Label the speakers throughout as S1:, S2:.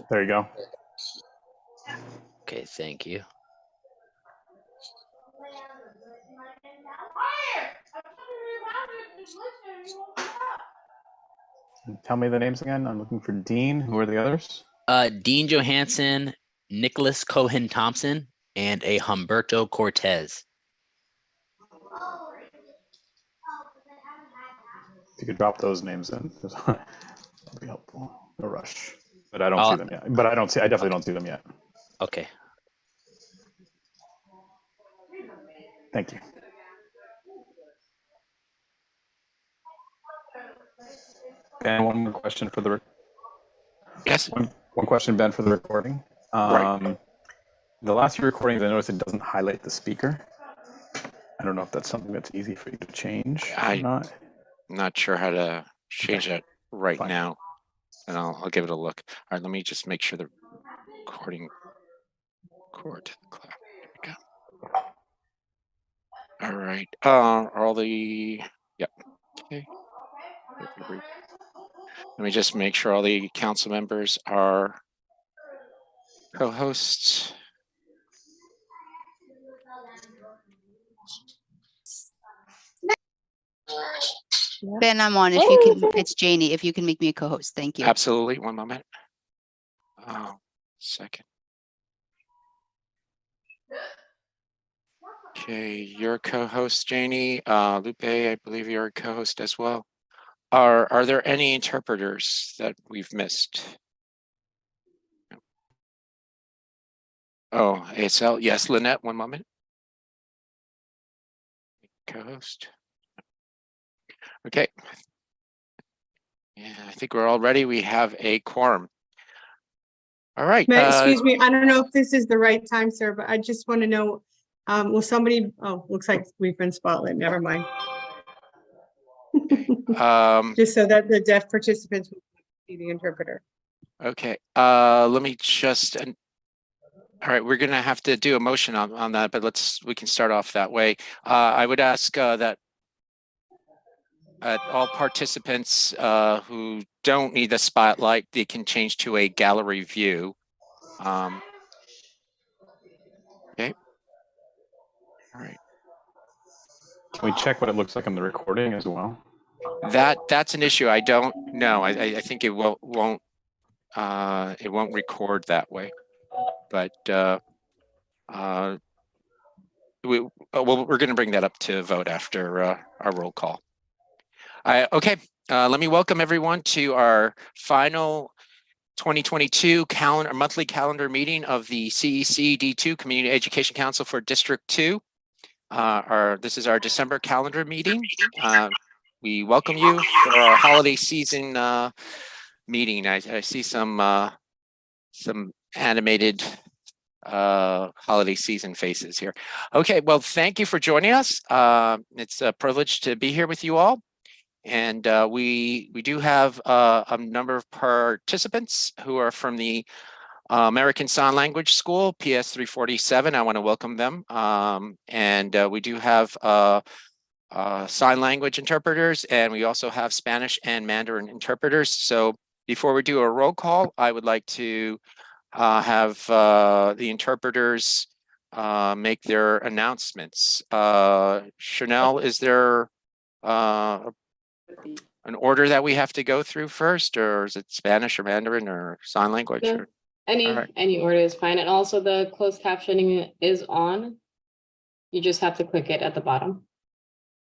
S1: There you go.
S2: Okay, thank you.
S1: Tell me the names again. I'm looking for Dean. Who are the others?
S2: Dean Johansson, Nicholas Cohen Thompson, and a Humberto Cortez.
S1: If you could drop those names in, that'd be helpful. No rush. But I don't see them yet. But I definitely don't see them yet.
S2: Okay.
S1: Thank you. And one more question for the
S3: Yes.
S1: One question, Ben, for the recording.
S3: Right.
S1: The last few recordings, I noticed it doesn't highlight the speaker. I don't know if that's something that's easy for you to change or not.
S3: I'm not sure how to change that right
S1: Fine.
S3: now, and I'll give it a look. All right, let me just make sure the recording cord to the cloud. There we go. All right. All the yep. Okay. Let me just make sure all the council members are co-hosts.
S4: Ben, I'm on. If you can, it's Janie. If you can make me a co-host, thank you.
S3: Absolutely. One moment. Second. Okay, you're co-host, Janie. Lupe, I believe you're a co-host as well. Are there any interpreters that we've missed? Oh, ASL. Yes, Lynette, one moment. Co-host. Okay. Yeah, I think we're all ready. We have a quorum. All right.
S5: Excuse me, I don't know if this is the right time, sir, but I just want to know, will somebody, oh, looks like we've been spotlit, never mind. Just so that the deaf participants will see the interpreter.
S3: Okay, let me just, all right, we're gonna have to do a motion on that, but we can start off that way. I would ask that all participants who don't need the spotlight, they can change to a gallery view. Okay. All right.
S1: Can we check what it looks like on the recording as well?
S3: That's an issue. I don't know. I think it won't record that way, but we're going to bring that up to vote after our roll call. Okay, let me welcome everyone to our final 2022 monthly calendar meeting of the CECD2 Community Education Council for District 2. This is our December calendar meeting. We welcome you for our holiday season meeting. I see some animated holiday season faces here. Okay, well, thank you for joining us. It's a privilege to be here with you all. And we do have a number of participants who are from the American Sign Language School, PS 347. I want to welcome them. And we do have sign language interpreters, and we also have Spanish and Mandarin interpreters. So before we do a roll call, I would like to have the interpreters make their announcements. Chanel, is there an order that we have to go through first, or is it Spanish or Mandarin or sign language?
S6: No, any order is fine. And also the closed captioning is on. You just have to click it at the bottom.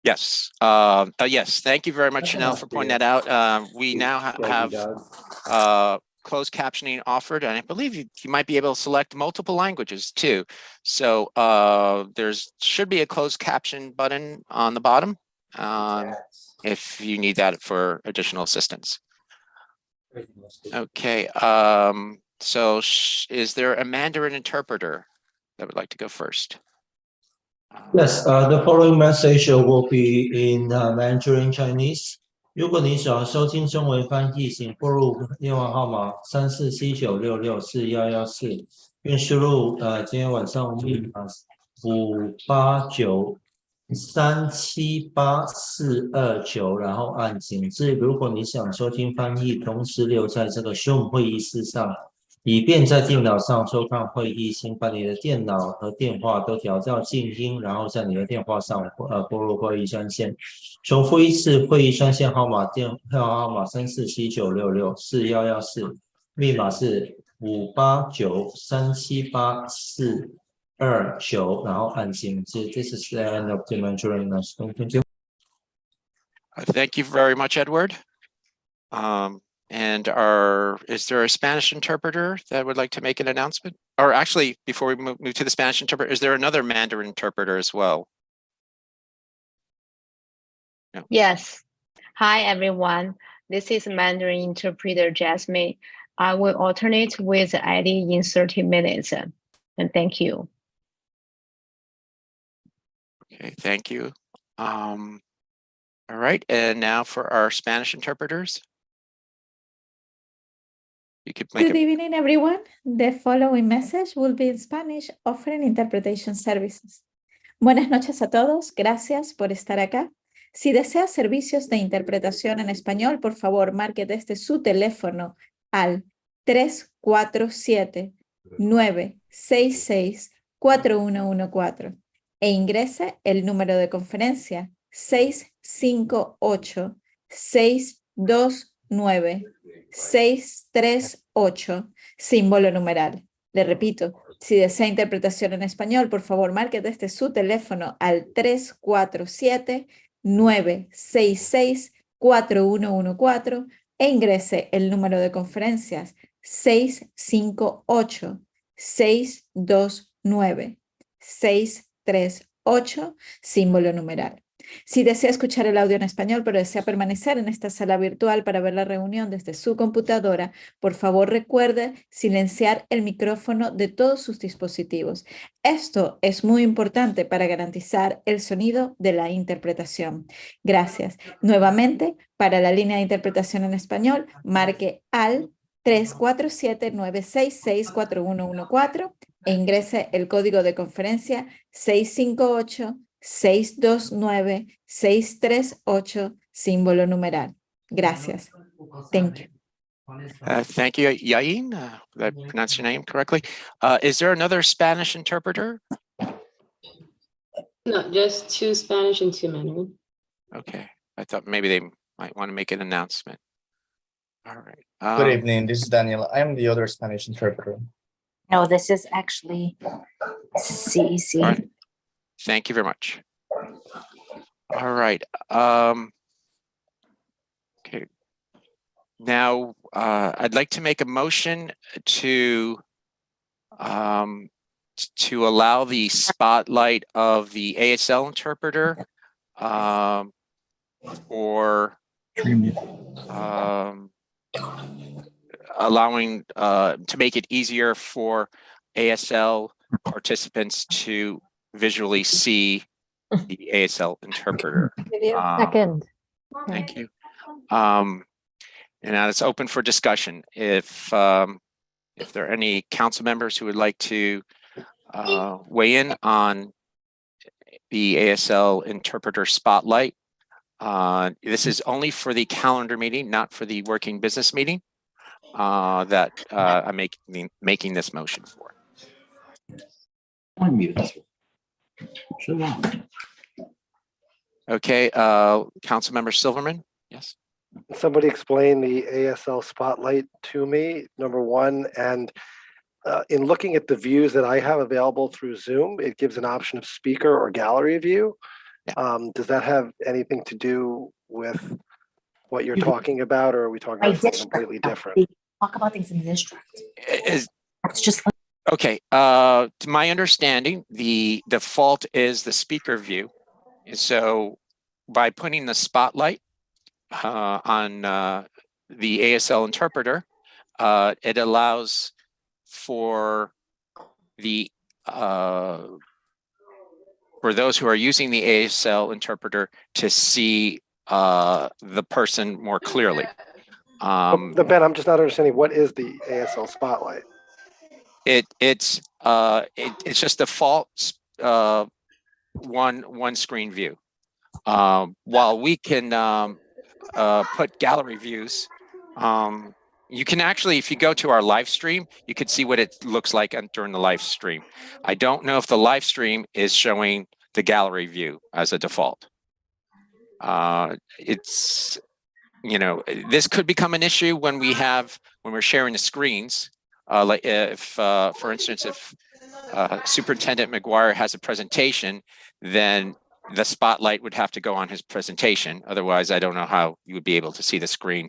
S3: Yes. Yes. Thank you very much, Chanel, for pointing that out. We now have closed captioning offered, and I believe you might be able to select multiple languages too. So should be a closed caption button on the bottom if you need that for additional assistance. Okay. So is there a Mandarin interpreter that would like to go first?
S7: Yes, the following message will be in Mandarin Chinese. 如果你想收听中文翻译，请拨入电话号码3479664114，并输入今天晚上密码589378429，然后按井字。如果你想收听翻译，同时留在这个 Zoom 会议室上，以便在电脑上收看会议，请把你的电脑和电话都调到静音，然后在你的电话上拨入会议专线。重复一次，会议专线号码电话号码3479664114，密码是589378429，然后按静止。This is the end of the Mandarin announcement. Thank you.
S3: Thank you very much, Edward. And is there a Spanish interpreter that would like to make an announcement? Or actually, before we move to the Spanish interpreter, is there another Mandarin interpreter as well? No.
S8: Yes. Hi, everyone. This is Mandarin interpreter Jasmine. I will alternate with Eddie in 30 minutes. And thank you.
S3: Okay, thank you. All right, and now for our Spanish interpreters. You could make
S9: Good evening, everyone. The following message will be in Spanish, offering interpretation services. Buenas noches a todos. Gracias por estar acá. Si desea servicios de interpretación en español, por favor, marque desde su teléfono al 347-966-4114 e ingrese el número de conferencia 658-629-638, símbolo numeral. Le repito, si desea interpretación en español, por favor, marque desde su teléfono al 347-966-4114 e ingrese el número de conferencias 658-629-638, símbolo numeral. Si desea escuchar el audio en español, pero desea permanecer en esta sala virtual para ver la reunión desde su computadora, por favor recuerde silenciar el micrófono de todos sus dispositivos. Esto es muy importante para garantizar el sonido de la interpretación. Gracias. Nuevamente, para la línea de interpretación en español, marque al 347-966-4114 e ingrese el código de conferencia 658-629-638, símbolo numeral. Gracias. Thank you.
S3: Thank you, Yain. Did I pronounce your name correctly? Is there another Spanish interpreter?
S6: No, just 2 Spanish and 2 Mandarin.
S3: Okay, I thought maybe they might want to make an announcement. All right.
S10: Good evening, this is Daniel. I am the other Spanish interpreter.
S11: No, this is actually CEC.
S3: All right. Thank you very much. All right. Okay. Now, I'd like to make a motion to allow the spotlight of the ASL interpreter for allowing to make it easier for ASL participants to visually see the ASL interpreter.
S11: Second.
S3: Thank you. And now it's open for discussion. If there are any council members who would like to weigh in on the ASL interpreter spotlight, this is only for the calendar meeting, not for the working business meeting that I'm making this motion for. Okay, Councilmember Silverman, yes.
S12: Somebody explain the ASL spotlight to me, number one, and in looking at the views that I have available through Zoom, it gives an option of speaker or gallery view. Does that have anything to do with what you're talking about, or are we talking about something completely different?
S11: Talk about things in district.
S3: It's just okay. To my understanding, the default is the speaker view. So by putting the spotlight on the ASL interpreter, it allows for the for those who are using the ASL interpreter to see the person more clearly.
S12: Ben, I'm just not understanding, what is the ASL spotlight?
S3: It's just default one screen view. While we can put gallery views, You can actually, if you go to our live stream, you can see what it looks like during the live stream. I don't know if the live stream is showing the gallery view as a default. It's, you know, this could become an issue when we're sharing the screens. Like if, for instance, if Superintendent McGuire has a presentation, then the spotlight would have to go on his presentation. Otherwise, I don't know how you would be able to see the screen.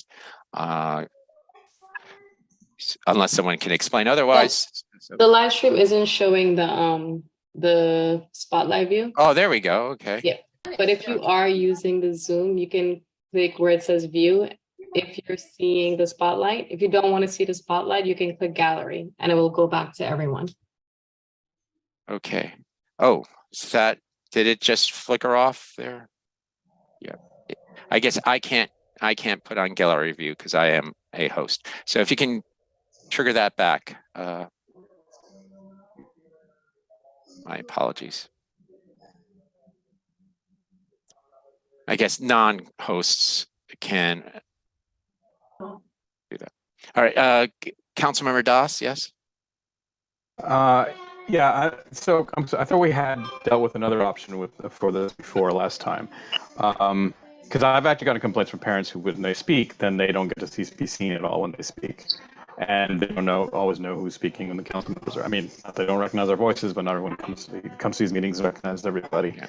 S3: Unless someone can explain otherwise.
S6: The live stream isn't showing the spotlight view.
S3: Oh, there we go. Okay.
S6: Yeah, but if you are using the Zoom, you can click where it says view. If you're seeing the spotlight, if you don't want to see the spotlight, you can click gallery and it will go back to everyone.
S3: Okay. Oh, so did it just flicker off there? Yeah. I guess I can't put on gallery view because I am a host. So if you can trigger that back. My apologies. I guess non-hosts can do that. All right, Councilmember Das, yes?
S1: Yeah, so I thought we had dealt with another option for this before last time. Because I've actually gotten complaints from parents who, when they speak, then they don't get to be seen at all when they speak. And they don't always know who's speaking when the council members are. I mean, not they don't recognize our voices, but not everyone comes to these meetings and recognizes everybody. Yeah.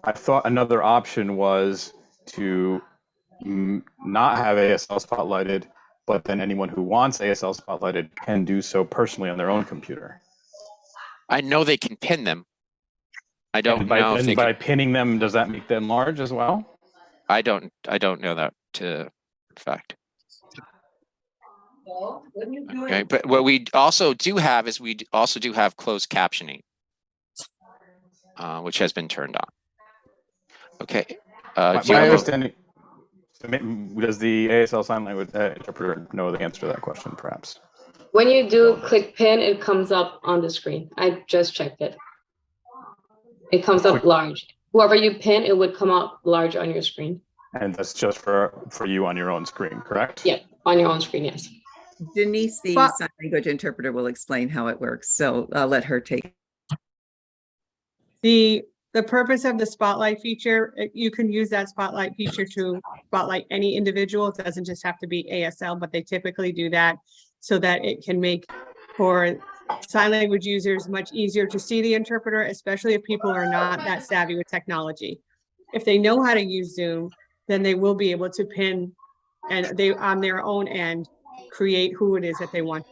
S1: I thought another option was to not have ASL spotlighted, but then anyone who wants ASL spotlighted can do so personally on their own computer.
S3: I know they can pin them. I don't know if
S1: by pinning them, does that make them large as well?
S3: I don't know that to fact. Okay, but what we also do have is we also do have closed captioning, which has been turned on. Okay.
S1: My understanding, does the ASL sign language interpreter know the answer to that question, perhaps?
S6: When you do click pin, it comes up on the screen. I just checked it. It comes up large. Whoever you pin, it would come up large on your screen.
S1: And that's just for you on your own screen, correct?
S6: Yeah, on your own screen, yes.
S13: Denise, the sign language interpreter, will explain how it works. So I'll let her take.
S5: The purpose of the spotlight feature, you can use that spotlight feature to spotlight any individual. It doesn't just have to be ASL, but they typically do that so that it can make for sign language users much easier to see the interpreter, especially if people are not that savvy with technology. If they know how to use Zoom, then they will be able to pin and they on their own end create who it is that they want.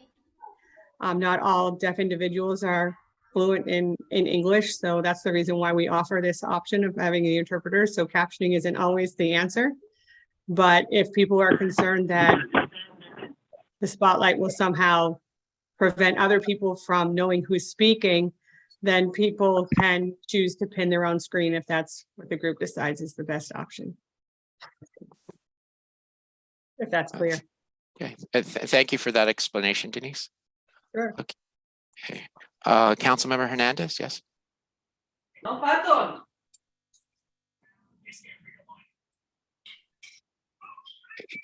S5: Not all deaf individuals are fluent in English, so that's the reason why we offer this option of having the interpreter. So captioning isn't always the answer, but if people are concerned that the spotlight will somehow prevent other people from knowing who's speaking, then people can choose to pin their own screen if that's what the group decides is the best option. If that's clear.
S3: Okay, thank you for that explanation, Denise.
S5: Sure.
S3: Okay. Councilmember Hernandez, yes?
S14: No, pardon.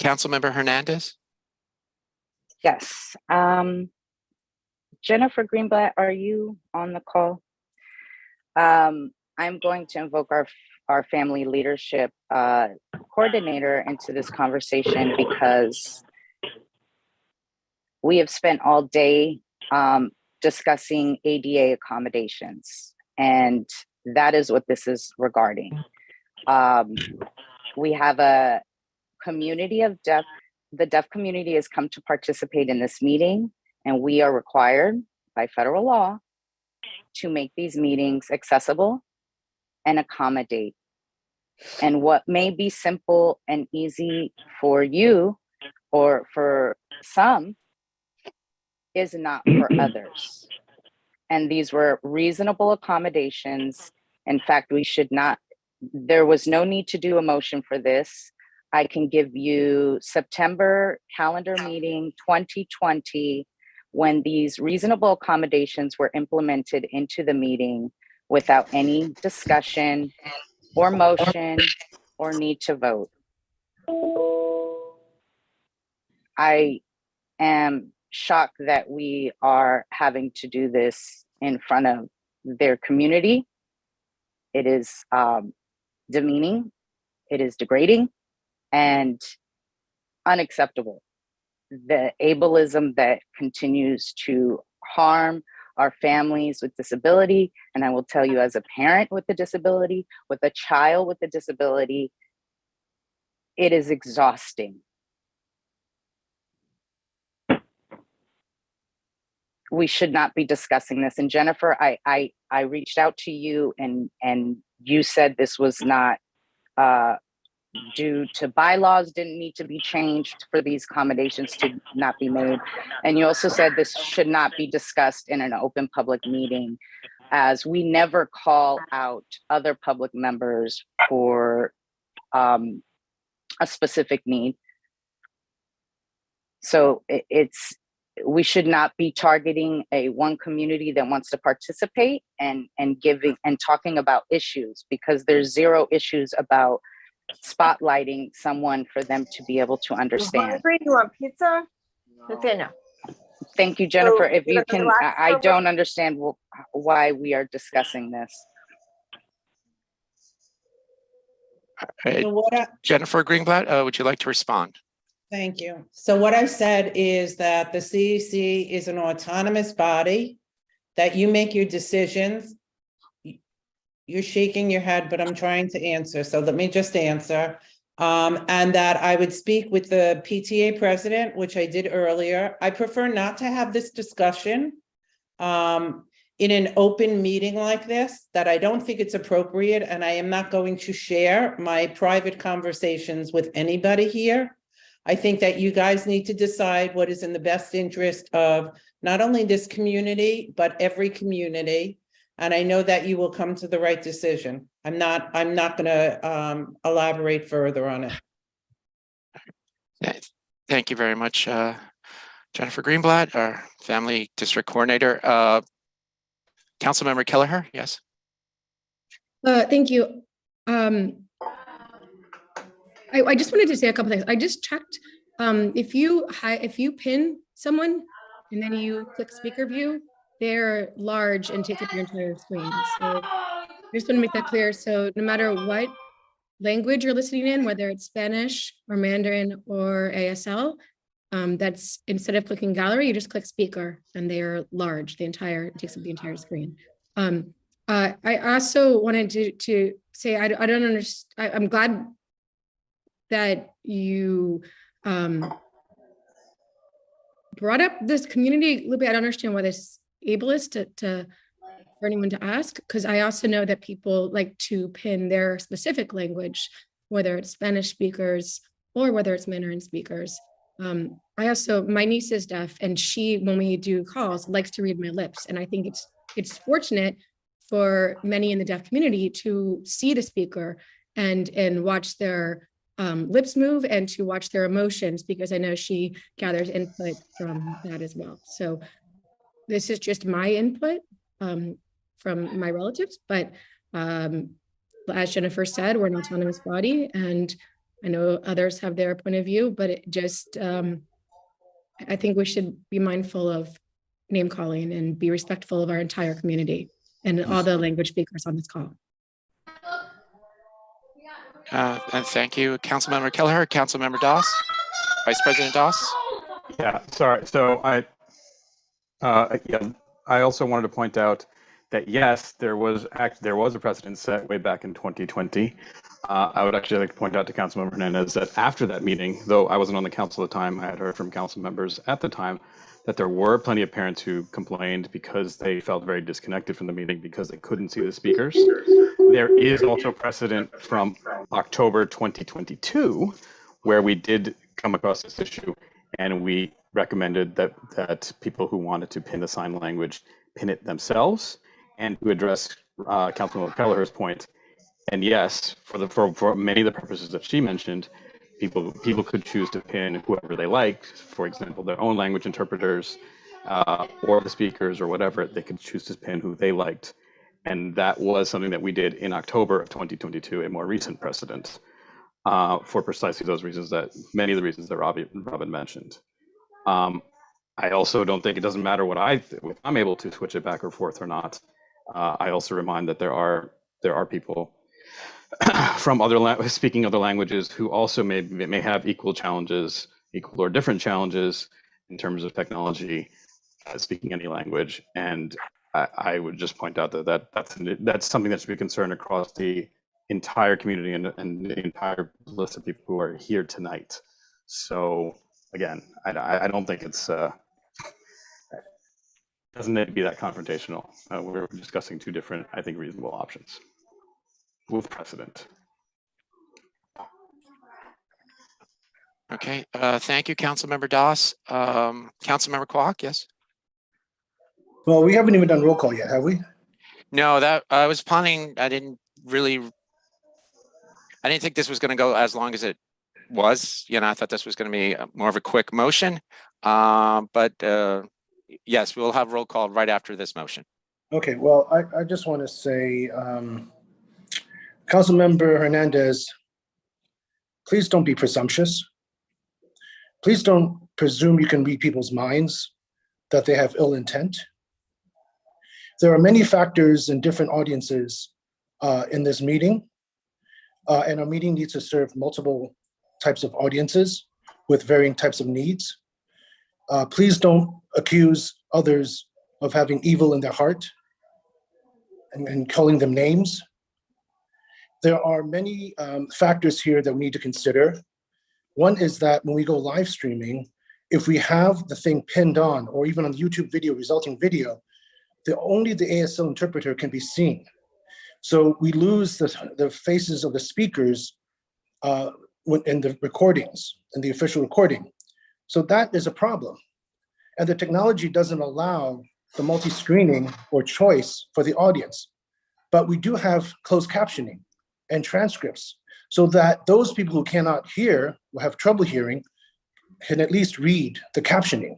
S3: Councilmember Hernandez?
S11: Yes. Jennifer Greenblatt, are you on the call? I'm going to invoke our family leadership coordinator into this conversation because we have spent all day discussing ADA accommodations, and that is what this is regarding. We have a community of deaf. The deaf community has come to participate in this meeting, and we are required by federal law to make these meetings accessible and accommodate. And what may be simple and easy for you or for some is not for others. And these were reasonable accommodations. In fact, there was no need to do a motion for this. I can give you September calendar meeting 2020, when these reasonable accommodations were implemented into the meeting without any discussion or motion or need to vote. I am shocked that we are having to do this in front of their community. It is demeaning, it is degrading, and unacceptable. The ableism that continues to harm our families with disability, and I will tell you, as a parent with a disability, with a child with a disability, it is exhausting. We should not be discussing this. And Jennifer, I reached out to you, and you said this was not due to bylaws, didn't need to be changed for these accommodations to not be made. And you also said this should not be discussed in an open public meeting, as we never call out other public members for a specific need. So we should not be targeting one community that wants to participate and giving and talking about issues, because there's zero issues about spotlighting someone for them to be able to understand.
S15: You want pizza? Nathaniel.
S11: Thank you, Jennifer.
S15: So,
S11: If you can, I don't understand why we are discussing this.
S3: Jennifer Greenblatt, would you like to respond?
S16: Thank you. So what I said is that the CEC is an autonomous body, that you make your decisions. You're shaking your head, but I'm trying to answer. So let me just answer. And that I would speak with the PTA president, which I did earlier. I prefer not to have this discussion in an open meeting like this, that I don't think it's appropriate. And I am not going to share my private conversations with anybody here. I think that you guys need to decide what is in the best interest of not only this community, but every community. And I know that you will come to the right decision. I'm not going to elaborate further on it.
S3: Thank you very much, Jennifer Greenblatt, our Family District Coordinator. Councilmember Kelleher, yes.
S17: Thank you. I just wanted to say a couple things. I just checked. If you pin someone and then you click speaker view, they're large and take up your entire screen. So I just want to make that clear. So no matter what language you're listening in, whether it's Spanish or Mandarin or ASL, that's instead of clicking gallery, you just click speaker and they are large. It takes up the entire screen. I also wanted to say I don't understand. I'm glad that you brought up this community a little bit. I don't understand why this ableist for anyone to ask, because I also know that people like to pin their specific language, whether it's Spanish speakers or whether it's Mandarin speakers. My niece is deaf, and she, when we do calls, likes to read my lips. And I think it's fortunate for many in the deaf community to see the speaker and watch their lips move and to watch their emotions, because I know she gathers input from that as well. So this is just my input from my relatives, but as Jennifer said, we're an autonomous body, and I know others have their point of view, but it just, I think we should be mindful of name calling and be respectful of our entire community and all the language speakers on this call.
S3: And thank you, Councilmember Kelleher. Councilmember Doss, Vice President Doss.
S1: Yeah, sorry. So I also wanted to point out that yes, there was a precedent set way back in 2020. I would actually like to point out to Councilmember Hernandez that after that meeting, though I wasn't on the council at the time, I had heard from council members at the time that there were plenty of parents who complained because they felt very disconnected from the meeting because they couldn't see the speakers. There is also precedent from October 2022 where we did come across this issue and we recommended that people who wanted to pin the sign language pin it themselves. And to address Councilmember Kelleher's point, and yes, for many of the purposes that she mentioned, people could choose to pin whoever they like, for example, their own language interpreters or the speakers or whatever. They could choose to pin who they liked. And that was something that we did in October of 2022, a more recent precedent for precisely those reasons, that many of the reasons that Robin mentioned. I also don't think it doesn't matter what if I'm able to switch it back or forth or not. I also remind that there are people from speaking other languages who also may have equal or different challenges in terms of technology, speaking any language. And I would just point out that's something that should be a concern across the entire community and the entire list of people who are here tonight. So again, I don't think it's doesn't need to be that confrontational. We're discussing two different, I think, reasonable options with precedent.
S3: Okay, thank you, Councilmember Doss. Councilmember Kwok, yes?
S18: Well, we haven't even done roll call yet, have we?
S3: No, that I was planning, I didn't think this was going to go as long as it was. I thought this was going to be more of a quick motion. But yes, we'll have roll call right after this motion.
S18: Okay, well, I just want to say, Councilmember Hernandez, please don't be presumptuous. Please don't presume you can read people's minds, that they have ill intent. There are many factors in different audiences in this meeting, and our meeting needs to serve multiple types of audiences with varying types of needs. Please don't accuse others of having evil in their heart and calling them names. There are many factors here that we need to consider. One is that when we go live streaming, if we have the thing pinned on, or even on the YouTube video, resulting video, only the ASL interpreter can be seen. So we lose the faces of the speakers in the recordings, in the official recording. So that is a problem. And the technology doesn't allow the multi-screening or choice for the audience. But we do have closed captioning and transcripts so that those people who cannot hear, or have trouble hearing, can at least read the captioning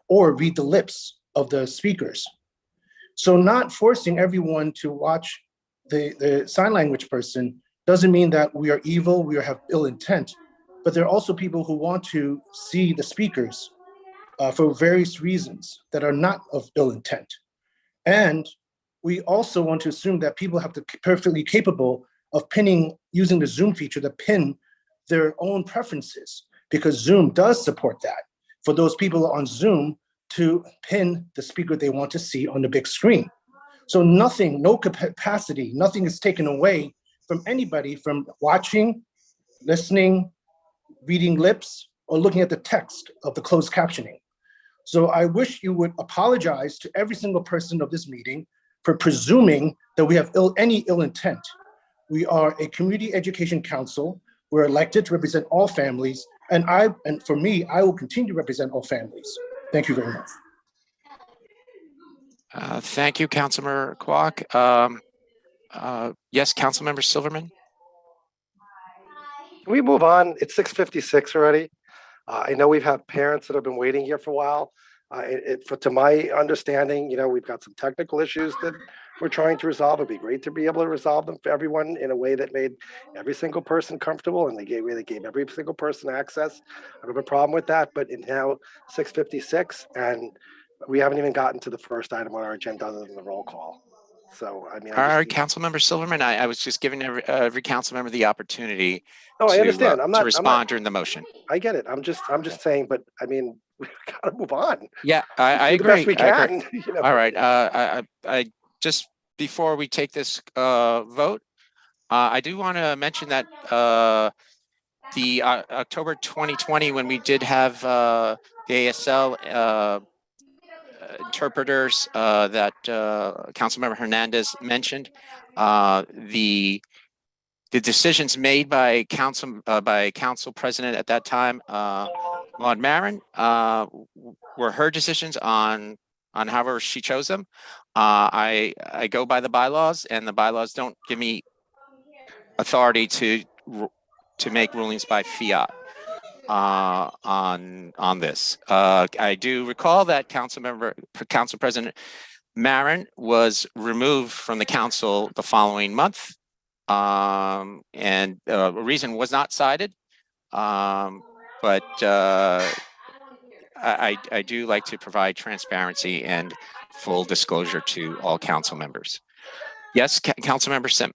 S18: or read the lips of the speakers. So not forcing everyone to watch the sign language person doesn't mean that we are evil, we have ill intent, but there are also people who want to see the speakers for various reasons that are not of ill intent. And we also want to assume that people have to be perfectly capable of using the Zoom feature to pin their own preferences, because Zoom does support that for those people on Zoom to pin the speaker they want to see on the big screen. So no capacity, nothing is taken away from anybody from watching, listening, reading lips, or looking at the text of the closed captioning. So I wish you would apologize to every single person of this meeting for presuming that we have any ill intent. We are a community education council. We're elected to represent all families. And for me, I will continue to represent all families. Thank you very much.
S3: Thank you, Councilmember Kwok. Yes, Councilmember Silverman.
S12: Can we move on? It's 6:56 already. I know we've had parents that have been waiting here for a while. To my understanding, we've got some technical issues that we're trying to resolve. It'd be great to be able to resolve them for everyone in a way that made every single person comfortable, and they gave every single person access. I don't have a problem with that, but it's now 6:56, and we haven't even gotten to the first item on our agenda other than the roll call. So, I mean,
S3: All right, Councilmember Silverman, I was just giving every council member the opportunity
S12: I understand.
S3: to respond during the motion.
S12: I get it. I'm just saying, but I mean, we've got to move on.
S3: Yeah, I
S12: Do
S3: agree.
S12: the best we can.
S3: All right. I just before we take this vote, I do want to mention that the October 2020, when we did have the ASL interpreters that Councilmember Hernandez mentioned, the decisions made by council president at that time, Maud Marin, were her decisions on however she chose them. I go by the bylaws, and the bylaws don't give me authority to make rulings by fiat on this. I do recall that Council President Marin was removed from the council the following month, and a reason was not cited. But I do like to provide transparency and full disclosure to all council members. Yes, Council Member Sim.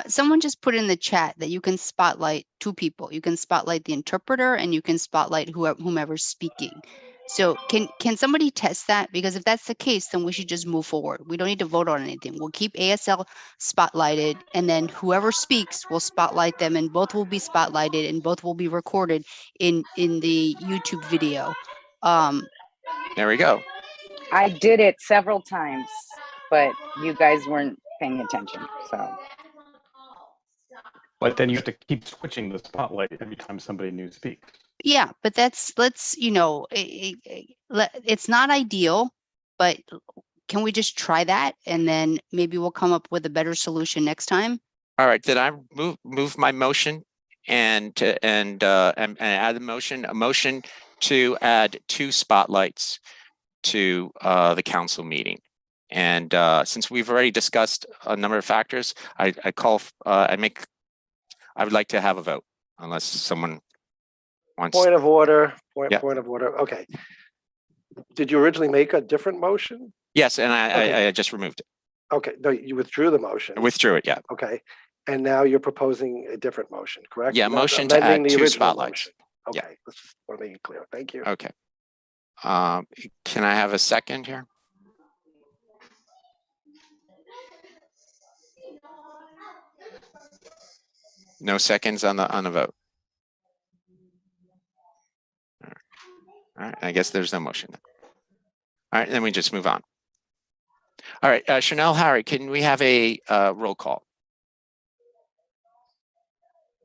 S4: Someone just put in the chat that you can spotlight two people. You can spotlight the interpreter and you can spotlight whomever's speaking. So can somebody test that? Because if that's the case, then we should just move forward. We don't need to vote on anything. We'll keep ASL spotlighted, and then whoever speaks will spotlight them, and both will be spotlighted and both will be recorded in the YouTube video.
S3: There we go.
S11: I did it several times, but you guys weren't paying attention, so.
S1: But then you have to keep switching the spotlight every time somebody new speaks.
S4: Yeah, but let's, you know, it's not ideal, but can we just try that? And then maybe we'll come up with a better solution next time.
S3: All right, did I move my motion and add a motion to add 2 spotlights to the council meeting? And since we've already discussed a number of factors, I would like to have a vote unless someone wants.
S12: Point of order,
S3: Yeah.
S12: point of order. Okay. Did you originally make a different motion?
S3: Yes, and
S12: Okay.
S3: I just removed it.
S12: Okay, no, you withdrew the motion.
S3: I withdrew it, yeah.
S12: Okay, and now you're proposing a different motion, correct?
S3: Yeah,
S12: Not
S3: motion to
S12: amending
S3: add
S12: the
S3: 2
S12: original
S3: spotlights.
S12: motion. Okay, let's just want to make it clear. Thank you.
S3: Okay. Can I have a second here? No seconds on the vote. All right, I guess there's no motion. All right, then we just move on. All right, Chanel, Harry, can we have a roll call?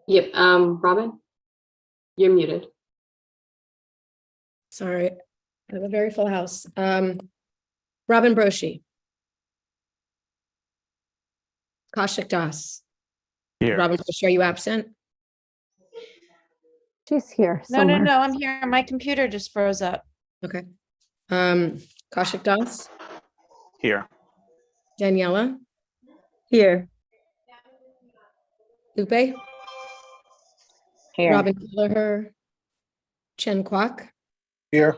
S6: Yep, Robin, you're muted.
S17: Sorry, I have a very full house. Robin Broshi. Kaushik Das.
S1: Here.
S17: Robin Broshi, are you absent?
S15: She's here
S19: No,
S15: somewhere.
S19: no, I'm here. My computer just froze up.
S17: Okay. Kaushik Das.
S1: Here.
S17: Daniela.
S15: Here.
S17: Lupe.
S11: Here.
S17: Robin Kelleher. Chen Kwok.
S18: Here.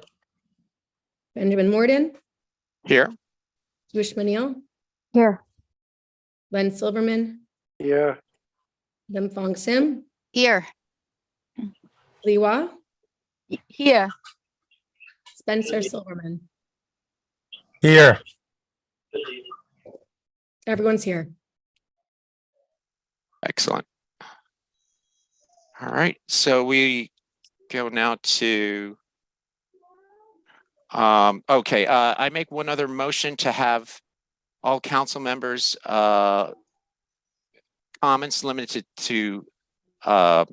S17: Benjamin Morden.
S3: Here.
S17: Wish Manil.
S15: Here.
S17: Len Silverman.
S12: Yeah,
S17: Lim Fong Sim.
S4: Here.
S17: Liwa.
S15: Here.
S17: Spencer Silverman.
S18: Here.
S17: Everyone's here.
S3: Excellent. All right, so we go now to, okay, I make one other motion to have all council members comments limited to 3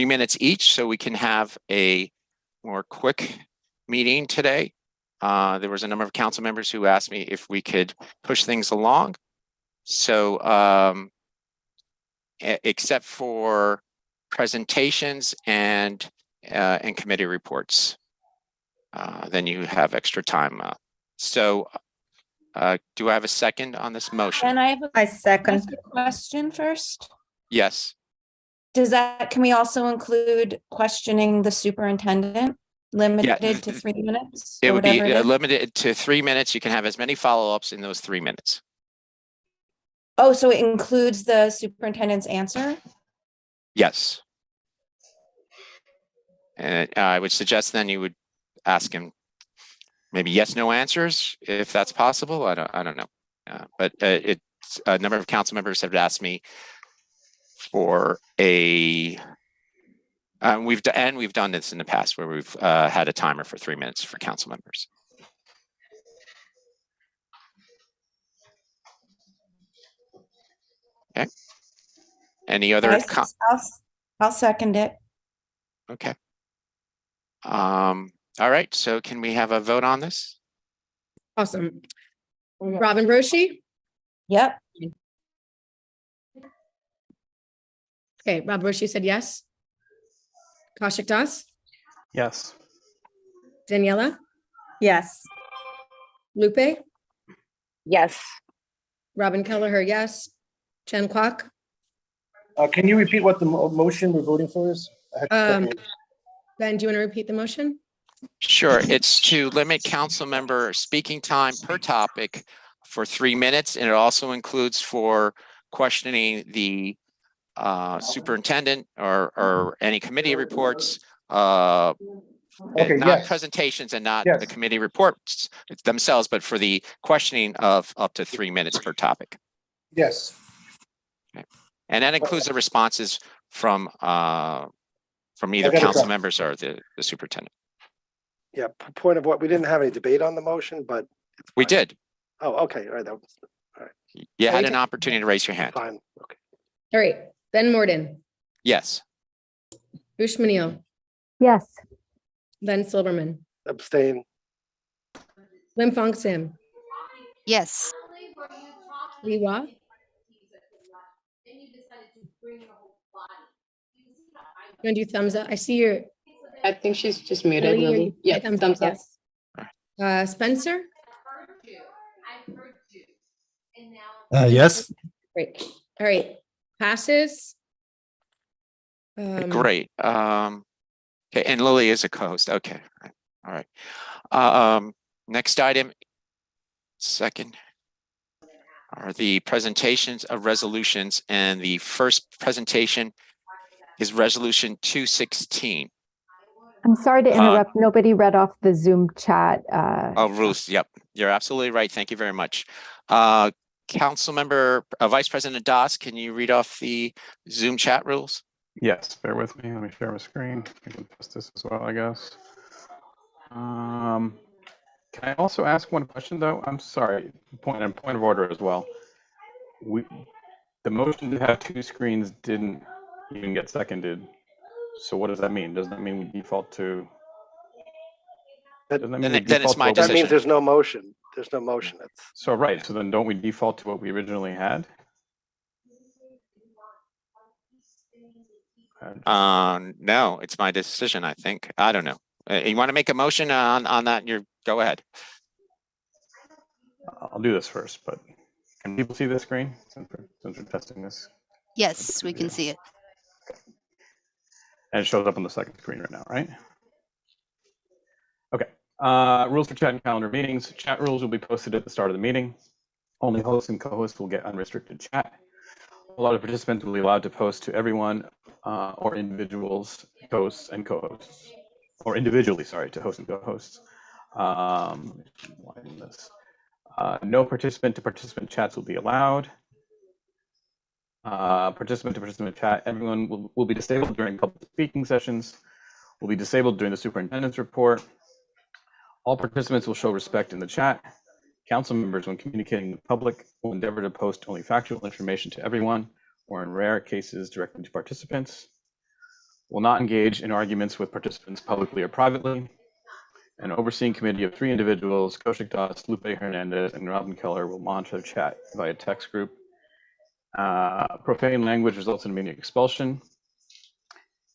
S3: minutes each, so we can have a more quick meeting today. There was a number of council members who asked me if we could push things along. So except for presentations and committee reports, then you have extra time. So do I have a second on this motion?
S19: And I have
S15: I second.
S19: a question first.
S3: Yes.
S19: Can we also include questioning the superintendent limited to 3 minutes?
S3: It
S19: or
S3: would be
S19: whatever it is?
S3: limited to 3 minutes. You can have as many follow-ups in those 3 minutes.
S19: Oh, so it includes the superintendent's answer?
S3: Yes. And I would suggest then you would ask him maybe yes, no answers, if that's possible. I don't know. But it's a number of council members have asked me for a, we've done this in the past where we've had a timer for 3 minutes for council members. Okay. Any other?
S19: I'll second it.
S3: Okay. All right, so can we have a vote on this?
S17: Awesome. Robin Broshi.
S19: Yep.
S17: Okay, Rob Broshi said yes. Kaushik Das.
S1: Yes.
S17: Daniela.
S15: Yes.
S17: Lupe.
S11: Yes.
S17: Robin Kelleher, yes. Chen Kwok.
S18: Can you repeat what the motion we're voting for is? I had a couple-
S17: Ben, do you want to repeat the motion?
S3: Sure, it's to limit council member speaking time per topic for 3 minutes, and it also includes for questioning the superintendent or any committee reports,
S18: Okay,
S3: not
S18: yes.
S3: presentations and not
S18: Yes.
S3: the committee reports themselves, but for the questioning of up to 3 minutes per topic.
S18: Yes.
S3: And that includes the responses from either
S18: gotta
S3: council
S18: try.
S3: members or the superintendent.
S12: Yeah, point of what, we didn't have any debate on the motion, but
S3: We did.
S12: oh, okay, all right, that was
S3: You had
S17: we
S3: an opportunity to raise your hand.
S12: fine. Okay.
S17: All right, Ben Morden,
S3: Yes.
S17: Bush Manil,
S15: Yes.
S17: Ben Silverman,
S12: Abstain.
S17: Lim Fong Sim,
S4: Yes.
S17: Lee Wah, you want to do thumbs up? I see your,
S6: I think she's just muted.
S17: Lily, are
S6: Lily.
S17: you-
S6: Yeah,
S17: thumbs
S6: thumbs
S17: up,
S6: up.
S17: yes. Spencer?
S10: Yes.
S17: Great. All right, passes.
S3: Great. Okay, and Lily is a co-host. Okay. All right. Next item, second, are the presentations of resolutions, and the first presentation is resolution 216.
S15: I'm sorry to interrupt. Nobody read off the Zoom chat.
S3: Oh, Ruth, yep, you're absolutely right. Thank you very much. Councilmember, Vice President Das, can you read off the Zoom chat rules?
S1: Yes, bear with me. Let me share my screen. I can post this as well, I guess. Can I also ask one question, though? I'm sorry. Point of order as well. The motion to have 2 screens didn't even get seconded. So what does that mean? Does that mean we default to? Doesn't that mean we
S3: Then it's
S1: default to
S3: my
S1: what we-
S12: That means
S3: decision.
S12: there's no motion. There's no motion. It's
S1: So right. So then don't we default to what we originally had?
S3: No, it's my decision, I think. I don't know. You want to make a motion on that? Go ahead.
S1: I'll do this first, but can people see the screen since we're testing this?
S4: Yes, we can see it.
S1: And it shows up on the second screen right now, right? Okay. Rules for chat and calendar meetings. Chat rules will be posted at the start of the meeting. Only hosts and co-hosts will get unrestricted chat. A lot of participants will be allowed to post to everyone or individuals, hosts and co-hosts, or individually, sorry, to hosts and co-hosts. No participant-to-participant chats will be allowed. Participant-to-participant chat, everyone will be disabled during public speaking sessions, will be disabled during the superintendent's report. All participants will show respect in the chat. Council members, when communicating with the public, will endeavor to post only factual information to everyone, or in rare cases, directly to participants. Will not engage in arguments with participants publicly or privately. An overseeing committee of 3 individuals, Koshik Das, Lupe Hernandez, and Robin Keller, will monitor the chat via text group. Profane language results in immediate expulsion.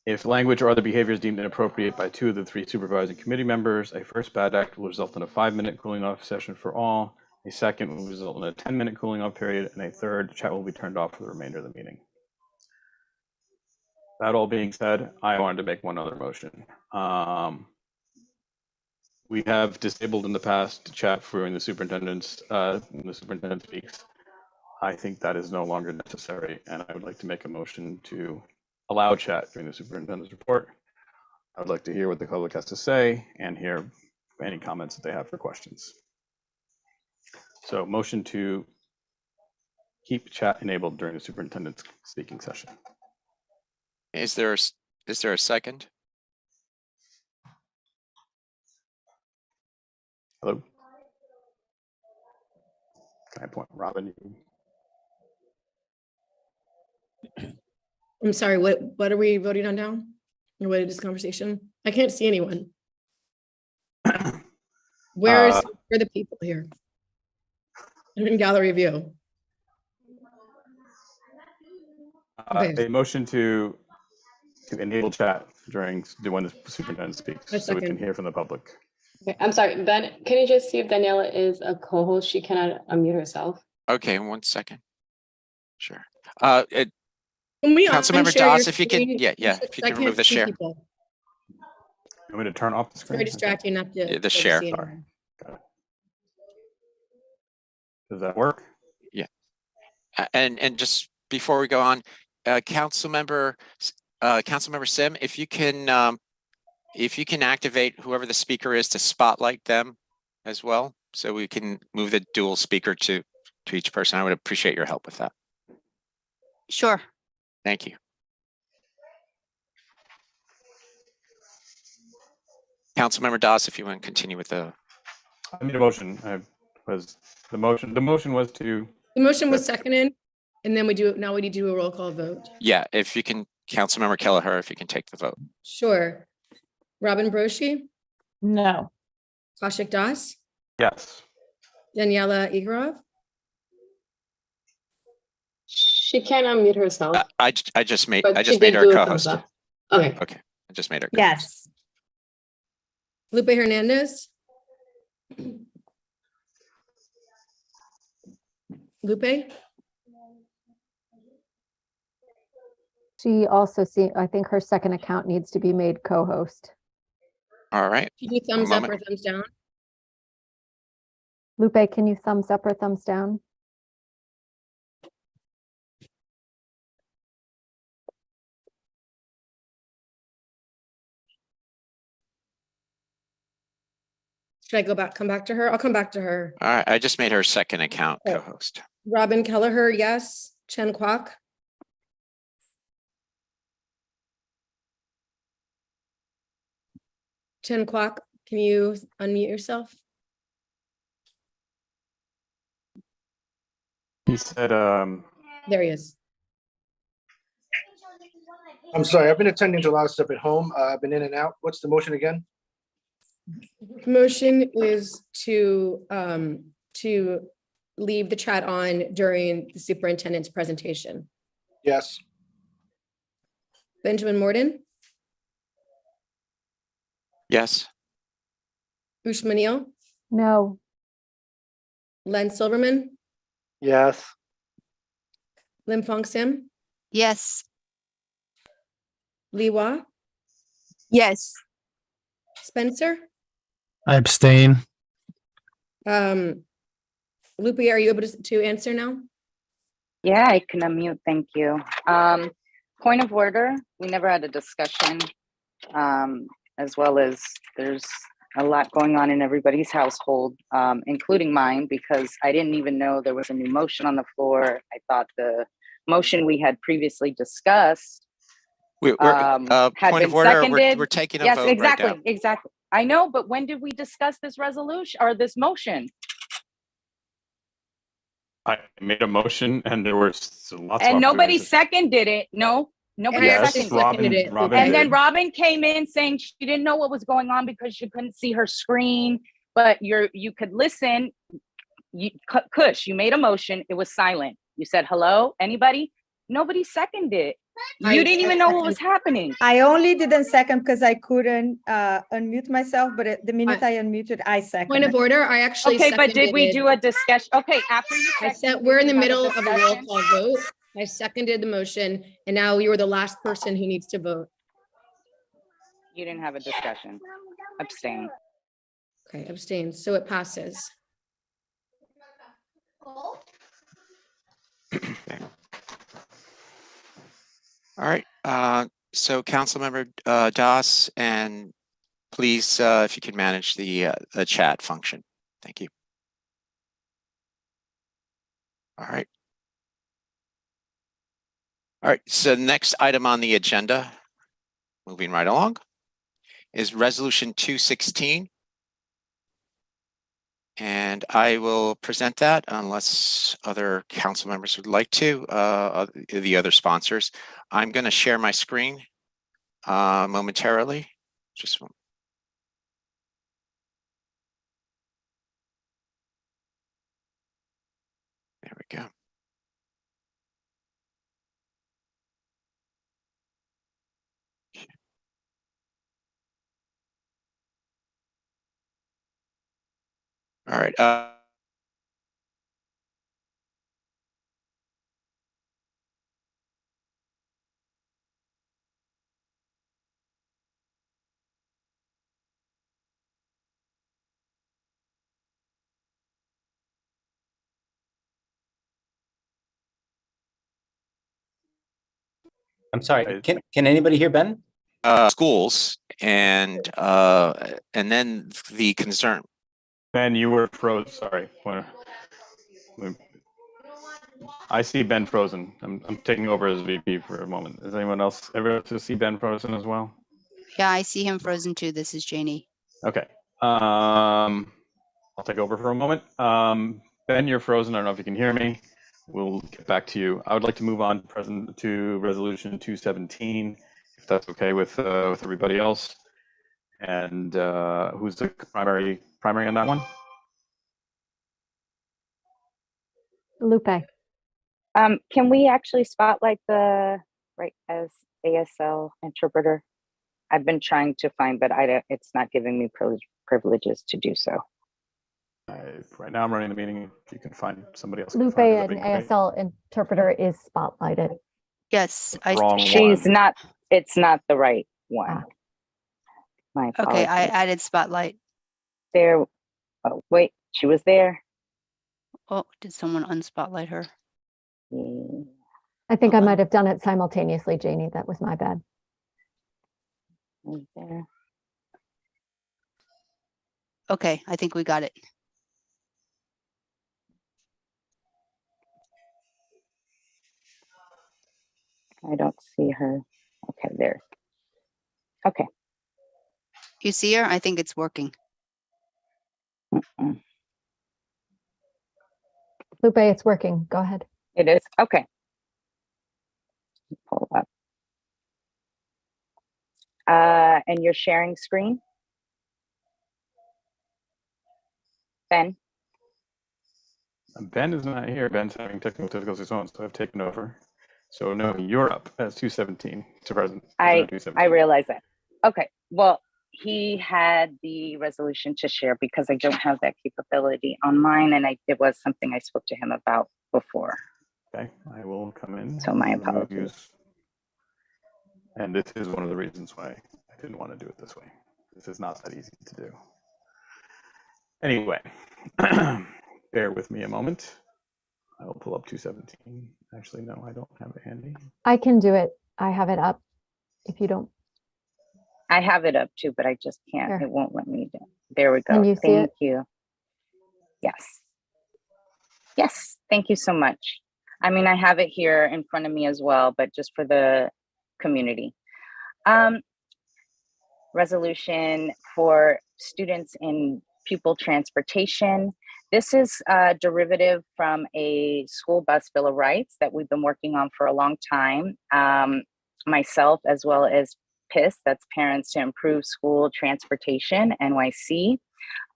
S1: If language or other behavior is deemed inappropriate by 2 of the 3 supervising committee members, a first bad act will result in a 5-minute cooling off session for all. A second will result in a 10-minute cooling off period, and a third, chat will be turned off for the remainder of the meeting. That all being said, I wanted to make one other motion. We have disabled in the past chat during the superintendent's when the superintendent speaks. I think that is no longer necessary, and I would like to make a motion to allow chat during the superintendent's report. I would like to hear what the public has to say and hear any comments that they have for questions. So motion to keep chat enabled during the superintendent's speaking session.
S3: Is there a second?
S1: Hello? Can I point Robin?
S17: I'm sorry, what are we voting on now? Or what is this conversation? I can't see anyone. Where are the people here? I'm in gallery view. Okay.
S1: A motion to enable chat during when the superintendent speaks, so we can hear from the public.
S6: Okay, I'm sorry, Ben, can you just see if Daniela is a co-host? She cannot unmute herself.
S3: Okay, 1 second. Sure.
S17: Can we
S3: Councilmember
S17: unshare your
S3: Das, if you can,
S17: screen?
S3: yeah, if you
S17: I
S3: can remove
S17: can't
S3: the
S17: see
S3: share.
S17: people.
S1: You want me to turn off the
S17: It's
S1: screen?
S17: very distracting not to.
S3: Yeah,
S17: be
S3: the
S17: able to
S3: share.
S17: see
S1: Sorry.
S17: anyone.
S1: Does that work?
S3: Yeah. And just before we go on, Councilmember Sim, if you can activate whoever the speaker is to spotlight them as well, so we can move the dual speaker to each person. I would appreciate your help with that.
S4: Sure.
S3: Thank you. Councilmember Doss, if you want to continue with the.
S1: I made a motion. The motion was to.
S17: The motion was seconded, and then now we need to do a roll call vote.
S3: Yeah, if you can, Councilmember Kelleher, if you can take the vote.
S17: Sure. Robin Broshi,
S19: No.
S17: Kaushik Das,
S1: Yes.
S17: Daniela Igorov,
S6: She can't unmute herself.
S3: I just made
S6: But she
S3: made
S6: did
S3: her
S6: do a thumbs
S3: co-host.
S6: up. Okay.
S3: Okay, I just made her.
S19: Yes.
S17: Lupe Hernandez. Lupe,
S15: She also I think her second account needs to be made co-host.
S3: All right.
S17: can you thumbs up or thumbs down?
S15: Lupe, can you thumbs up or thumbs down?
S17: Should I come back to her? I'll come back to her.
S3: All right, I just made her second account
S17: Okay.
S3: co-host.
S17: Robin Kelleher, yes. Chen Kwok. Chen Kwok, can you unmute yourself?
S1: He said,
S17: There he is.
S18: I'm sorry, I've been attending to a lot of stuff at home. I've been in and out. What's the motion again?
S17: Motion is to leave the chat on during the superintendent's presentation.
S18: Yes.
S17: Benjamin Morden,
S3: Yes.
S17: Ushma Neal,
S15: No.
S17: Len Silverman,
S12: Yes.
S17: Lim Fong Sim,
S4: Yes.
S17: Lee Wah,
S19: Yes.
S17: Spencer.
S10: I abstain.
S17: Lupe, are you able to answer now?
S11: Yeah, I can unmute, thank you. Point of order, we never had a discussion, as well as there's a lot going on in everybody's household, including mine, because I didn't even know there was a new motion on the floor. I thought the motion we had previously discussed
S3: We're
S11: had
S3: point
S11: been
S3: of order.
S11: seconded.
S3: We're taking a
S11: Yes,
S3: vote
S11: exactly,
S3: right now.
S11: exactly. I know, but when did we discuss this resolution or this motion?
S1: I made a motion and there was lots
S11: And
S1: of
S11: nobody
S1: opposition.
S11: seconded it. No, nobody
S1: Yes,
S11: seconded
S1: Robin
S11: it.
S1: Robin
S11: And then
S1: did.
S11: Robin came in saying she didn't know what was going on because she couldn't see her screen, but you could listen. Kush, you made a motion. It was silent. You said, hello, anybody? Nobody seconded it. You didn't even know what was happening.
S19: I only didn't second because I couldn't unmute myself, but the minute I unmuted, I seconded.
S17: Point of order, I actually
S11: Okay, but did we
S17: seconded
S11: do a discussion? Okay, after you
S17: we're in the
S11: we have
S17: middle of a roll
S11: discussion.
S17: call vote. I seconded the motion, and now you're the last person who needs to vote.
S11: You didn't have a discussion. Abstain.
S17: Okay, abstain, so it passes.
S3: All right. So Councilmember Doss, and please, if you can manage the chat function. Thank you. All right. All right. So next item on the agenda, moving right along, is Resolution 216. And I will present that unless other council members would like to, the other sponsors. I'm going to share my screen momentarily. Just one. There we go. All right.
S20: I'm sorry, can anybody hear Ben?
S3: Schools and then the concern.
S1: Ben, you were frozen. Sorry. I see Ben frozen. I'm taking over as VP for a moment. Does anyone else ever to see Ben frozen as well?
S4: Yeah, I see him frozen too. This is Janie.
S1: Okay. I'll take over for a moment. Ben, you're frozen. I don't know if you can hear me. We'll get back to you. I would like to move on to resolution 217, if that's okay with everybody else. And who's the primary on that one?
S15: Lupe.
S11: Can we actually spotlight the right as ASL interpreter? I've been trying to find, but it's not giving me privileges to do so.
S1: Right now I'm running the meeting. If you can find somebody else.
S15: Lupe, an ASL interpreter is spotlighted.
S4: Yes,
S11: She's not. It's not the right one. My apologies.
S4: Okay, I added spotlight.
S11: There. Oh, wait, she was there.
S4: Oh, did someone unspotlight her?
S15: I think I might have done it simultaneously, Janie. That was my bad.
S11: There.
S4: Okay, I think we got it.
S11: I don't see her. Okay, there. Okay.
S4: You see her? I think it's working.
S15: Lupe, it's working. Go ahead.
S11: It is? Okay. Pull up. And you're sharing screen? Ben?
S1: Ben is not here. Ben's having technical difficulties of his own, so I've taken over. So no, you're up as 217 to present.
S11: I realize that. Okay. Well, he had the resolution to share because I don't have that capability on mine, and it was something I spoke to him about before.
S1: Okay, I will come in.
S11: So my apologies.
S1: And this is one of the reasons why I didn't want to do it this way. This is not that easy to do. Anyway, bear with me a moment. I will pull up 217. Actually, no, I don't have it handy.
S15: I can do it. I have it up. If you don't.
S11: I have it up too, but I just can't.
S15: Here.
S11: It won't let me do. There we go.
S15: Can you see
S11: Thank
S15: it?
S11: you. Yes. Yes. Thank you so much. I mean, I have it here in front of me as well, but just for the community. Resolution for students in pupil transportation. This is a derivative from a school bus bill of rights that we've been working on for a long time. Myself, as well as PIS, that's Parents to Improve School Transportation, NYC.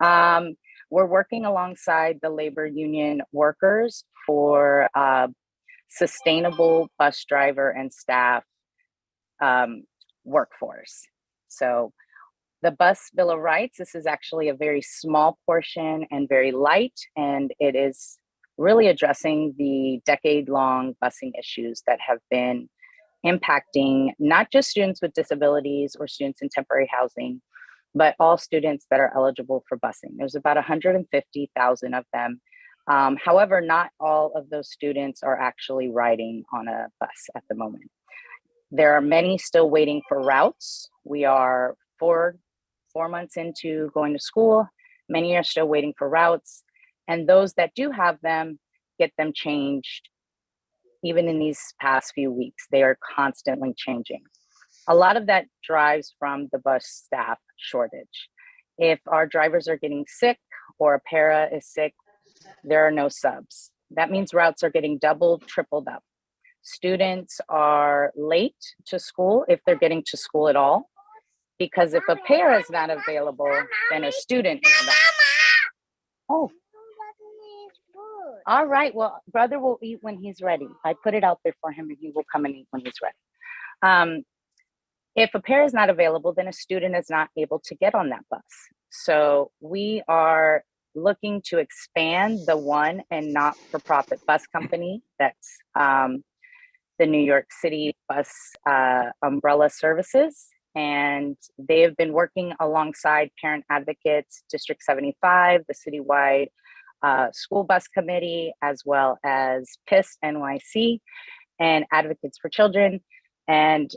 S11: We're working alongside the labor union workers for sustainable bus driver and staff workforce. So the bus bill of rights, this is actually a very small portion and very light, and it is really addressing the decade-long busing issues that have been impacting not just students with disabilities or students in temporary housing, but all students that are eligible for busing. There's about 150,000 of them. However, not all of those students are actually riding on a bus at the moment. There are many still waiting for routes. We are four months into going to school. Many are still waiting for routes. And those that do have them, get them changed. Even in these past few weeks, they are constantly changing. A lot of that drives from the bus staff shortage. If our drivers are getting sick or a para is sick, there are no subs. That means routes are getting doubled, tripled up. Students are late to school if they're getting to school at all, because if a para is not available, then a student is not. Oh. All right, well, brother will eat when he's ready. I put it out there for him and he will come and eat when he's ready. If a para is not available, then a student is not able to get on that bus. So we are looking to expand the one and not-for-profit bus company that's the New York City Bus Umbrella Services. And they have been working alongside parent advocates, District 75, the citywide school bus committee, as well as PIS NYC and Advocates for Children And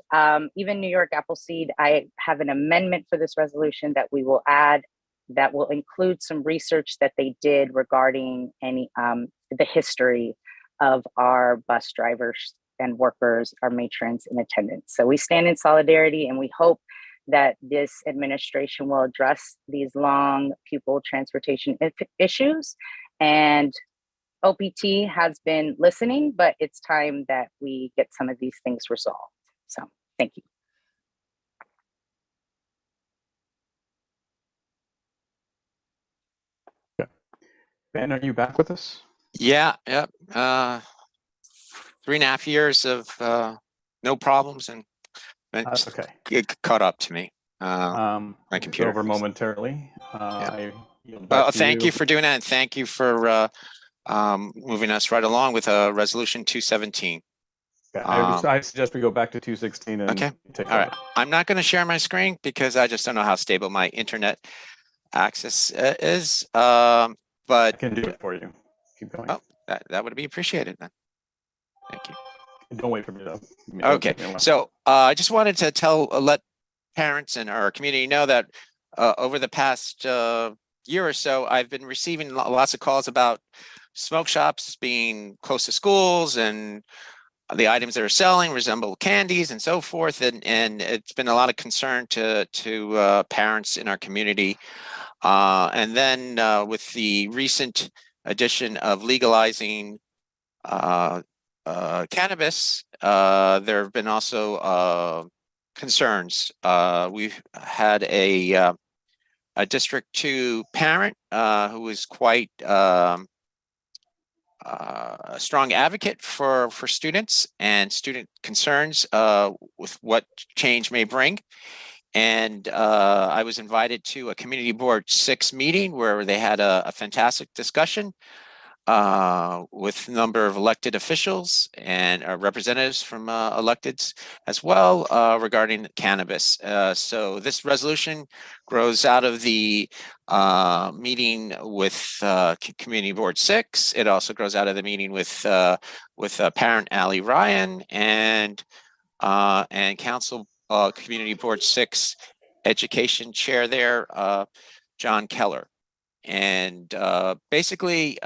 S11: even New York Appleseed, I have an amendment for this resolution that we will add that will include some research that they did regarding any the history of our bus drivers and workers, our matrons in attendance. So we stand in solidarity, and we hope that this administration will address these long pupil transportation issues. And OPT has been listening, but it's time that we get some of these things resolved. So thank you.
S1: Ben, are you back with us?
S3: Yeah, yeah. 3.5 years of no problems, and
S1: That's okay.
S3: It caught up to me. My
S1: It's
S3: computer.
S1: over momentarily.
S3: Yeah.
S1: I yield back
S3: Well,
S1: to
S3: thank you for doing that, and thank you for moving us right along with resolution 217.
S1: I suggest we go back to 216 and
S3: Okay.
S1: take
S3: All right.
S1: over.
S3: I'm not going to share my screen because I just don't know how stable my internet access is. But
S1: I can do it for you. Keep going.
S3: Oh, that would be appreciated then. Thank you.
S1: Don't wait for me though.
S3: Okay. So I just wanted to let parents and our community know that over the past year or so, I've been receiving lots of calls about smoke shops being close to schools, and the items that are selling resemble candies and so forth. And it's been a lot of concern to parents in our community. And then with the recent addition of legalizing cannabis, there have been also concerns. We've had a District 2 parent who was quite a strong advocate for students and student concerns with what change may bring. And I was invited to a Community Board 6 meeting where they had a fantastic discussion with a number of elected officials and representatives from electeds as well regarding cannabis. So this resolution grows out of the meeting with Community Board 6. It also grows out of the meeting with parent Allie Ryan and Council Community Board 6 Education Chair there, John Keller. And basically,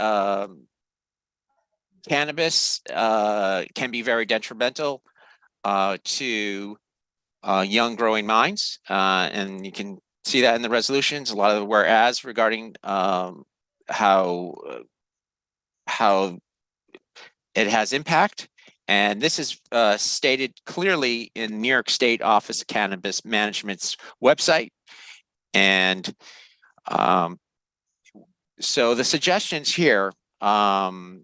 S3: cannabis can be very detrimental to young growing minds. And you can see that in the resolutions, a lot of the whereas regarding how it has impact. And this is stated clearly in New York State Office of Cannabis Management's website. And so the suggestions here, and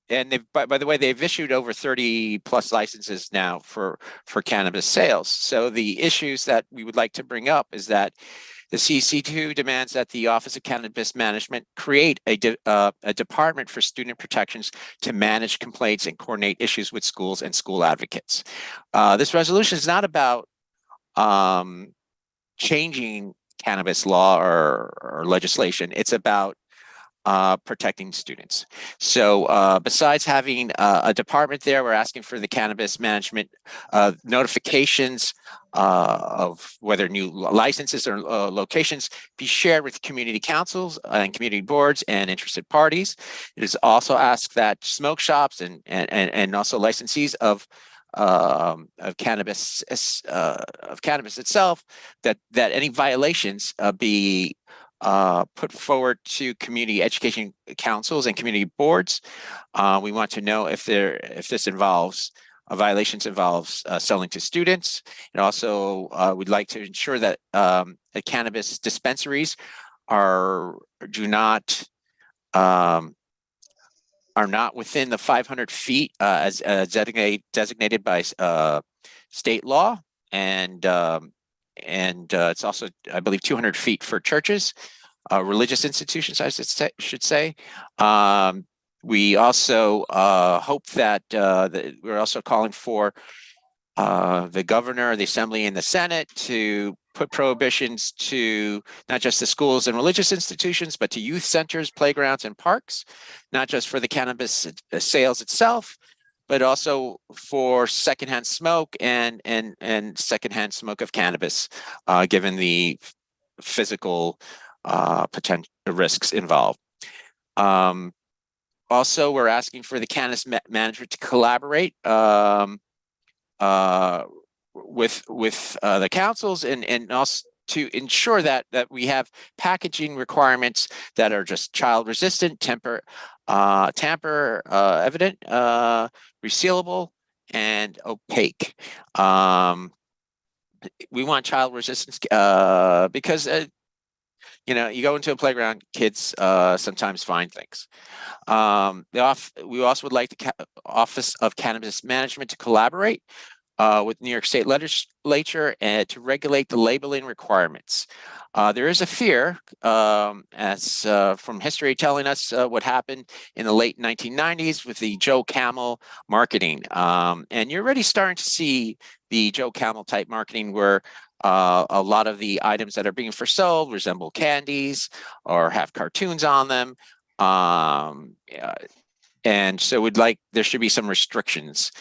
S3: they've, by the way, they've issued over 30 plus licenses now for cannabis sales. So the issues that we would like to bring up is that the CECD2 demands that the Office of Cannabis Management create a department for student protections to manage complaints and coordinate issues with schools and school advocates. This resolution is not about changing cannabis law or legislation. It's about protecting students. So besides having a department there, we're asking for the cannabis management notifications of whether new licenses or locations be shared with community councils and community boards and interested parties. It is also asked that smoke shops and also licensees of cannabis itself, that any violations be put forward to community education councils and community boards. We want to know if this involves violations involves selling to students. And also we'd like to ensure that the cannabis dispensaries are not within the 500 feet as designated by state law. And it's also, I believe, 200 feet for churches, religious institutions, I should say. We also hope that we're also calling for the governor, the assembly, and the Senate to put prohibitions to not just the schools and religious institutions, but to youth centers, playgrounds, and parks, not just for the cannabis sales itself, but also for secondhand smoke and secondhand smoke of cannabis, given the physical potential risks involved. Also, we're asking for the cannabis management to collaborate with the councils and also to ensure that we have packaging requirements that are just child resistant, tamper evident, resealable, and opaque. We want child resistance because you know, you go into a playground, kids sometimes find things. We also would like the Office of Cannabis Management to collaborate with New York State Legislature and to regulate the labeling requirements. There is a fear, as from history telling us what happened in the late 1990s with the Joe Camel marketing. And you're already starting to see the Joe Camel type marketing where a lot of the items that are being for sale resemble candies or have cartoons on them. And so there should be some restrictions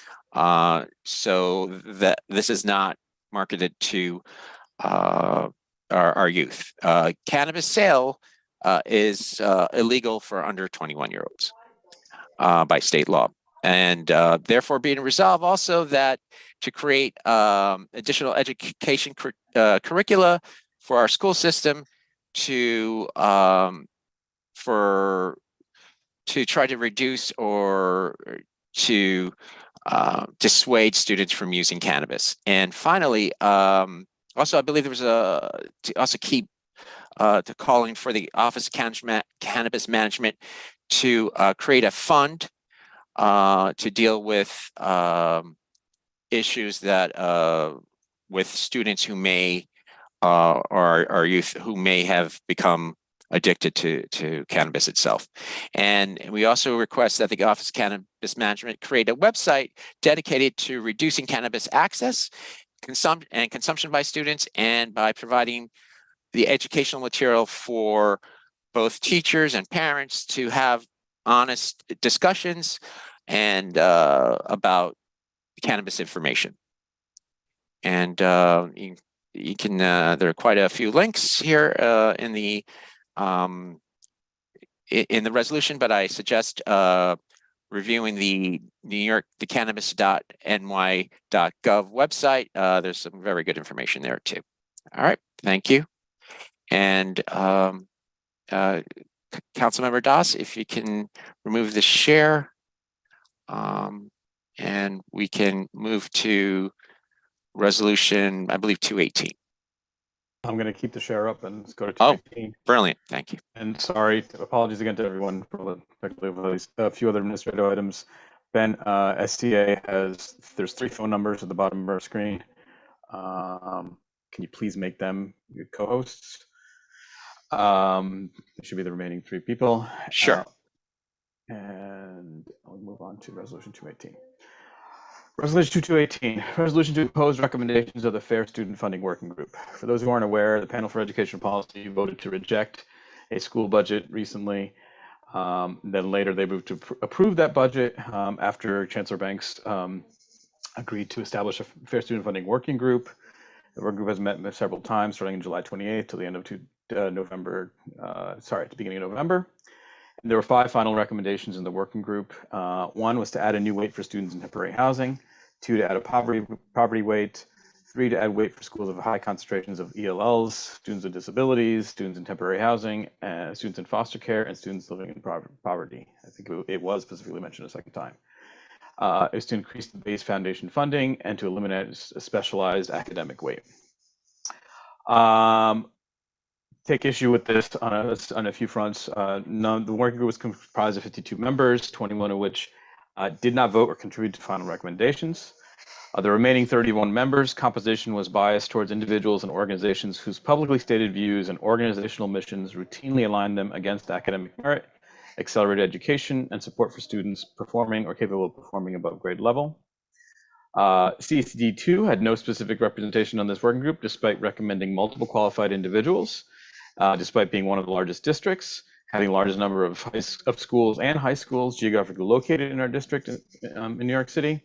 S3: so that this is not marketed to our youth. Cannabis sale is illegal for under 21-year-olds by state law. And therefore being resolved also that to create additional education curricula for our school system to try to reduce or to dissuade students from using cannabis. And finally, also I believe there was to also keep to calling for the Office of Cannabis Management to create a fund to deal with issues that with students who may or youth who may have become addicted to cannabis itself. And we also request that the Office of Cannabis Management create a website dedicated to reducing cannabis access, consumption by students, and by providing the educational material for both teachers and parents to have honest discussions and about cannabis information. And you can, there are quite a few links here in the resolution, but I suggest reviewing the cannabis.ny.gov website. There's some very good information there too. All right, thank you. And Councilmember Das, if you can remove the share, and we can move to resolution, I believe 218.
S1: I'm going to keep the share up and let's go to 218.
S3: Brilliant, thank you.
S1: And sorry, apologies again to everyone for a few other administrative items. Ben, SCA there's 3 phone numbers at the bottom of our screen. Can you please make them your co-hosts? It should be the remaining 3 people.
S3: Sure.
S1: And I'll move on to resolution 218. Resolution 218, resolution to oppose recommendations of the Fair Student Funding Working Group. For those who aren't aware, the Panel for Education Policy voted to reject a school budget recently. Then later they moved to approve that budget after Chancellor Banks agreed to establish a Fair Student Funding Working Group. The working group has met several times, starting in July 28th till the end of November, at the beginning of November. There were 5 final recommendations in the working group. 1 was to add a new weight for students in temporary housing, 2 to add a poverty weight, 3 to add weight for schools of high concentrations of ELLs, students with disabilities, students in temporary housing, students in foster care, and students living in poverty. I think it was specifically mentioned a second time. It was to increase the base foundation funding and to eliminate a specialized academic weight. Take issue with this on a few fronts. The working group was comprised of 52 members, 21 of which did not vote or contribute to final recommendations. The remaining 31 members' composition was biased towards individuals and organizations whose publicly stated views and organizational missions routinely align them against academic merit, accelerated education, and support for students performing or capable of performing above grade level. CECD2 had no specific representation on this working group, despite recommending multiple qualified individuals, despite being one of the largest districts. having the largest number of schools and high schools geographically located in our district in New York City,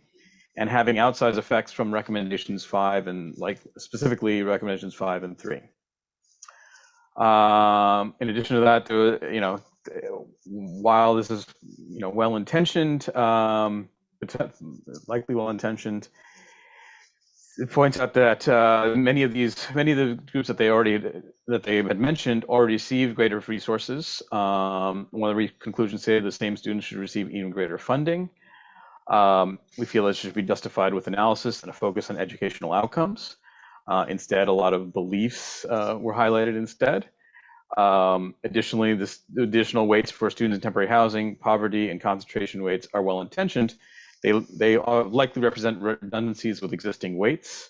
S1: and having outsized effects from recommendations 5 and specifically recommendations 5 and 3. In addition to that, while this is well-intentioned, likely well-intentioned, it points out that many of the groups that they had mentioned already receive greater resources. One of the conclusions say the same students should receive even greater funding. We feel it should be justified with analysis and a focus on educational outcomes. Instead, a lot of beliefs were highlighted instead. Additionally, the additional weights for students in temporary housing, poverty, and concentration weights are well-intentioned. They likely represent redundancies with existing weights.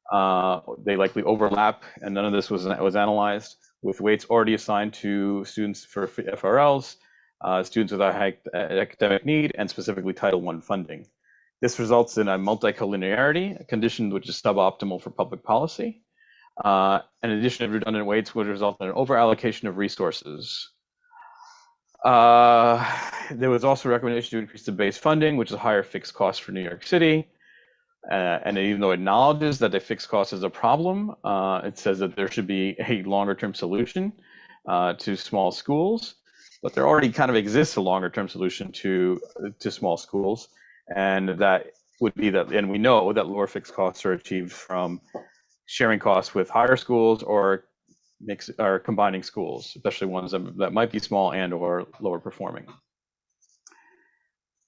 S1: They likely overlap, and none of this was analyzed, with weights already assigned to students for FRLs, students with a high academic need, and specifically Title I funding. This results in a multicollinearity, a condition which is suboptimal for public policy. An addition of redundant weights would result in an overallocation of resources. There was also a recommendation to increase the base funding, which is a higher fixed cost for New York City. And even though it acknowledges that the fixed cost is a problem, it says that there should be a longer-term solution to small schools. But there already kind of exists a longer-term solution to small schools, and that would be that. And we know that lower fixed costs are achieved from sharing costs with higher schools or combining schools, especially ones that might be small and or lower performing.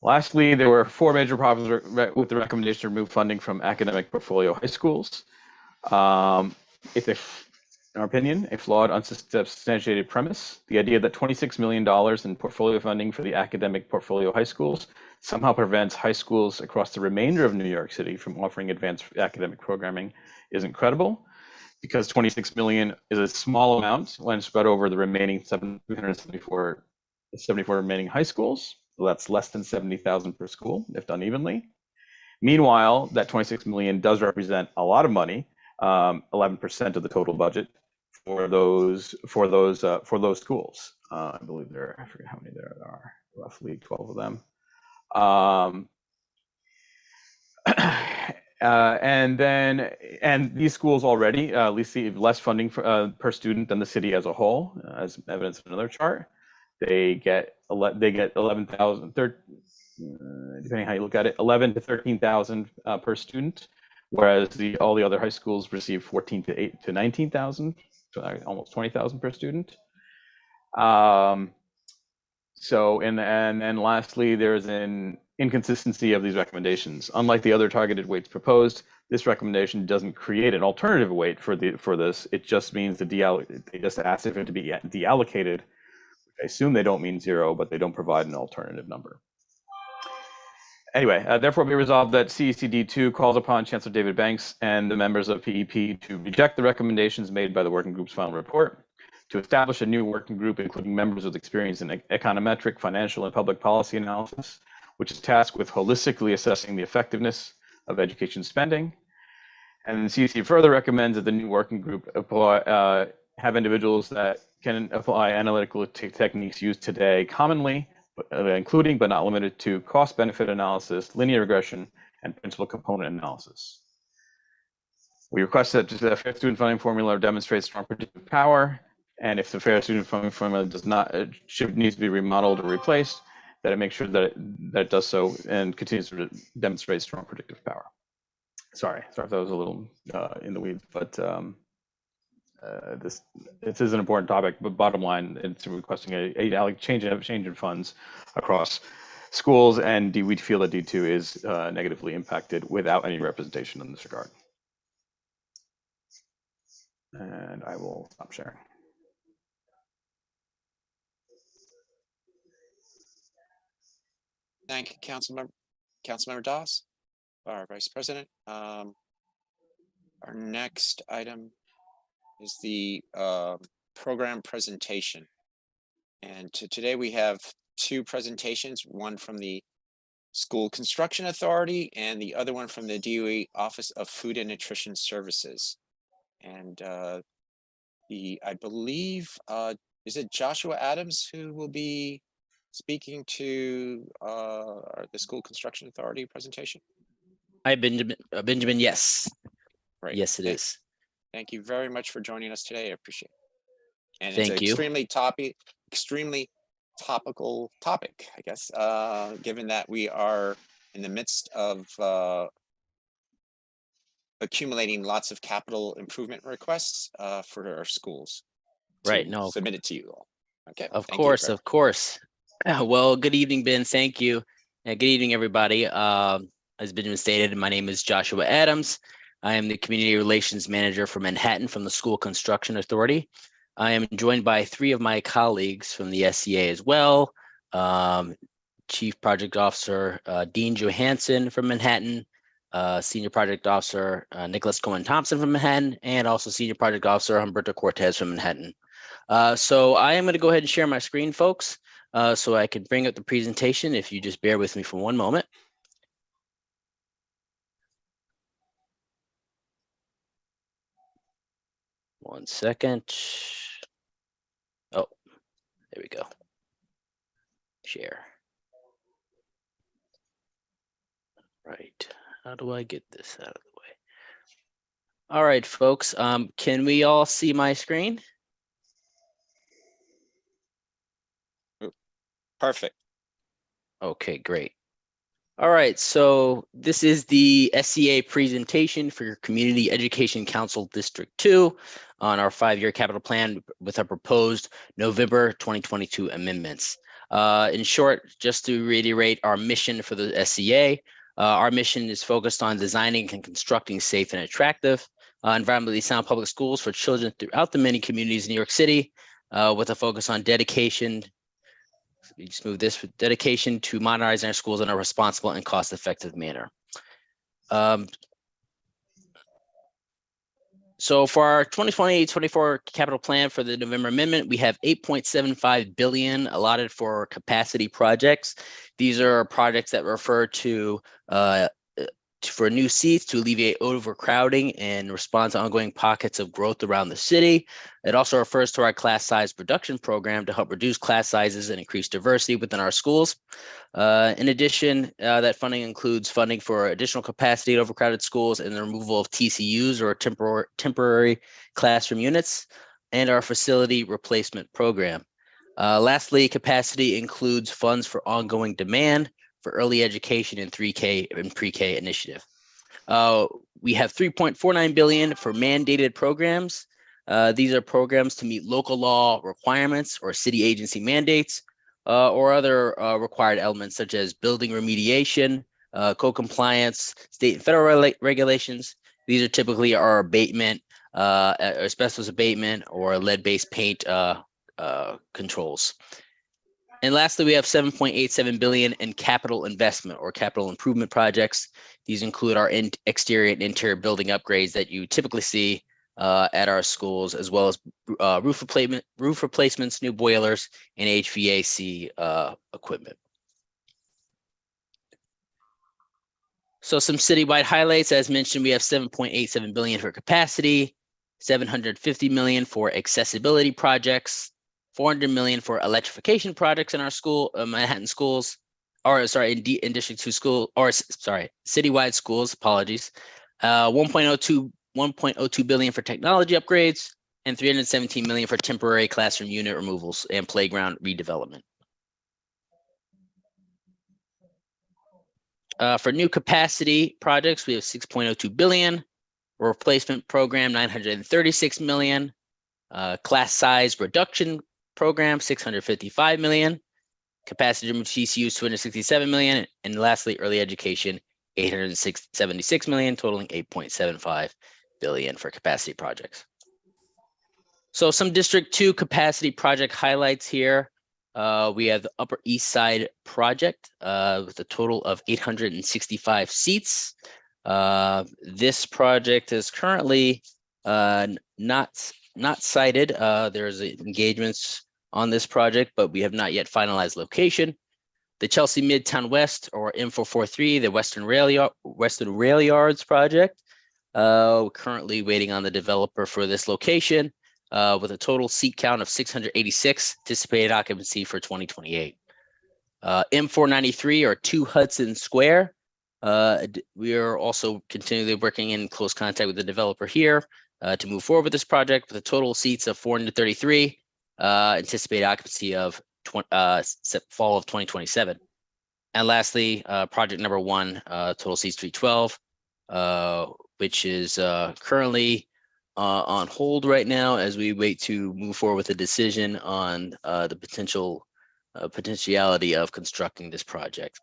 S1: Lastly, there were 4 major problems with the recommendation to remove funding from academic portfolio high schools. It's, in our opinion, a flawed, unsubstantiated premise. The idea that $26 million in portfolio funding for the academic portfolio high schools somehow prevents high schools across the remainder of New York City from offering advanced academic programming is incredible, because 26 million is a small amount when spread over the remaining 774 remaining high schools. So that's less than 70,000 per school, if done evenly. Meanwhile, that 26 million does represent a lot of money, 11% of the total budget for those schools. I believe I forget how many there are, roughly 12 of them. And these schools already receive less funding per student than the city as a whole, as evidenced in another chart. They get 11,000, depending how you look at it, 11 to 13,000 per student, whereas all the other high schools receive 14 to 19,000, so almost 20,000 per student. So, and then lastly, there's an inconsistency of these recommendations. Unlike the other targeted weights proposed, this recommendation doesn't create an alternative weight for this. It just means they just ask if it to be deallocated. I assume they don't mean 0, but they don't provide an alternative number. Anyway, therefore be resolved that CECD2 calls upon Chancellor David Banks and the members of PEP to reject the recommendations made by the working group's final report, to establish a new working group including members with experience in econometric, financial, and public policy analysis, which is tasked with holistically assessing the effectiveness of education spending. And CEC further recommends that the new working group have individuals that can apply analytical techniques used today commonly, including but not limited to cost-benefit analysis, linear regression, and principal component analysis. We request that the fair student funding formula demonstrates strong predictive power, and if the fair student funding formula needs to be remodeled or replaced, that it makes sure that it does so and continues to demonstrate strong predictive power. Sorry if that was a little in the weeds, but this is an important topic. But bottom line, it's requesting a change in funds across schools, and we feel that D2 is negatively impacted without any representation in this regard. And I will stop sharing.
S3: Thank you, Councilmember Doss, our Vice President. Our next item is the program presentation. And today we have 2 presentations, one from the School Construction Authority and the other one from the DOE Office of Food and Nutrition Services. And I believe is it Joshua Adams who will be speaking to the School Construction Authority presentation?
S2: Hi, Benjamin, yes.
S3: Great.
S2: Yes, it is.
S3: Thank you very much for joining us today. I appreciate it. And
S2: Thank
S3: it's an
S2: you.
S3: extremely topical topic, I guess, given that we are in the midst of accumulating lots of capital improvement requests for our schools.
S2: Right.
S3: To
S2: No.
S3: submit it to you all. Okay.
S2: Of
S3: thank you
S2: course,
S3: very
S2: of course. Well, good evening, Ben. Thank you. Good evening, everybody. As Benjamin stated, my name is Joshua Adams. I am the Community Relations Manager for Manhattan from the School Construction Authority. I am joined by 3 of my colleagues from the SCA as well. Chief Project Officer Dean Johansson from Manhattan, Senior Project Officer Nicholas Cohen-Thompson from Manhattan, and also Senior Project Officer Humberto Cortez from Manhattan. So I am going to go ahead and share my screen, folks, so I can bring up the presentation if you just bear with me for one moment. One second. Oh, there we go. Share. Right. How do I get this out of the way? All right, folks. Can we all see my screen?
S3: Perfect.
S2: Okay, great. All right, so this is the SCA presentation for your Community Education Council District 2 on our 5-year capital plan with our proposed November 2022 amendments. In short, just to reiterate our mission for the SCA, our mission is focused on designing and constructing safe and attractive, environmentally sound public schools for children throughout the many communities in New York City, with a focus on dedication. We just move this with dedication to modernizing our schools in a responsible and cost-effective manner. So for our 2020-24 capital plan for the November amendment, we have $8.75 billion allotted for capacity projects. These are projects that refer to for new seats to alleviate overcrowding and respond to ongoing pockets of growth around the city. It also refers to our class size reduction program to help reduce class sizes and increase diversity within our schools. In addition, that funding includes funding for additional capacity at overcrowded schools and the removal of TCUs or temporary classroom units, and our facility replacement program. Lastly, capacity includes funds for ongoing demand for early education and 3K and pre-K initiative. We have $3.49 billion for mandated programs. These are programs to meet local law requirements or city agency mandates, or other required elements such as building remediation, co-compliance, state and federal regulations. These are typically our abatement, asbestos abatement, or lead-based paint controls. And lastly, we have $7.87 billion in capital investment or capital improvement projects. These include our exterior and interior building upgrades that you typically see at our schools, as well as roof replacements, new boilers, and HVAC equipment. So some citywide highlights, as mentioned, we have $7.87 billion for capacity, $750 million for accessibility projects, $400 million for electrification projects in our school, Manhattan schools, or sorry, in District 2 school, or sorry, citywide schools, apologies. 1.02 billion for technology upgrades, and $317 million for temporary classroom unit removals and playground redevelopment. For new capacity projects, we have 6.02 billion, replacement program, 936 million, class size reduction program, 655 million, capacity to remove TCUs, 267 million, and lastly, early education, 876 million, totaling 8.75 billion for capacity projects. So some District 2 capacity project highlights here. We have the Upper East Side project with a total of 865 seats. This project is currently not cited. There's engagements on this project, but we have not yet finalized location. The Chelsea Midtown West, or M443, the Western Rail Yards project. We're currently waiting on the developer for this location. with a total seat count of 686, anticipated occupancy for 2028. M493 or 2 Hudson Square. We are also continually working in close contact with the developer here to move forward with this project with a total seats of 433, anticipated occupancy of fall of 2027. And lastly, project number 1, total seats 312, which is currently on hold right now as we wait to move forward with a decision on the potentiality of constructing this project.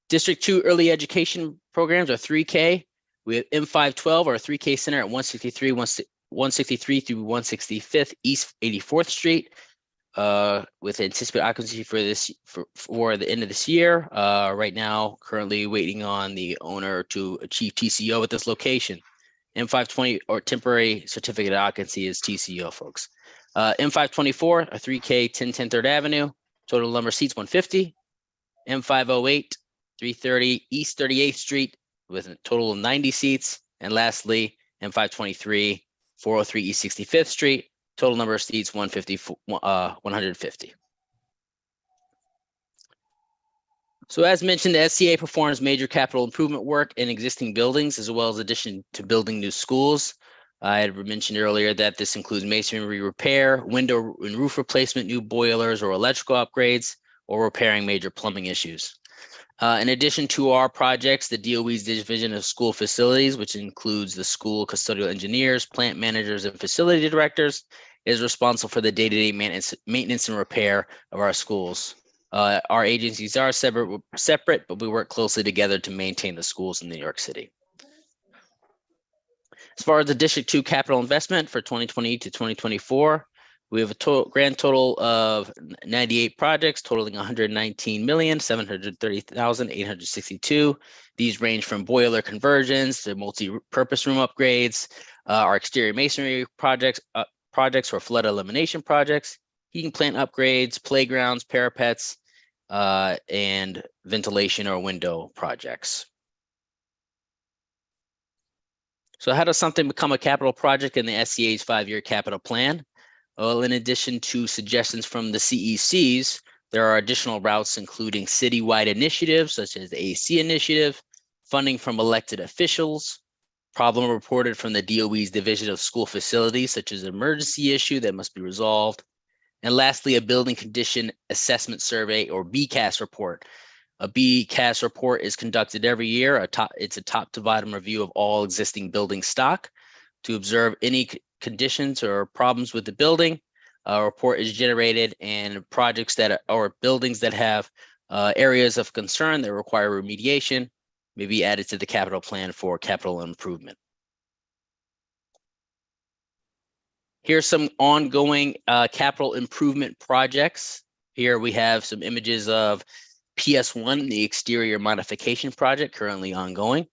S2: District 2 early education programs are 3K. We have M512 or a 3K center at 163 through 165th East 84th Street. With anticipated occupancy for the end of this year. Right now, currently waiting on the owner to achieve TCO at this location. M520 or temporary certificate of occupancy is TCO, folks. M524, a 3K 1010 3rd Avenue, total number of seats 150. M508, 330 East 38th Street with a total of 90 seats. And lastly, M523, 403 East 65th Street, total number of seats 150. So as mentioned, the SCA performs major capital improvement work in existing buildings as well as addition to building new schools. I had mentioned earlier that this includes masonry repair, window and roof replacement, new boilers or electrical upgrades, or repairing major plumbing issues. In addition to our projects, the DOE's Division of School Facilities, which includes the school custodial engineers, plant managers, and facility directors, is responsible for the day-to-day maintenance and repair of our schools. Our agencies are separate, but we work closely together to maintain the schools in New York City. As far as the District 2 capital investment for 2020 to 2024, we have a grand total of 98 projects totaling $119,730,862. These range from boiler conversions to multi-purpose room upgrades, our exterior masonry projects for flood elimination projects, heating plant upgrades, playgrounds, parapets, and ventilation or window projects. So how does something become a capital project in the SCA's 5-year capital plan? Well, in addition to suggestions from the CECs, there are additional routes including citywide initiatives such as the AC initiative, funding from elected officials, problem reported from the DOE's Division of School Facilities such as an emergency issue that must be resolved, and lastly, a building condition assessment survey or BCAS report. A BCAS report is conducted every year. It's a top to bottom review of all existing building stock to observe any conditions or problems with the building. A report is generated and projects or buildings that have areas of concern that require remediation may be added to the capital plan for capital improvement. Here's some ongoing capital improvement projects. Here we have some images of PS1, the exterior modification project currently ongoing.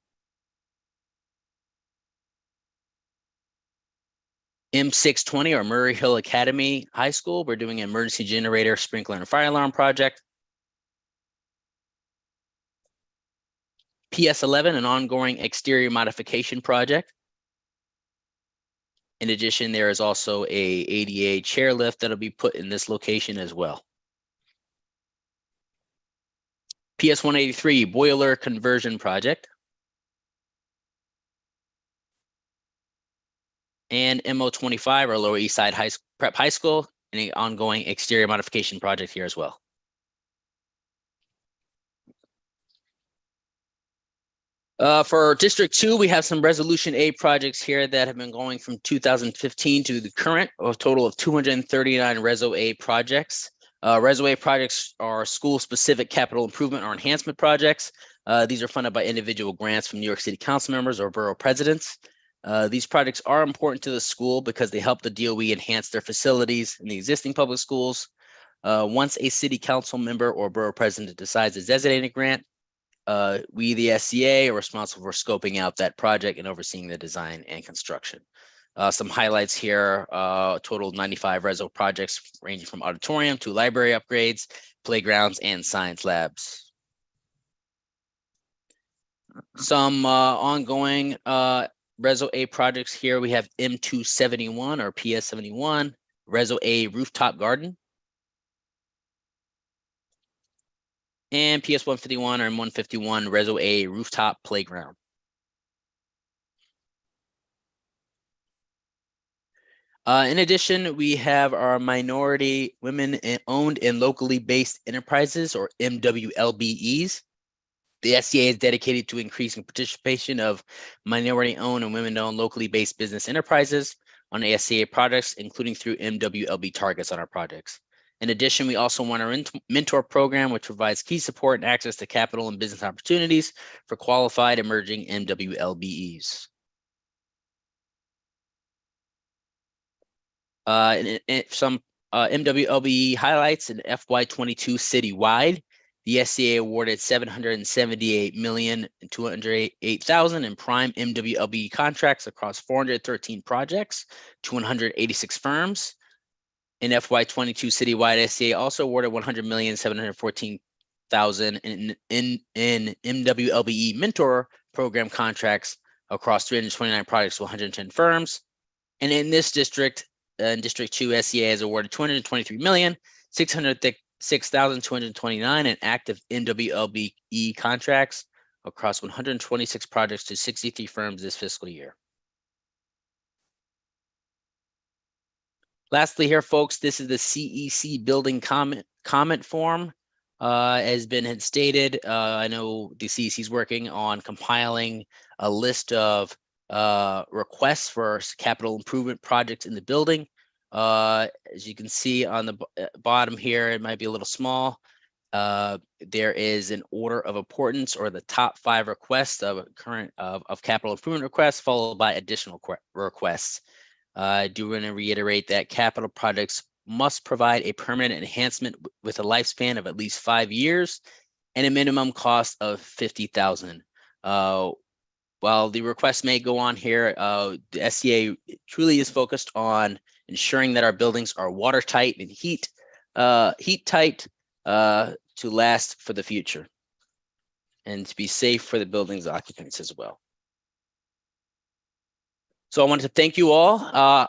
S2: M620 or Murray Hill Academy High School, we're doing an emergency generator, sprinkler, and fire alarm project. PS11, an ongoing exterior modification project. In addition, there is also a ADA chairlift that'll be put in this location as well. PS183, boiler conversion project. And MO25 or Lower East Side Prep High School, and an ongoing exterior modification project here as well. For District 2, we have some Resolution A projects here that have been going from 2015 to the current, a total of 239 Reso A projects. Reso A projects are school-specific capital improvement or enhancement projects. These are funded by individual grants from New York City council members or borough presidents. These projects are important to the school because they help the DOE enhance their facilities in the existing public schools. Once a city council member or borough president decides to designate a grant, we, the SCA, are responsible for scoping out that project and overseeing the design and construction. Some highlights here, total 95 Reso projects ranging from auditorium to library upgrades, playgrounds, and science labs. Some ongoing Reso A projects here, we have M271 or PS71, Reso A rooftop garden, and PS151 or M151 Reso A rooftop playground. In addition, we have our minority women owned and locally based enterprises or MWLBEs. The SCA is dedicated to increasing participation of minority-owned and women-owned locally based business enterprises on SCA projects, including through MWLB targets on our projects. In addition, we also want our mentor program, which provides key support and access to capital and business opportunities for qualified emerging MWLBEs. Some MWLBE highlights in FY22 citywide. The SCA awarded $778,208,000 in prime MWLBE contracts across 413 projects to 186 firms. In FY22 citywide, SCA also awarded $100,714,000 in MWLBE mentor program contracts across 329 projects to 110 firms. And in this district, in District 2, SCA has awarded $223,606,229 in active MWLBE contracts across 126 projects to 63 firms this fiscal year. Lastly here, folks, this is the CEC building comment form. As Ben had stated, I know the CEC is working on compiling a list of requests for capital improvement projects in the building. As you can see on the bottom here, it might be a little small. There is an order of importance or the top 5 requests of capital improvement requests, followed by additional requests. I do want to reiterate that capital projects must provide a permanent enhancement with a lifespan of at least 5 years and a minimum cost of $50,000. While the request may go on here, the SCA truly is focused on ensuring that our buildings are watertight and heat tight to last for the future and to be safe for the building's occupants as well. So I wanted to thank you all.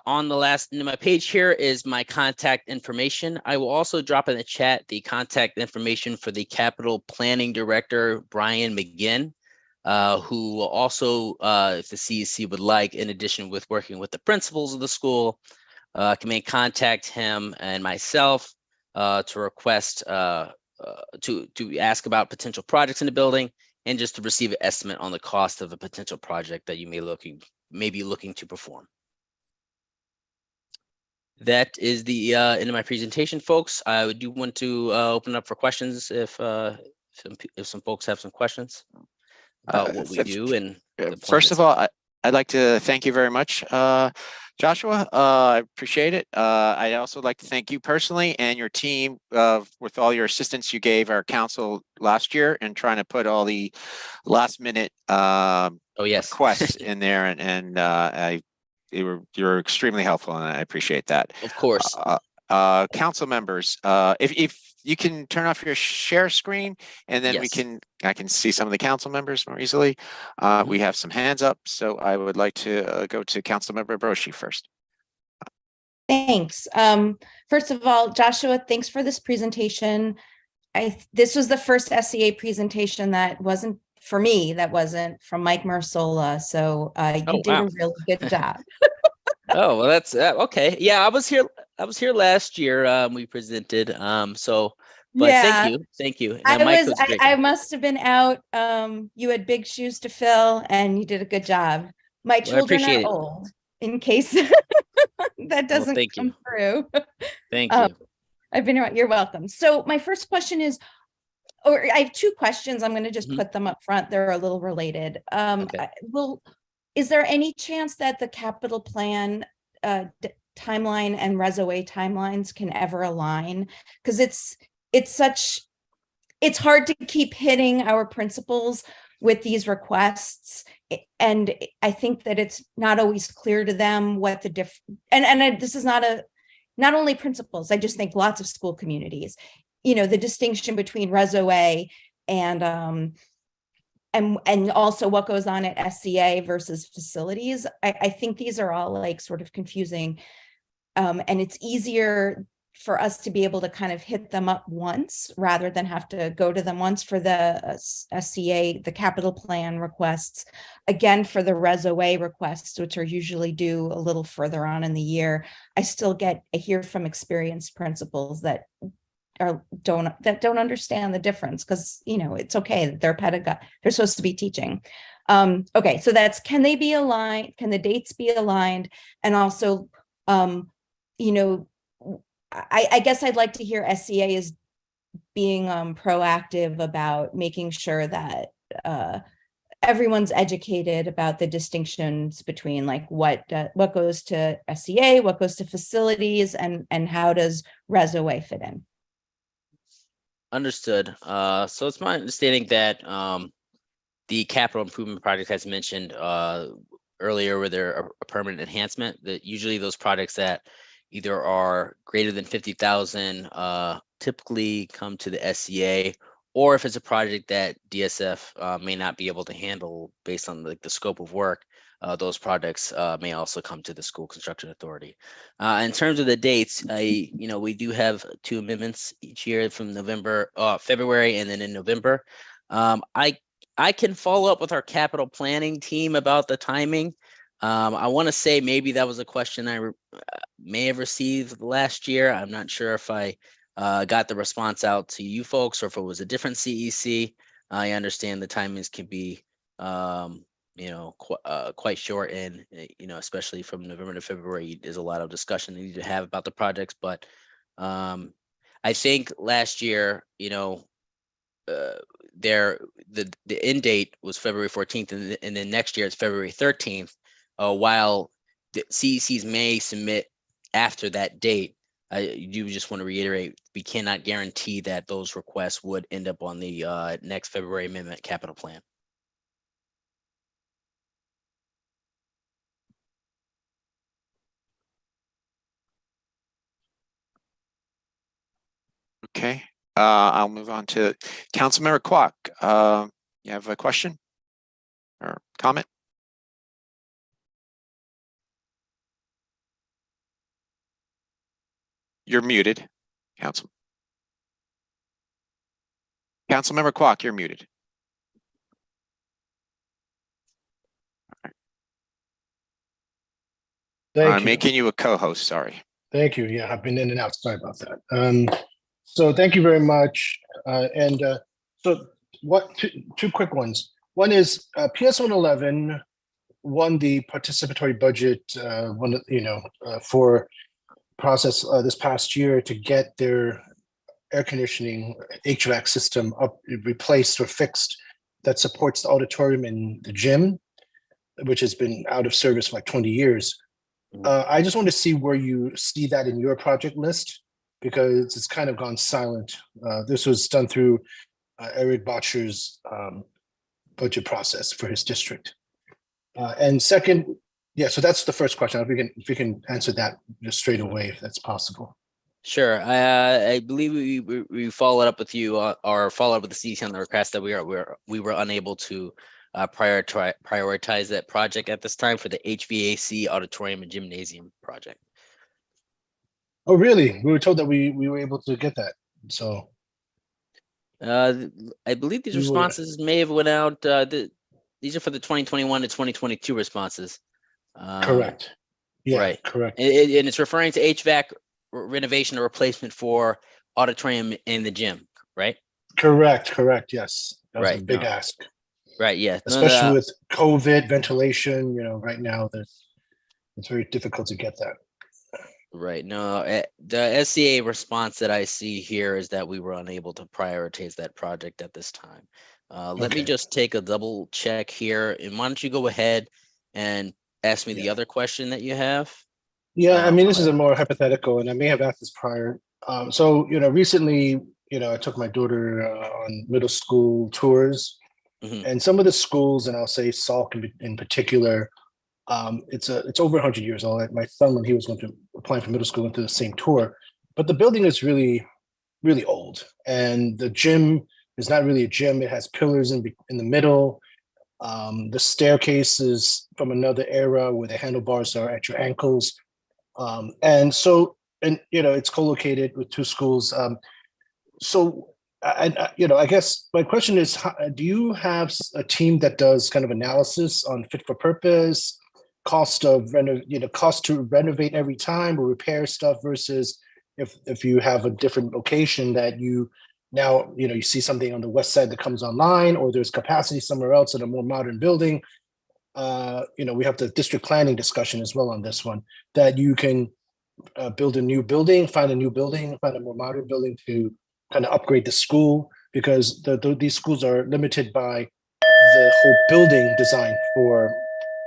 S2: On the last end of my page here is my contact information. I will also drop in the chat the contact information for the Capital Planning Director, Brian McGinn, who will also, if the CEC would like, in addition with working with the principals of the school, can contact him and myself to request, to ask about potential projects in the building and just to receive an estimate on the cost of a potential project that you may be looking to perform. That is the end of my presentation, folks. I do want to open up for questions if some folks have some questions about what we do. And
S3: first of all, I'd like to thank you very much, Joshua. I appreciate it. I'd also like to thank you personally and your team with all your assistance you gave our council last year and trying to put all the last minute requests in there. And you're extremely helpful, and I appreciate that.
S2: Of course.
S3: Council members, if you can turn off your share screen, and then I can see some of the council members more easily. We have some hands up, so I would like to go to Council Member Broshi first.
S19: Thanks. First of all, Joshua, thanks for this presentation. This was the first SCA presentation that wasn't for me, that wasn't from Mike Marsola. So you did a really good job.
S2: Oh, well, that's okay. Yeah, I was here last year. We presented. But thank you.
S19: I must have been out. You had big shoes to fill, and you did a good job. My children are old, in case that doesn't come through.
S2: Thank you.
S19: I've been around. You're welcome. So my first question is, or I have 2 questions. I'm going to just put them up front. They're a little related. Is there any chance that the capital plan timeline and Reso A timelines can ever align? Because it's hard to keep hitting our principles with these requests, and I think that it's not always clear to them what the this is not only principals. I just think lots of school communities, the distinction between Reso A and and also what goes on at SCA versus facilities. I think these are all like sort of confusing. And it's easier for us to be able to kind of hit them up once rather than have to go to them once for the SCA, the capital plan requests. Again, for the ResOA requests, which are usually due a little further on in the year, I hear from experienced principals that don't understand the difference, because it's okay, they're supposed to be teaching. Okay, so that's, can they be aligned? Can the dates be aligned? And also, I guess I'd like to hear SCA is being proactive about making sure that everyone's educated about the distinctions between like what goes to SCA, what goes to facilities, and how does ResOA fit in.
S2: Understood. So it's my understanding that the capital improvement project, as mentioned earlier, where they're a permanent enhancement, that usually those projects that either are greater than 50,000 typically come to the SCA, or if it's a project that DSF may not be able to handle based on the scope of work, those projects may also come to the School Construction Authority. In terms of the dates, we do have 2 amendments each year from February, and then in November. I can follow up with our capital planning team about the timing. I want to say maybe that was a question I may have received last year. I'm not sure if I got the response out to you folks or if it was a different CEC. I understand the timings can be, quite short, and especially from November to February, there's a lot of discussion that you need to have about the projects. But I think last year, the end date was February 14th, and then next year it's February 13th. While the CECs may submit after that date, I do just want to reiterate, we cannot guarantee that those requests would end up on the next February amendment capital plan.
S3: Okay, I'll move on to Councilmember Kwok. You have a question or comment? You're muted, Councilmember Kwok, you're muted. I'm making you a co-host, sorry.
S18: Thank you. Yeah, I've been in and out. Sorry about that. So thank you very much. So two quick ones. One is PS 111 won the participatory budget for process this past year to get their air conditioning HVAC system replaced or fixed that supports the auditorium and the gym, which has been out of service for like 20 years. I just want to see where you see that in your project list, because it's kind of gone silent. This was done through Eric Botcher's budget process for his district. And second, yeah, so that's the first question. If we can answer that just straight away, if that's possible.
S2: Sure. I believe we followed up with you or followed up with the CEC on the request that we were unable to prioritize that project at this time for the HVAC auditorium and gymnasium project.
S18: Oh, really? We were told that we were able to get that. So
S2: I believe these responses may have went out. These are for the 2021 to 2022 responses.
S18: Correct. Yeah,
S2: right.
S18: Correct.
S2: And it's referring to HVAC renovation or replacement for auditorium in the gym, right?
S18: Correct. Yes. That was
S2: right.
S18: a big ask.
S2: Right. Yeah.
S18: Especially with COVID, ventilation, right now it's very difficult to get that.
S2: Right. No, the SCA response that I see here is that we were unable to prioritize that project at this time. Let me just take a double check here. And why don't you go ahead and ask me the other question that you have?
S18: Yeah, I mean, this is a more hypothetical, and I may have asked this prior. So, recently, I took my daughter on middle school tours, and some of the schools, and I'll say Salk in particular, it's over 100 years old. My son, when he was applying for middle school, went to the same tour, but the building is really, really old, and the gym It's not really a gym. It has pillars in the middle. The staircase is from another era where the handlebars are at your ankles. And it's co-located with two schools. I guess my question is, do you have a team that does kind of analysis on fit for purpose, cost to renovate every time or repair stuff versus if you have a different location that you see something on the west side that comes online, or there's capacity somewhere else in a more modern building. We have the district planning discussion as well on this one, that you can build a new building, find a more modern building to kind of upgrade the school, because these schools are limited by the whole building design for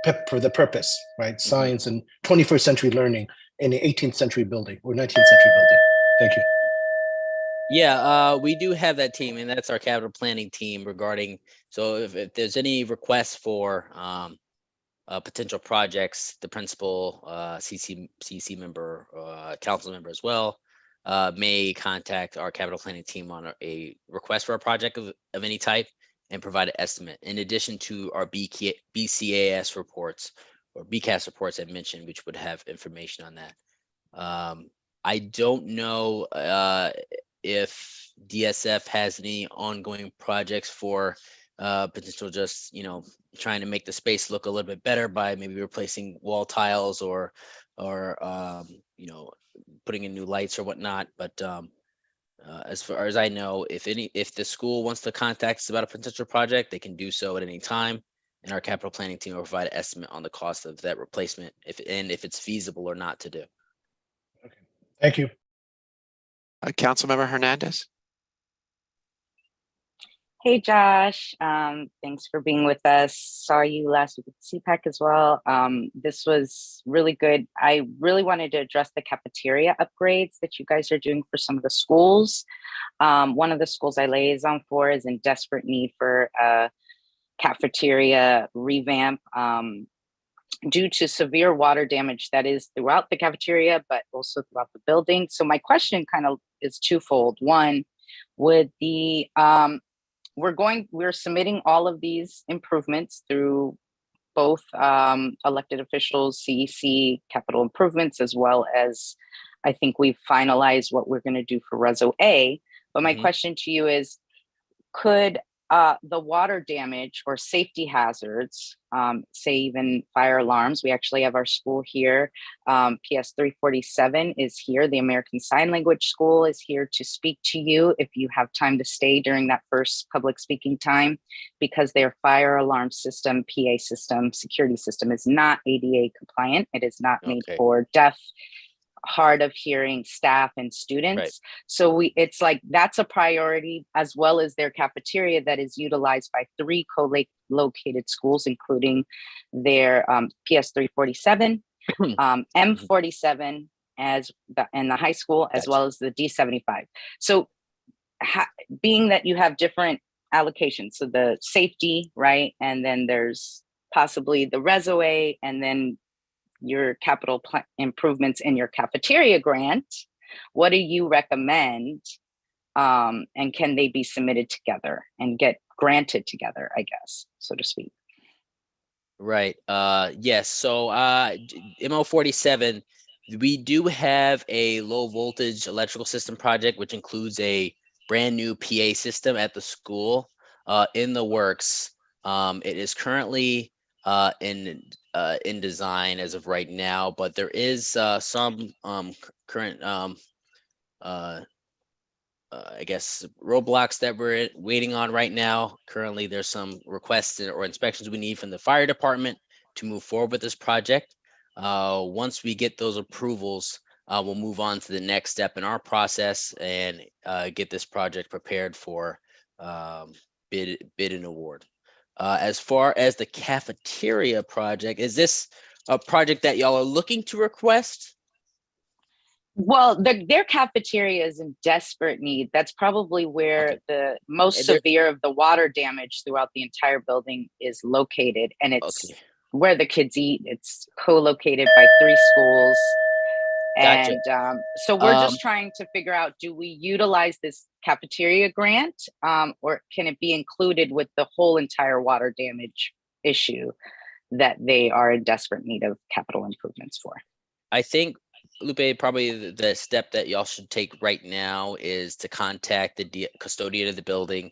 S18: the purpose, right? Science and 21st century learning in an 18th century building or 19th century building. Thank you.
S2: Yeah, we do have that team, and that's our capital planning team regarding. So if there's any requests for potential projects, the principal, CC member, council member as well, may contact our capital planning team on a request for a project of any type and provide an estimate. In addition to our BCAS reports or BCAS reports I mentioned, which would have information on that. I don't know if DSF has any ongoing projects for potential, just trying to make the space look a little bit better by maybe replacing wall tiles or putting in new lights or whatnot. But as far as I know, if the school wants to contact us about a potential project, they can do so at any time, and our capital planning team will provide an estimate on the cost of that replacement, if it's feasible or not to do.
S18: Thank you.
S3: Councilmember Hernandez.
S11: Hey, Josh. Thanks for being with us. Saw you last week at CPAC as well. This was really good. I really wanted to address the cafeteria upgrades that you guys are doing for some of the schools. One of the schools I liaison for is in desperate need for a cafeteria revamp due to severe water damage that is throughout the cafeteria, but also throughout the building. So my question kind of is twofold. One, would we're submitting all of these improvements through both elected officials, CEC, capital improvements, as well as I think we've finalized what we're going to do for Reso A. But my question to you is, could the water damage or safety hazards, say even fire alarms, we actually have our school here, PS 347 is here, the American Sign Language School is here to speak to you if you have time to stay during that first public speaking time, because their fire alarm system, PA system, security system is not ADA compliant. It is not made for deaf, hard of hearing staff and students. Right. So it's like that's a priority, as well as their cafeteria that is utilized by 3 co-located schools, including their PS 347, M47 and the high school, as well as the D75. So being that you have different allocations, so the safety, right? And then there's possibly the Reso A, and then your capital improvements in your cafeteria grant, what do you recommend? And can they be submitted together and get granted together, I guess, so to speak?
S2: Right. Yes. So MO47, we do have a low voltage electrical system project, which includes a brand new PA system at the school in the works. It is currently in design as of right now, but there is some current I guess roadblocks that we're waiting on right now. Currently, there's some requests or inspections we need from the fire department to move forward with this project. Once we get those approvals, we'll move on to the next step in our process and get this project prepared for bid and award. As far as the cafeteria project, is this a project that y'all are looking to request?
S11: Well, their cafeteria is in desperate need. That's probably where the most severe of the water damage throughout the entire building is located. And it's where the kids eat. It's co-located by 3 schools.
S2: Gotcha.
S11: And so we're just trying to figure out, do we utilize this cafeteria grant or can it be included with the whole entire water damage issue that they are in desperate need of capital improvements for?
S2: I think, Lupe, probably the step that y'all should take right now is to contact the custodian of the building,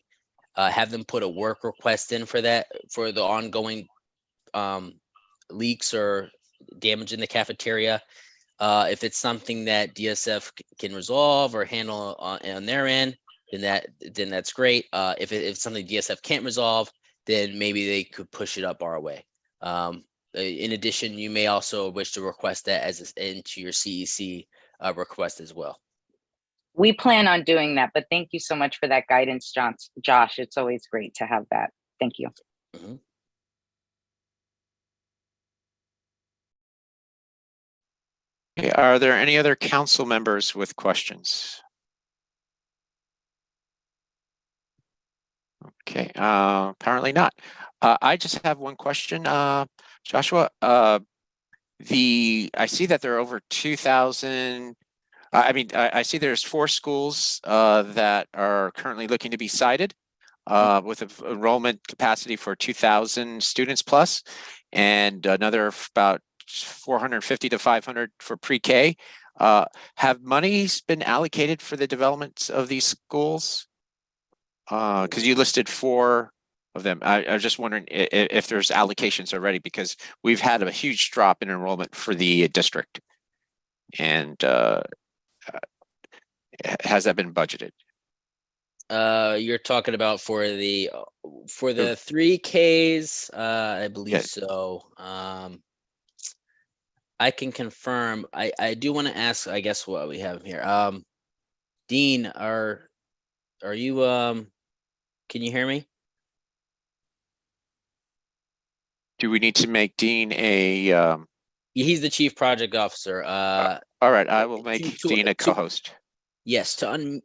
S2: have them put a work request in for that, for the ongoing leaks or damage in the cafeteria. If it's something that DSF can resolve or handle on their end, then that's great. If it's something DSF can't resolve, then maybe they could push it up our way. In addition, you may also wish to request that as into your CEC request as well.
S11: We plan on doing that, but thank you so much for that guidance, Josh. It's always great to have that. Thank you.
S2: Mm-hmm.
S3: Okay, are there any other council members with questions? Okay, apparently not. I just have one question, Joshua. I see that there are over 2,000. I see there's 4 schools that are currently looking to be cited with an enrollment capacity for 2,000 students plus, and another about 450 to 500 for pre-K. Have monies been allocated for the development of these schools? Because you listed 4 of them. I was just wondering if there's allocations already, because we've had a huge drop in enrollment for the district. And has that been budgeted?
S2: You're talking about for the 3Ks, I believe so. I can confirm. I do want to ask, I guess, what we have here. Dean, are you can you hear me?
S3: Do we need to make Dean a
S2: He's the chief project officer.
S3: All right, I will make Dean a co-host.
S2: Yes,
S3: do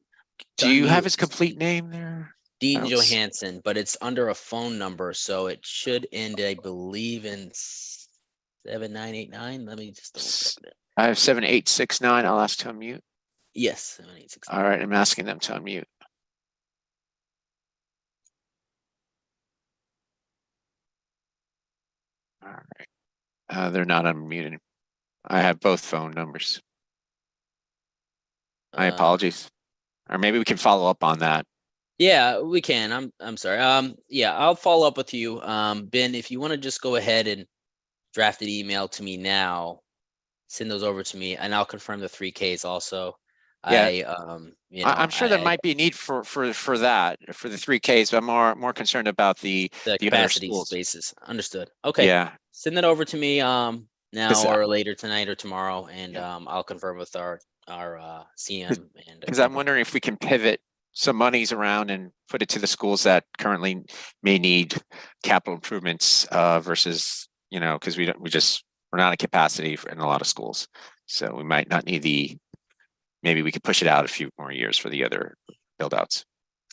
S3: you have his complete name there?
S2: Dean Johansson, but it's under a phone number, so it should end, I believe, in 7989. Let me just double check it.
S3: I have 7869. I'll ask to unmute.
S2: Yes, 7869.
S3: All right, I'm asking them to unmute. All right, they're not unmuted. I have both phone numbers. My apologies. Or maybe we can follow up on that.
S2: Yeah, we can. I'm sorry. Yeah, I'll follow up with you. Ben, if you want to just go ahead and draft an email to me now, send those over to me, and I'll confirm the 3Ks also.
S3: Yeah. I'm sure there might be a need for that, for the 3Ks, but I'm more concerned about the
S2: capacity spaces. Understood. Okay.
S3: Yeah.
S2: Send that over to me now or later tonight or tomorrow, and I'll confirm with our CM. And
S3: because I'm wondering if we can pivot some monies around and put it to the schools that currently may need capital improvements versus, because we're not at capacity in a lot of schools, so we might not need maybe we could push it out a few more years for the other build outs.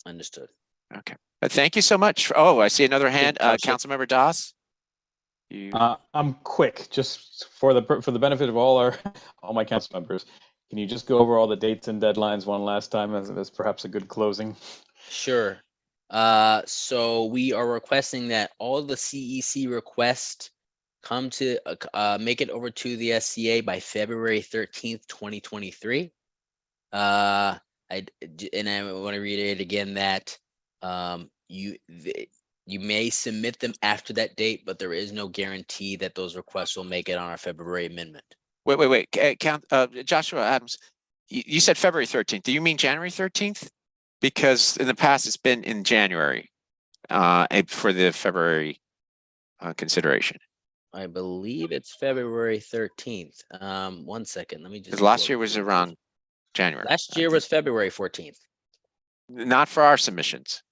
S2: Understood.
S3: Okay, but thank you so much. Oh, I see another hand. Councilmember Das.
S1: I'm quick, just for the benefit of all my council members. Can you just go over all the dates and deadlines one last time as perhaps a good closing?
S2: Sure. So we are requesting that all the CEC requests come to make it over to the SCA by February 13th, 2023. I want to reiterate again that you may submit them after that date, but there is no guarantee that those requests will make it on our February amendment.
S3: Wait. Joshua Adams, you said February 13th. Do you mean January 13th? Because in the past it's been in January for the February consideration.
S2: I believe it's February 13th. 1 second. Let me just.
S3: Because last year was around January.
S2: Last year was February 14th.
S3: Not for our submissions.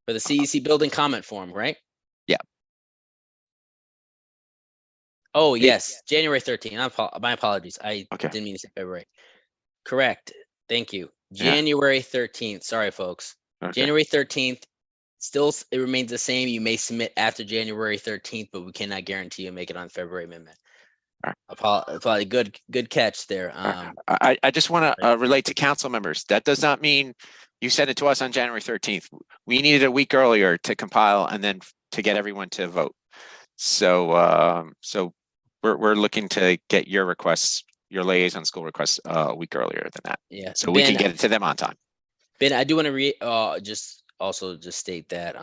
S2: For the CEC building comment form, right?
S3: Yeah.
S2: Oh, yes, January 13th. My apologies. I didn't mean to say February. Correct. Thank you. January 13th. Sorry, folks. Okay. January 13th. Still, it remains the same. You may submit after January 13th, but we cannot guarantee you make it on February amendment. Probably good catch there.
S3: I just want to relate to council members. That does not mean you sent it to us on January 13th. We needed a week earlier to compile and then to get everyone to vote. So we're looking to get your requests, your liaison school requests, a week earlier than that.
S2: Yeah.
S3: So we can get it to them on time.
S2: Ben, I do want to just state that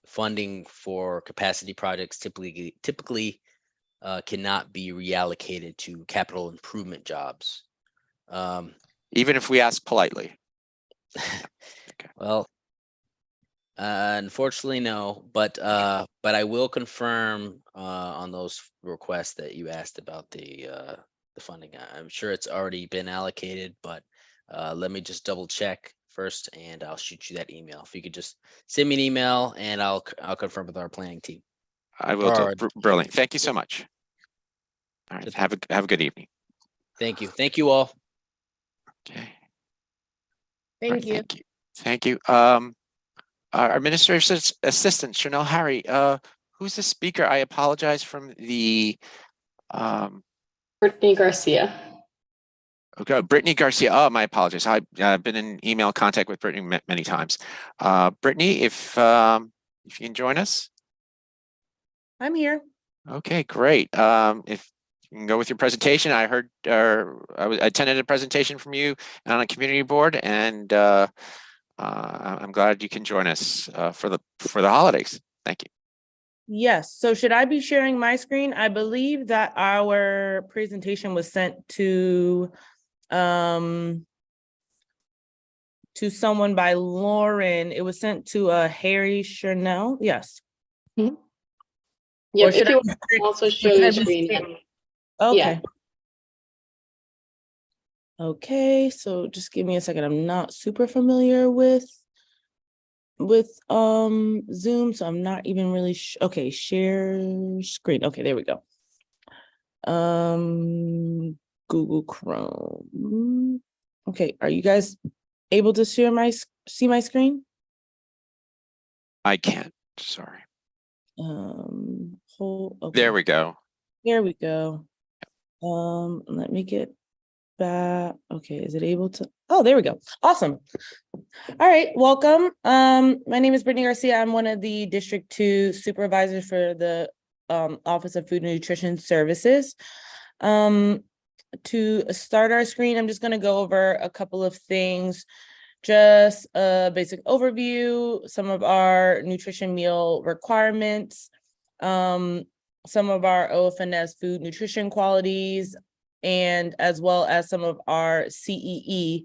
S2: funding for capacity projects typically cannot be reallocated to capital improvement jobs.
S3: Even if we ask politely.
S2: Okay. Well, unfortunately, no, but I will confirm on those requests that you asked about the funding. I'm sure it's already been allocated, but let me just double check first, and I'll shoot you that email. If you could just send me an email, and I'll confirm with our planning team.
S3: I will do. Brilliant. Thank you so much. All right. Have a good evening.
S2: Thank you. Thank you all.
S3: Okay.
S17: Thank you.
S3: Thank you. Our administrative assistant, Chanel Harry, who's the speaker? I apologize from the
S6: Brittany Garcia.
S3: Okay, Brittany Garcia. Oh, my apologies. I've been in email contact with Brittany many times. Brittany, if you can join us.
S21: I'm here.
S3: Okay, great. If you can go with your presentation, I heard I attended a presentation from you on a community board, and I'm glad you can join us for the holidays. Thank you.
S21: Yes. So should I be sharing my screen? I believe that our presentation was sent to someone by Lauren. It was sent to Harry Chanel. Yes.
S6: Mm-hmm. Yeah, if you also show your screen.
S21: Okay.
S6: Yeah.
S21: Okay, so just give me a second. I'm not super familiar with Zoom, so I'm not even really okay, share screen. Okay, there we go. Google Chrome. Okay, are you guys able to see my screen?
S3: I can't. Sorry.
S21: Okay.
S3: There we go.
S21: There we go. Let me get back. Okay, is it able to? Oh, there we go. Awesome. All right, welcome. My name is Brittany Garcia. I'm one of the District 2 supervisors for the Office of Food and Nutrition Services. To start our screen, I'm just going to go over a couple of things. Just a basic overview, some of our nutrition meal requirements, some of our OFNS food nutrition qualities, and as well as some of our CEE,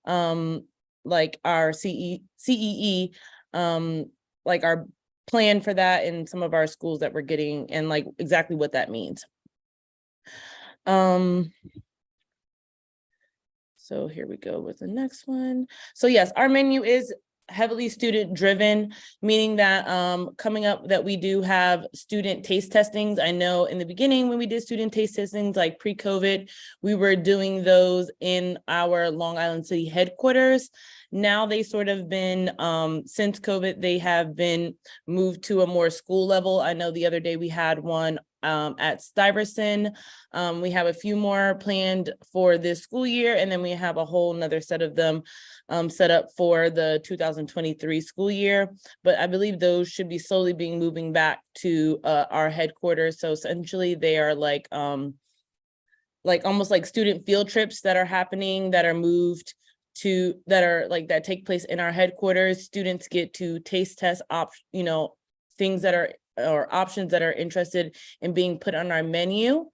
S21: like our CEE, like our plan for that in some of our schools that we're getting, and like exactly what that means. So here we go with the next one. So yes, our menu is heavily student driven, meaning that coming up that we do have student taste testings. I know in the beginning when we did student taste testings, like pre-COVID, we were doing those in our Long Island City headquarters. Now they sort of been, since COVID, they have been moved to a more school level. I know the other day we had one at Stuyvesant. We have a few more planned for this school year, and then we have a whole nother set of them set up for the 2023 school year. But I believe those should be slowly being moving back to our headquarters. So essentially they are like almost like student field trips that are happening, that are moved to, that are like, that take place in our headquarters. Students get to taste test things that are, or options that are interested in being put on our menu.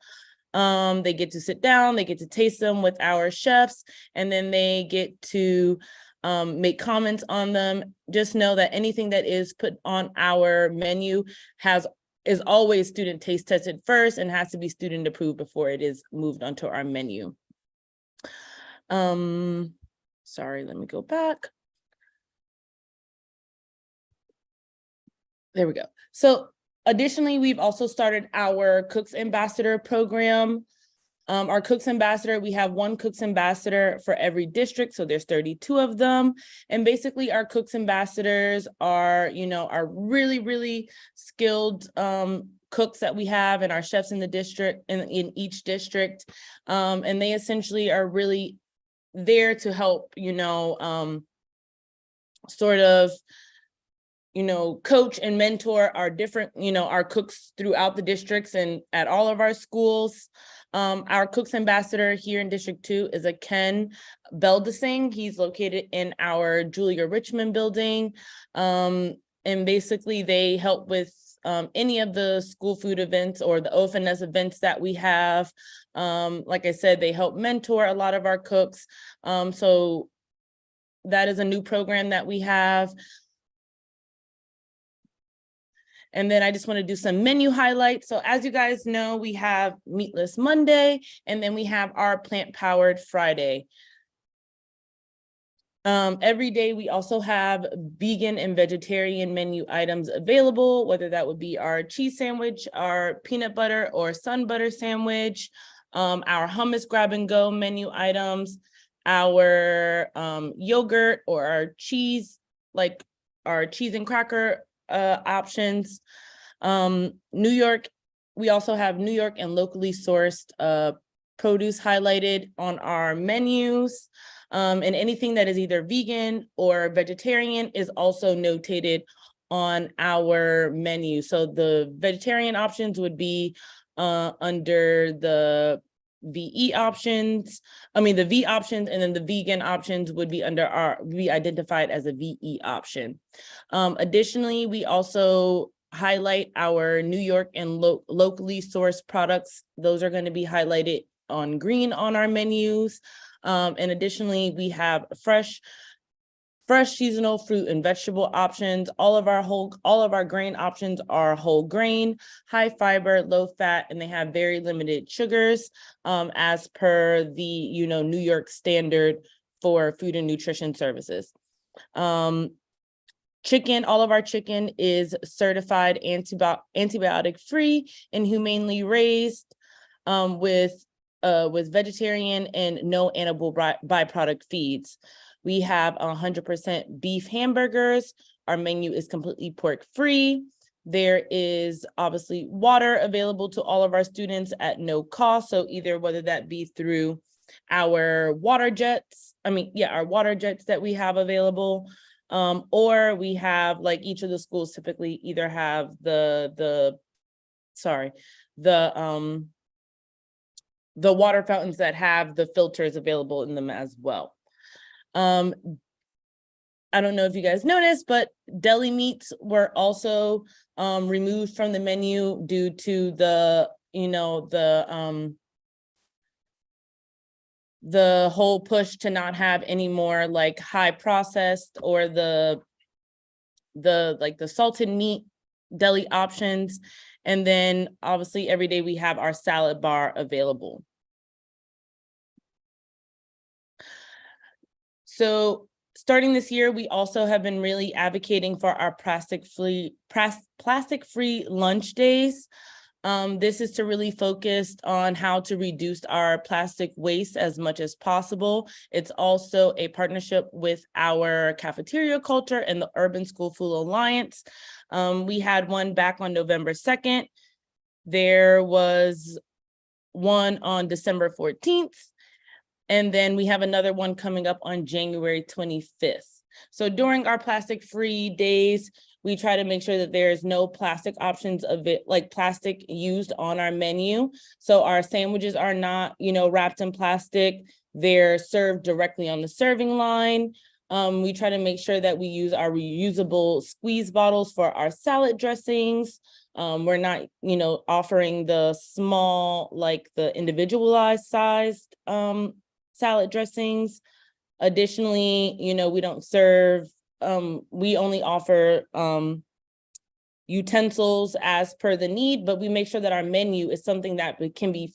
S21: They get to sit down, they get to taste them with our chefs, and then they get to make comments on them. Just know that anything that is put on our menu is always student taste tested first and has to be student approved before it is moved onto our menu. Sorry, let me go back. There we go. So additionally, we've also started our Cooks Ambassador program. Our Cooks Ambassador, we have one Cooks Ambassador for every district. So there's 32 of them. And basically our Cooks Ambassadors are, are really, really skilled cooks that we have and our chefs in the district, in each district. And they essentially are really there to help, sort of, coach and mentor our different, our cooks throughout the districts and at all of our schools. Our cooks ambassador here in District 2 is a Ken Beldesing. He's located in our Julia Richmond building. And basically they help with any of the school food events or the OFNS events that we have. Like I said, they help mentor a lot of our cooks. So that is a new program that we have. And then I just want to do some menu highlights. So as you guys know, we have Meatless Monday, and then we have our Plant-Powered Friday. Every day we also have vegan and vegetarian menu items available, whether that would be our cheese sandwich, our peanut butter or sun butter sandwich, our hummus grab and go menu items, our yogurt or our cheese, like our cheese and cracker options. New York, we also have New York and locally sourced produce highlighted on our menus. And anything that is either vegan or vegetarian is also notated on our menu. So the vegetarian options would be under the VE options, the V options, and then the vegan options would be be identified as a VE option. Additionally, we also highlight our New York and locally sourced products. Those are going to be highlighted on green on our menus. And additionally, we have fresh seasonal fruit and vegetable options. All of our grain options are whole grain, high fiber, low fat, and they have very limited sugars, as per the New York standard for food and nutrition services. Chicken, all of our chicken is certified antibiotic free and humanely raised, with vegetarian and no animal byproduct feeds. We have 100% beef hamburgers. Our menu is completely pork free. There is obviously water available to all of our students at no cost. So either whether that be through our water jets, our water jets that we have available, or we have, like, each of the schools typically either have the water fountains that have the filters available in them as well. I don't know if you guys noticed, but deli meats were also removed from the menu due to the whole push to not have any more like high processed or the salted meat deli options. And then obviously every day we have our salad bar available. So starting this year, we also have been really advocating for our plastic-free lunch days. This is to really focus on how to reduce our plastic waste as much as possible. It's also a partnership with our cafeteria culture and the Urban School Food Alliance. We had one back on November 2nd. There was one on December 14th. And then we have another one coming up on January 25th. So during our plastic-free days, we try to make sure that there's no plastic options of it, like plastic used on our menu. So our sandwiches are not, wrapped in plastic. They're served directly on the serving line. We try to make sure that we use our reusable squeeze bottles for our salad dressings. We're not, offering the small, like the individualized sized salad dressings. Additionally, we don't serve, we only offer utensils as per the need, but we make sure that our menu is something that can be,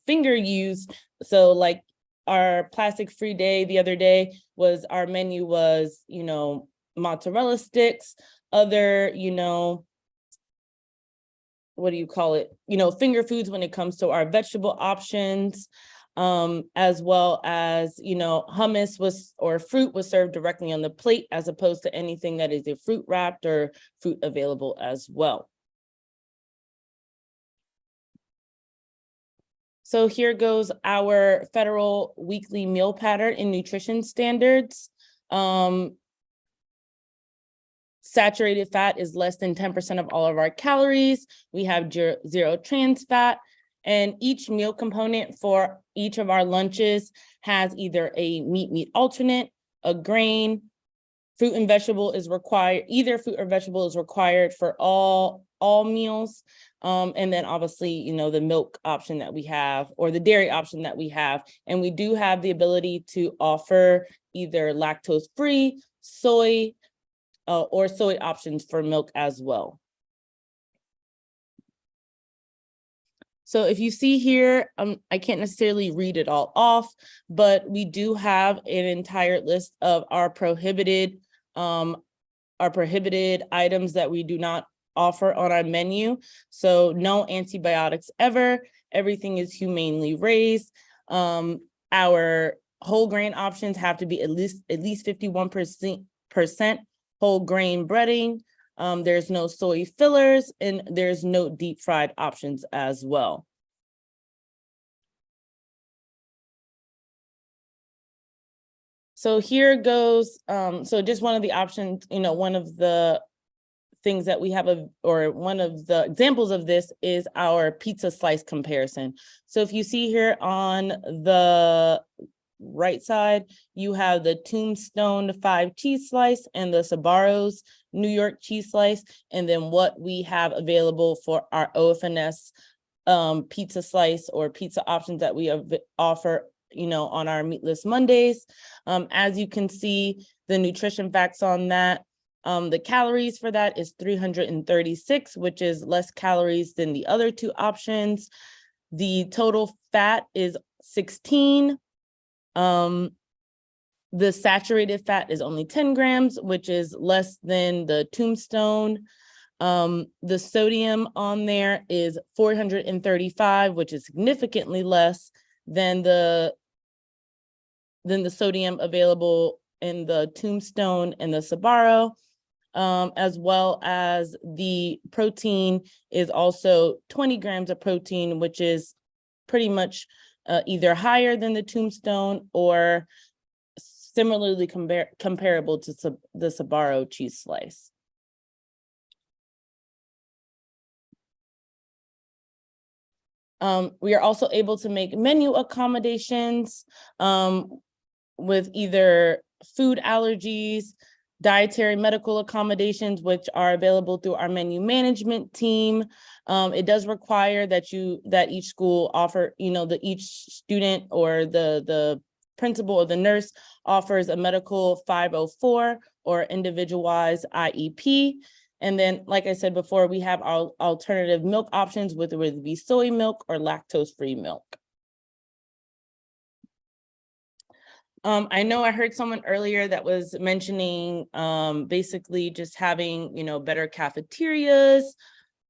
S21: finger used. So like our plastic free day the other day was, our menu was, mozzarella sticks, other, what do you call it? Finger foods when it comes to our vegetable options. As well as, hummus or fruit was served directly on the plate, as opposed to anything that is a fruit wrapped or fruit available as well. So here goes our federal weekly meal pattern and nutrition standards. Saturated fat is less than 10% of all of our calories. We have zero trans fat, and each meal component for each of our lunches has either a meat alternate, a grain, fruit and vegetable is required. Either fruit or vegetable is required for all meals. And then obviously, you know, the milk option that we have, or the dairy option that we have. And we do have the ability to offer either lactose-free, soy, or soy options for milk as well. So if you see here, I can't necessarily read it all off, but we do have an entire list of our prohibited items that we do not offer on our menu. So no antibiotics ever. Everything is humanely raised. Our whole grain options have to be at least 51% whole grain breading. There's no soy fillers, and there's no deep fried options as well. So here goes, so just one of the options, you know, one of the things that we have, or one of the examples of this is our pizza slice comparison. So if you see here on the right side, you have the Tombstone 5 cheese slice and the Sbarro's New York cheese slice, and then what we have available for our OFNS pizza slice or pizza options that we offer, you know, on our Meatless Mondays. As you can see, the nutrition facts on that, the calories for that is 336, which is less calories than the other two options. The total fat is 16. The saturated fat is only 10 grams, which is less than the Tombstone. The sodium on there is 435, which is significantly less than the sodium available in the Tombstone and the Sbarro, as well as the protein is also 20 grams of protein, which is pretty much either higher than the Tombstone or similarly comparable to the Sbarro cheese slice. We are also able to make menu accommodations with either food allergies, dietary medical accommodations, which are available through our menu management team. It does require that each school offer, you know, each student or the principal or the nurse offers a medical 504 or individualized IEP. And then, like I said before, we have our alternative milk options, whether it be soy milk or lactose-free milk. I know I heard someone earlier that was mentioning basically just having, you know, better cafeterias,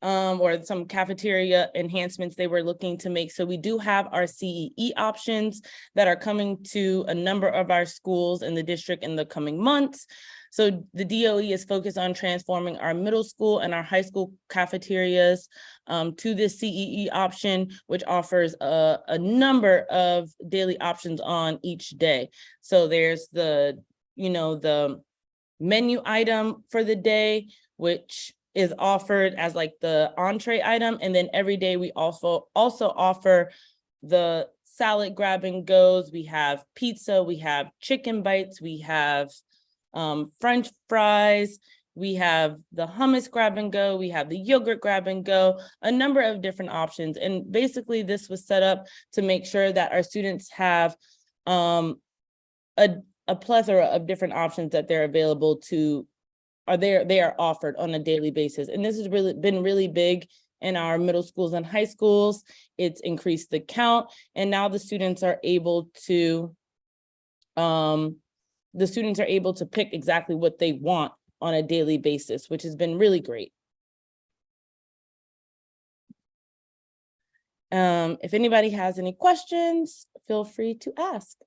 S21: or some cafeteria enhancements they were looking to make. So we do have our CEE options that are coming to a number of our schools in the district in the coming months. So the DOE is focused on transforming our middle school and our high school cafeterias to this CEE option, which offers a number of daily options on each day. So there's the, you know, the menu item for the day, which is offered as like the entree item. And then every day we also offer the salad grab and goes. We have pizza, we have chicken bites, we have French fries, we have the hummus grab and go, we have the yogurt grab and go, a number of different options. And basically this was set up to make sure that our students have a plethora of different options that they're available to, they are offered on a daily basis. And this has really been really big in our middle schools and high schools. It's increased the count, and now the students are able to pick exactly what they want on a daily basis, which has been really great. If anybody has any questions, feel free to ask.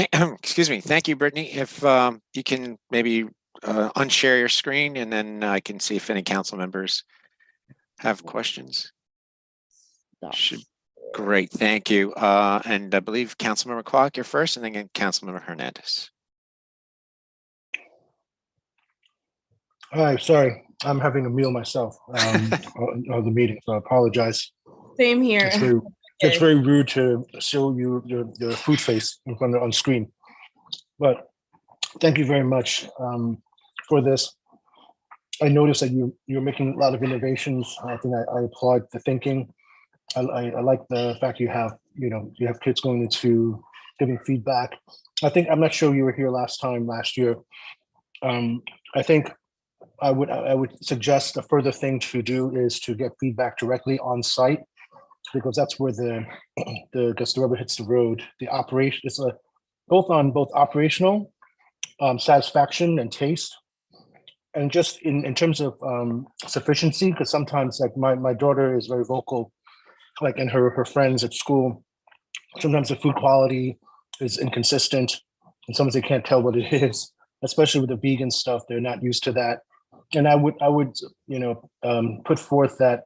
S3: Excuse me. Thank you, Brittany. If you can maybe unshare your screen, and then I can see if any council members have questions. Great, thank you. And I believe Councilmember Clark, you're first, and then Councilmember Hernandez.
S18: Hi, sorry, I'm having a meal myself of the meeting, so I apologize.
S21: Same here.
S18: It's very rude to show you your food face in front of on screen, but thank you very much for this. I noticed that you're making a lot of innovations. I think I applaud the thinking. I like the fact you have kids going into giving feedback. I'm not sure you were here last year. I think I would suggest a further thing to do is to get feedback directly on site, because that's where the rubber hits the road. The operation is both operational satisfaction and taste, and just in terms of sufficiency, because sometimes like my daughter is very vocal, like in her friends at school, sometimes the food quality is inconsistent, and sometimes they can't tell what it is, especially with the vegan stuff. They're not used to that. And I would put forth that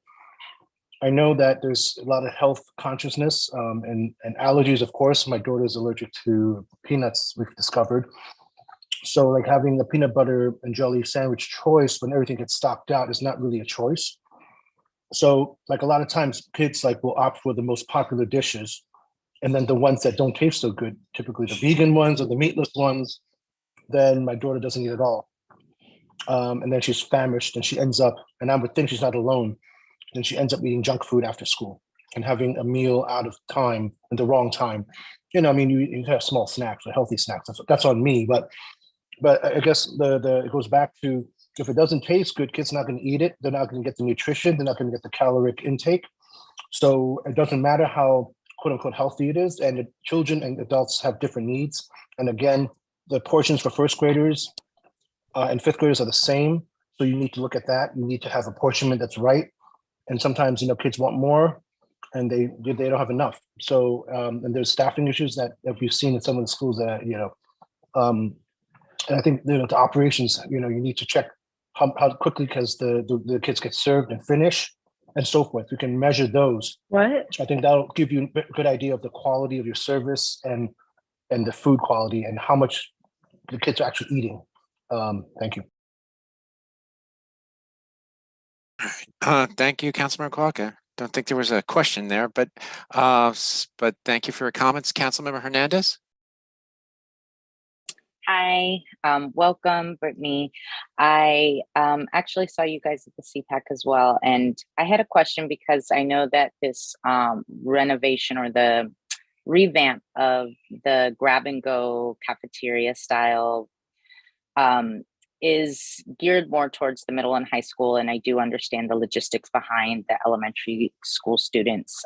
S18: I know that there's a lot of health consciousness and allergies. Of course, my daughter is allergic to peanuts, we've discovered. So like having a peanut butter and jelly sandwich choice when everything gets stocked out is not really a choice. So like a lot of times kids like will opt for the most popular dishes, and then the ones that don't taste so good, typically the vegan ones or the meatless ones, then my daughter doesn't eat at all. And then she's famished and she ends up, and I would think she's not alone, then she ends up eating junk food after school and having a meal out of time in the wrong time. I mean, you have small snacks or healthy snacks. That's on me, but I guess it goes back to, if it doesn't taste good, kids are not going to eat it. They're not going to get the nutrition. They're not going to get the caloric intake. So it doesn't matter how quote unquote healthy it is. And children and adults have different needs. And again, the portions for first graders and fifth graders are the same. So you need to look at that. You need to have apportionment that's right. And sometimes, kids want more and they don't have enough. So, and there's staffing issues that we've seen in some of the schools that, and I think the operations, you need to check how quickly because the kids get served and finish and so forth. We can measure those.
S21: What?
S18: I think that'll give you a good idea of the quality of your service and the food quality and how much the kids are actually eating. Thank you.
S3: Thank you, Councilmember Clark. I don't think there was a question there, but thank you for your comments. Councilmember Hernandez.
S11: Hi, welcome, Brittany. I actually saw you guys at the CPAC as well, and I had a question because I know that this renovation or the revamp of the grab and go cafeteria style is geared more towards the middle and high school, and I do understand the logistics behind the elementary school students,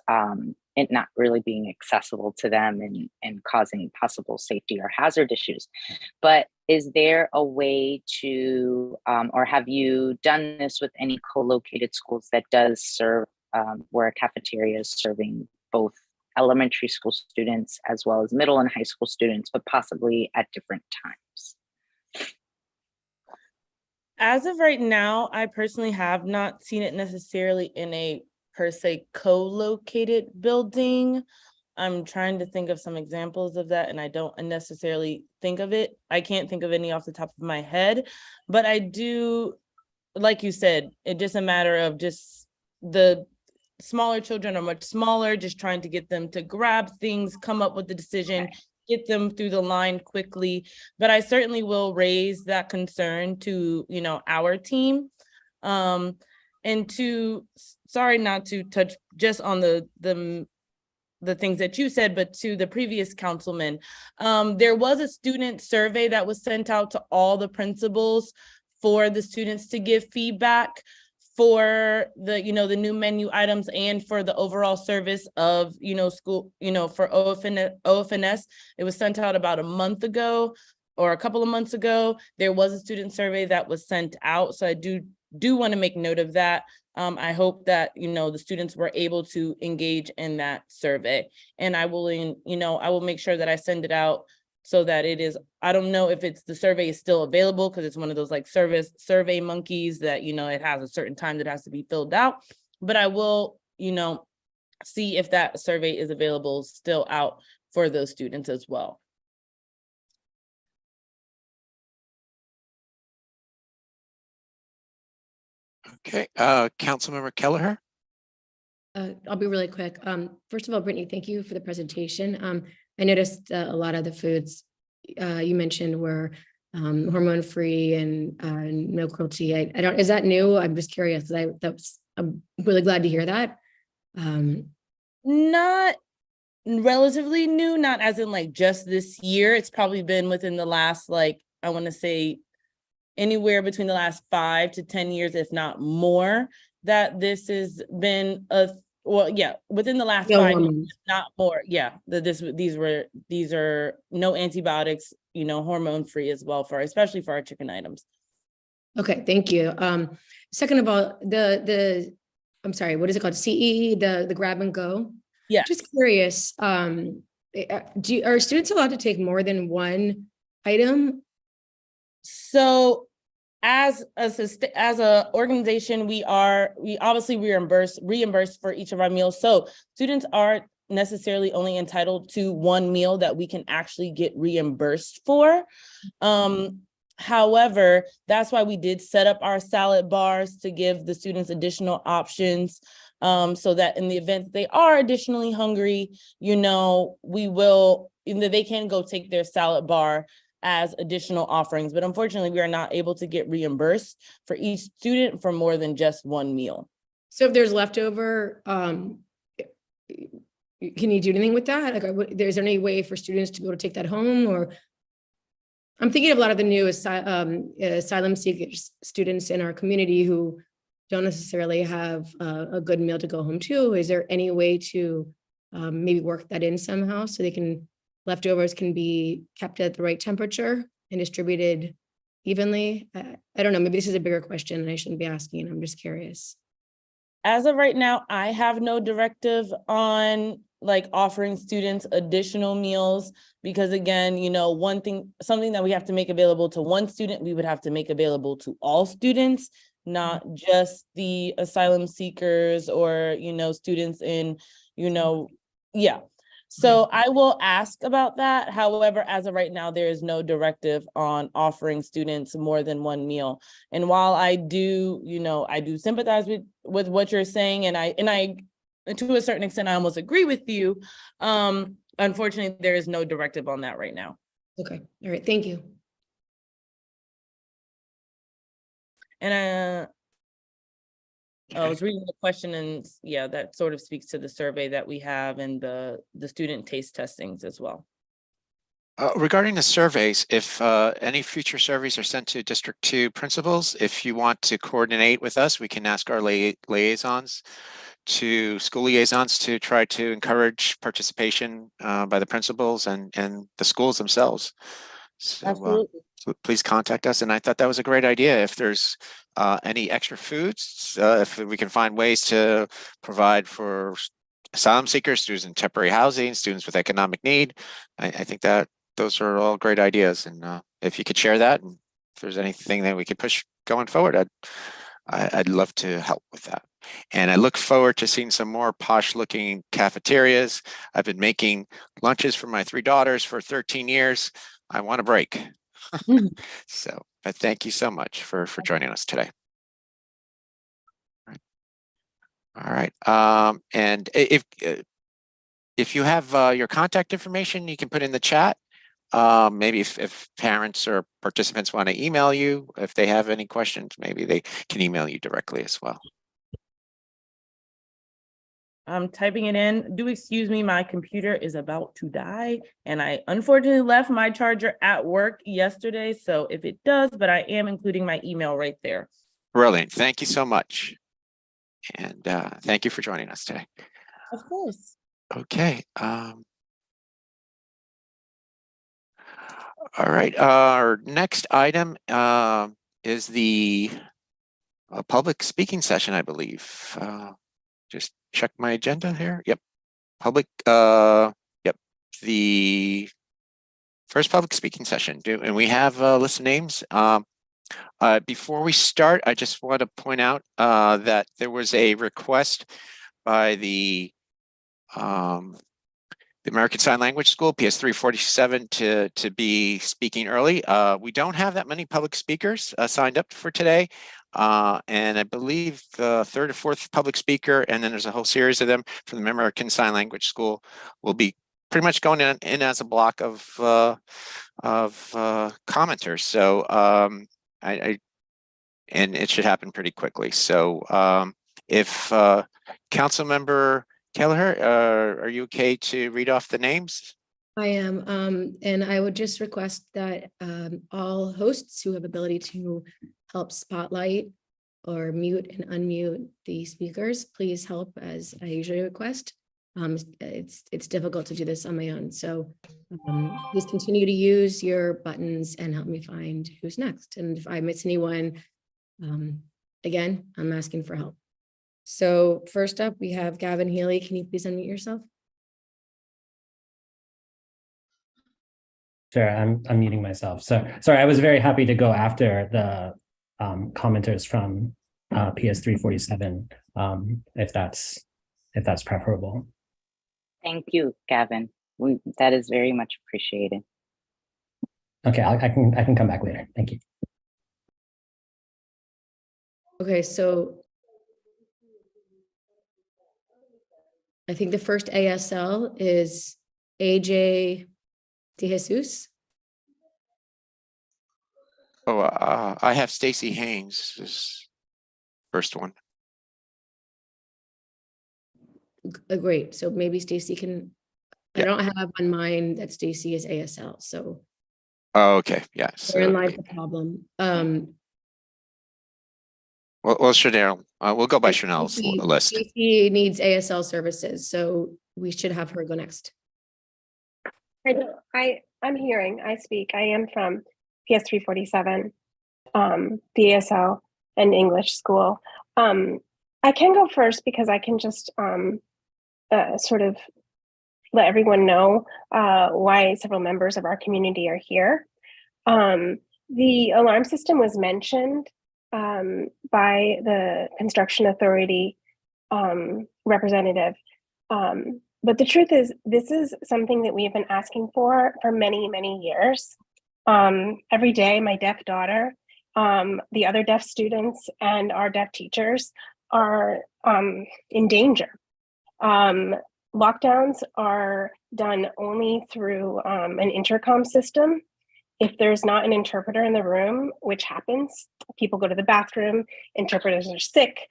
S11: it not really being accessible to them and causing possible safety or hazard issues. But is there a way to, or have you done this with any co-located schools that does serve, where a cafeteria is serving both elementary school students as well as middle and high school students, but possibly at different times?
S21: As of right now, I personally have not seen it necessarily in a per se co-located building. I'm trying to think of some examples of that, and I don't necessarily think of it. I can't think of any off the top of my head, but I do, like you said, it's just a matter of just the smaller children are much smaller, just trying to get them to grab things, come up with the decision, get them through the line quickly. But I certainly will raise that concern to, our team. And sorry not to touch just on the things that you said, but to the previous councilman, there was a student survey that was sent out to all the principals for the students to give feedback for the, the new menu items and for the overall service of, school, for OFNS. It was sent out about a month ago or a couple of months ago. There was a student survey that was sent out. So I do want to make note of that. I hope that, the students were able to engage in that survey, and I will, I will make sure that I send it out so that it is, I don't know if the survey is still available because it's one of those like survey monkeys that, it has a certain time that has to be filled out, but I will, see if that survey is available still out for those students as well.
S3: Okay, Councilmember Kelleher.
S17: I'll be really quick. First of all, Brittany, thank you for the presentation. I noticed a lot of the foods you mentioned were hormone-free and no cruelty. I don't, is that new? I'm just curious. I'm really glad to hear that.
S21: Not relatively new, not as in like just this year. It's probably been within the last, like, I want to say anywhere between the last 5 to 10 years, if not more, that this has been within the last 5 years, not more. Yeah, these are no antibiotics, hormone free as well, especially for our chicken items.
S17: Okay, thank you. Second of all, I'm sorry, what is it called? CE, the grab and go?
S21: Yeah.
S17: Just curious, are students allowed to take more than one item?
S21: So as a organization, we obviously reimburse for each of our meals. So students aren't necessarily only entitled to one meal that we can actually get reimbursed for. However, that's why we did set up our salad bars to give the students additional options, so that in the event they are additionally hungry, they can go take their salad bar as additional offerings. But unfortunately, we are not able to get reimbursed for each student for more than just one meal.
S17: So if there's leftover, can you do anything with that? Like, is there any way for students to be able to take that home? Or I'm thinking of a lot of the new asylum seeker students in our community who don't necessarily have a good meal to go home to. Is there any way to maybe work that in somehow so leftovers can be kept at the right temperature and distributed evenly? I don't know, maybe this is a bigger question and I shouldn't be asking. I'm just curious.
S21: As of right now, I have no directive on like offering students additional meals, because again, something that we have to make available to one student, we would have to make available to all students, not just the asylum seekers or, students in, yeah. So I will ask about that. However, as of right now, there is no directive on offering students more than one meal. And while I do, I do sympathize with what you're saying, and I to a certain extent, I almost agree with you. Unfortunately, there is no directive on that right now.
S17: Okay. All right. Thank you.
S21: And I was reading the question, and yeah, that sort of speaks to the survey that we have and the student taste testings as well.
S3: Regarding the surveys, if any future surveys are sent to District 2 principals, if you want to coordinate with us, we can ask our school liaisons to try to encourage participation by the principals and the schools themselves. So, so please contact us. And I thought that was a great idea. If there's any extra foods, if we can find ways to provide for asylum seekers, students in temporary housing, students with economic need, I think that those are all great ideas. And if you could share that, and if there's anything that we could push going forward, I'd love to help with that. And I look forward to seeing some more posh looking cafeterias. I've been making lunches for my 3 daughters for 13 years. I want a break. So, but thank you so much for joining us today. All right. And if you have your contact information, you can put in the chat. Maybe if parents or participants want to email you, if they have any questions, maybe they can email you directly as well.
S21: I'm typing it in. Do excuse me, my computer is about to die, and I unfortunately left my charger at work yesterday. So if it does, but I am including my email right there.
S3: Brilliant. Thank you so much. And thank you for joining us today.
S21: Of course.
S3: Okay. All right. Our next item is the public speaking session, I believe. Just check my agenda here. Yep. Public. Yep. The first public speaking session. And we have a list of names. Before we start, I just want to point out that there was a request by the American Sign Language School, PS 347, to be speaking early. We don't have that many public speakers signed up for today. And I believe the third or fourth public speaker, and then there's a whole series of them from the American Sign Language School, will be pretty much going in as a block of commenters. So and it should happen pretty quickly. So if Council Member Kelleher, are you okay to read off the names?
S17: I am, and I would just request that all hosts who have ability to help spotlight or mute and unmute the speakers, please help, as I usually request. It's difficult to do this on my own, so please continue to use your buttons and help me find who's next. And if I miss anyone, again, I'm asking for help. So first up, we have Gavin Healy. Can you please unmute yourself?
S7: Sure, I'm muting myself. So sorry, I was very happy to go after the commenters from PS 347, if that's preferable.
S11: Thank you, Gavin. That is very much appreciated.
S7: Okay, I can come back later. Thank you.
S17: Okay, so I think the first ASL is AJ De Jesus.
S3: Oh, I have Stacy Haynes as first one.
S17: Great. So maybe Stacy can. Yeah. I don't have on mine that Stacy is ASL. So.
S3: Oh, okay. Yeah. So
S17: in live the problem.
S3: Well, Chanel. We'll go by Chanel's list.
S17: Stacy needs ASL services, so we should have her go next.
S22: I'm hearing. I speak. I am from PS 347, the ASL and English school. I can go first because I can just sort of let everyone know why several members of our community are here. The alarm system was mentioned by the construction authority representative. But the truth is, this is something that we have been asking for many, many years. Every day, my deaf daughter, the other deaf students, and our deaf teachers are in danger. Lockdowns are done only through an intercom system. If there's not an interpreter in the room, which happens, people go to the bathroom, interpreters are sick.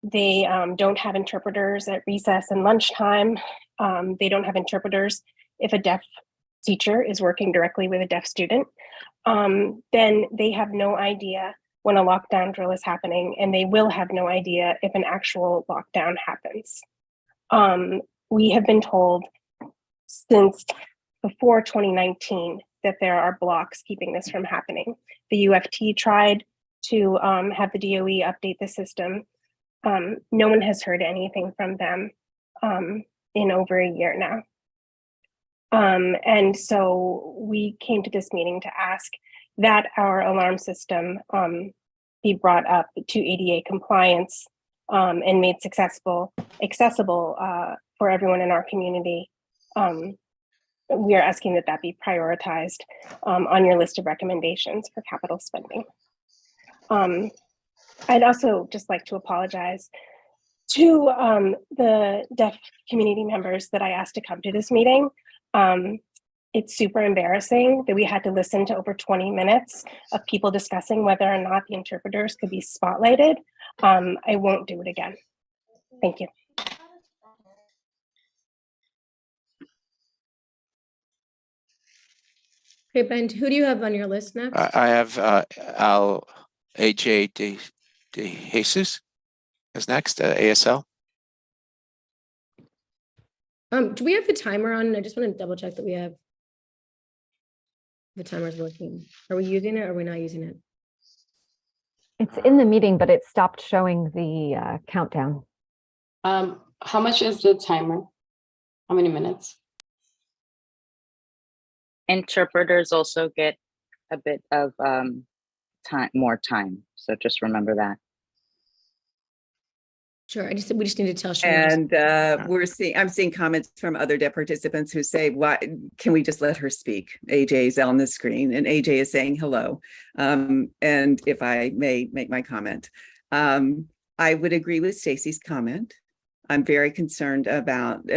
S22: They don't have interpreters at recess and lunchtime. They don't have interpreters if a deaf teacher is working directly with a deaf student. Then they have no idea when a lockdown drill is happening, and they will have no idea if an actual lockdown happens. We have been told since before 2019 that there are blocks keeping this from happening. The UFT tried to have the DOE update the system. No one has heard anything from them in over a year now. And so we came to this meeting to ask that our alarm system be brought up to ADA compliance and made accessible for everyone in our community. We are asking that be prioritized on your list of recommendations for capital spending. I'd also just like to apologize to the deaf community members that I asked to come to this meeting. It's super embarrassing that we had to listen to over 20 minutes of people discussing whether or not the interpreters could be spotlighted. I won't do it again. Thank you.
S17: Okay, Ben, who do you have on your list next?
S3: I have AJ De Jesus is next, ASL.
S17: Do we have the timer on? I just want to double check that we have the timer's working. Are we using it or are we not using it?
S15: It's in the meeting, but it stopped showing the countdown.
S6: How much is the timer? How many minutes?
S11: Interpreters also get a bit of more time. So just remember that.
S17: Sure. We just need to tell Sharon.
S13: And I'm seeing comments from other deaf participants who say, "Why can we just let her speak?" AJ is on the screen, and AJ is saying hello. And if I may make my comment, I would agree with Stacy's comment. I'm very concerned about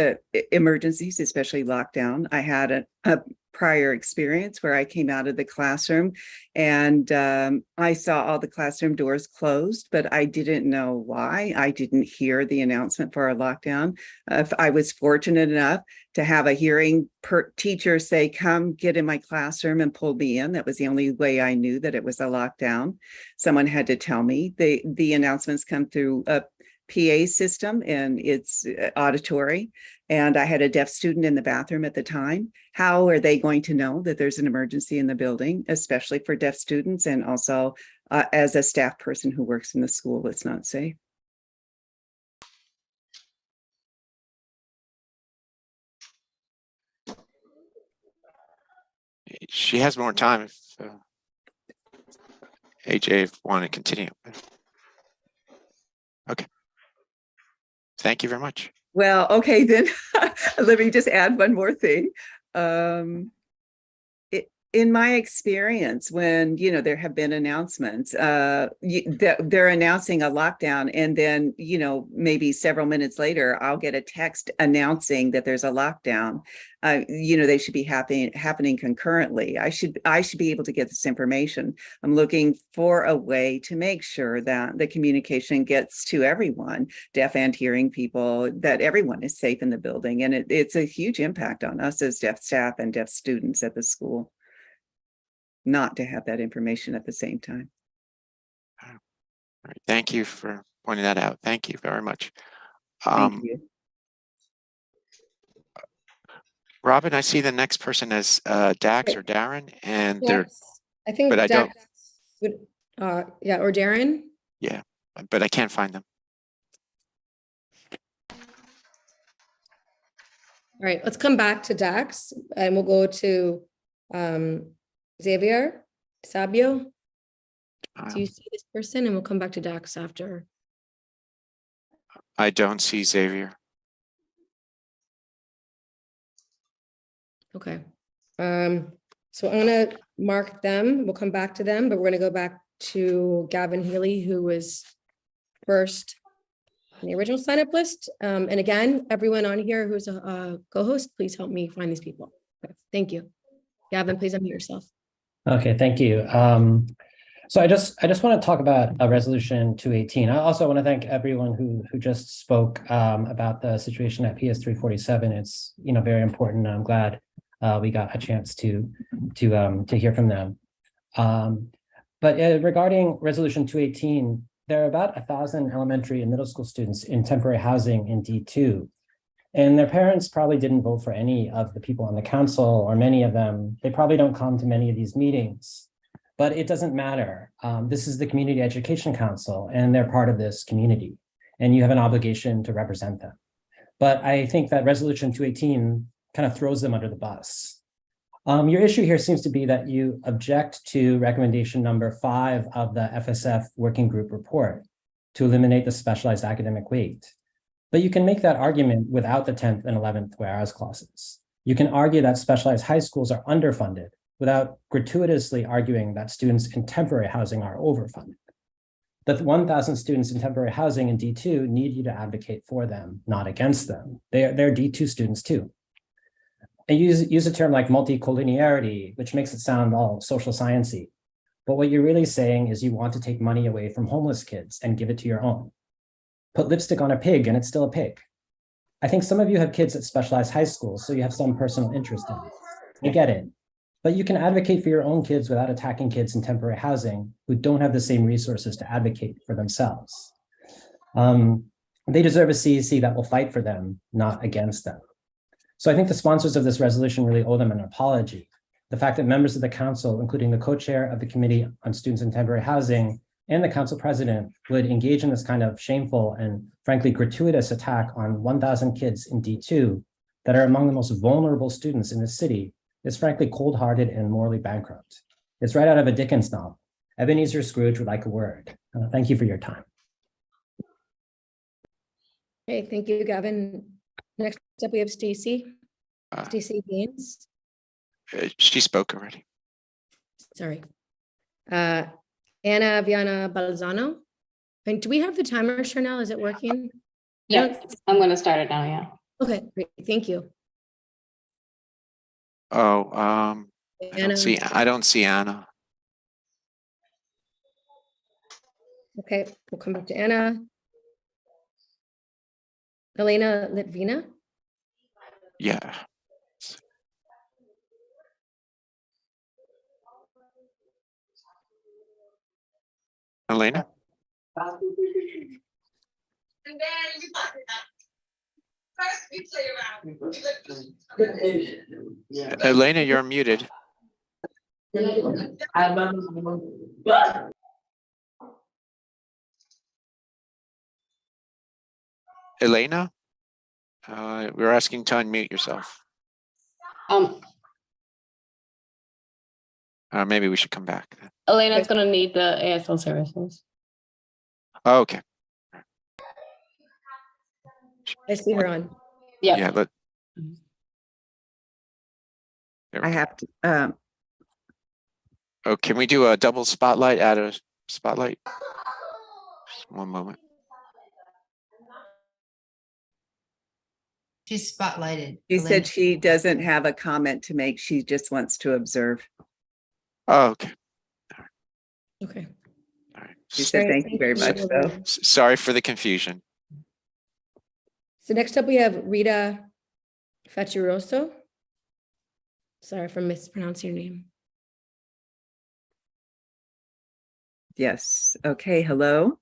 S13: emergencies, especially lockdown. I had a prior experience where I came out of the classroom and I saw all the classroom doors closed, but I didn't know why. I didn't hear the announcement for a lockdown. If I was fortunate enough to have a hearing teacher say, "Come get in my classroom," and pull me in. That was the only way I knew that it was a lockdown. Someone had to tell me. The announcements come through a PA system and it's auditory. And I had a deaf student in the bathroom at the time. How are they going to know that there's an emergency in the building, especially for deaf students? And also as a staff person who works in the school, it's not safe.
S3: She has more time if AJ want to continue. Okay. Thank you very much.
S13: Well, okay, then let me just add one more thing. In my experience, when there have been announcements, they're announcing a lockdown, and then maybe several minutes later, I'll get a text announcing that there's a lockdown. They should be happening concurrently. I should be able to get this information. I'm looking for a way to make sure that the communication gets to everyone, deaf and hearing people, that everyone is safe in the building, and it's a huge impact on us as deaf staff and deaf students at the school not to have that information at the same time.
S3: All right. Thank you for pointing that out. Thank you very much.
S13: Thank you.
S3: Robin, I see the next person as Dax or Darren, and
S17: I think
S3: but I
S17: Dax
S3: don't.
S17: Would, yeah, or Darren.
S3: Yeah, but I can't find them.
S17: All right, let's come back to Dax, and we'll go to Xavier Sabio. Do you see this person? And we'll come back to Dax after.
S3: I don't see Xavier.
S17: Okay. So I'm going to mark them. We'll come back to them, but we're going to go back to Gavin Healy, who was first in the original sign-up list. And again, everyone on here who's a co-host, please help me find these people. Okay. Thank you. Gavin, please unmute yourself.
S7: Okay, thank you. So I just want to talk about resolution 218. I also want to thank everyone who just spoke about the situation at PS 347. It's very important. I'm glad we got a chance to hear from them. But regarding resolution 218, there are about 1,000 elementary and middle school students in temporary housing in D2. And their parents probably didn't vote for any of the people on the council, or many of them. They probably don't come to many of these meetings, but it doesn't matter. This is the Community Education Council, and they're part of this community, and you have an obligation to represent them. But I think that resolution 218 kind of throws them under the bus. Your issue here seems to be that you object to recommendation number 5 of the FSF working group report to eliminate the specialized academic weight. But you can make that argument without the 10th and 11th whereas clauses. You can argue that specialized high schools are underfunded without gratuitously arguing that students in temporary housing are overfunded. The 1,000 students in temporary housing in D2 need you to advocate for them, not against them. They're D2 students too. And use a term like multicollinearity, which makes it sound all social sciencey. But what you're really saying is you want to take money away from homeless kids and give it to your own. Put lipstick on a pig and it's still a pig. I think some of you have kids at specialized high schools, so you have some personal interest in it. I get it. But you can advocate for your own kids without attacking kids in temporary housing who don't have the same resources to advocate for themselves. They deserve a CEC that will fight for them, not against them. So I think the sponsors of this resolution really owe them an apology. The fact that members of the council, including the co-chair of the Committee on Students in Temporary Housing and the council president, would engage in this kind of shameful and frankly gratuitous attack on 1,000 kids in D2 that are among the most vulnerable students in the city is frankly cold-hearted and morally bankrupt. It's right out of a Dickens novel. Ebenezer Scrooge would like a word. Thank you for your time.
S17: Okay, thank you, Gavin. Next up, we have Stacy. Stacy Gaines.
S3: She spoke already.
S17: Sorry. Anna Viana Balzano. And do we have the timer, Chanel? Is it working?
S6: Yeah, I'm going to start it now. Yeah.
S17: Okay, great. Thank you.
S3: Oh,
S17: Anna.
S3: I don't see Anna.
S17: Okay, we'll come back to Anna. Elena Litvina.
S3: Yeah. Elena? Elena, you're muted. Elena, we're asking to unmute yourself. Maybe we should come back then.
S6: Elena's going to need the ASL services.
S3: Oh, okay.
S17: I see her on.
S6: Yep.
S3: Yeah.
S13: I have to.
S3: Oh, can we do a double spotlight? Add a spotlight. Just one moment.
S4: She's spotlighted.
S13: She said she doesn't have a comment to make. She just wants to observe.
S3: Oh, okay.
S17: Okay.
S3: All right.
S13: She said thank you very much, though.
S3: Sorry for the confusion.
S17: So next up, we have Rita Facciroso. Sorry for mispronouncing your name.
S13: Yes. Okay. Hello.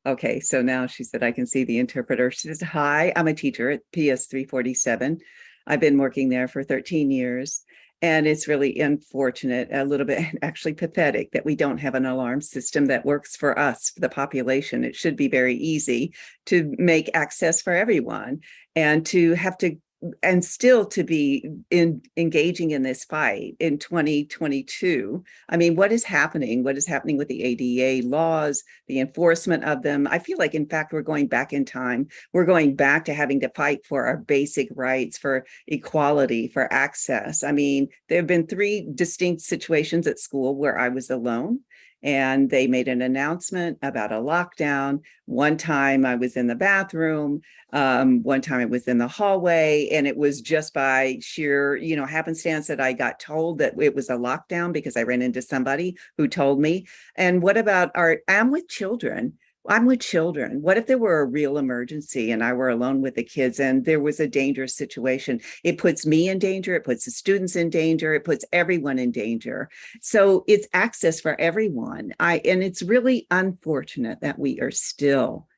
S13: Okay. So now she said, I can see the interpreter. She says, hi, I'm a teacher at PS 347. I've been working there for 13 years. And it's really unfortunate, a little bit actually pathetic that we don't have an alarm system that works for us, for the population. It should be very easy to make access for everyone and to have to, and still to be engaging in this fight in 2022. I mean, what is happening? What is happening with the ADA laws, the enforcement of them? I feel like, in fact, we're going back in time. We're going back to having to fight for our basic rights, for equality, for access. I mean, there have been 3 distinct situations at school where I was alone. And they made an announcement about a lockdown. One time I was in the bathroom. One time I was in the hallway, and it was just by sheer, happenstance that I got told that it was a lockdown because I ran into somebody who told me. And what about I'm with children. What if there were a real emergency and I were alone with the kids and there was a dangerous situation? It puts me in danger. It puts the students in danger. It puts everyone in danger. So it's access for everyone. And it's really unfortunate that we are still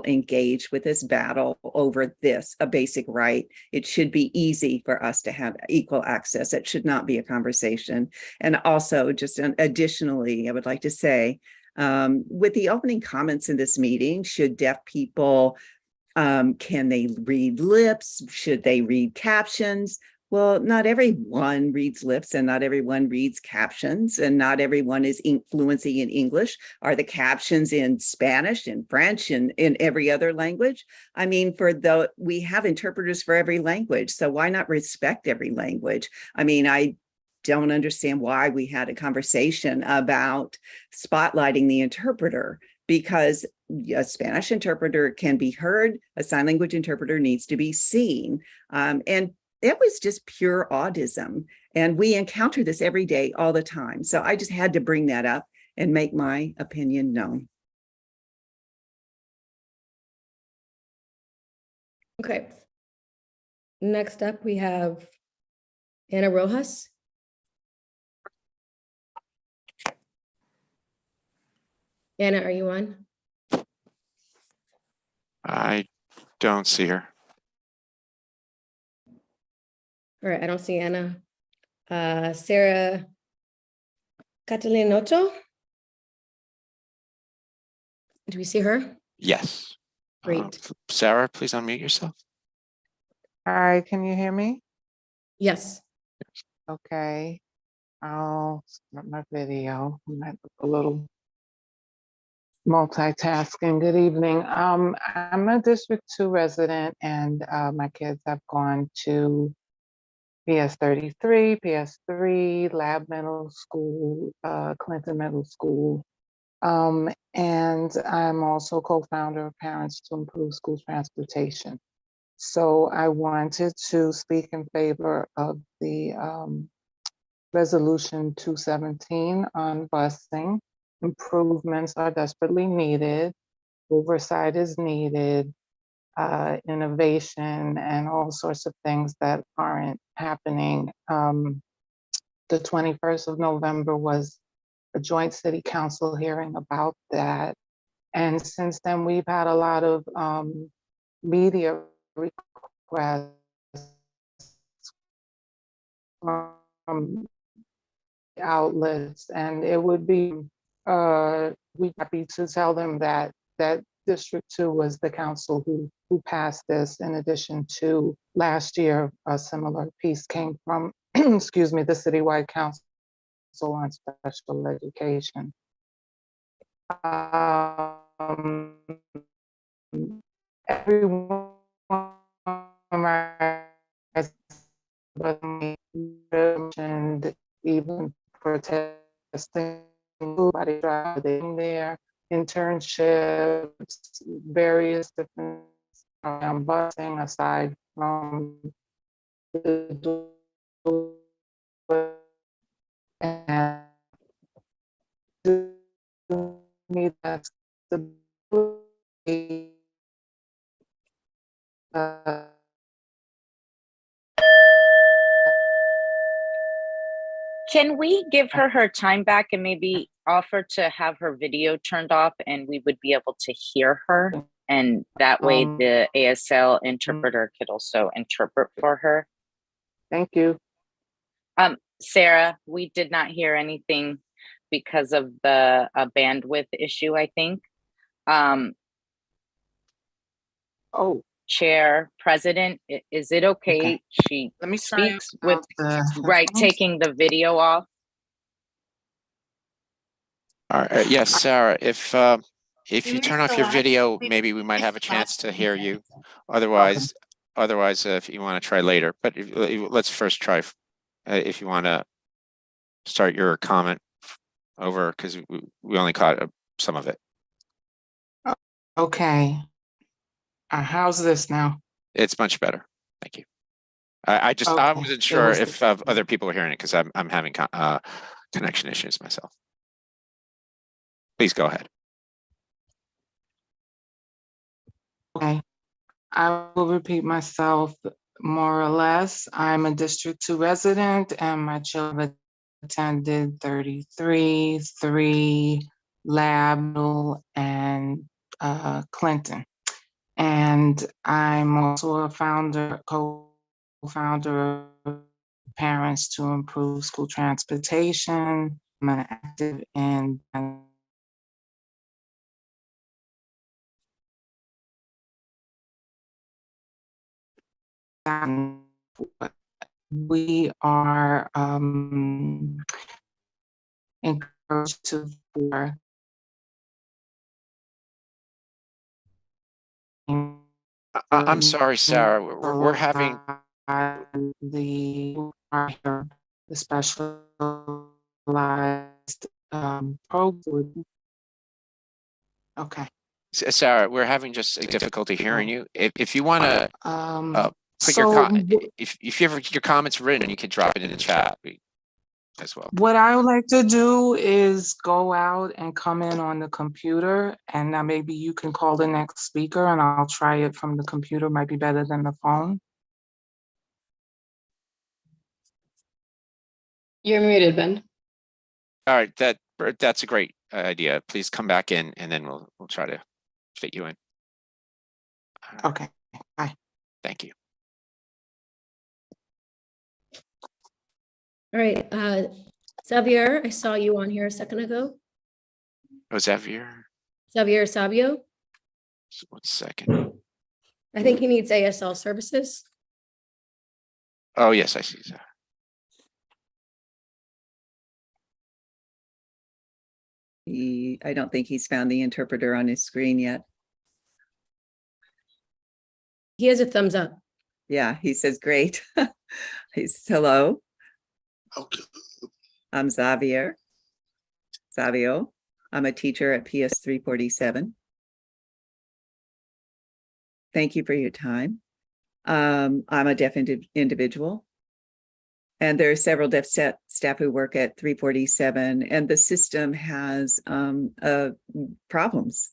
S13: engaged with this battle over this, a basic right. It should be easy for us to have equal access. It should not be a conversation. And also, just additionally, I would like to say, with the opening comments in this meeting, should deaf people, can they read lips? Should they read captions? Well, not everyone reads lips and not everyone reads captions, and not everyone is fluency in English. Are the captions in Spanish and French and in every other language? I mean, we have interpreters for every language, so why not respect every language? I mean, I don't understand why we had a conversation about spotlighting the interpreter, because a Spanish interpreter can be heard, a sign language interpreter needs to be seen. And it was just pure autism. And we encounter this every day, all the time. So I just had to bring that up and make my opinion known.
S17: Okay. Next up, we have Anna Rojas. Anna, are you on?
S3: I don't see her.
S17: All right, I don't see Anna. Sarah Catalinotto. Do we see her?
S3: Yes.
S17: Great.
S3: Sarah, please unmute yourself.
S8: Hi, can you hear me?
S17: Yes.
S8: Okay, I'll start my video. I'm a little multitasking. Good evening. I'm a District 2 resident, and my kids have gone to PS 33, PS 3, Lab Middle School, Clinton Middle School. And I'm also co-founder of Parents to Improve School Transportation. So I wanted to speak in favor of the Resolution 217 on busing. Improvements are desperately needed. Oversight is needed. Innovation and all sorts of things that aren't happening. The 21st of November was a joint city council hearing about that. And since then, we've had a lot of media requests from outlets, and it would be, we'd happy to tell them that District 2 was the council who passed this, in addition to last year, a similar piece came from, excuse me, the Citywide Council on Special Education. Everyone mentioned even protesting, everybody driving there, internships, various different busing aside from the and to me that's the
S11: Can we give her time back and maybe offer to have her video turned off and we would be able to hear her? And that way the ASL interpreter could also interpret for her.
S8: Thank you.
S11: Sarah, we did not hear anything because of the bandwidth issue, I think. Chair, President, is it okay? She
S8: Let me
S11: speaks with taking the video off.
S3: All right, yes, Sarah, if you turn off your video, maybe we might have a chance to hear you. Otherwise, if you want to try later, but let's first try if you want to start your comment over, because we only caught some of it.
S8: Okay. How's this now?
S3: It's much better. Thank you. I wasn't sure if other people were hearing it because I'm having connection issues myself. Please go ahead.
S8: Okay. I will repeat myself more or less. I'm a District 2 resident and my children attended 33, 3, Lab, and Clinton. And I'm also a co-founder of Parents to Improve School Transportation. I'm an active in we are encouraged to for
S3: I'm sorry, Sarah. We're having
S8: the specialized program. Okay.
S3: Sarah, we're having just a difficulty hearing you. If you want to put if you have your comments written, you can drop it in the chat as well.
S8: What I would like to do is go out and come in on the computer, and now maybe you can call the next speaker and I'll try it from the computer. Might be better than the phone.
S6: You're muted, Ben.
S3: All right, that's a great idea. Please come back in and then we'll try to fit you in.
S8: Okay, bye.
S3: Thank you.
S17: All right, Xavier, I saw you on here a second ago.
S3: Oh, Xavier?
S17: Xavier Sabio.
S3: 1 second.
S17: I think he needs ASL services.
S3: Oh, yes, I see that.
S13: I don't think he's found the interpreter on his screen yet.
S17: He has a thumbs up.
S13: Yeah, he says, great. He's hello. I'm Xavier. Savio. I'm a teacher at PS 347. Thank you for your time. I'm a deaf individual. And there are several deaf staff who work at 347, and the system has problems.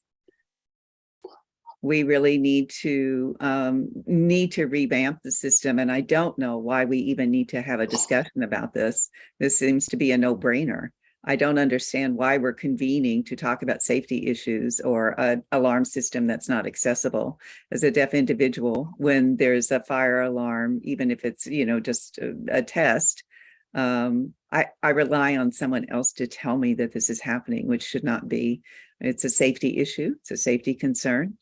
S13: We really need to revamp the system, and I don't know why we even need to have a discussion about this. This seems to be a no-brainer. I don't understand why we're convening to talk about safety issues or an alarm system that's not accessible. As a deaf individual, when there's a fire alarm, even if it's, just a test, I rely on someone else to tell me that this is happening, which should not be. It's a safety issue. It's a safety concern.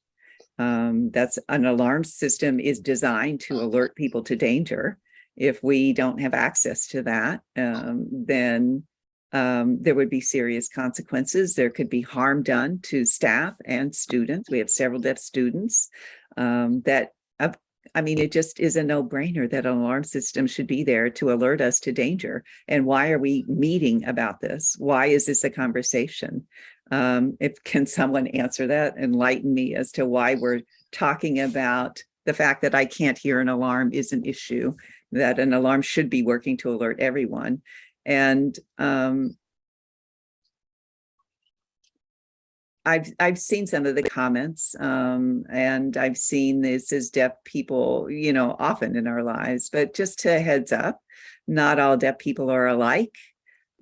S13: That's an alarm system is designed to alert people to danger. If we don't have access to that, then there would be serious consequences. There could be harm done to staff and students. We have several deaf students it just is a no-brainer that an alarm system should be there to alert us to danger. And why are we meeting about this? Why is this a conversation? Can someone answer that, enlighten me as to why we're talking about the fact that I can't hear an alarm is an issue, that an alarm should be working to alert everyone. And I've seen some of the comments, and I've seen this as deaf people, often in our lives, but just a heads up, not all deaf people are alike.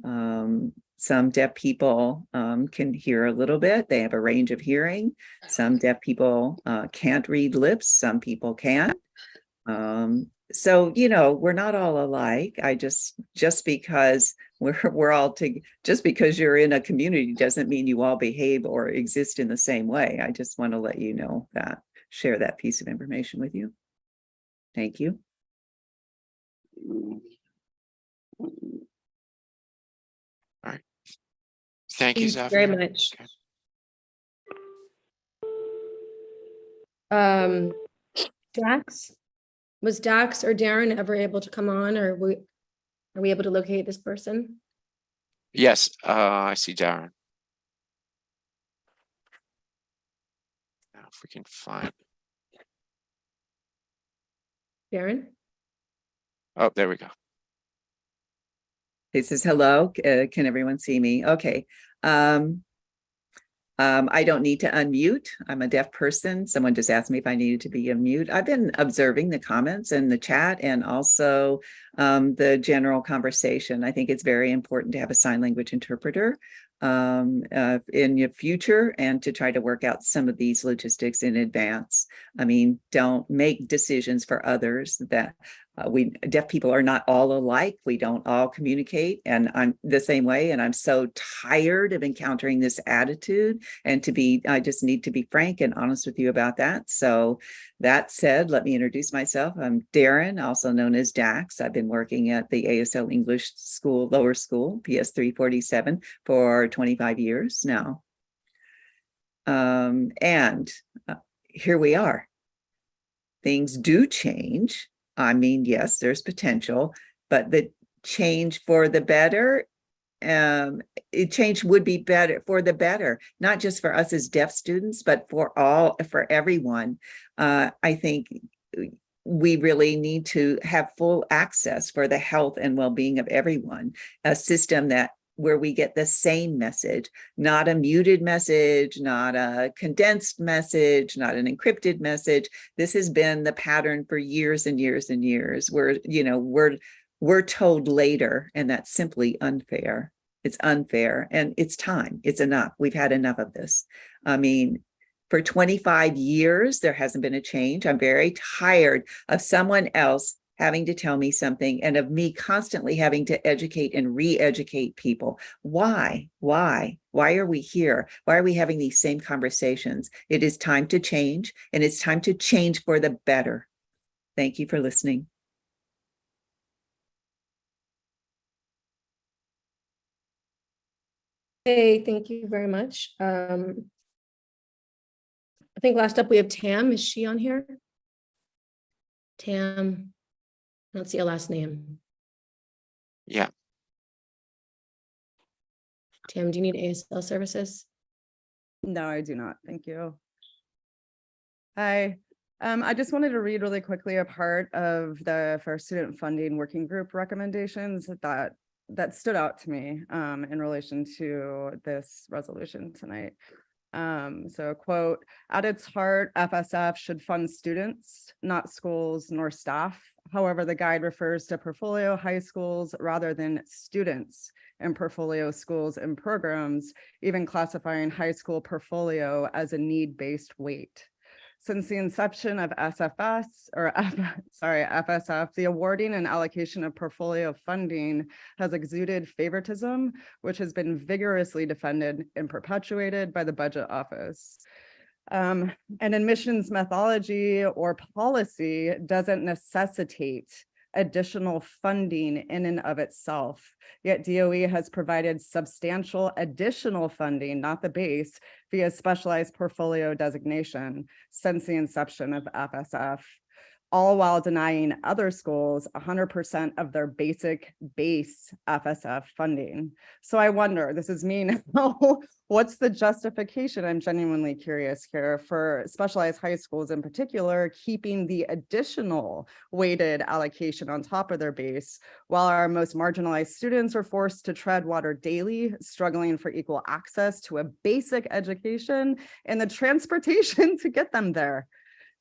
S13: Some deaf people can hear a little bit. They have a range of hearing. Some deaf people can't read lips. Some people can. So, we're not all alike. I just because just because you're in a community doesn't mean you all behave or exist in the same way. I just want to let you know that, share that piece of information with you. Thank you.
S3: All right. Thank you, Xavier.
S17: Very much.
S3: Okay.
S17: Dax, was Dax or Darren ever able to come on, or are we able to locate this person?
S3: Yes, I see Darren. Now, if we can find
S17: Darren?
S3: Oh, there we go.
S13: It says, hello, can everyone see me? Okay. I don't need to unmute. I'm a deaf person. Someone just asked me if I needed to be unmute. I've been observing the comments in the chat and also the general conversation. I think it's very important to have a sign language interpreter in your future and to try to work out some of these logistics in advance. I mean, don't make decisions for others that deaf people are not all alike. We don't all communicate, and I'm the same way. And I'm so tired of encountering this attitude. And I just need to be frank and honest with you about that. So that said, let me introduce myself. I'm Darren, also known as Dax. I've been working at the ASL English School, Lower School, PS 347, for 25 years now. And here we are. Things do change. I mean, yes, there's potential, but the change for the better, change would be better for the better, not just for us as deaf students, but for everyone. I think we really need to have full access for the health and well-being of everyone, a system where we get the same message, not a muted message, not a condensed message, not an encrypted message. This has been the pattern for years and years and years, where, we're told later, and that's simply unfair. It's unfair, and it's time. It's enough. We've had enough of this. I mean, for 25 years, there hasn't been a change. I'm very tired of someone else having to tell me something and of me constantly having to educate and re-educate people. Why are we here? Why are we having these same conversations? It is time to change, and it's time to change for the better. Thank you for listening.
S17: Hey, thank you very much. I think last up we have Tam. Is she on here? Tam, I don't see a last name.
S3: Yeah.
S17: Tam, do you need ASL services?
S5: No, I do not. Thank you. Hi. I just wanted to read really quickly a part of the First Student Funding Working Group recommendations that stood out to me in relation to this resolution tonight. So quote, at its heart, FSF should fund students, not schools nor staff. However, the guide refers to portfolio high schools rather than students in portfolio schools and programs, even classifying high school portfolio as a need-based weight. Since the inception of FSF, the awarding and allocation of portfolio funding has exuded favoritism, which has been vigorously defended and perpetuated by the Budget Office. An admissions methodology or policy doesn't necessitate additional funding in and of itself. Yet DOE has provided substantial additional funding, not the base, via specialized portfolio designation since the inception of FSF, all while denying other schools 100% of their basic base FSF funding. So I wonder, this is me now, what's the justification? I'm genuinely curious here for specialized high schools in particular, keeping the additional weighted allocation on top of their base, while our most marginalized students are forced to tread water daily, struggling for equal access to a basic education and the transportation to get them there.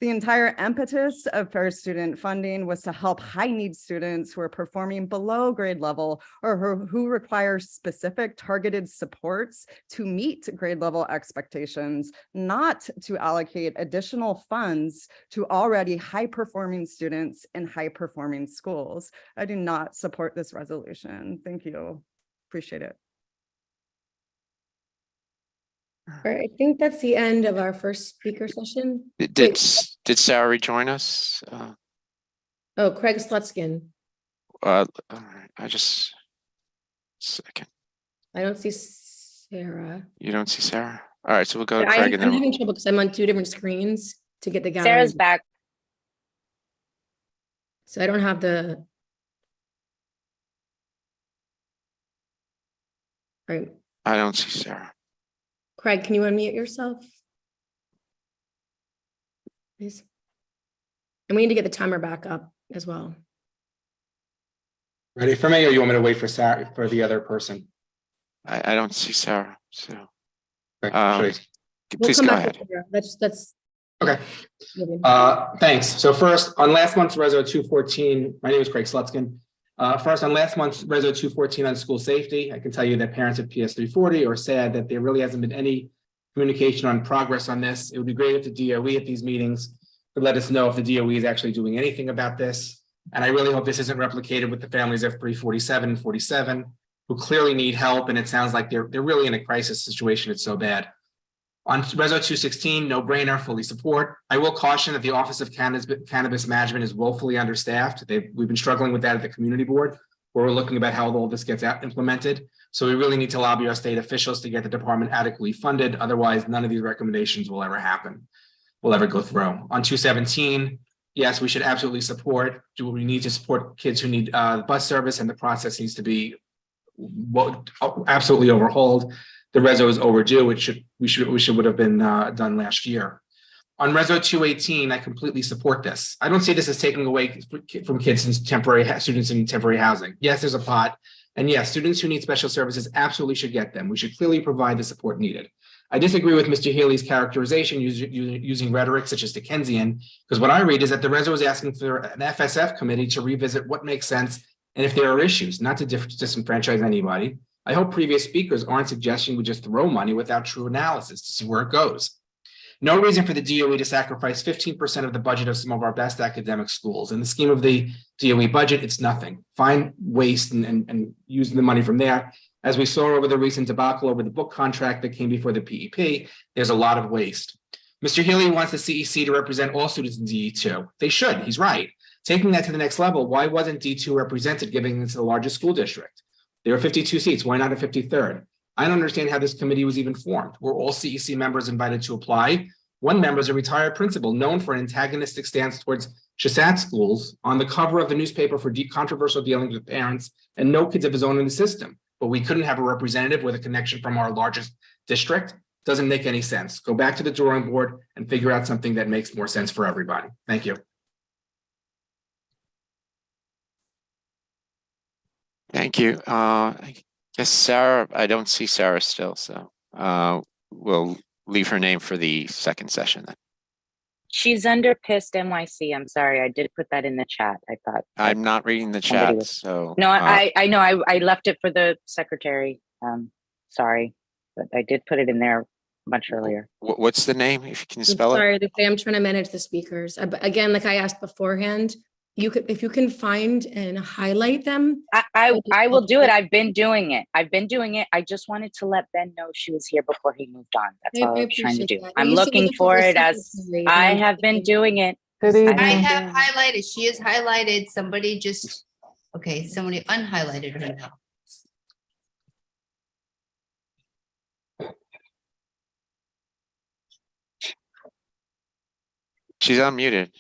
S5: The entire impetus of Fair Student Funding was to help high-need students who are performing below grade level or who require specific targeted supports to meet grade level expectations, not to allocate additional funds to already high-performing students in high-performing schools. I do not support this resolution. Thank you. Appreciate it.
S17: All right, I think that's the end of our first speaker session.
S3: Did Sarah rejoin us?
S17: Oh, Craig Slutskin.
S3: All right, I just second.
S17: I don't see Sarah.
S3: You don't see Sarah? All right, so we'll go to
S17: But
S3: Craig
S17: I'm
S3: and then
S17: having trouble because I'm on two different screens to get the gallery.
S11: Sarah's back.
S17: So I don't have the. All right.
S3: I don't see Sarah.
S17: Craig, can you unmute yourself? Please. And we need to get the timer back up as well.
S9: Ready for me, or you want me to wait for Sarah, for the other person?
S3: I don't see Sarah, so
S17: Please
S3: go ahead.
S17: That's
S9: okay. Thanks. So first, on last month's Reso 214, my name is Craig Slutskin. First, on last month's Reso 214 on school safety, I can tell you that parents at PS 340 are sad that there really hasn't been any communication on progress on this. It would be great if the DOE at these meetings could let us know if the DOE is actually doing anything about this. And I really hope this isn't replicated with the families of 347 and 47 who clearly need help. And it sounds like they're really in a crisis situation. It's so bad. On Reso 216, no brainer, fully support. I will caution that the Office of Cannabis Management is woefully understaffed. We've been struggling with that at the community board, where we're looking about how all this gets implemented. So we really need to lobby our state officials to get the department adequately funded. Otherwise, none of these recommendations will ever happen, will ever go through. On 217, yes, we should absolutely support. We need to support kids who need bus service, and the process needs to be absolutely overhauled. The Reso is overdue. We would have been done last year. On Reso 218, I completely support this. I don't see this as taking away from kids in students in temporary housing. Yes, there's a pot, and yes, students who need special services absolutely should get them. We should clearly provide the support needed. I disagree with Mr. Healy's characterization using rhetoric such as Dickensian, because what I read is that the Reso is asking for an FSF committee to revisit what makes sense and if there are issues, not to disenfranchise anybody. I hope previous speakers aren't suggesting we just throw money without true analysis to see where it goes. No reason for the DOE to sacrifice 15% of the budget of some of our best academic schools. In the scheme of the DOE budget, it's nothing. Find waste and use the money from there. As we saw over the recent debacle over the book contract that came before the PEP, there's a lot of waste. Mr. Healy wants the CEC to represent all students in D2. They should, he's right. Taking that to the next level, why wasn't D2 represented, giving it to the largest school district? There are 52 seats, why not a 53rd? I don't understand how this committee was even formed. We're all CEC members invited to apply. One member is a retired principal known for an antagonistic stance towards Shasat schools on the cover of the newspaper for controversial dealings with parents and no kids of his own in the system. But we couldn't have a representative with a connection from our largest district. Doesn't make any sense. Go back to the drawing board and figure out something that makes more sense for everybody. Thank you.
S3: Thank you. I guess Sarah, I don't see Sarah still, so we'll leave her name for the second session then.
S11: She's under Pissed NYC. I'm sorry, I did put that in the chat. I thought
S3: I'm not reading the chat, so.
S11: No, I know. I left it for the secretary. Sorry, but I did put it in there much earlier.
S3: What's the name, if you can
S17: I'm
S3: spell it?
S17: sorry, I'm trying to manage the speakers. Again, like I asked beforehand, if you can find and highlight them.
S11: I will do it. I've been doing it. I just wanted to let Ben know she was here before he moved on. That's all I was trying to do. I'm looking for it as I have been doing it.
S8: Good evening.
S14: I have highlighted. She is highlighted. Somebody just, okay, somebody unhighlighted her now.
S3: She's unmuted.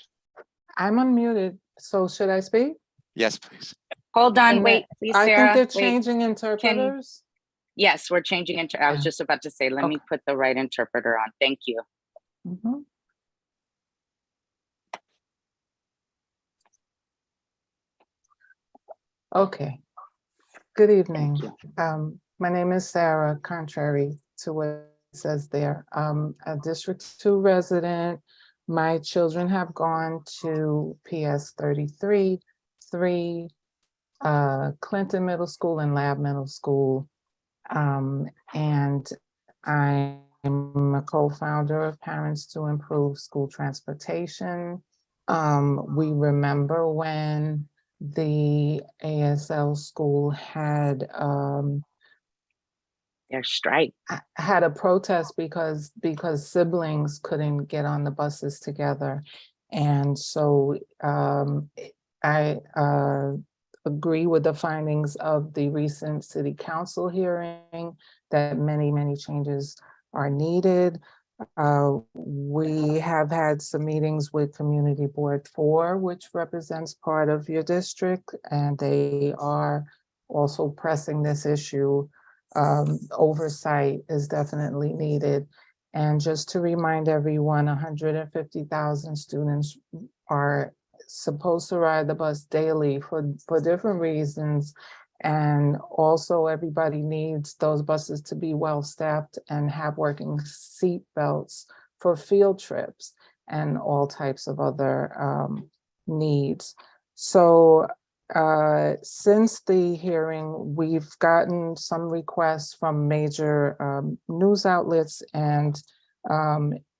S8: I'm unmuted. So should I speak?
S3: Yes, please.
S11: Hold on, wait, please,
S8: I
S11: Sarah.
S8: think they're changing interpreters.
S11: Yes, we're changing. I was just about to say, let me put the right interpreter on. Thank you.
S8: Mhm. Okay. Good evening. My name is Sarah, contrary to what it says there. A District 2 resident. My children have gone to PS 33, 3, Clinton Middle School and Lab Middle School. And I'm a co-founder of Parents to Improve School Transportation. We remember when the ASL school had
S11: their strike,
S8: had a protest because siblings couldn't get on the buses together. And so I agree with the findings of the recent city council hearing that many changes are needed. We have had some meetings with Community Board 4, which represents part of your district, and they are also pressing this issue. Oversight is definitely needed. And just to remind everyone, 150,000 students are supposed to ride the bus daily for different reasons. And also everybody needs those buses to be well-staffed and have working seat belts for field trips and all types of other needs. So since the hearing, we've gotten some requests from major news outlets, and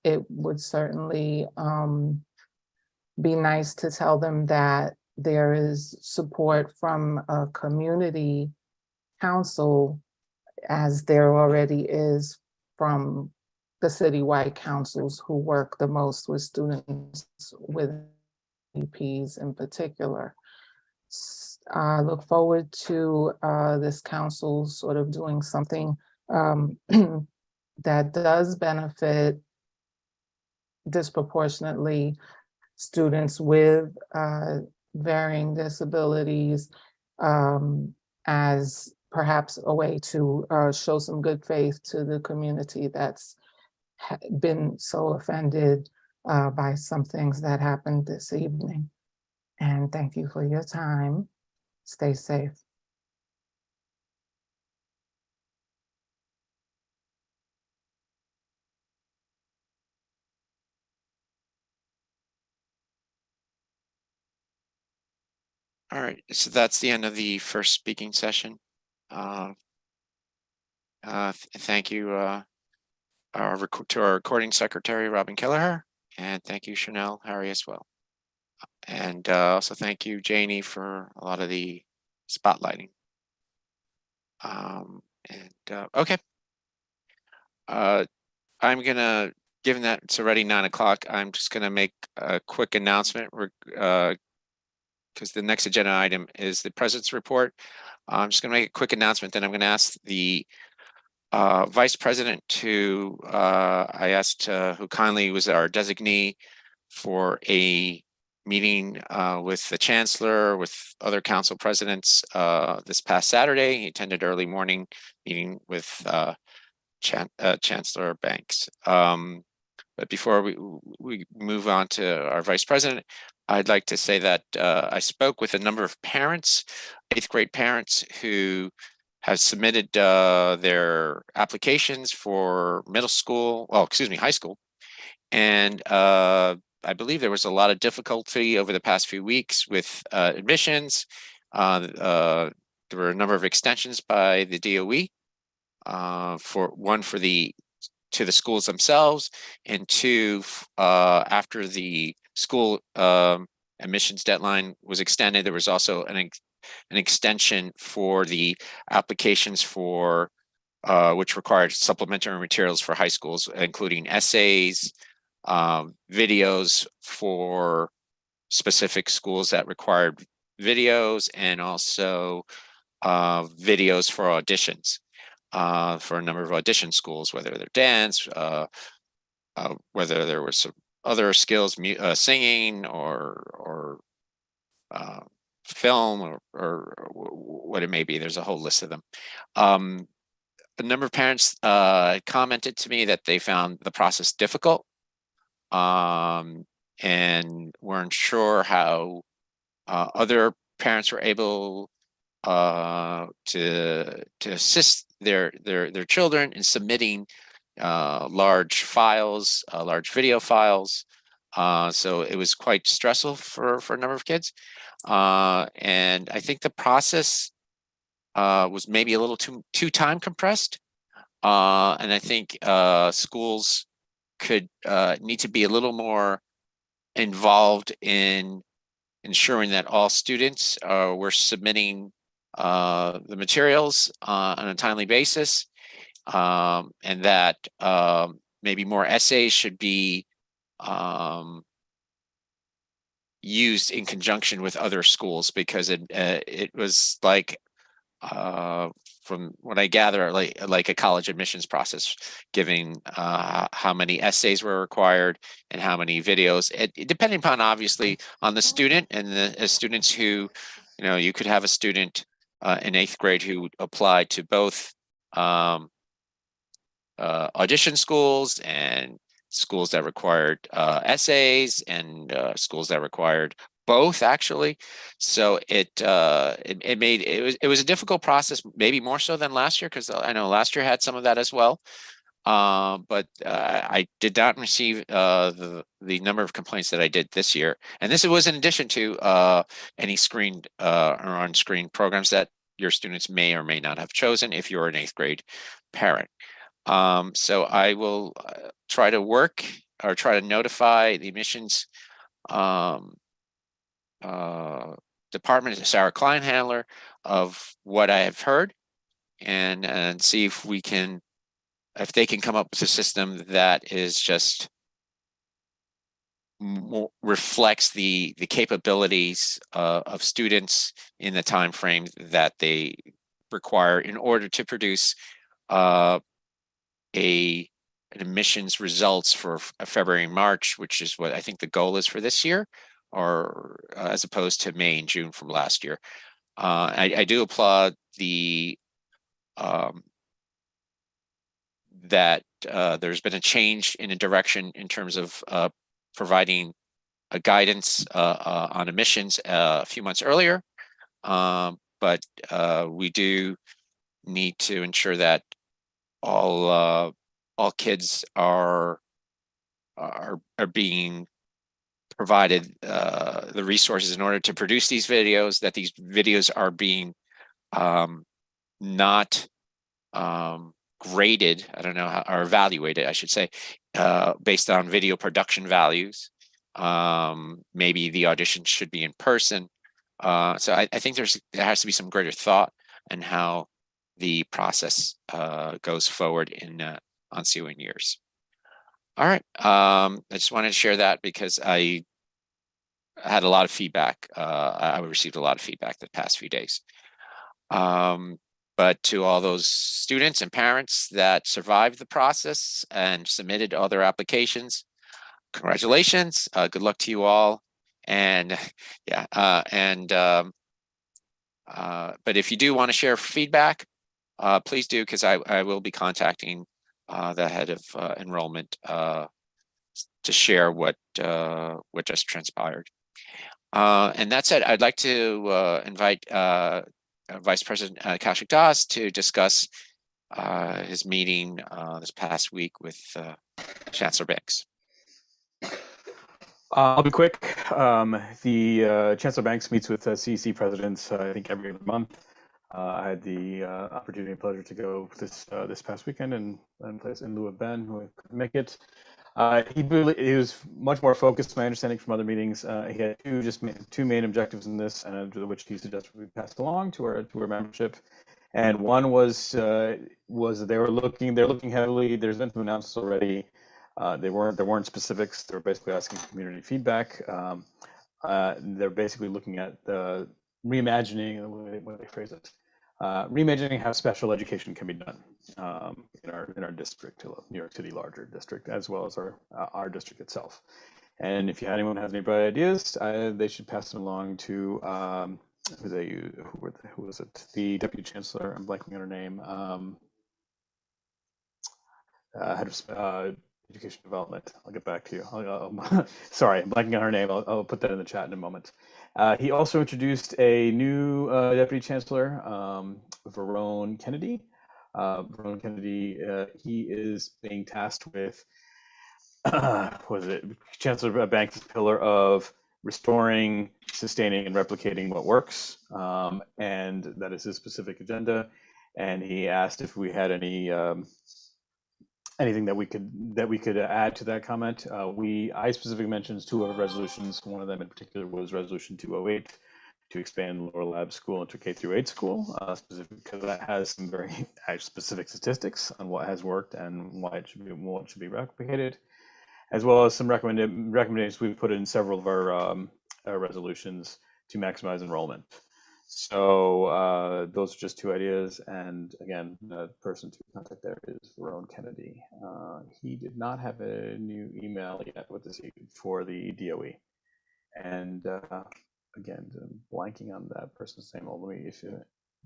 S8: it would certainly be nice to tell them that there is support from a community council, as there already is from the citywide councils who work the most with students with EPs in particular. I look forward to this council sort of doing something that does benefit disproportionately students with varying disabilities, as perhaps a way to show some good faith to the community that's been so offended by some things that happened this evening. And thank you for your time. Stay safe.
S3: All right, so that's the end of the first speaking session. Thank you to our recording secretary, Robin Kelleher, and thank you, Chanel Harry, as well. And also thank you, Janie, for a lot of the spotlighting. Okay. I'm gonna, given that it's already 9 o'clock, I'm just gonna make a quick announcement because the next agenda item is the president's report. I'm just gonna make a quick announcement, then I'm gonna ask the vice president who I asked, who kindly was our designee for a meeting with the chancellor, with other council presidents this past Saturday. He attended early morning meeting with Chancellor Banks. But before we move on to our vice president, I'd like to say that I spoke with a number of parents, 8th grade parents, who have submitted their applications for middle school, well, excuse me, high school. And I believe there was a lot of difficulty over the past few weeks with admissions. There were a number of extensions by the DOE, for one to the schools themselves, and two, after the school admissions deadline was extended, there was also an extension for the applications for which required supplementary materials for high schools, including essays, videos for specific schools that required videos, and also videos for auditions for a number of audition schools, whether they're dance, whether there were some other skills, singing or film or what it may be. There's a whole list of them. A number of parents commented to me that they found the process difficult and weren't sure how other parents were able to assist their children in submitting large files, large video files. So it was quite stressful for a number of kids. And I think the process was maybe a little too time compressed. And I think schools could need to be a little more involved in ensuring that all students were submitting the materials on a timely basis, and that maybe more essays should be used in conjunction with other schools, because it was like, from what I gather, like a college admissions process, giving how many essays were required and how many videos, depending upon obviously on the student, and the students who, you could have a student in 8th grade who applied to both audition schools and schools that required essays, and schools that required both, actually. So it was a difficult process, maybe more so than last year, because I know last year had some of that as well. But I did not receive the number of complaints that I did this year, and this was in addition to any screened or on-screen programs that your students may or may not have chosen if you're an 8th grade parent. So I will try to notify the admissions department, Sarah Kleinhandler, of what I have heard, and see if they can come up with a system that is just more reflects the capabilities of students in the time frame that they require in order to produce an admissions results for February and March, which is what I think the goal is for this year, or as opposed to May and June from last year. I do applaud that there's been a change in a direction in terms of providing a guidance on admissions a few months earlier. But we do need to ensure that all kids are being provided the resources in order to produce these videos, that these videos are being not graded, I don't know how, or evaluated, I should say, based on video production values. Maybe the audition should be in person. So I think there has to be some greater thought in how the process goes forward in ensuing years. All right, I just wanted to share that because I had a lot of feedback. I received a lot of feedback the past few days. But to all those students and parents that survived the process and submitted all their applications, congratulations. Good luck to you all. And yeah, but if you do want to share feedback, please do, because I will be contacting the head of enrollment to share what just transpired. And that said, I'd like to invite Vice President Kaushik Das to discuss his meeting this past week with Chancellor Banks.
S1: I'll be quick. The Chancellor Banks meets with CEC presidents, I think, every other month. I had the opportunity and pleasure to go this past weekend in lieu of Ben, who couldn't make it. He was much more focused, my understanding from other meetings. He had two main objectives in this, and which he suggested we passed along to our membership. And one was they're looking heavily. There's been some announcements already. There weren't specifics. They were basically asking for community feedback. They're basically looking at reimagining, what do they phrase it? Reimagining how special education can be done in our district, New York City larger district, as well as our district itself. And if anyone has any bright ideas, they should pass them along to who was it? The Deputy Chancellor. I'm blanking on her name. Head of Education Development. I'll get back to you. Sorry, I'm blanking on her name. I'll put that in the chat in a moment. He also introduced a new Deputy Chancellor, Verone Kennedy. Verone Kennedy, he is being tasked with, Chancellor Banks' pillar of restoring, sustaining, and replicating what works, and that is his specific agenda. And he asked if we had anything that we could add to that comment. I specifically mentioned two other resolutions. One of them in particular was Resolution 208 to expand Lower Lab School into K-8 school, specifically because that has some very specific statistics on what has worked and what should be replicated, as well as some recommendations we've put in several of our resolutions to maximize enrollment. So those are just two ideas. And again, the person to contact there is Verone Kennedy. He did not have a new email yet with this for the DOE. And again, I'm blanking on that person's name.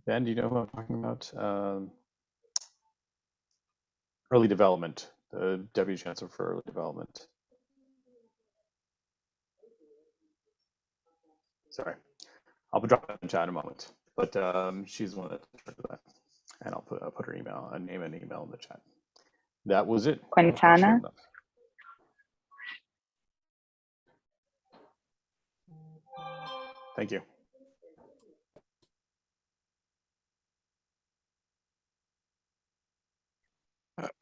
S1: Ben, do you know who I'm talking about? Early development, the Deputy Chancellor for Early Development. Sorry, I'll drop that in chat in a moment. But she's the one that's in charge of that, and I'll put her email, a name and email in the chat. That was it.
S11: Quintana.
S1: Thank you.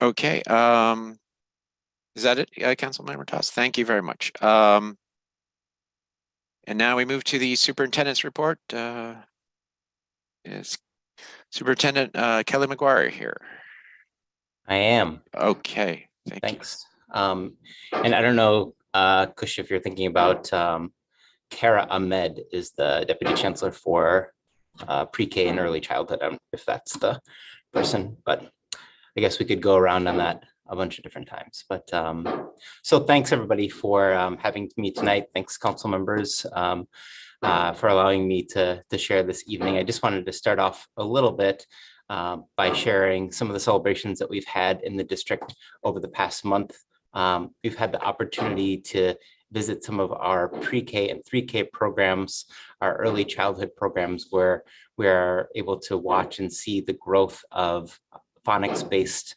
S3: Okay. Is that it, Councilmember Toss? Thank you very much. And now we move to the superintendent's report. Is Superintendent Kelly McGuire here?
S20: I am.
S3: Okay.
S20: Thanks. And I don't know, Kush, if you're thinking about Kara Ahmed is the Deputy Chancellor for pre-K and early childhood, if that's the person, but I guess we could go around on that a bunch of different times. But so thanks everybody for having me tonight. Thanks council members for allowing me to share this evening. I just wanted to start off a little bit by sharing some of the celebrations that we've had in the district over the past month. We've had the opportunity to visit some of our pre-K and 3K programs, our early childhood programs, where we are able to watch and see the growth of phonics-based,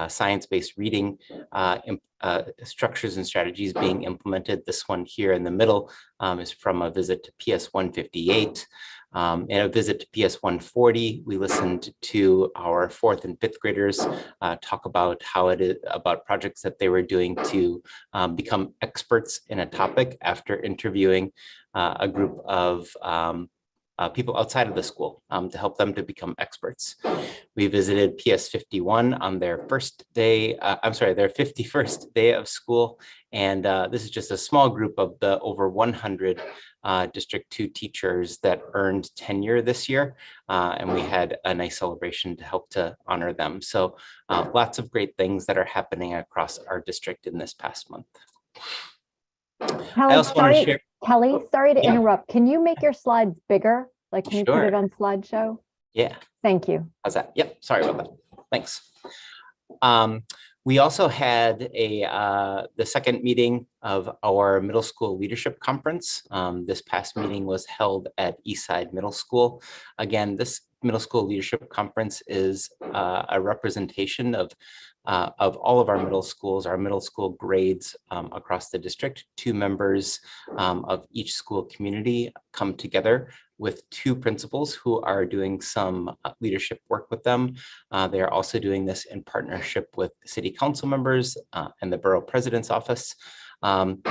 S20: science-based reading structures and strategies being implemented. This one here in the middle is from a visit to PS 158. In a visit to PS 140, we listened to our 4th and 5th graders talk about how it is about projects that they were doing to become experts in a topic after interviewing a group of people outside of the school to help them to become experts. We visited PS 51 on their first day, their 51st day of school. And this is just a small group of the over 100 District 2 teachers that earned tenure this year. And we had a nice celebration to help to honor them. So lots of great things that are happening across our district in this past month.
S15: Kelly, sorry to
S20: Yeah.
S15: interrupt. Can you make your slides bigger? Like, can you put it
S20: Sure.
S15: on slideshow?
S20: Yeah.
S15: Thank you.
S20: How's that? Yep. Sorry about that. Thanks. We also had the second meeting of our middle school leadership conference. This past meeting was held at Eastside Middle School. Again, this middle school leadership conference is a representation of all of our middle schools, our middle school grades across the district. 2 members of each school community come together with 2 principals who are doing some leadership work with them. They are also doing this in partnership with city council members and the borough president's office.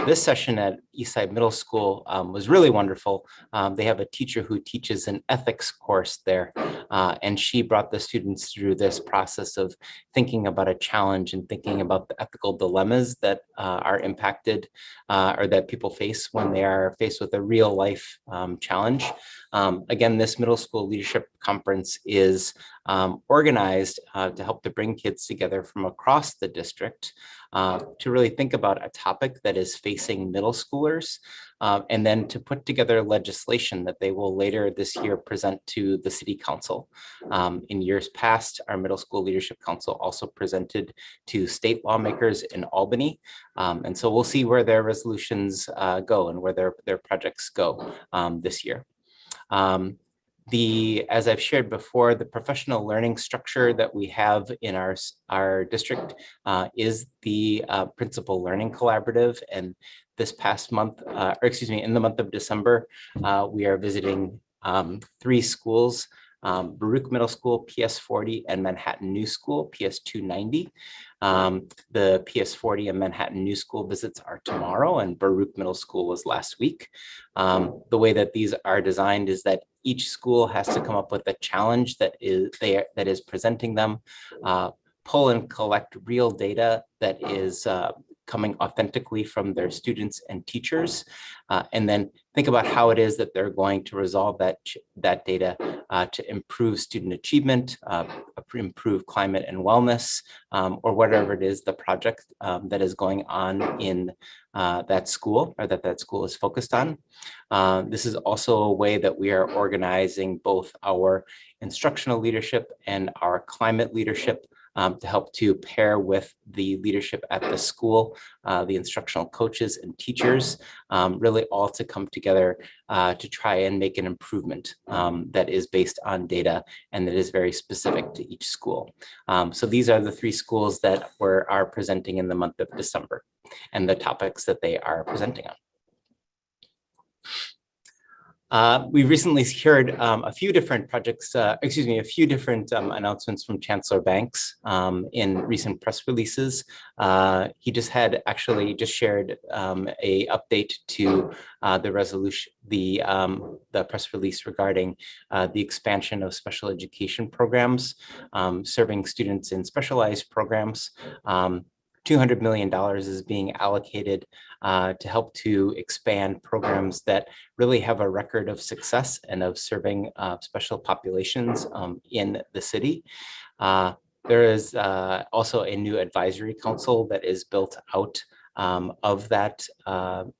S20: This session at Eastside Middle School was really wonderful. They have a teacher who teaches an ethics course there, and she brought the students through this process of thinking about a challenge and thinking about the ethical dilemmas that are impacted or that people face when they are faced with a real life challenge. Again, this middle school leadership conference is organized to help to bring kids together from across the district to really think about a topic that is facing middle schoolers, and then to put together legislation that they will later this year present to the city council. In years past, our middle school leadership council also presented to state lawmakers in Albany. And so we'll see where their resolutions go and where their projects go this year. As I've shared before, the professional learning structure that we have in our district is the Principal Learning Collaborative. And this past month, in the month of December, we are visiting 3 schools, Baruch Middle School, PS 40, and Manhattan New School, PS 290. The PS 40 and Manhattan New School visits are tomorrow, and Baruch Middle School was last week. The way that these are designed is that each school has to come up with a challenge that is presenting them, pull and collect real data that is coming authentically from their students and teachers, and then think about how it is that they're going to resolve that data to improve student achievement, improve climate and wellness, or whatever it is the project that is going on in that school or that school is focused on. This is also a way that we are organizing both our instructional leadership and our climate leadership to help to pair with the leadership at the school, the instructional coaches and teachers, really all to come together to try and make an improvement that is based on data and that is very specific to each school. So these are the 3 schools that are presenting in the month of December and the topics that they are presenting on. We recently heard a few different projects, a few different announcements from Chancellor Banks in recent press releases. He just shared a update to the resolution, the press release regarding the expansion of special education programs, serving students in specialized programs. $200 million is being allocated to help to expand programs that really have a record of success and of serving special populations in the city. There is also a new advisory council that is built out of that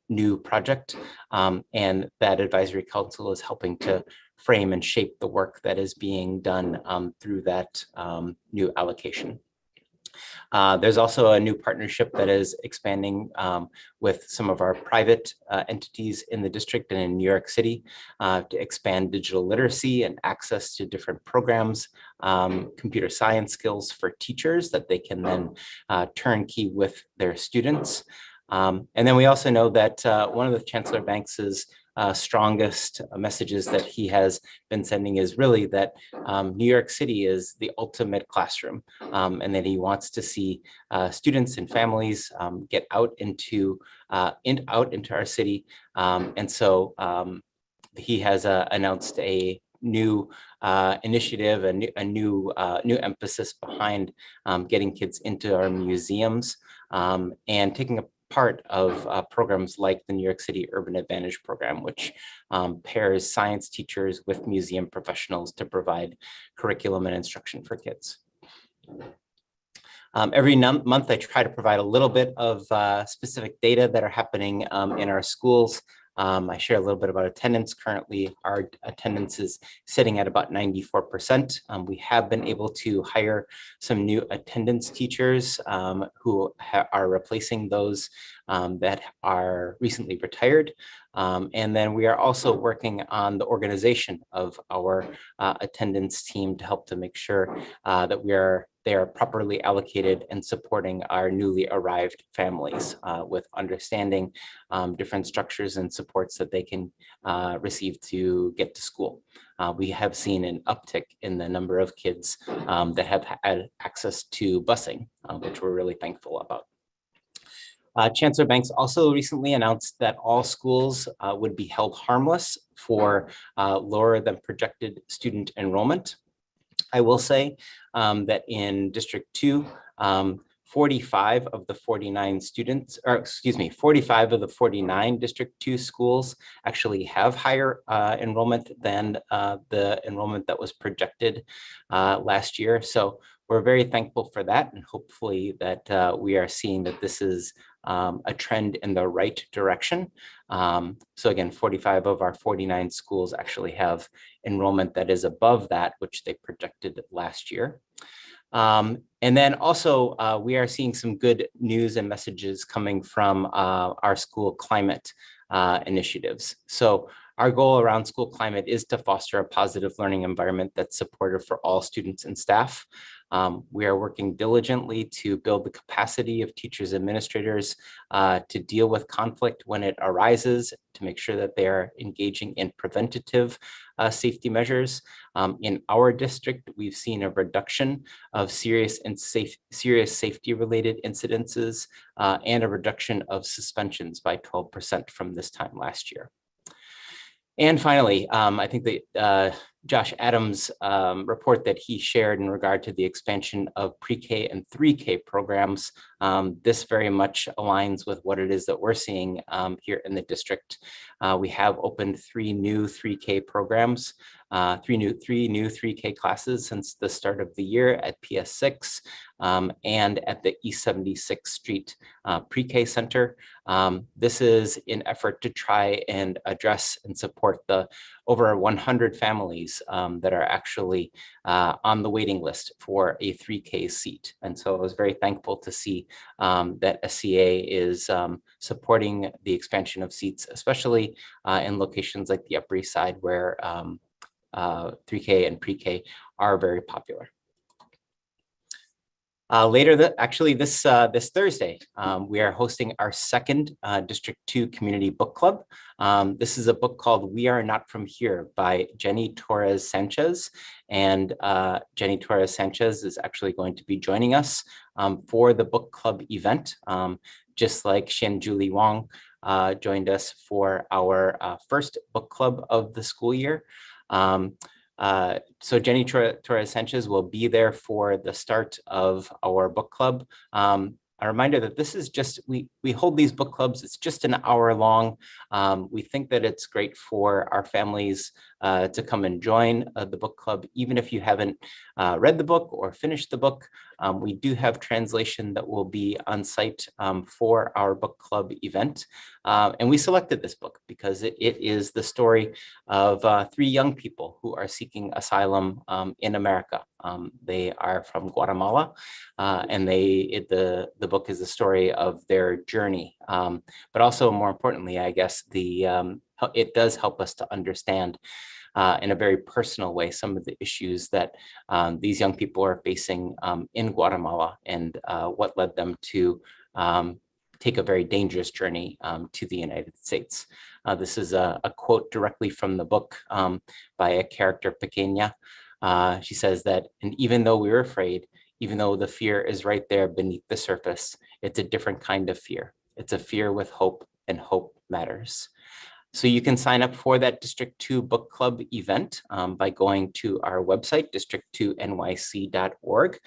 S20: new project, and that advisory council is helping to frame and shape the work that is being done through that new allocation. There's also a new partnership that is expanding with some of our private entities in the district and in New York City to expand digital literacy and access to different programs, computer science skills for teachers that they can then turnkey with their students. And then we also know that one of the Chancellor Banks's strongest messages that he has been sending is really that New York City is the ultimate classroom, and that he wants to see students and families get out into our city. And so he has announced a new initiative, a new emphasis behind getting kids into our museums and taking a part of programs like the New York City Urban Advantage Program, which pairs science teachers with museum professionals to provide curriculum and instruction for kids. Every month, I try to provide a little bit of specific data that are happening in our schools. I share a little bit about attendance. Currently, our attendance is sitting at about 94%. We have been able to hire some new attendance teachers who are replacing those that are recently retired. And then we are also working on the organization of our attendance team to help to make sure that they are properly allocated and supporting our newly arrived families with understanding different structures and supports that they can receive to get to school. We have seen an uptick in the number of kids that have had access to busing, which we're really thankful about. Chancellor Banks also recently announced that all schools would be held harmless for lower than projected student enrollment. I will say that in District 2, 45 of the 49 students, or excuse me, 45 of the 49 District 2 schools actually have higher enrollment than the enrollment that was projected last year. So we're very thankful for that, and hopefully that we are seeing that this is a trend in the right direction. So again, 45 of our 49 schools actually have enrollment that is above that, which they projected last year. And then also we are seeing some good news and messages coming from our school climate initiatives. So our goal around school climate is to foster a positive learning environment that's supportive for all students and staff. We are working diligently to build the capacity of teachers and administrators to deal with conflict when it arises, to make sure that they are engaging in preventative safety measures. In our district, we've seen a reduction of serious safety related incidences and a reduction of suspensions by 12% from this time last year. And finally, I think that Josh Adams' report that he shared in regard to the expansion of pre-K and 3K programs, this very much aligns with what it is that we're seeing here in the district. We have opened 3 new 3K programs, three new 3K classes since the start of the year at PS6 and at the East 76th Street Pre-K Center. This is an effort to try and address and support the over 100 families that are actually on the waiting list for a 3K seat. And so I was very thankful to see that SCA is supporting the expansion of seats, especially in locations like the Upper East Side where 3K and pre-K are very popular. Actually this Thursday, we are hosting our second District 2 Community Book Club. This is a book called We Are Not From Here by Jenny Torres Sanchez. And Jenny Torres Sanchez is actually going to be joining us for the book club event, just like Shen Julie Wong joined us for our first book club of the school year. So Jenny Torres Sanchez will be there for the start of our book club. A reminder that this is just, we hold these book clubs, it's just an hour long. We think that it's great for our families to come and join the book club, even if you haven't read the book or finished the book. We do have translation that will be on site for our book club event. And we selected this book because it is the story of 3 young people who are seeking asylum in America. They are from Guatemala, and the book is the story of their journey. But also, more importantly, I guess, it does help us to understand in a very personal way some of the issues that these young people are facing in Guatemala and what led them to take a very dangerous journey to the United States. This is a quote directly from the book by a character, Pequeña. She says that, and even though we were afraid, even though the fear is right there beneath the surface, it's a different kind of fear. It's a fear with hope, and hope matters. So you can sign up for that District 2 Book Club event by going to our website, district2nyc.org.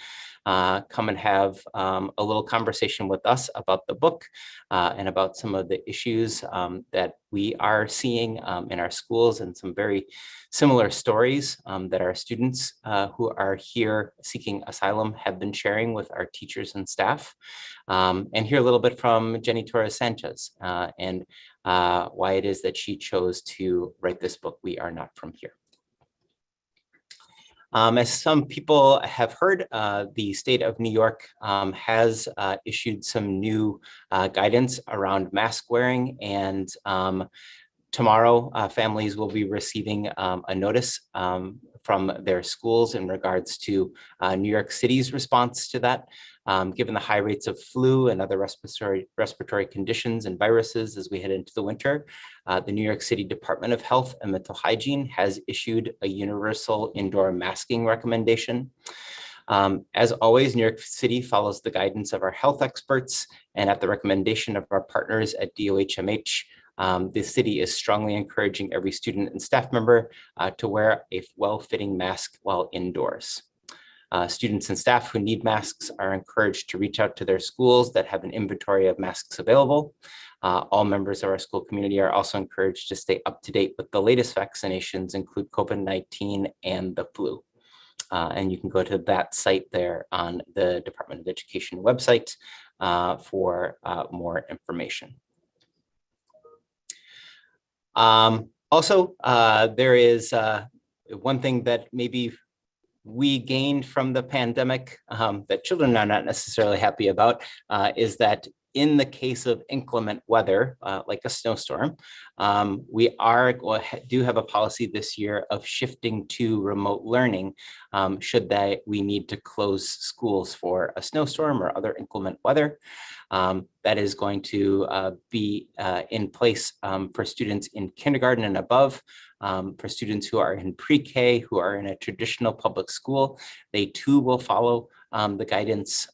S20: Come and have a little conversation with us about the book and about some of the issues that we are seeing in our schools, and some very similar stories that our students who are here seeking asylum have been sharing with our teachers and staff. And hear a little bit from Jenny Torres Sanchez and why it is that she chose to write this book, We Are Not From Here. As some people have heard, the state of New York has issued some new guidance around mask wearing, and tomorrow families will be receiving a notice from their schools in regards to New York City's response to that. Given the high rates of flu and other respiratory conditions and viruses as we head into the winter, the New York City Department of Health and Mental Hygiene has issued a universal indoor masking recommendation. As always, New York City follows the guidance of our health experts, and at the recommendation of our partners at DOHMH, the city is strongly encouraging every student and staff member to wear a well-fitting mask while indoors. Students and staff who need masks are encouraged to reach out to their schools that have an inventory of masks available. All members of our school community are also encouraged to stay up to date with the latest vaccinations, include COVID-19 and the flu. And you can go to that site there on the Department of Education website for more information. Also, there is one thing that maybe we gained from the pandemic that children are not necessarily happy about is that in the case of inclement weather, like a snowstorm, we do have a policy this year of shifting to remote learning should we need to close schools for a snowstorm or other inclement weather. That is going to be in place for students in kindergarten and above. For students who are in pre-K, who are in a traditional public school, they too will follow the guidance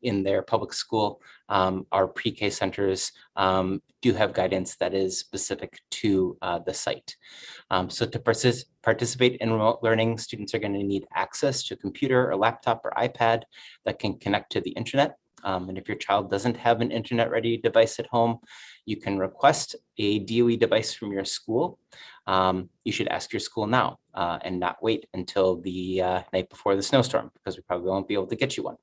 S20: in their public school. Our pre-K centers do have guidance that is specific to the site. So to participate in remote learning, students are going to need access to a computer or laptop or iPad that can connect to the internet. And if your child doesn't have an internet-ready device at home, you can request a DOE device from your school. You should ask your school now and not wait until the night before the snowstorm, because we probably won't be able to get you one.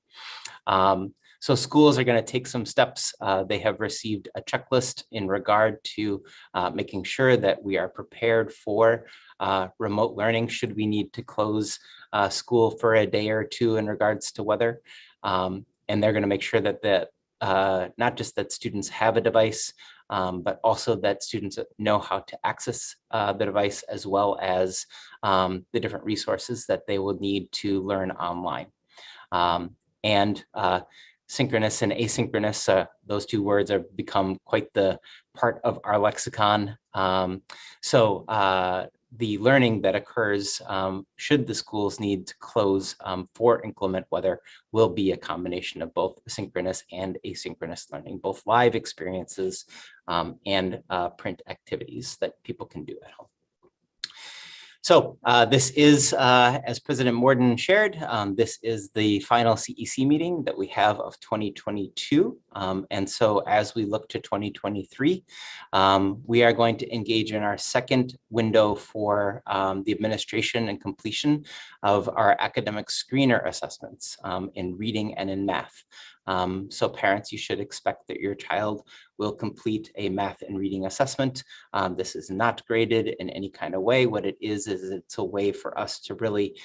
S20: So schools are going to take some steps. They have received a checklist in regard to making sure that we are prepared for remote learning should we need to close school for a day or two in regards to weather. And they're going to make sure that not just that students have a device, but also that students know how to access the device, as well as the different resources that they will need to learn online. And synchronous and asynchronous, those two words have become quite the part of our lexicon. The learning that occurs should the schools need to close for inclement weather will be a combination of both synchronous and asynchronous learning, both live experiences and print activities that people can do at home. So this is, as President Morden shared, this is the final CEC meeting that we have of 2022. And so as we look to 2023, we are going to engage in our second window for the administration and completion of our academic screener assessments in reading and in math. So parents, you should expect that your child will complete a math and reading assessment. This is not graded in any kind of way. What it is it's a way for us to really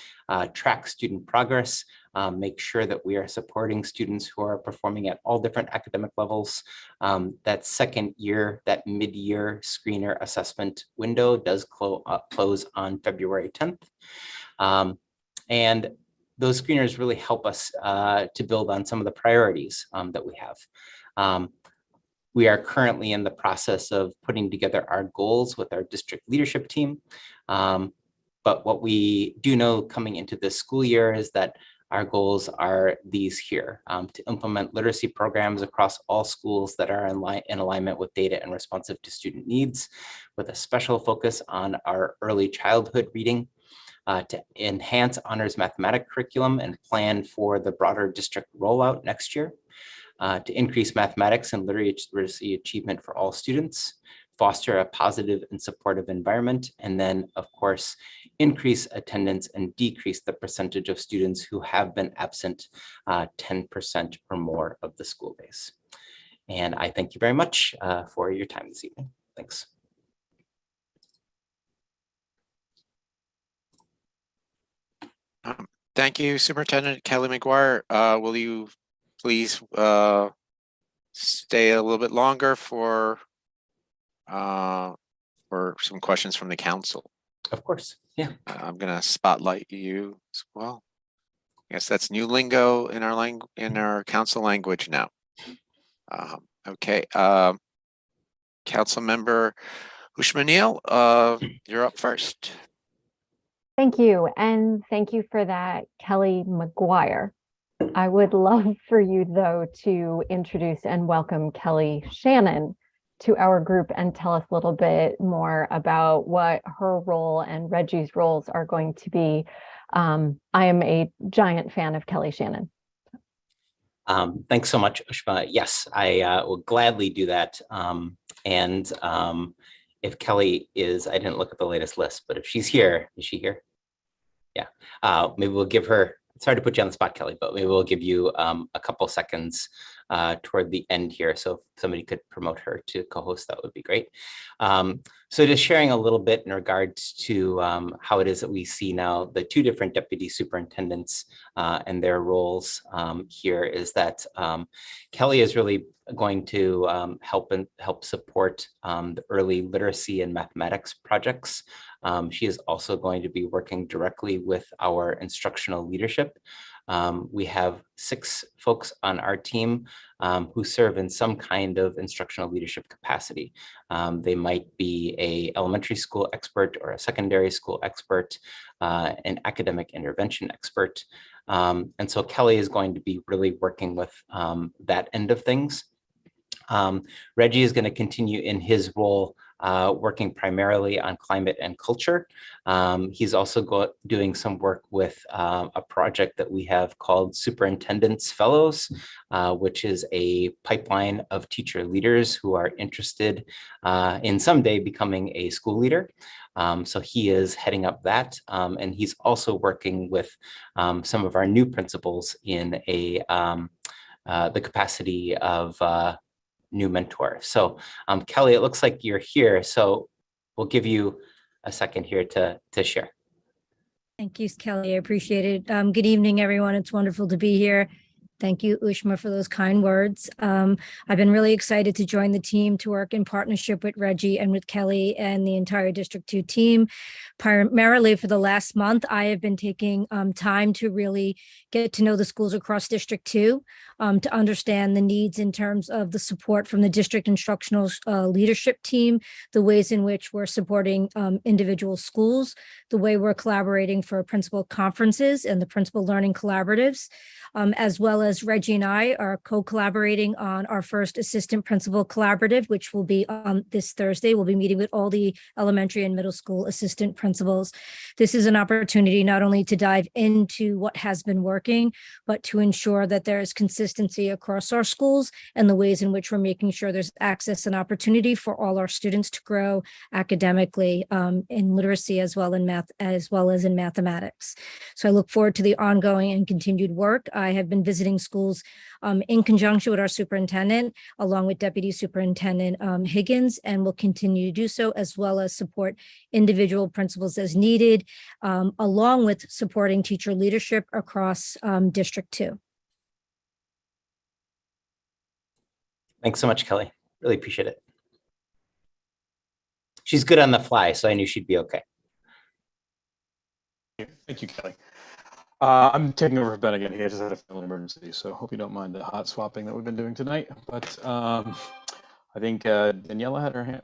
S20: track student progress, make sure that we are supporting students who are performing at all different academic levels. That second year, that mid-year screener assessment window does close on February 10th. And those screeners really help us to build on some of the priorities that we have. We are currently in the process of putting together our goals with our district leadership team. But what we do know coming into this school year is that Our goals are these here: to implement literacy programs across all schools that are in alignment with data and responsive to student needs, with a special focus on our early childhood reading, to enhance honors mathematics curriculum and plan for the broader district rollout next year, to increase mathematics and literacy achievement for all students, foster a positive and supportive environment, and then, of course, increase attendance and decrease the percentage of students who have been absent 10% or more of the school days. And I thank you very much for your time this evening. Thanks.
S3: Thank you, Superintendent Kelly McGuire. Will you please stay a little bit longer for some questions from the council?
S20: Of course, yeah.
S3: I'm gonna spotlight you as well. I guess that's new lingo in our council language now. Okay, Council Member Ushmanil, you're up first.
S15: Thank you. And thank you for that, Kelly McGuire. I would love for you, though, to introduce and welcome Kelly Shannon to our group and tell us a little bit more about what her role and Reggie's roles are going to be. I am a giant fan of Kelly Shannon.
S20: Thanks so much, Ushma. Yes, I will gladly do that. If Kelly is, I didn't look at the latest list, but if she's here, is she here? Yeah, maybe we'll give her, sorry to put you on the spot, Kelly, but maybe we'll give you a couple seconds toward the end here. So if somebody could promote her to co-host, that would be great. So just sharing a little bit in regards to how it is that we see now the two different deputy superintendents and their roles here is that Kelly is really going to help support the early literacy and mathematics projects. She is also going to be working directly with our instructional leadership. We have 6 folks on our team who serve in some kind of instructional leadership capacity. They might be an elementary school expert or a secondary school expert, an academic intervention expert. And so Kelly is going to be really working with that end of things. Reggie is going to continue in his role working primarily on climate and culture. He's also doing some work with a project that we have called Superintendent's Fellows, which is a pipeline of teacher leaders who are interested in someday becoming a school leader. So he is heading up that, and he's also working with some of our new principals in the capacity of new mentor. So Kelly, it looks like you're here, so we'll give you a second here to share.
S12: Thank you, Kelly. I appreciate it. Good evening, everyone. It's wonderful to be here. Thank you, Ushma, for those kind words. I've been really excited to join the team to work in partnership with Reggie and with Kelly and the entire District 2 team. Primarily for the last month, I have been taking time to really get to know the schools across District 2, to understand the needs in terms of the support from the district instructional leadership team, the ways in which we're supporting individual schools, the way we're collaborating for principal conferences and the principal learning collaboratives, as well as Reggie and I are co-collaborating on our first assistant principal collaborative, which will be on this Thursday. We'll be meeting with all the elementary and middle school assistant principals. This is an opportunity not only to dive into what has been working, but to ensure that there is consistency across our schools and the ways in which we're making sure there's access and opportunity for all our students to grow academically in literacy as well as in mathematics. So I look forward to the ongoing and continued work. I have been visiting schools in conjunction with our superintendent, along with Deputy Superintendent Higgins, and will continue to do so, as well as support individual principals as needed, along with supporting teacher leadership across District 2.
S20: Thanks so much, Kelly. Really appreciate it. She's good on the fly, so I knew she'd be okay.
S1: Thank you, Kelly. I'm taking over for Ben again. He just had a family emergency, so hope you don't mind the hot swapping that we've been doing tonight. But I think Daniela had her hand.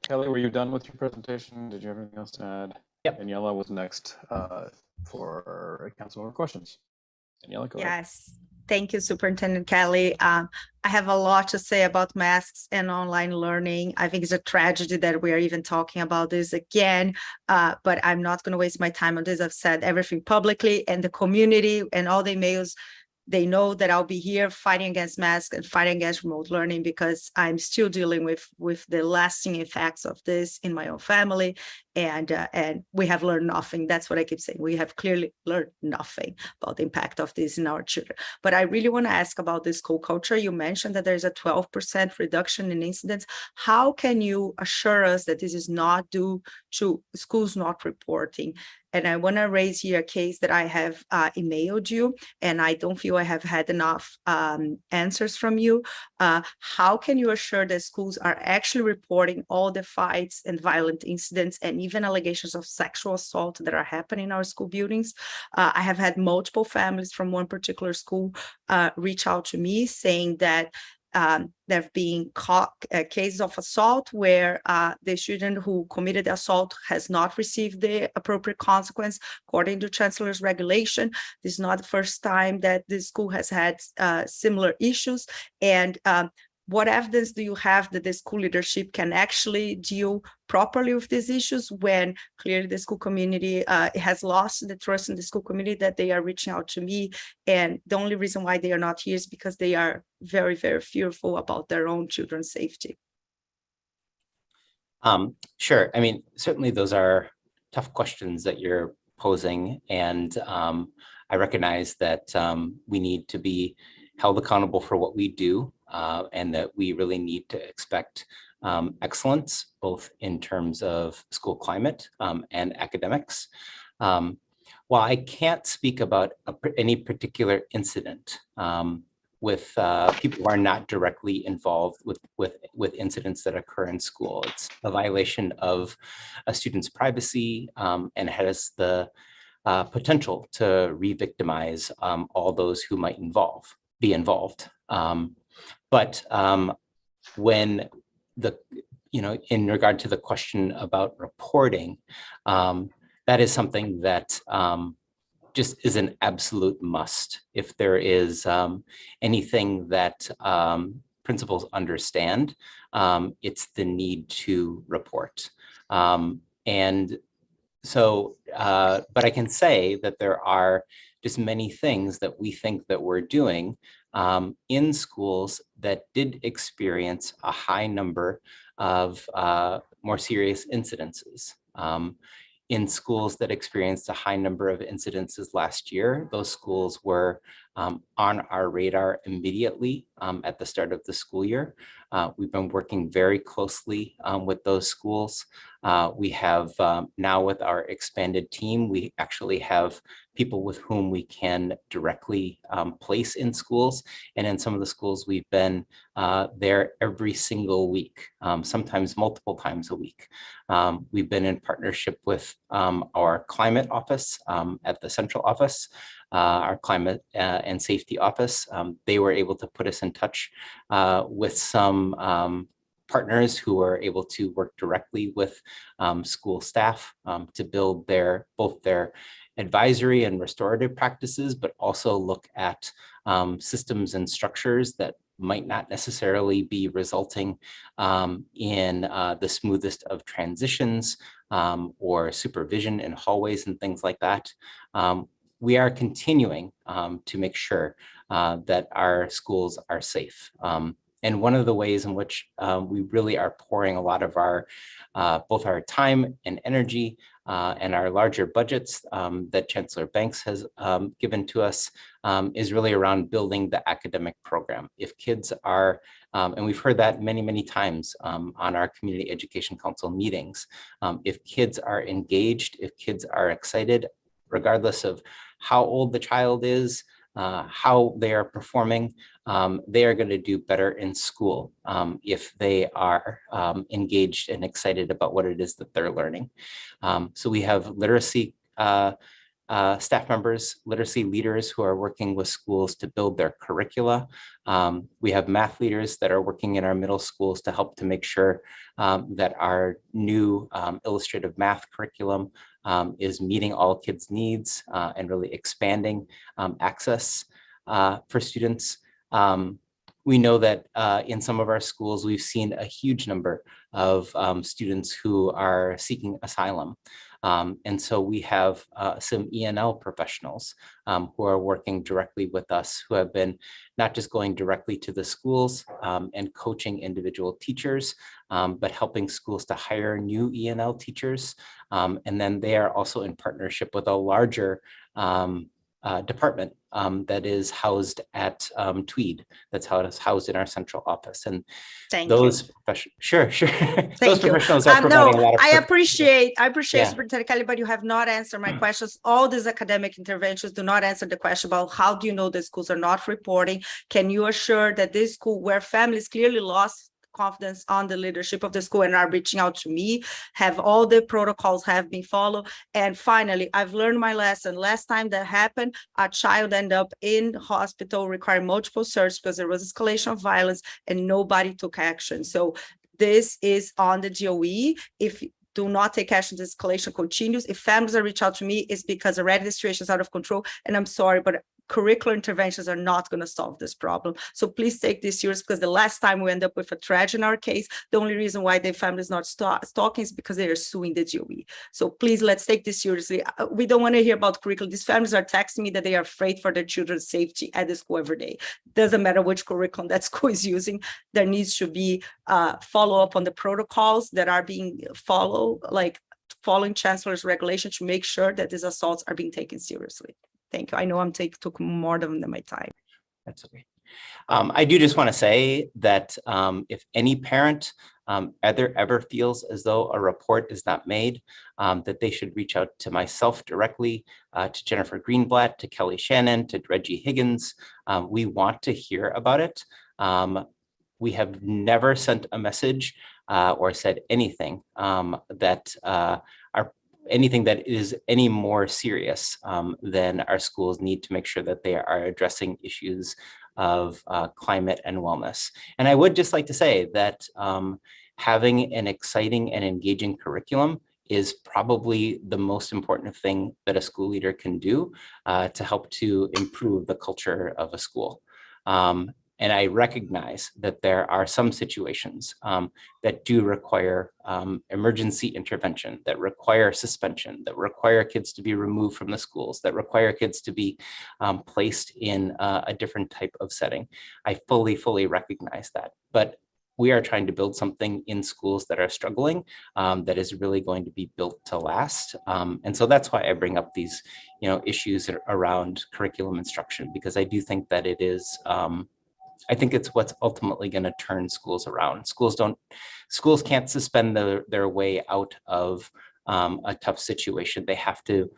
S1: Kelly, were you done with your presentation? Did you have anything else to add?
S20: Yep.
S1: Daniela was next for council member questions. Daniela, go ahead.
S10: Yes, thank you, Superintendent Kelly. I have a lot to say about masks and online learning. I think it's a tragedy that we are even talking about this again, but I'm not going to waste my time on this. I've said everything publicly, and the community and all the emails, they know that I'll be here fighting against masks and fighting against remote learning, because I'm still dealing with the lasting effects of this in my own family. And we have learned nothing. That's what I keep saying. We have clearly learned nothing about the impact of this in our children. But I really want to ask about the school culture. You mentioned that there's a 12% reduction in incidents. How can you assure us that this is not due to schools not reporting? And I want to raise here a case that I have emailed you, and I don't feel I have had enough answers from you. How can you assure that schools are actually reporting all the fights and violent incidents and even allegations of sexual assault that are happening in our school buildings? I have had multiple families from one particular school reach out to me saying that there have been cases of assault where the student who committed the assault has not received the appropriate consequence according to Chancellor's regulation. This is not the first time that the school has had similar issues. And what evidence do you have that the school leadership can actually deal properly with these issues when clearly the school community has lost the trust in the school community, that they are reaching out to me? And the only reason why they are not here is because they are very, very fearful about their own children's safety.
S20: Sure. I mean, certainly those are tough questions that you're posing. And I recognize that we need to be held accountable for what we do, and that we really need to expect excellence, both in terms of school climate and academics. While I can't speak about any particular incident with people who are not directly involved with incidents that occur in school, it's a violation of a student's privacy and has the potential to re-victimize all those who might be involved. But when in regard to the question about reporting, that is something that just is an absolute must. If there is anything that principals understand, it's the need to report. And so, but I can say that there are just many things that we think that we're doing in schools that did experience a high number of more serious incidences. In schools that experienced a high number of incidences last year, those schools were on our radar immediately at the start of the school year. We've been working very closely with those schools. We have now, with our expanded team, we actually have people with whom we can directly place in schools. And in some of the schools, we've been there every single week, sometimes multiple times a week. We've been in partnership with our climate office at the central office, our climate and safety office. They were able to put us in touch with some partners who are able to work directly with school staff to build both their advisory and restorative practices, but also look at systems and structures that might not necessarily be resulting in the smoothest of transitions or supervision in hallways and things like that. We are continuing to make sure that our schools are safe. And one of the ways in which we really are pouring a lot of our, both our time and energy and our larger budgets that Chancellor Banks has given to us is really around building the academic program. If kids are, and we've heard that many, many times on our Community Education Council meetings, if kids are engaged, if kids are excited, regardless of how old the child is, how they are performing, they are going to do better in school if they are engaged and excited about what it is that they're learning. So we have literacy staff members, literacy leaders who are working with schools to build their curricula. We have math leaders that are working in our middle schools to help to make sure that our new illustrative math curriculum is meeting all kids' needs and really expanding access for students. We know that in some of our schools, we've seen a huge number of students who are seeking asylum. And so we have some ENL professionals who are working directly with us, who have been not just going directly to the schools and coaching individual teachers, but helping schools to hire new ENL teachers. And then they are also in partnership with a larger department that is housed at Tweed, that's housed in our central office. And those sure. Those professionals are providing a lot of
S10: I appreciate
S20: Yeah.
S10: Superintendent Kelly, but you have not answered my questions. All these academic interventions do not answer the question about how do you know the schools are not reporting? Can you assure that this school where families clearly lost confidence on the leadership of the school and are reaching out to me, have all the protocols have been followed? And finally, I've learned my lesson. Last time that happened, a child ended up in hospital requiring multiple surgeries because there was escalation of violence and nobody took action. So this is on the DOE. If do not take action, the escalation continues. If families are reach out to me, it's because already the situation is out of control. And I'm sorry, but curricular interventions are not going to solve this problem. So please take this serious, because the last time we end up with a tragedy in our case, the only reason why the family is not stalking is because they are suing the DOE. So please, let's take this seriously. We don't want to hear about curriculum. These families are texting me that they are afraid for their children's safety at the school every day. Doesn't matter which curriculum that school is using. There needs to be follow up on the protocols that are being followed, like following chancellor's regulation to make sure that these assaults are being taken seriously. Thank you. I know I'm took more than my time.
S20: That's okay. I do just want to say that if any parent ever feels as though a report is not made, that they should reach out to myself directly, to Jennifer Greenblatt, to Kelly Shannon, to Reggie Higgins. We want to hear about it. We have never sent a message or said anything that anything that is any more serious than our schools need to make sure that they are addressing issues of climate and wellness. And I would just like to say that having an exciting and engaging curriculum is probably the most important thing that a school leader can do to help to improve the culture of a school. And I recognize that there are some situations that do require emergency intervention, that require suspension, that require kids to be removed from the schools, that require kids to be placed in a different type of setting. I fully recognize that. But we are trying to build something in schools that are struggling that is really going to be built to last. And so that's why I bring up these issues around curriculum instruction, because I do think that it is I think it's what's ultimately going to turn schools around. Schools can't suspend their way out of a tough situation. They have to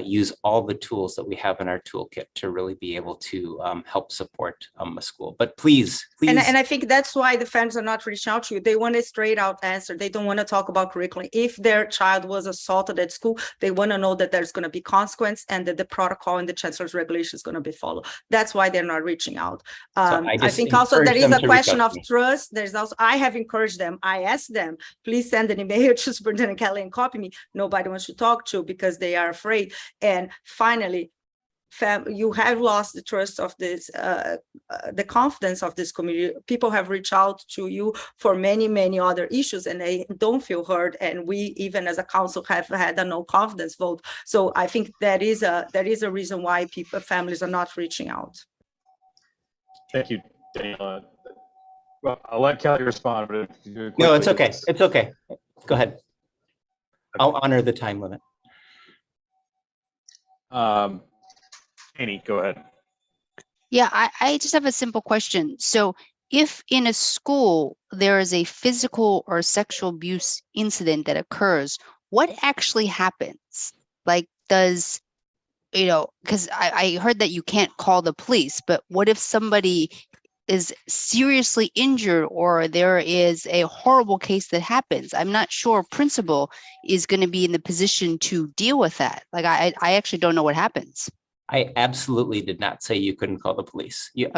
S20: use all the tools that we have in our toolkit to really be able to help support a school. But please.
S10: And I think that's why the fans are not reaching out to you. They want a straight out answer. They don't want to talk about curriculum. If their child was assaulted at school, they want to know that there's going to be consequence and that the protocol and the chancellor's regulation is going to be followed. That's why they're not reaching out. I think also there is a question of trust. There's also, I have encouraged them. I asked them, please send an email to Superintendent Kelly and copy me. Nobody wants to talk to because they are afraid. And finally, you have lost the trust of this, the confidence of this community. People have reached out to you for many other issues and they don't feel heard. And we, even as a council, have had a no confidence vote. So I think that is a reason why families are not reaching out.
S1: Thank you, Daniela. Well, I'll let Kelly respond. But
S20: no, it's okay. It's okay. Go ahead. I'll honor the time limit.
S1: Annie, go ahead.
S4: Yeah, I just have a simple question. So if in a school there is a physical or sexual abuse incident that occurs, what actually happens? Like, does, because I heard that you can't call the police, but what if somebody is seriously injured or there is a horrible case that happens? I'm not sure a principal is going to be in the position to deal with that. Like, I actually don't know what happens.
S20: I absolutely did not say you couldn't call the police. You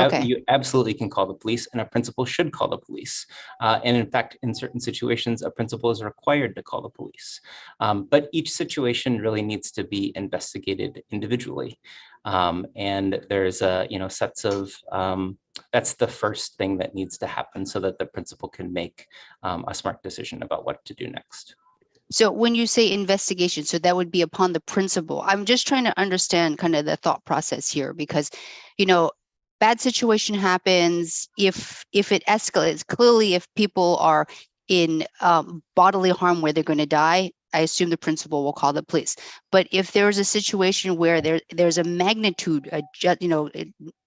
S20: absolutely can call the police, and a principal should call the police. And in fact, in certain situations, a principal is required to call the police. But each situation really needs to be investigated individually. And there's sets of, that's the first thing that needs to happen so that the principal can make a smart decision about what to do next.
S4: So when you say investigation, so that would be upon the principal. I'm just trying to understand kind of the thought process here, because, bad situation happens. If it escalates, clearly, if people are in bodily harm where they're going to die, I assume the principal will call the police. But if there's a situation where there's a magnitude,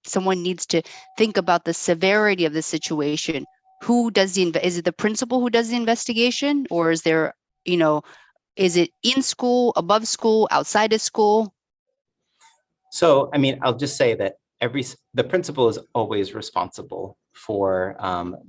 S4: someone needs to think about the severity of the situation. Who does is it the principal who does the investigation, or is there, is it in school, above school, outside of school?
S20: So, I mean, I'll just say that the principal is always responsible for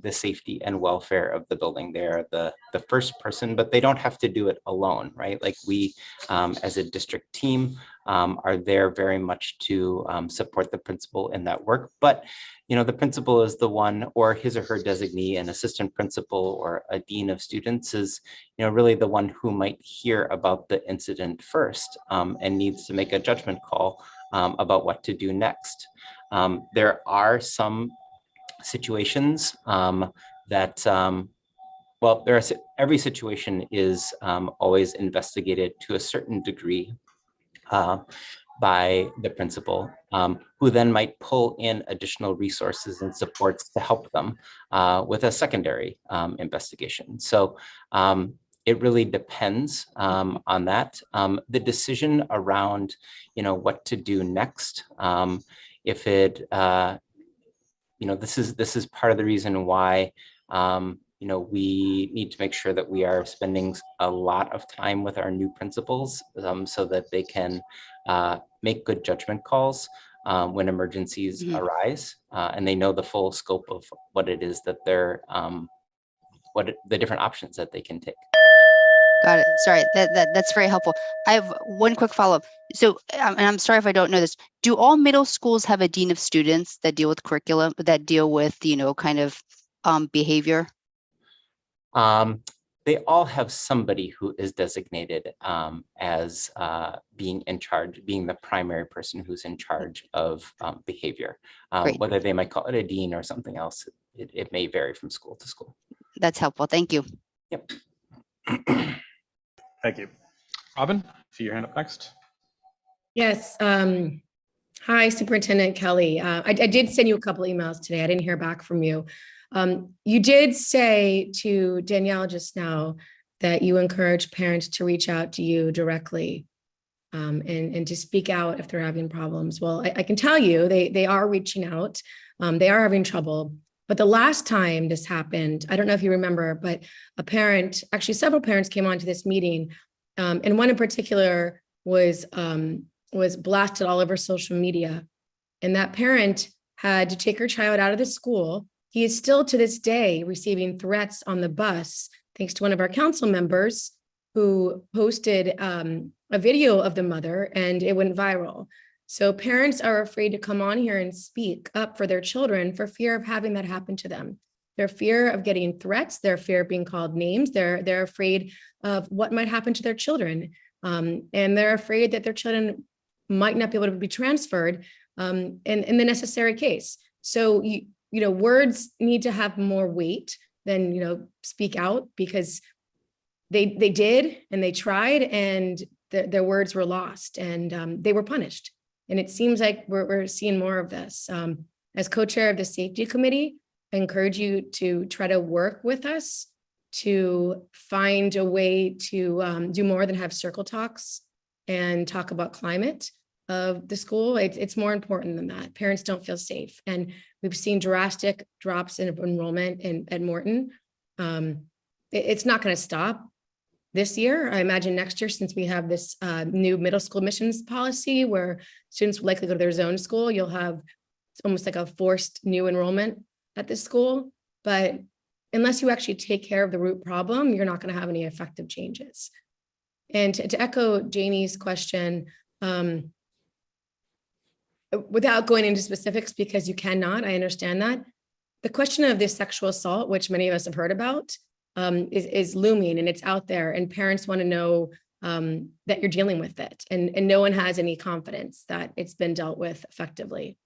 S20: the safety and welfare of the building. They're the first person, but they don't have to do it alone, right? Like we, as a district team, are there very much to support the principal in that work. But, the principal is the one, or his or her designee, an assistant principal or a dean of students is, really the one who might hear about the incident first and needs to make a judgment call about what to do next. There are some situations that, every situation is always investigated to a certain degree by the principal, who then might pull in additional resources and supports to help them with a secondary investigation. So it really depends on that. The decision around, what to do next, if it, this is part of the reason why, we need to make sure that we are spending a lot of time with our new principals so that they can make good judgment calls when emergencies arise, and they know the full scope of what it is that they're, the different options that they can take.
S4: Got it. Sorry, that's very helpful. I have one quick follow-up. So, and I'm sorry if I don't know this. Do all middle schools have a dean of students that deal with curriculum, that deal with, kind of behavior?
S20: They all have somebody who is designated as being in charge, being the primary person who's in charge of behavior. Whether they might call it a dean or something else, it may vary from school to school.
S4: That's helpful. Thank you.
S20: Yep.
S1: Thank you. Robin, see your hand up next.
S17: Yes. Hi, Superintendent Kelly. I did send you a couple emails today. I didn't hear back from you. You did say to Danielle just now that you encourage parents to reach out to you directly and to speak out if they're having problems. Well, I can tell you they are reaching out. They are having trouble. But the last time this happened, I don't know if you remember, but a parent, actually several parents came onto this meeting, and one in particular was blasted all over social media. And that parent had to take her child out of the school. He is still to this day receiving threats on the bus, thanks to one of our council members who posted a video of the mother, and it went viral. So parents are afraid to come on here and speak up for their children for fear of having that happen to them. Their fear of getting threats, their fear of being called names, they're afraid of what might happen to their children. And they're afraid that their children might not be able to be transferred in the necessary case. So, words need to have more weight than, speak out, because they did and they tried, and their words were lost, and they were punished. And it seems like we're seeing more of this. As co-chair of the safety committee, I encourage you to try to work with us to find a way to do more than have circle talks and talk about climate of the school. It's more important than that. Parents don't feel safe. And we've seen drastic drops in enrollment at Morton. It's not going to stop this year. I imagine next year, since we have this new middle school admissions policy where students will likely go to their zone school, you'll have almost like a forced new enrollment at this school. But unless you actually take care of the root problem, you're not going to have any effective changes. And to echo Janie's question, without going into specifics, because you cannot, I understand that. The question of this sexual assault, which many of us have heard about, is looming, and it's out there, and parents want to know that you're dealing with it, and no one has any confidence that it's been dealt with effectively.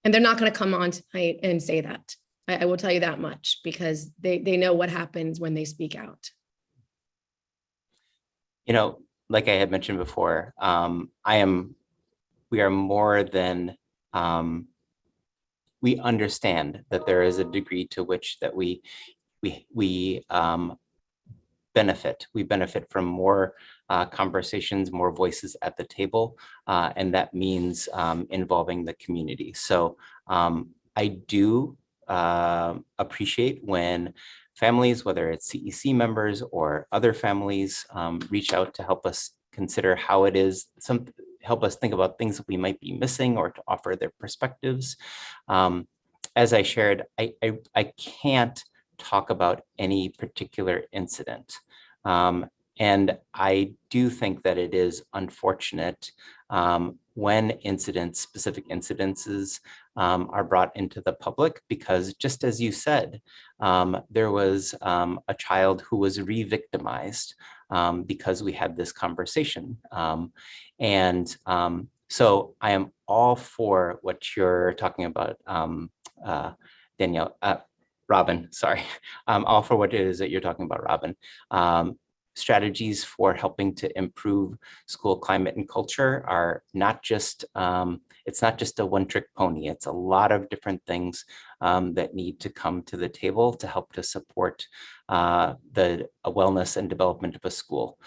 S17: And they're not going to come on tonight and say that. I will tell you that much, because they know what happens when they speak out.
S20: You know, like I had mentioned before, we are more than, we understand that there is a degree to which that we benefit. We benefit from more conversations, more voices at the table, and that means involving the community. So I do appreciate when families, whether it's CEC members or other families, reach out to help us consider how it is, help us think about things that we might be missing or to offer their perspectives. As I shared, I can't talk about any particular incident. And I do think that it is unfortunate when incidents, specific incidences are brought into the public, because just as you said, there was a child who was re-victimized because we had this conversation. So I am all for what you're talking about, Danielle, Robin, sorry. All for what it is that you're talking about, Robin. Strategies for helping to improve school climate and culture are not just, it's not just a one-trick pony. It's a lot of different things that need to come to the table to help to support the wellness and development of a school.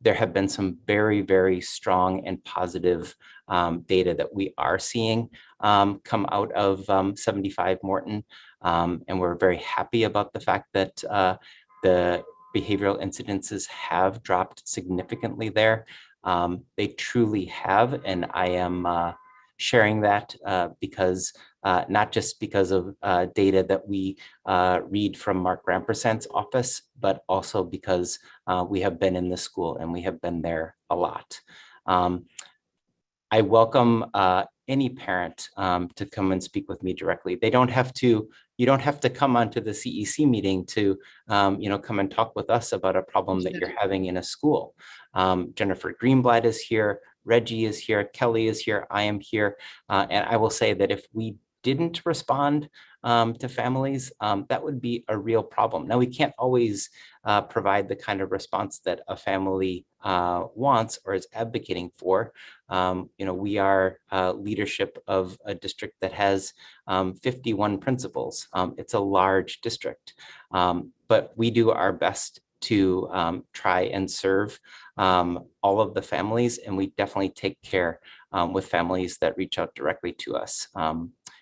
S20: There have been some very, very strong and positive data that we are seeing come out of 75 Morton. And we're very happy about the fact that the behavioral incidences have dropped significantly there. They truly have, and I am sharing that because not just because of data that we read from Mark Rampersand's office, but also because we have been in the school and we have been there a lot. I welcome any parent to come and speak with me directly. They don't have to, you don't have to come onto the CEC meeting to, come and talk with us about a problem that you're having in a school. Jennifer Greenblatt is here, Reggie is here, Kelly is here, I am here. And I will say that if we didn't respond to families, that would be a real problem. Now, we can't always provide the kind of response that a family wants or is advocating for. We are leadership of a district that has 51 principals. It's a large district, but we do our best to try and serve all of the families, and we definitely take care with families that reach out directly to us.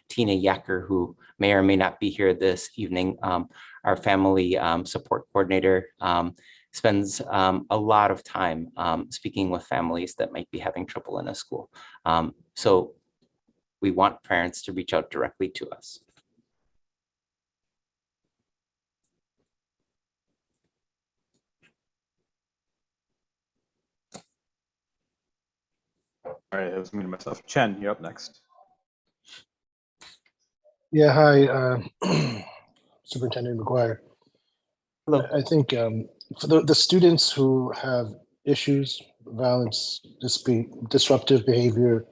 S20: Tina Yacker, who may or may not be here this evening, our family support coordinator, spends a lot of time speaking with families that might be having trouble in a school. So we want parents to reach out directly to us.
S1: All right, I was muting myself. Chen, you're up next.
S18: Yeah, hi, Superintendent McGuire.
S20: Hello.
S18: I think for the students who have issues, violence, disruptive behavior,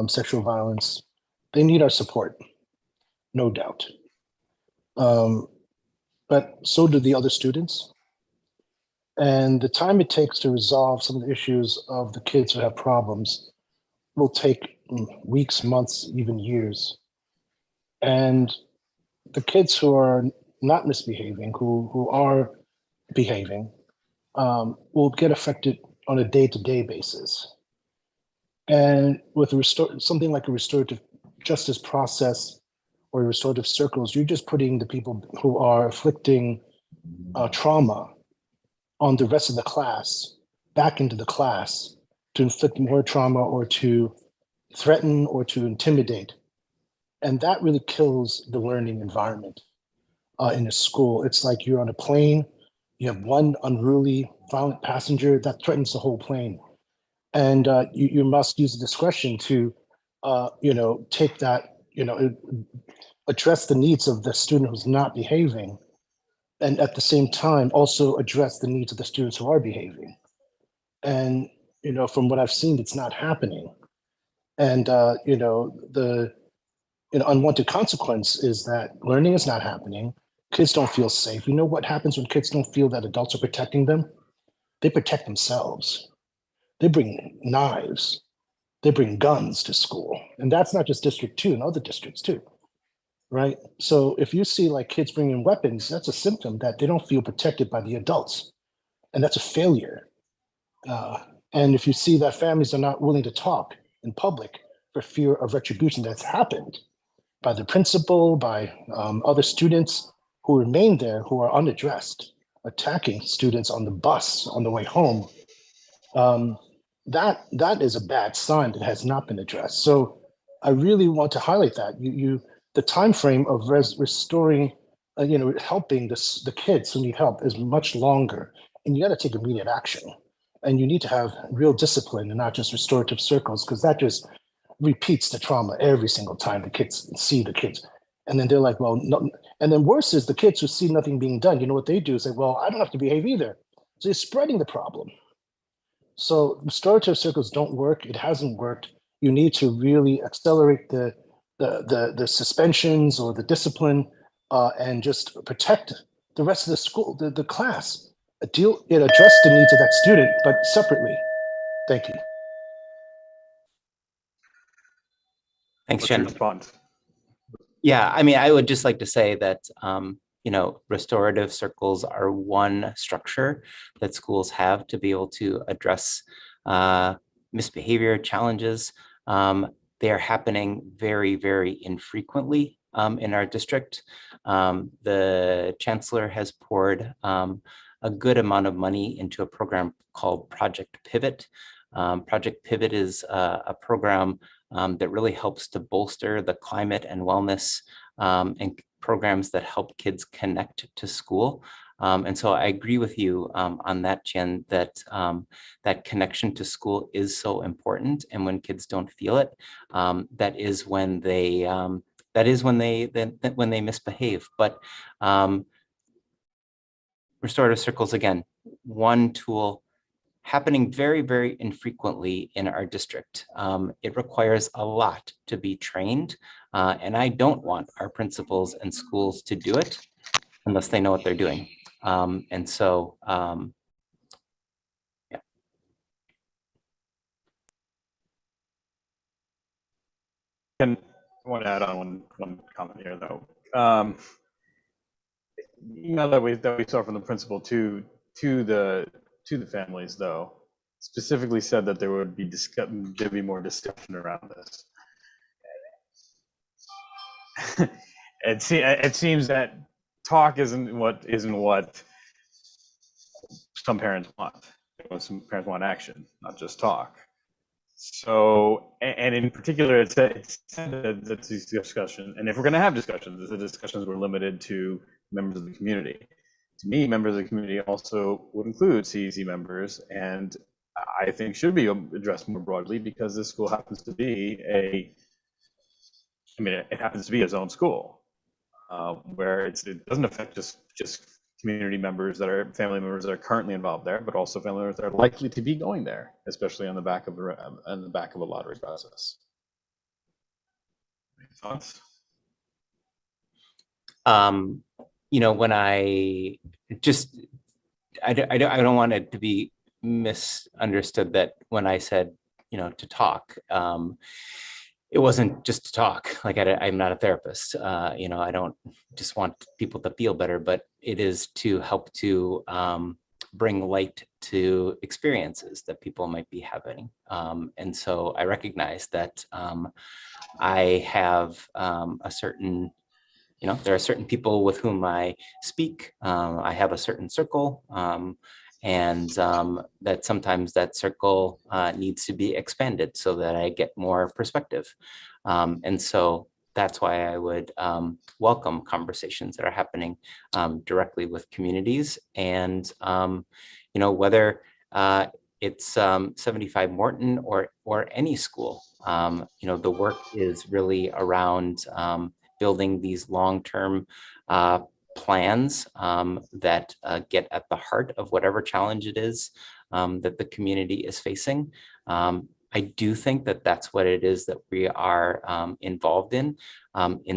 S18: sexual violence, they need our support, no doubt. But so do the other students. And the time it takes to resolve some of the issues of the kids who have problems will take weeks, months, even years. And the kids who are not misbehaving, who are behaving, will get affected on a day-to-day basis. And with something like a restorative justice process or restorative circles, you're just putting the people who are afflicting trauma on the rest of the class, back into the class, to inflict more trauma or to threaten or to intimidate. And that really kills the learning environment in a school. It's like you're on a plane, you have one unruly, violent passenger that threatens the whole plane. And you must use discretion to, take that, address the needs of the student who's not behaving, and at the same time also address the needs of the students who are behaving. And from what I've seen, it's not happening. And the unwanted consequence is that learning is not happening. Kids don't feel safe. You know what happens when kids don't feel that adults are protecting them? They protect themselves. They bring knives. They bring guns to school. And that's not just District 2 and other districts too, right? So if you see like kids bringing weapons, that's a symptom that they don't feel protected by the adults. And that's a failure. And if you see that families are not willing to talk in public for fear of retribution that's happened by the principal, by other students who remain there who are unaddressed, attacking students on the bus on the way home, that is a bad sign that has not been addressed. So I really want to highlight that the time frame of restoring, helping the kids who need help is much longer, and you got to take immediate action. And you need to have real discipline and not just restorative circles, because that just repeats the trauma every single time the kids see the kids. And then they're like, well, no. And then worse is the kids who see nothing being done. You know what they do is say, well, I don't have to behave either. So you're spreading the problem. So restorative circles don't work. It hasn't worked. You need to really accelerate the suspensions or the discipline, and just protect the rest of the school, the class. Address the needs of that student, but separately. Thank you.
S20: Thanks,
S1: What's your
S20: Jen.
S1: response?
S20: Yeah, I mean, I would just like to say that, restorative circles are one structure that schools have to be able to address misbehavior challenges. They are happening very, very infrequently in our district. The chancellor has poured a good amount of money into a program called Project Pivot. Project Pivot is a program that really helps to bolster the climate and wellness and programs that help kids connect to school. And so I agree with you on that, Jen, that that connection to school is so important. And when kids don't feel it, that is when they when they misbehave. But restorative circles, again, one tool happening very, very infrequently in our district. It requires a lot to be trained, and I don't want our principals and schools to do it unless they know what they're doing. And so, yeah.
S1: I want to add on one comment here, though. That we saw from the principal to the families, though, specifically said that there'd be more discussion around this. It seems that talk isn't what some parents want. Some parents want action, not just talk. So, and in particular, it's said that these discussions, and if we're going to have discussions, the discussions were limited to members of the community. To me, members of the community also would include CEC members, and I think should be addressed more broadly, because this school happens to be it happens to be a zone school, where it doesn't affect just community members that are family members that are currently involved there, but also family members that are likely to be going there, especially on the back of a lottery process. Any thoughts?
S20: When I don't want it to be misunderstood that when I said, to talk, it wasn't just to talk. Like I'm not a therapist. I don't just want people to feel better, but it is to help to bring light to experiences that people might be having. And so I recognize that I have a certain, there are certain people with whom I speak. I have a certain circle. And that sometimes that circle needs to be expanded so that I get more perspective. And so that's why I would welcome conversations that are happening directly with communities. And, whether it's 75 Morton or any school. The work is really around building these long-term plans that get at the heart of whatever challenge it is that the community is facing. I do think that that's what it is that we are involved in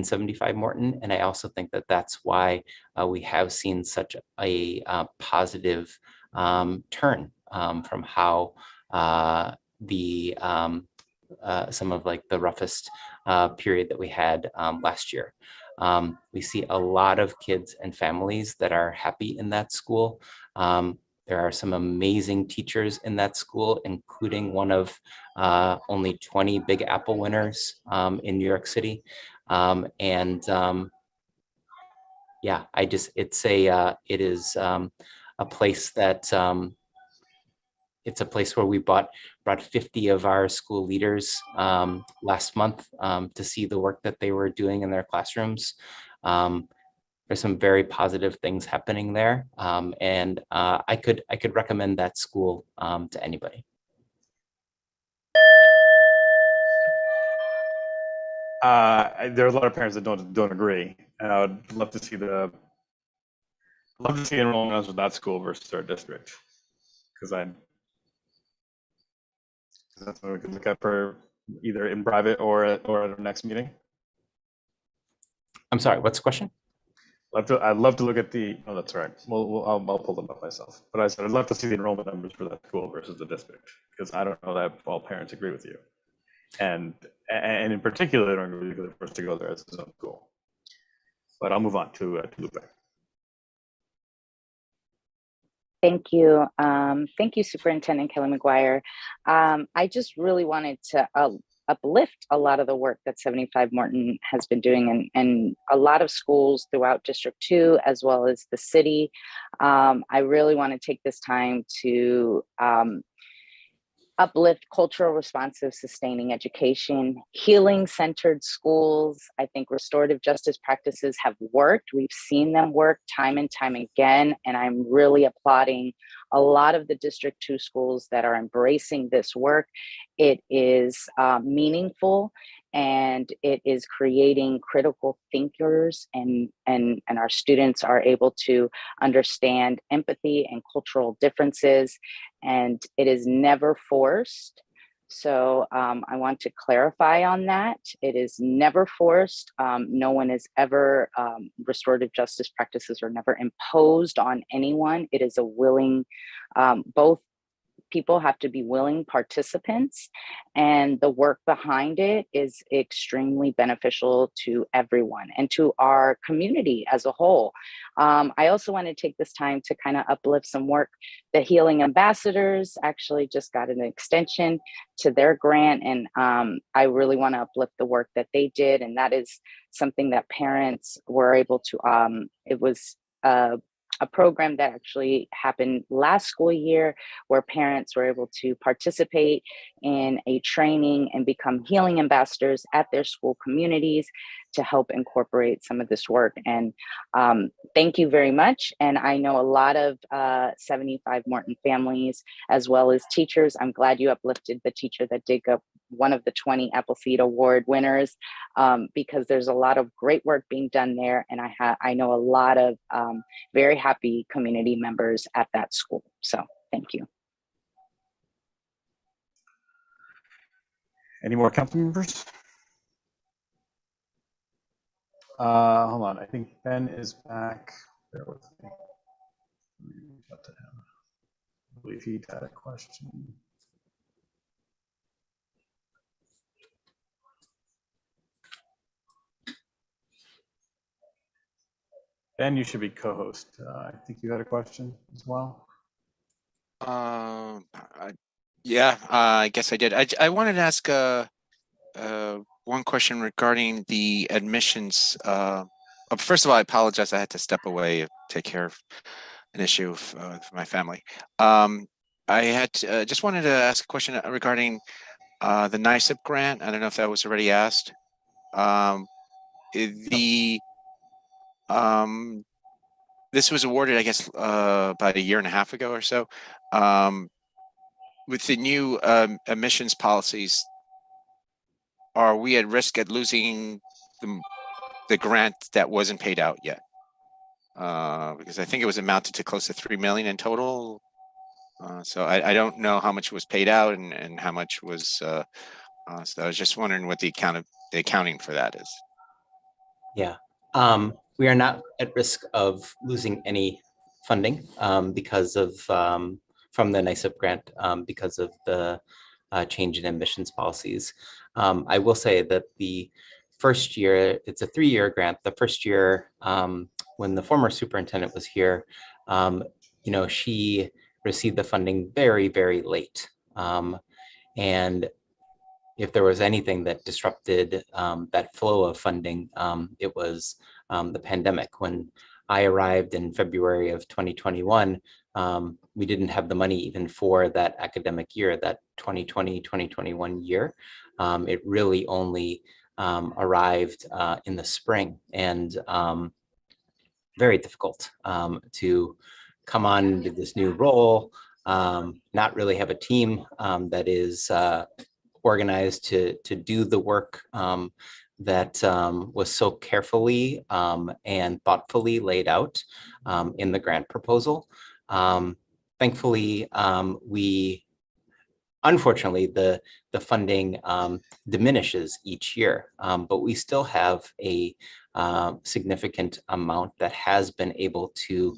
S20: 75 Morton. And I also think that that's why we have seen such a positive turn from how some of like the roughest period that we had last year. We see a lot of kids and families that are happy in that school. There are some amazing teachers in that school, including one of only 20 Big Apple winners in New York City. Yeah, it is a place that it's a place where we brought 50 of our school leaders last month to see the work that they were doing in their classrooms. There's some very positive things happening there. And I could recommend that school to anybody.
S1: There are a lot of parents that don't agree, and I would love to see enrollments with that school versus our district, because that's what we can look at for either in private or at our next meeting.
S20: I'm sorry, what's the question?
S1: I'd love to look at the. Oh, that's right. I'll pull them up myself. But I said I'd love to see the enrollment numbers for that school versus the district, because I don't know that all parents agree with you, and in particular, I don't agree with the first to go there as his own school. But I'll move on to Lupe.
S11: Thank you. Thank you, Superintendent Kelly McGuire. I just really wanted to uplift a lot of the work that 75 Morton has been doing, and a lot of schools throughout District 2, as well as the city. I really want to take this time to uplift cultural responsive sustaining education, healing centered schools. I think restorative justice practices have worked. We've seen them work time and time again, and I'm really applauding a lot of the District 2 schools that are embracing this work. It is meaningful, and it is creating critical thinkers, and our students are able to understand empathy and cultural differences, and it is never forced. So I want to clarify on that. It is never forced. No one is ever, restorative justice practices are never imposed on anyone. It is a willing, both people have to be willing participants, and the work behind it is extremely beneficial to everyone and to our community as a whole. I also want to take this time to kind of uplift some work. The Healing Ambassadors actually just got an extension to their grant, and I really want to uplift the work that they did, and that is something that parents were able to, it was a program that actually happened last school year, where parents were able to participate in a training and become healing ambassadors at their school communities to help incorporate some of this work. And thank you very much. And I know a lot of 75 Morton families, as well as teachers. I'm glad you uplifted the teacher that did go, one of the 20 Appleseed Award winners, because there's a lot of great work being done there. And I know a lot of very happy community members at that school. So thank you.
S1: Any more council members? Hold on, I think Ben is back. Bear with me. Let me reach out to him. I believe he had a question. Ben, you should be co-host. I think you had a question as well.
S3: Yeah, I guess I did. I wanted to ask one question regarding the admissions. First of all, I apologize. I had to step away to take care of an issue for my family. I had just wanted to ask a question regarding the NICEP grant. I don't know if that was already asked. This was awarded, I guess, about a year and a half ago or so. with the new emissions policies, are we at risk at losing the grant that wasn't paid out yet? Because I think it was amounted to close to 3 million in total. So I don't know how much was paid out and how much was. So I was just wondering what the accounting for that is.
S20: Yeah, we are not at risk of losing any funding because of from the NICEP grant because of the change in admissions policies. I will say that the first year, it's a 3-year grant. The first year, when the former superintendent was here, she received the funding very, very late. And if there was anything that disrupted that flow of funding, it was the pandemic. When I arrived in February of 2021, we didn't have the money even for that academic year, that 2020-2021 year. It really only arrived in the spring, and very difficult to come on into this new role, not really have a team that is organized to do the work that was so carefully and thoughtfully laid out in the grant proposal. Thankfully, unfortunately, the funding diminishes each year, but we still have a significant amount that has been able to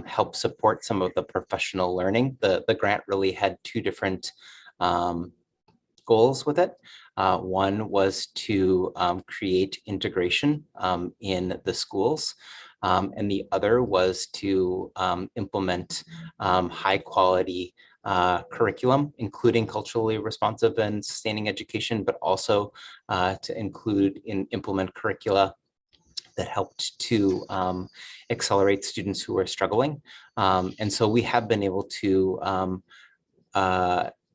S20: help support some of the professional learning. The grant really had 2 different goals with it. One was to create integration in the schools, and the other was to implement high quality curriculum, including culturally responsive and sustaining education, but also to implement curricula that helped to accelerate students who are struggling. And so we have been able to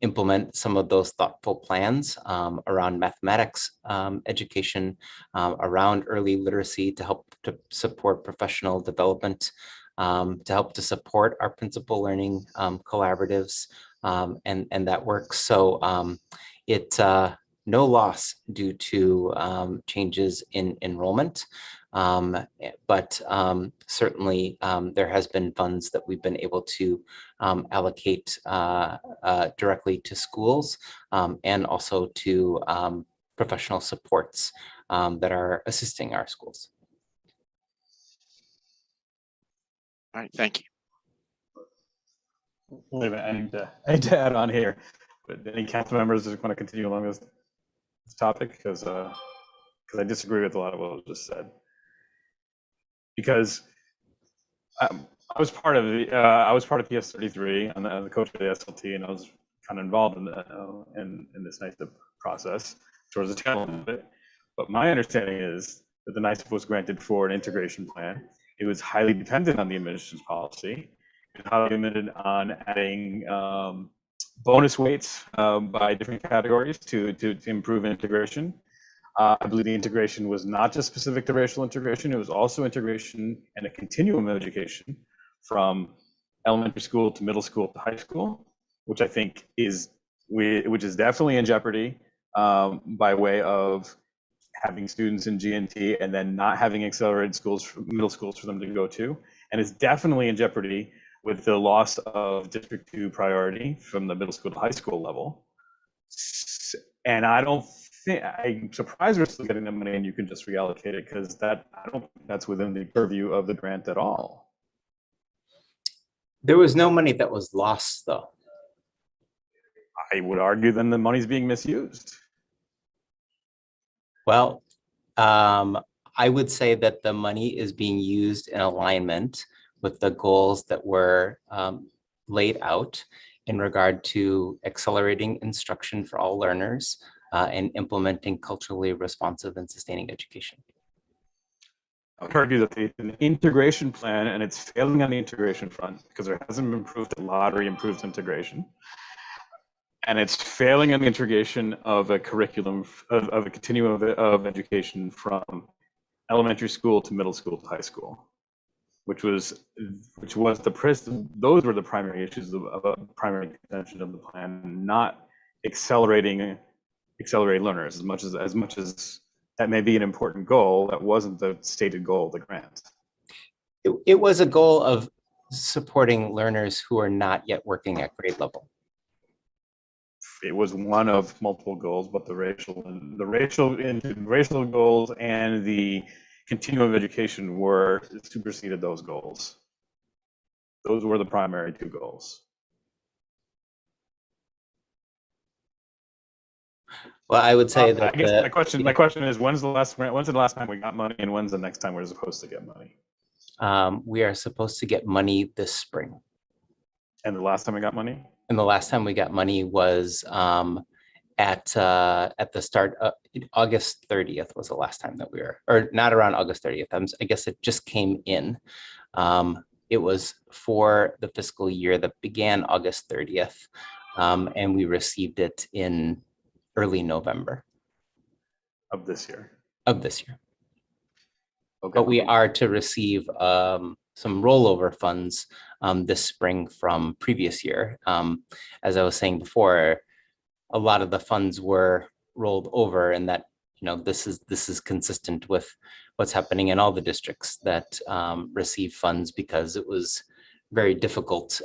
S20: implement some of those thoughtful plans around mathematics education, around early literacy to help to support professional development, to help to support our principal learning collaboratives, and that works. So no loss due to changes in enrollment. But certainly there has been funds that we've been able to allocate directly to schools and also to professional supports that are assisting our schools.
S3: All right, thank you.
S1: Wait a minute, I need to add on here. But any council members that want to continue along this topic, because I disagree with a lot of what was just said. Because I was part of PS33 and the coach of the SLT, and I was kind of involved in that in this NICEP process towards the tail end of it. But my understanding is that the NICEP was granted for an integration plan. It was highly dependent on the admissions policy. It was highly dependent on adding bonus weights by different categories to improve integration. I believe the integration was not just specific to racial integration, it was also integration and a continuum of education from elementary school to middle school to high school, which I think is definitely in jeopardy by way of having students in GNT and then not having accelerated schools, middle schools for them to go to. And it's definitely in jeopardy with the loss of District 2 priority from the middle school to high school level. And I'm surprised we're still getting the money and you can just reallocate it, because I don't think that's within the purview of the grant at all.
S20: There was no money that was lost, though.
S1: I would argue then the money's being misused.
S20: Well, I would say that the money is being used in alignment with the goals that were laid out in regard to accelerating instruction for all learners and implementing culturally responsive and sustaining education.
S1: I would argue that an integration plan, and it's failing on the integration front because there hasn't been proof that lottery improves integration. And it's failing on the integration of a curriculum, of a continuum of education from elementary school to middle school to high school. which was those were the primary issues of primary contention of the plan, not accelerating learners as much as that may be an important goal. That wasn't the stated goal of the grant.
S20: It was a goal of supporting learners who are not yet working at grade level.
S1: It was one of multiple goals, but the racial goals and the continuum of education were superseded those goals. Those were the primary two goals.
S20: Well, I would say that
S1: I guess my question is, when's the last time we got money, and when's the next time we're supposed to get money?
S20: We are supposed to get money this spring.
S1: And the last time we got money?
S20: And the last time we got money was at the start of August 30th was the last time that we were, or not around August 30th. I guess it just came in. It was for the fiscal year that began August 30th, and we received it in early November.
S1: Of this year.
S20: Okay.
S1: But
S20: we are to receive some rollover funds this spring from previous year. As I was saying before, a lot of the funds were rolled over, and that, you know, this is consistent with what's happening in all the districts that receive funds, because it was very difficult.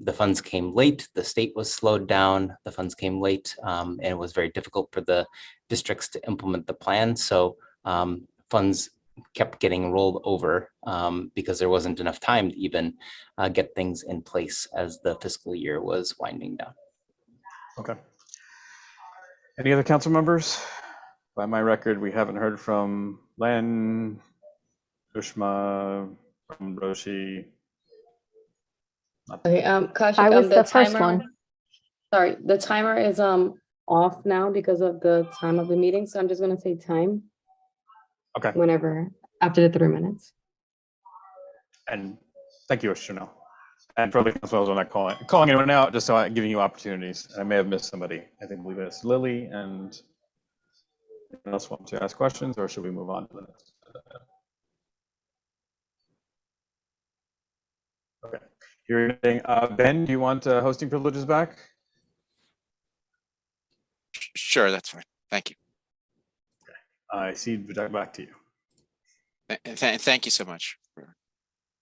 S20: The funds came late, the state was slowed down, the funds came late, and it was very difficult for the districts to implement the plan. So funds kept getting rolled over because there wasn't enough time to even get things in place as the fiscal year was winding down.
S1: Okay. Any other council members? By my record, we haven't heard from Len, Ushma, from Roshi.
S6: Okay, Kaushik,
S15: I was the first
S6: timer,
S15: one.
S6: sorry, the timer is off now because of the time of the meeting, so I'm just gonna say time.
S1: Okay.
S6: Whenever, after the 3 minutes.
S1: And thank you, Chanel. And for the council, I'm not calling anyone out, just so I'm giving you opportunities. I may have missed somebody. I believe it's Lily, and anyone else want to ask questions, or should we move on to the next? Okay. Hearing anything, Ben, do you want hosting privileges back?
S3: Sure, that's fine. Thank you.
S1: I cede back to you.
S3: Thank you so much for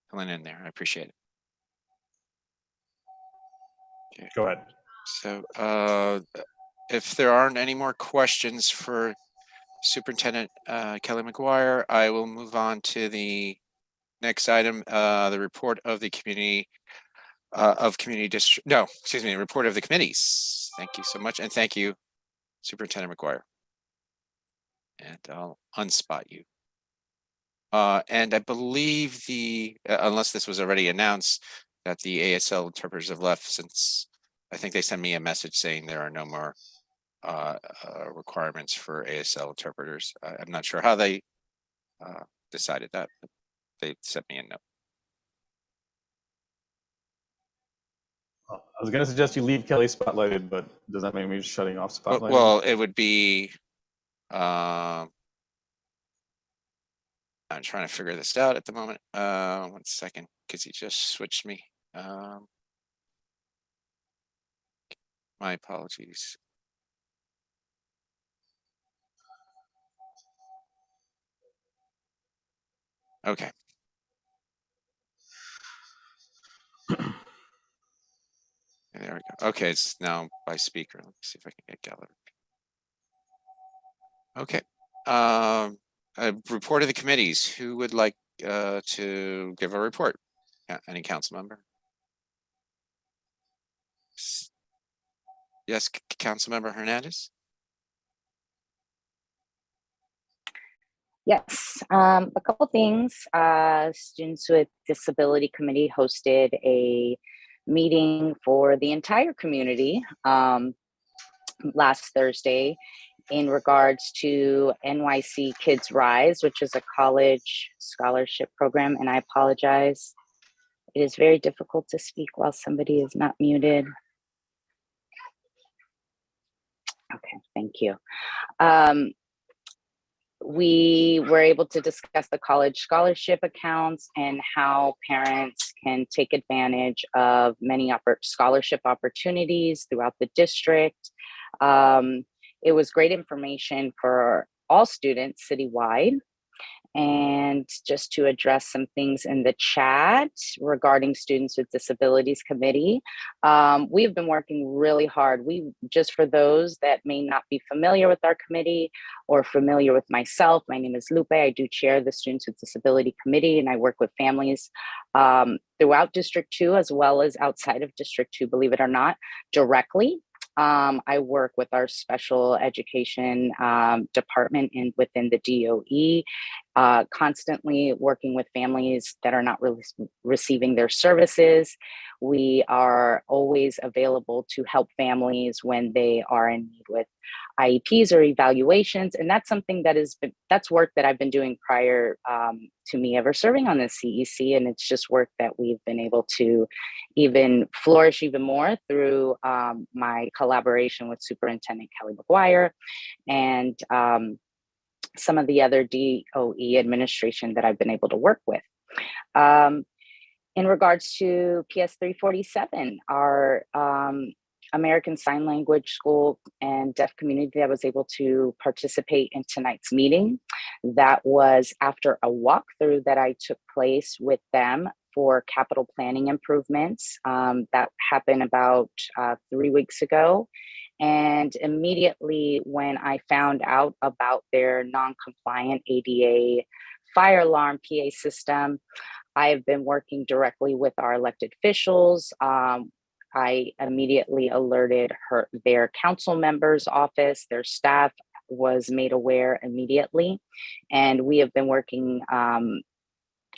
S3: coming in there. I appreciate it. Okay.
S1: Go ahead.
S3: So if there aren't any more questions for Superintendent Kelly McGuire, I will move on to the next item, the report of the community report of the committees. Thank you so much. And thank you, Superintendent McGuire. And I'll unspot you. And I believe unless this was already announced, that the ASL interpreters have left, since I think they sent me a message saying there are no more requirements for ASL interpreters. I'm not sure how they decided that, but they sent me a note.
S1: Well, I was going to suggest you leave Kelly spotlighted, but does that mean we're shutting off spotlight?
S3: Well, it would be, I'm trying to figure this out at the moment. 1 second, because he just switched me. My apologies. Okay. There we go. Okay, it's now by speaker. Let me see if I can get gallery. Okay. A report of the committees. Who would like to give a report? Any council member? Yes, Council Member Hernandez.
S11: Yes, a couple things. Students with Disability Committee hosted a meeting for the entire community last Thursday in regards to NYC Kids Rise, which is a college scholarship program. And I apologize. It is very difficult to speak while somebody is not muted. Okay, thank you. we were able to discuss the college scholarship accounts and how parents can take advantage of many scholarship opportunities throughout the district. It was great information for all students citywide. And just to address some things in the chat regarding Students with Disabilities Committee, we've been working really hard. Just for those that may not be familiar with our committee or familiar with myself, my name is Lupe. I do chair the Students with Disability Committee, and I work with families throughout District 2 as well as outside of District 2, believe it or not, directly. I work with our special education department within the DOE, constantly working with families that are not really receiving their services. We are always available to help families when they are in need with IEPs or evaluations. And that's something that's work that I've been doing prior to me ever serving on the CEC. And it's just work that we've been able to even flourish even more through my collaboration with Superintendent Kelly McGuire and some of the other DOE administration that I've been able to work with. In regards to PS 347, our American Sign Language School and deaf community that was able to participate in tonight's meeting. That was after a walkthrough that I took place with them for capital planning improvements. That happened about 3 weeks ago. And immediately when I found out about their non-compliant ADA fire alarm PA system, I have been working directly with our elected officials. I immediately alerted their council members' office, their staff was made aware immediately. And we have been working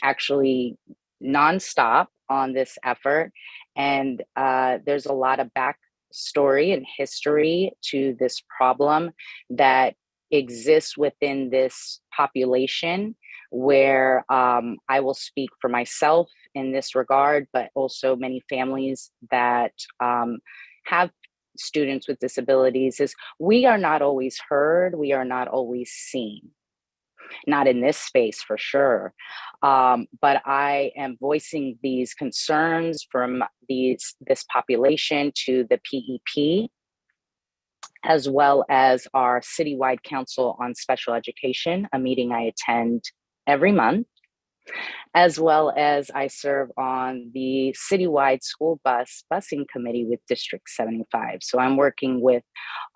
S11: actually nonstop on this effort. And there's a lot of backstory and history to this problem that exists within this population, where I will speak for myself in this regard, but also many families that have students with disabilities, is we are not always heard, we are not always seen. Not in this space for sure, but I am voicing these concerns from this population to the PEP, as well as our Citywide Council on Special Education, a meeting I attend every month, as well as I serve on the Citywide School Busing Committee with District 75. So I'm working with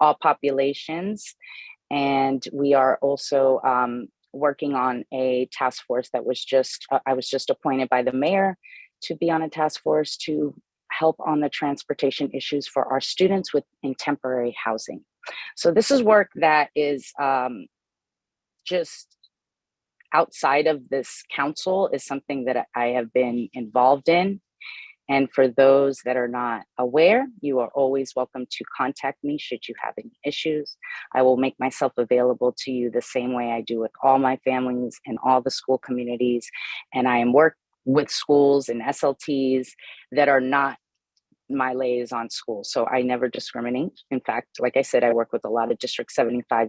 S11: all populations, and we are also working on a task force that was I was just appointed by the mayor to be on a task force to help on the transportation issues for our students in temporary housing. So this is work that is just outside of this council, is something that I have been involved in. And for those that are not aware, you are always welcome to contact me should you have any issues. I will make myself available to you the same way I do with all my families and all the school communities. And I am work with schools and SLTs that are not my liaison schools. So I never discriminate. In fact, like I said, I work with a lot of District 75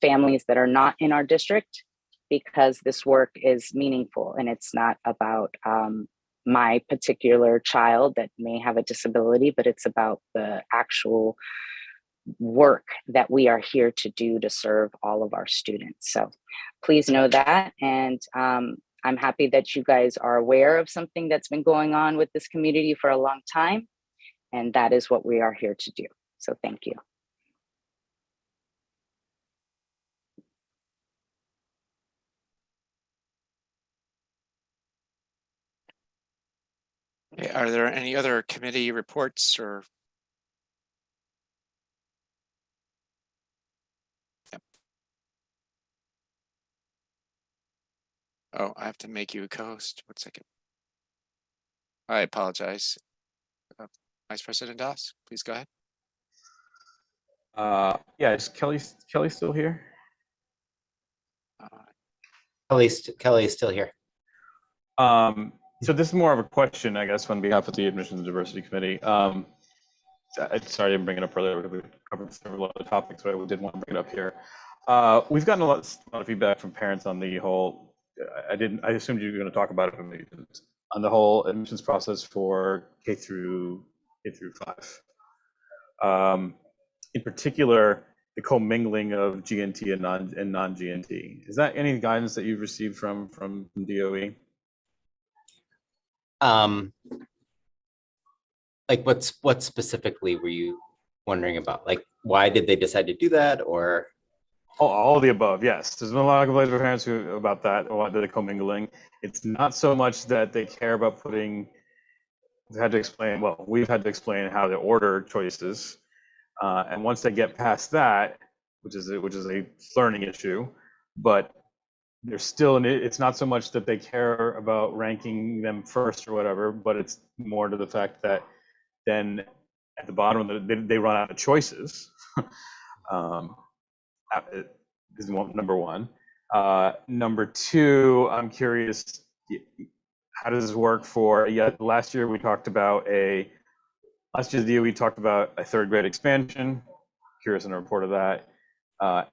S11: families that are not in our district, because this work is meaningful and it's not about my particular child that may have a disability, but it's about the actual work that we are here to do to serve all of our students. So please know that. And I'm happy that you guys are aware of something that's been going on with this community for a long time. And that is what we are here to do. So thank you.
S3: Okay, are there any other committee reports or? Yep. Oh, I have to make you a co-host. 1 second. I apologize. Vice President Doss, please go ahead.
S1: Yeah, is Kelly still here?
S20: Kelly is still here.
S1: So this is more of a question, I guess, on behalf of the Admissions and Diversity Committee. Sorry I didn't bring it up earlier. We covered several other topics, but I did want to bring it up here. We've gotten a lot of feedback from parents on the whole. I assumed you were going to talk about it on the whole admissions process for K through 5. In particular, the commingling of GNT and non-GNT. Is that any guidance that you've received from DOE?
S20: Like what specifically were you wondering about? Like, why did they decide to do that, or?
S1: All of the above, yes. There's been a lot of complaints from parents about that, or the commingling. It's not so much that they care about putting. We've had to explain how to order choices, and once they get past that, which is a learning issue, but there's still it's not so much that they care about ranking them first or whatever, but it's more to the fact that then at the bottom they run out of choices. Is number one. Number two, I'm curious, how does this work for? Last year the DOE talked about a third grade expansion. Curious on a report of that,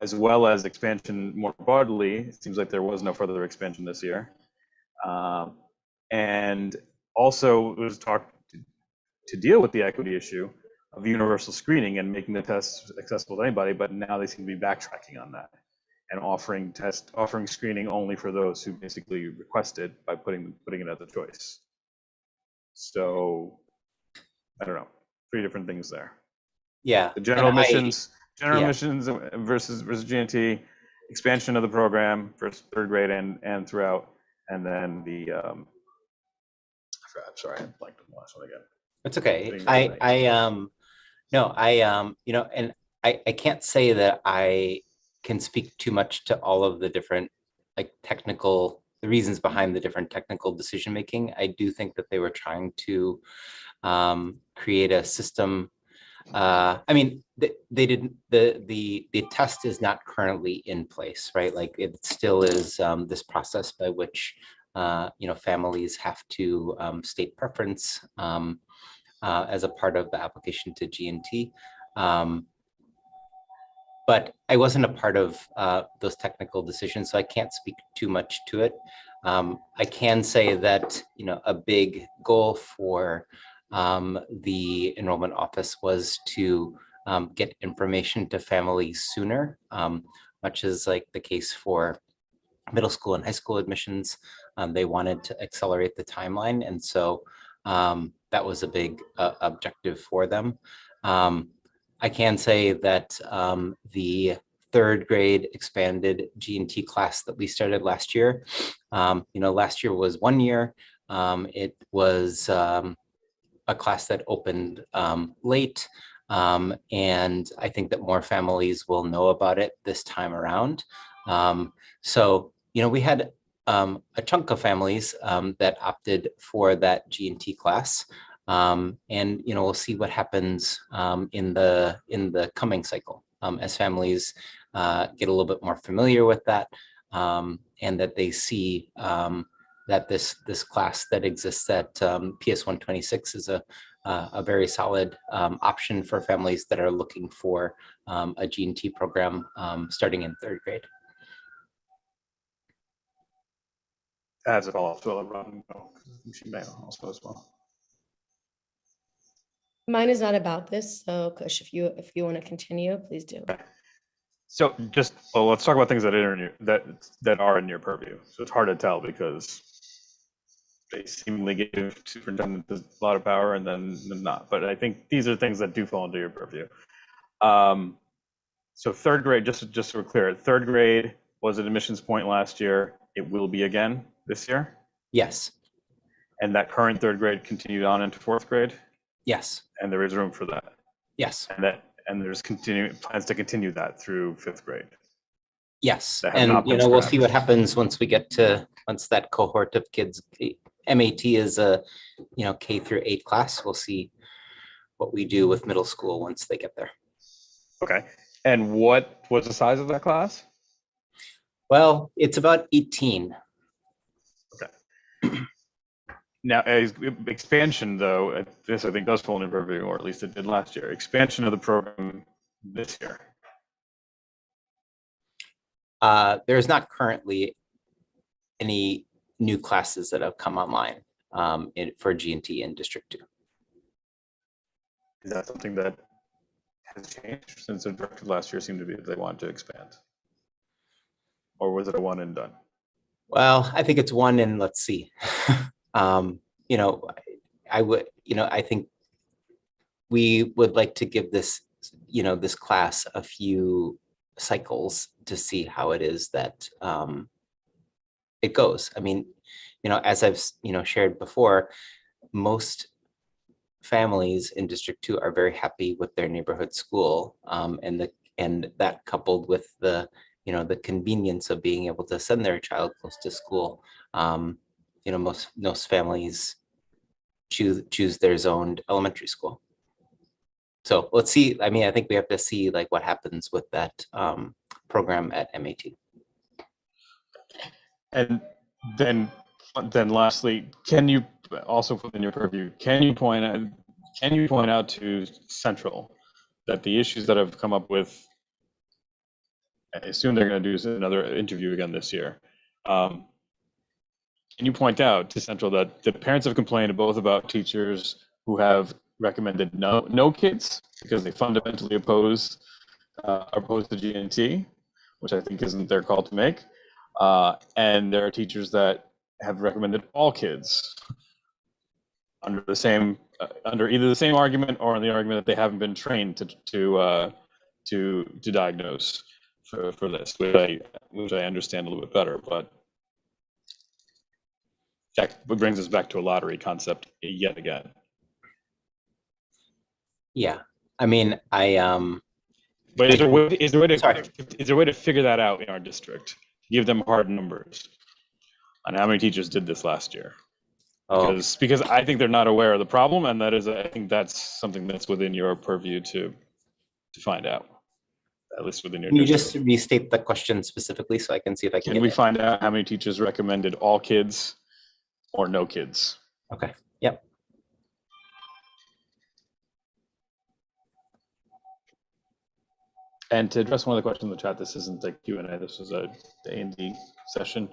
S1: as well as expansion more broadly. It seems like there was no further expansion this year, and also it was talked to deal with the equity issue of universal screening and making the tests accessible to anybody. But now they seem to be backtracking on that and offering screening only for those who basically requested by putting it as a choice. So I don't know, 3 different things there.
S20: Yeah.
S1: The general admissions versus GNT, expansion of the program for 3rd grade and throughout, and then the I'm sorry, I blanked on the last one again.
S20: It's okay. And I can't say that I can speak too much to all of the different the reasons behind the different technical decision making. I do think that they were trying to create a system. I mean, they didn't. The test is not currently in place, right? Like it still is this process by which families have to state preference as a part of the application to GNT. But I wasn't a part of those technical decisions, so I can't speak too much to it. I can say that a big goal for the enrollment office was to get information to families sooner, much as like the case for middle school and high school admissions. They wanted to accelerate the timeline, and so that was a big objective for them. I can say that the 3rd grade expanded GNT class that we started last year, last year was 1 year. It was a class that opened late, and I think that more families will know about it this time around. So, we had a chunk of families that opted for that GNT class. And we'll see what happens in the coming cycle as families get a little bit more familiar with that, and that they see that this class that exists at PS 126 is a very solid option for families that are looking for a GNT program starting in 3rd grade.
S1: As it all, so Robin, she may also as well.
S17: Mine is not about this, so Kush, if you want to continue, please do.
S1: So let's talk about things that are in your purview. So it's hard to tell because they seemingly give superintendent a lot of power and then not. But I think these are things that do fall into your purview. So 3rd grade, just so we're clear, 3rd grade was an admissions point last year. It will be again this year?
S20: Yes.
S1: And that current 3rd grade continued on into 4th grade?
S20: Yes.
S1: And there is room for that?
S20: Yes.
S1: And there's plans to continue that through 5th grade?
S20: Yes. And we'll see what happens once that cohort of kids, MAT is a K through 8 class. We'll see what we do with middle school once they get there.
S1: Okay. And what was the size of that class?
S20: Well, it's about 18.
S1: Okay. Now, expansion, though, this I think does fall in purview, or at least it did last year. Expansion of the program this year.
S20: there is not currently any new classes that have come online for G&T in District 2.
S1: Is that something that has changed since the directive last year seemed to be that they wanted to expand? Or was it a one and done?
S20: Well, I think it's one and let's see. You know, I think we would like to give this, this class a few cycles to see how it is that it goes. I mean, as I've, shared before, most families in District 2 are very happy with their neighborhood school, and that coupled with the the convenience of being able to send their child close to school. Most families choose their zoned elementary school. So let's see. I mean, I think we have to see like what happens with that program at MAT.
S1: And then lastly, can you also within your purview, can you point out to Central that the issues that have come up with, I assume they're going to do another interview again this year. Can you point out to Central that the parents have complained both about teachers who have recommended no kids because they fundamentally oppose to G&T, which I think isn't their call to make, and there are teachers that have recommended all kids under the same under either the same argument or the argument that they haven't been trained to diagnose for this, which I understand a little bit better, but that brings us back to a lottery concept yet again.
S20: Yeah, I mean,
S1: but is there a way to figure that out in our district? Give them hard numbers on how many teachers did this last year, because I think they're not aware of the problem, and I think that's something that's within your purview to find out, at least within your
S20: Can you
S1: district.
S20: just restate the question specifically so I can see if I can
S1: Can we find out how many teachers recommended all kids or no kids?
S20: Okay. Yep.
S1: And to address one of the questions in the chat, this isn't a Q&A, this was a A&D session,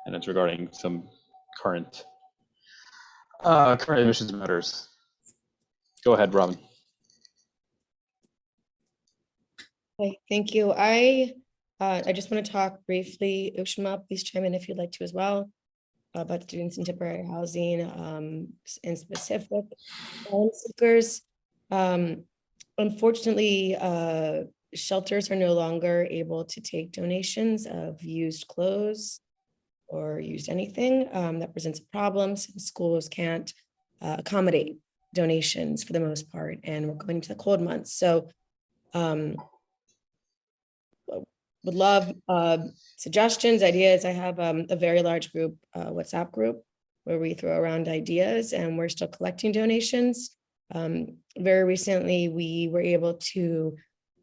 S1: and it's regarding some current admissions matters. Go ahead, Robin.
S17: Okay, thank you. I just want to talk briefly, Ushma, please chime in if you'd like to as well, about students in temporary housing, and specific asylum seekers. Unfortunately, shelters are no longer able to take donations of used clothes or used anything. That presents a problem. Some schools can't accommodate donations for the most part, and we're going into the cold months. So would love suggestions, ideas. I have a very large group, WhatsApp group, where we throw around ideas, and we're still collecting donations. Very recently, we were able to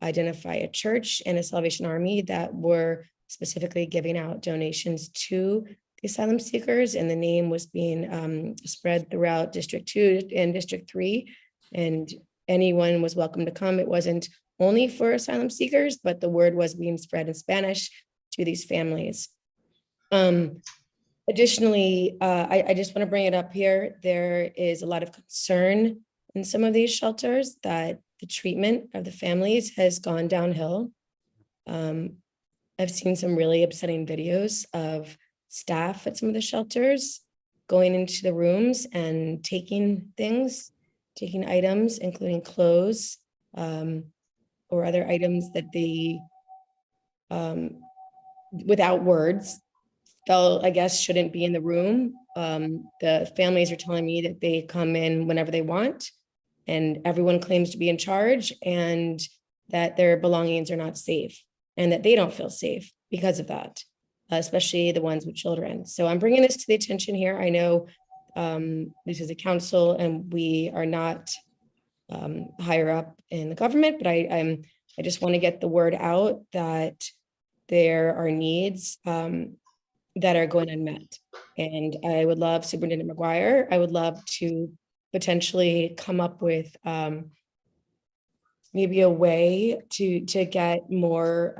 S17: identify a church and a Salvation Army that were specifically giving out donations to the asylum seekers, and the name was being spread throughout District 2 and District 3, and anyone was welcome to come. It wasn't only for asylum seekers, but the word was being spread in Spanish to these families. Additionally, I just want to bring it up here. There is a lot of concern in some of these shelters that the treatment of the families has gone downhill. I've seen some really upsetting videos of staff at some of the shelters going into the rooms and taking items, including clothes, or other items that they, without words, felt, I guess, shouldn't be in the room. The families are telling me that they come in whenever they want, and everyone claims to be in charge, and that their belongings are not safe, and that they don't feel safe because of that, especially the ones with children. So I'm bringing this to the attention here. I know this is a council, and we are not higher up in the government, but I just want to get the word out that there are needs that are going unmet. And I would love, Superintendent McGuire, I would love to potentially come up with maybe a way to get more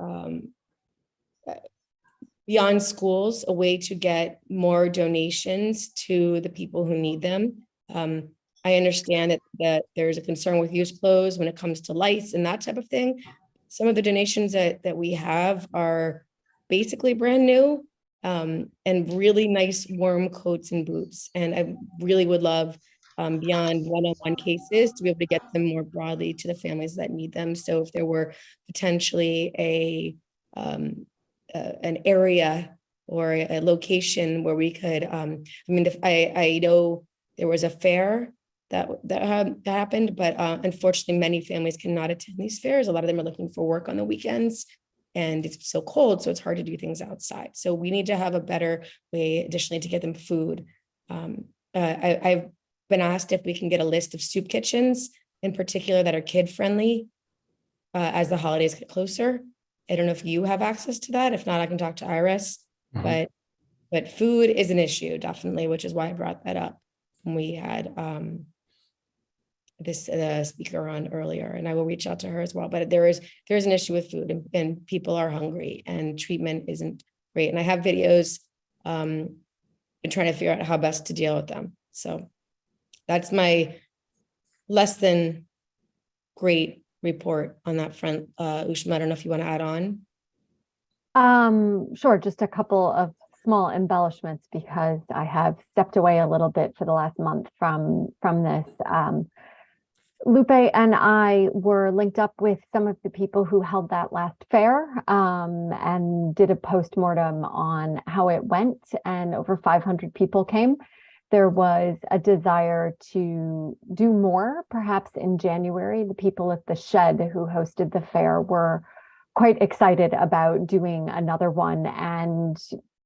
S17: beyond schools, a way to get more donations to the people who need them. I understand that there's a concern with used clothes when it comes to lights and that type of thing. Some of the donations that we have are basically brand new, and really nice warm coats and boots. And I really would love, beyond one-on-one cases, to be able to get them more broadly to the families that need them. So if there were potentially an area or a location where we could, I mean, if I know there was a fair that happened, but unfortunately, many families cannot attend these fairs. A lot of them are looking for work on the weekends, and it's so cold, so it's hard to do things outside. So we need to have a better way, additionally, to get them food. I've been asked if we can get a list of soup kitchens in particular that are kid-friendly as the holidays get closer. I don't know if you have access to that. If not, I can talk to Iris. But food is an issue, definitely, which is why I brought that up when we had this speaker on earlier, and I will reach out to her as well. But there's an issue with food, and people are hungry, and treatment isn't great. And I have videos and trying to figure out how best to deal with them. So that's my less than great report on that front. Ushma, I don't know if you want to add on.
S15: Sure, just a couple of small embellishments because I have stepped away a little bit for the last month from this. Lupe and I were linked up with some of the people who held that last fair and did a postmortem on how it went, and over 500 people came. There was a desire to do more, perhaps in January. The people at the Shed who hosted the fair were quite excited about doing another one and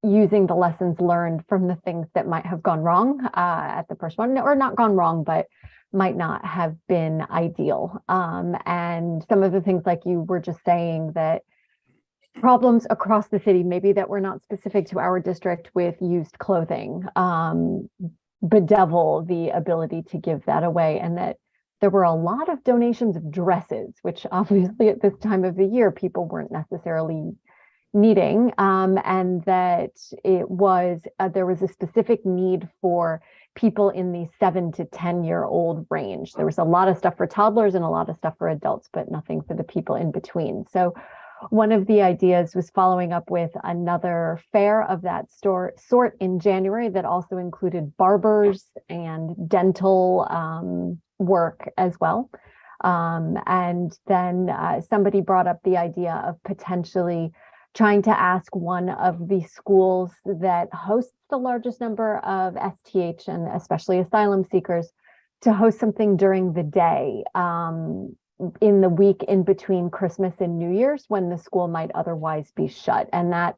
S15: using the lessons learned from the things that might have gone wrong at the first one, or not gone wrong, but might not have been ideal. And some of the things like you were just saying, that problems across the city, maybe that were not specific to our district with used clothing, bedevil the ability to give that away. And that there were a lot of donations of dresses, which obviously at this time of the year, people weren't necessarily needing, and that it was, there was a specific need for people in the 7 to 10-year-old range. There was a lot of stuff for toddlers and a lot of stuff for adults, but nothing for the people in between. So one of the ideas was following up with another fair of that sort in January that also included barbers and dental work as well. And then somebody brought up the idea of potentially trying to ask one of the schools that hosts the largest number of STH and especially asylum seekers to host something during the day in the week in between Christmas and New Year's, when the school might otherwise be shut. And that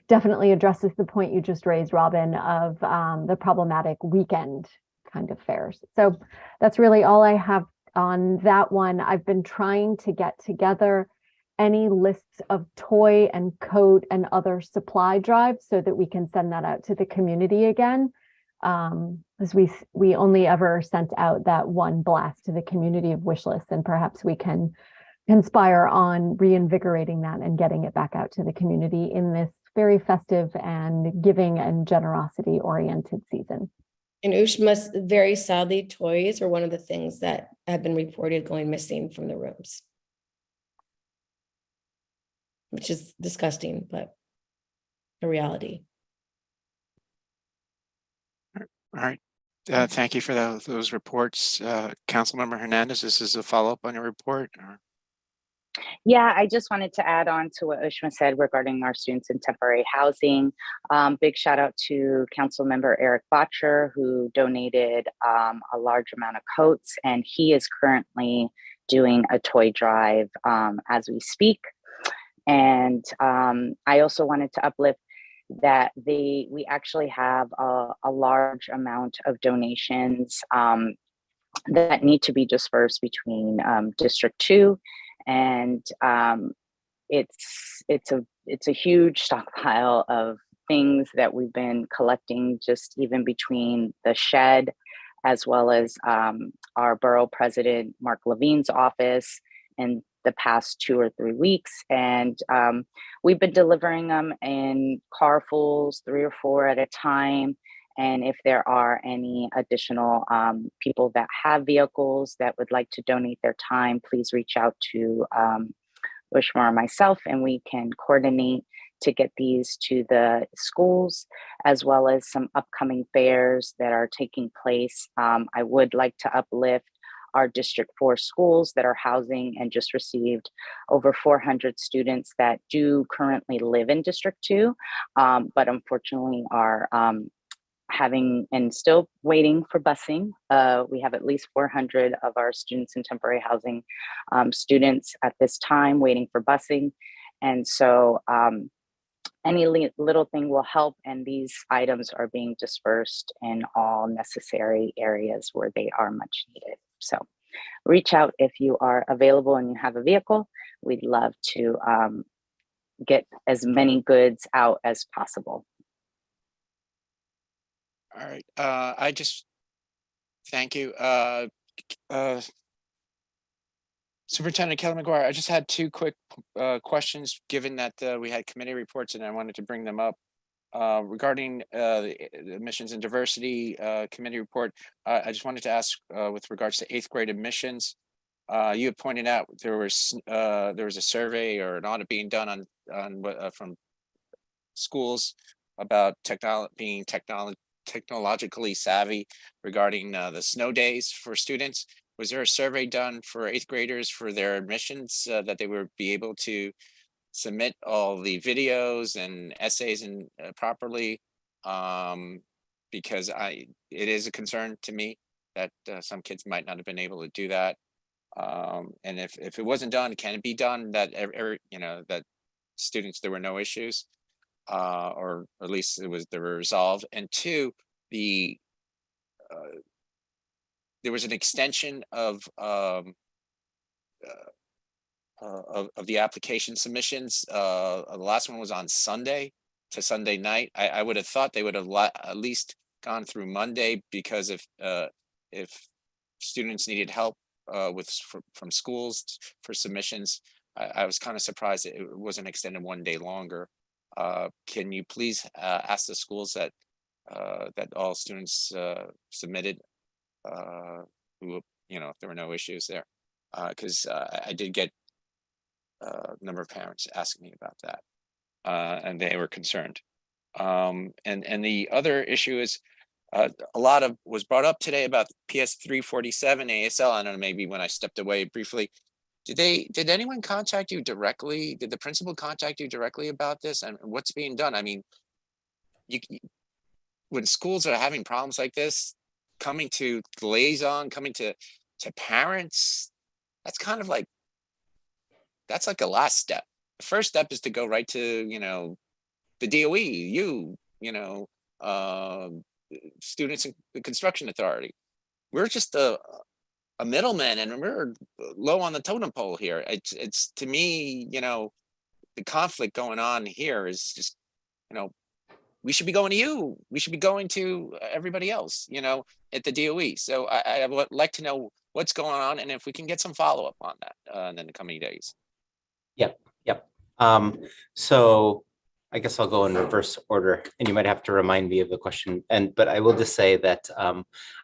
S15: definitely addresses the point you just raised, Robin, of the problematic weekend kind of fairs. So that's really all I have on that one. I've been trying to get together any lists of toy and coat and other supply drives so that we can send that out to the community again. Because we only ever sent out that one blast to the community of wish lists, and perhaps we can conspire on reinvigorating that and getting it back out to the community in this very festive and giving and generosity oriented season.
S17: And Ushma's, very sadly, toys are one of the things that have been reported going missing from the rooms, which is disgusting, but a reality.
S3: All right. Thank you for those reports. Councilmember Hernandez, this is a follow-up on your report? Or?
S11: Yeah, I just wanted to add on to what Ushma said regarding our students in temporary housing. Big shout out to Councilmember Eric Botcher, who donated a large amount of coats, and he is currently doing a toy drive as we speak. And I also wanted to uplift that we actually have a large amount of donations that need to be dispersed between District 2, and it's a huge stockpile of things that we've been collecting, just even between the Shed as well as our borough president Mark Levine's office and the past 2 or 3 weeks. And we've been delivering them in carfuls, 3 or 4 at a time. And if there are any additional people that have vehicles that would like to donate their time, please reach out to Ushma or myself, and we can coordinate to get these to the schools, as well as some upcoming fairs that are taking place. I would like to uplift our District 4 schools that are housing and just received over 400 students that do currently live in District 2, but unfortunately are having and still waiting for busing. We have at least 400 of our students in temporary housing students at this time waiting for busing. And so any little thing will help, and these items are being dispersed in all necessary areas where they are much needed. So reach out if you are available and you have a vehicle. We'd love to get as many goods out as possible.
S3: All right, I just, thank you. Superintendent Kelly McGuire, I just had 2 quick questions, given that we had committee reports and I wanted to bring them up. Regarding the admissions and diversity committee report, I just wanted to ask with regards to 8th grade admissions. You had pointed out there was a survey or an audit being done on from schools about being technologically savvy regarding the snow days for students. Was there a survey done for 8th graders for their admissions that they would be able to submit all the videos and essays and properly? Because it is a concern to me that some kids might not have been able to do that. And if it wasn't done, can it be done that that students, there were no issues, or at least they were resolved? And 2, there was an extension of the application submissions. The last one was on Sunday to Sunday night. I would have thought they would have at least gone through Monday, because if students needed help from schools for submissions, I was kind of surprised that it wasn't extended 1 day longer. Can you please ask the schools that all students submitted, who, if there were no issues there? Because I did get a number of parents asking me about that, and they were concerned. And the other issue is a lot of was brought up today about PS 347 ASL. I don't know, maybe when I stepped away briefly, did anyone contact you directly? Did the principal contact you directly about this, and what's being done? I mean, when schools are having problems like this, coming to the liaison, coming to parents, that's kind of like, that's like a last step. The first step is to go right to, the DOE, students in the construction authority. We're just a middleman, and we're low on the totem pole here. It's to me, the conflict going on here is just, we should be going to you. We should be going to everybody else, at the DOE. So I would like to know what's going on, and if we can get some follow-up on that in the coming days.
S20: Yep. So I guess I'll go in reverse order, and you might have to remind me of the question. But I will just say that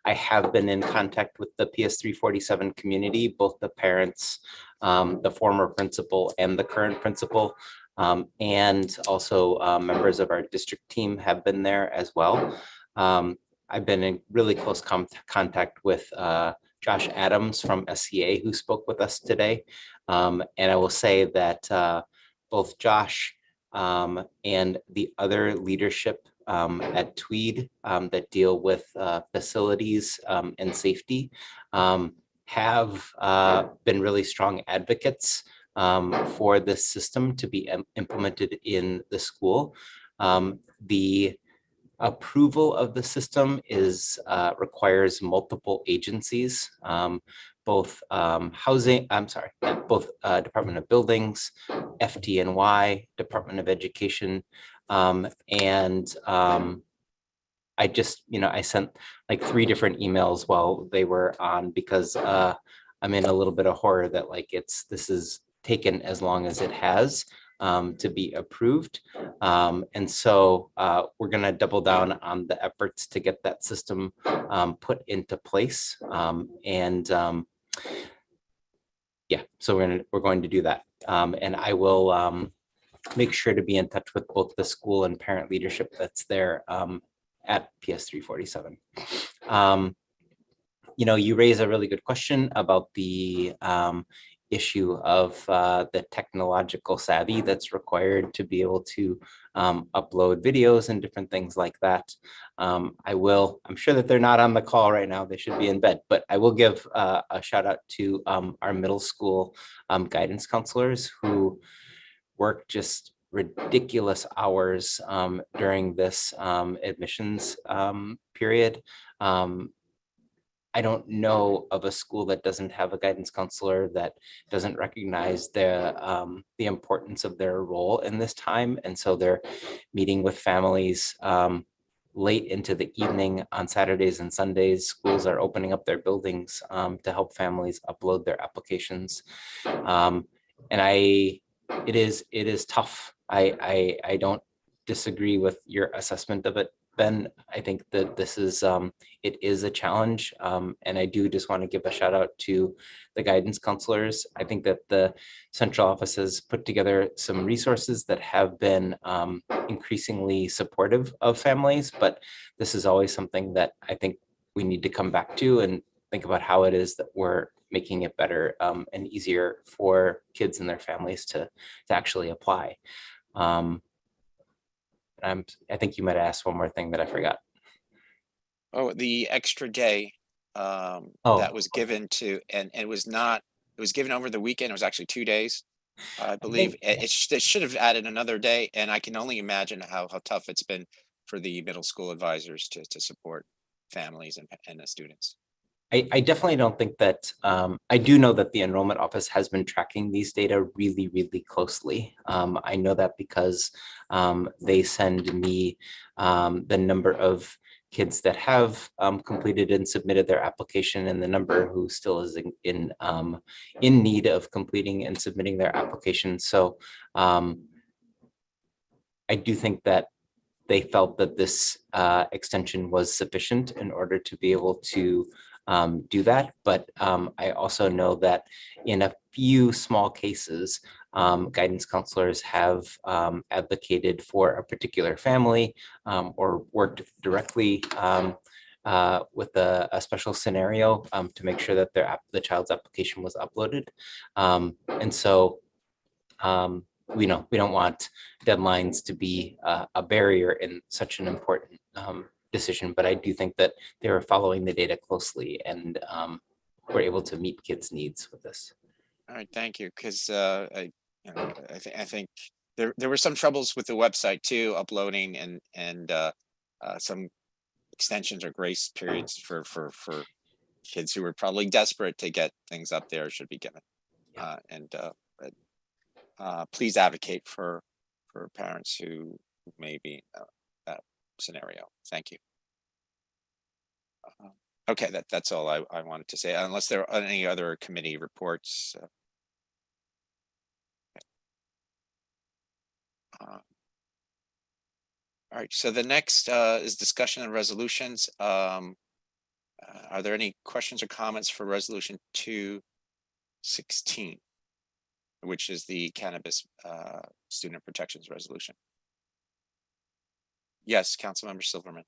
S20: I have been in contact with the PS 347 community, both the parents, the former principal, and the current principal. And also members of our district team have been there as well. I've been in really close contact with Josh Adams from SCA, who spoke with us today. And I will say that both Josh and the other leadership at Tweed that deal with facilities and safety have been really strong advocates for this system to be implemented in the school. The approval of the system requires multiple agencies, both both Department of Buildings, FDNY, Department of Education, and I just, I sent like 3 different emails while they were on, because I'm in a little bit of horror that this is taken as long as it has to be approved. And so we're going to double down on the efforts to get that system put into place. Yeah, so we're going to do that. And I will make sure to be in touch with both the school and parent leadership that's there at PS 347. You know, you raise a really good question about the issue of the technological savvy that's required to be able to upload videos and different things like that. I'm sure that they're not on the call right now, they should be in bed, but I will give a shout out to our middle school guidance counselors who work just ridiculous hours during this admissions period. I don't know of a school that doesn't have a guidance counselor that doesn't recognize the importance of their role in this time. And so they're meeting with families late into the evening on Saturdays and Sundays. Schools are opening up their buildings to help families upload their applications. And it is tough. I don't disagree with your assessment of it, Ben. I think that this is it is a challenge, and I do just want to give a shout out to the guidance counselors. I think that the central office has put together some resources that have been increasingly supportive of families, but this is always something that I think we need to come back to and think about how it is that we're making it better and easier for kids and their families to actually apply. I think you might have asked one more thing that I forgot.
S3: Oh, the extra day that was given to, and it was given over the weekend. It was actually 2 days. I believe it should have added another day. And I can only imagine how tough it's been for the middle school advisors to support families and the students.
S20: I definitely don't think that, I do know that the enrollment office has been tracking these data really, really closely. I know that because they send me the number of kids that have completed and submitted their application and the number who still is in need of completing and submitting their application. So I do think that they felt that this extension was sufficient in order to be able to do that. But I also know that in a few small cases, guidance counselors have advocated for a particular family or worked directly with a special scenario to make sure that the child's application was uploaded. And so we don't want deadlines to be a barrier in such an important decision, but I do think that they were following the data closely and were able to meet kids' needs with this.
S3: All right, thank you. Because I think there were some troubles with the website too, uploading and some extensions or grace periods for kids who were probably desperate to get things up there should be given. Please advocate for parents who may be that scenario. Thank you. Okay, that's all I wanted to say, unless there are any other committee reports. All right, so the next is discussion and resolutions. Are there any questions or comments for resolution 216, which is the cannabis student protections resolution? Yes, Councilmember Silverman.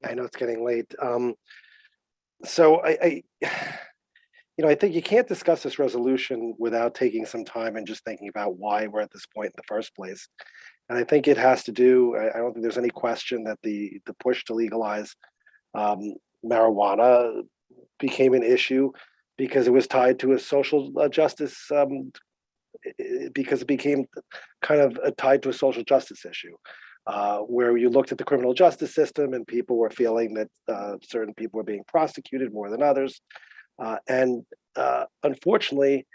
S16: I know it's getting late. So I think you can't discuss this resolution without taking some time and just thinking about why we're at this point in the first place. And I think it has to do, I don't think there's any question that the push to legalize marijuana became an issue because it was tied to a social justice, because it became kind of tied to a social justice issue. Where you looked at the criminal justice system and people were feeling that certain people were being prosecuted more than others. Unfortunately,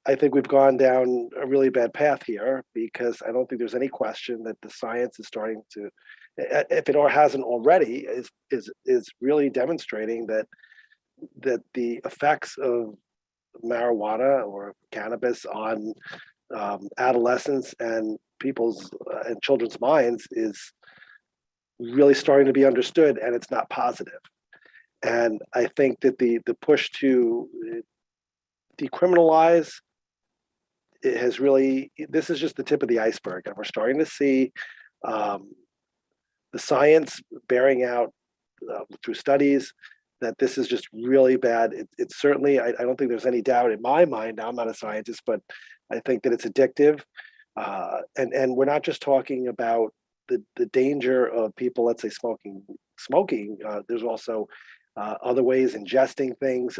S16: I think we've gone down a really bad path here because I don't think there's any question that the science is starting to, if it hasn't already, is really demonstrating that the effects of marijuana or cannabis on adolescents and people's and children's minds is really starting to be understood, and it's not positive. And I think that the push to decriminalize, it has really, this is just the tip of the iceberg, and we're starting to see the science bearing out through studies that this is just really bad. It's certainly, I don't think there's any doubt in my mind, I'm not a scientist, but I think that it's addictive. And we're not just talking about the danger of people, let's say smoking. There's also other ways, ingesting things.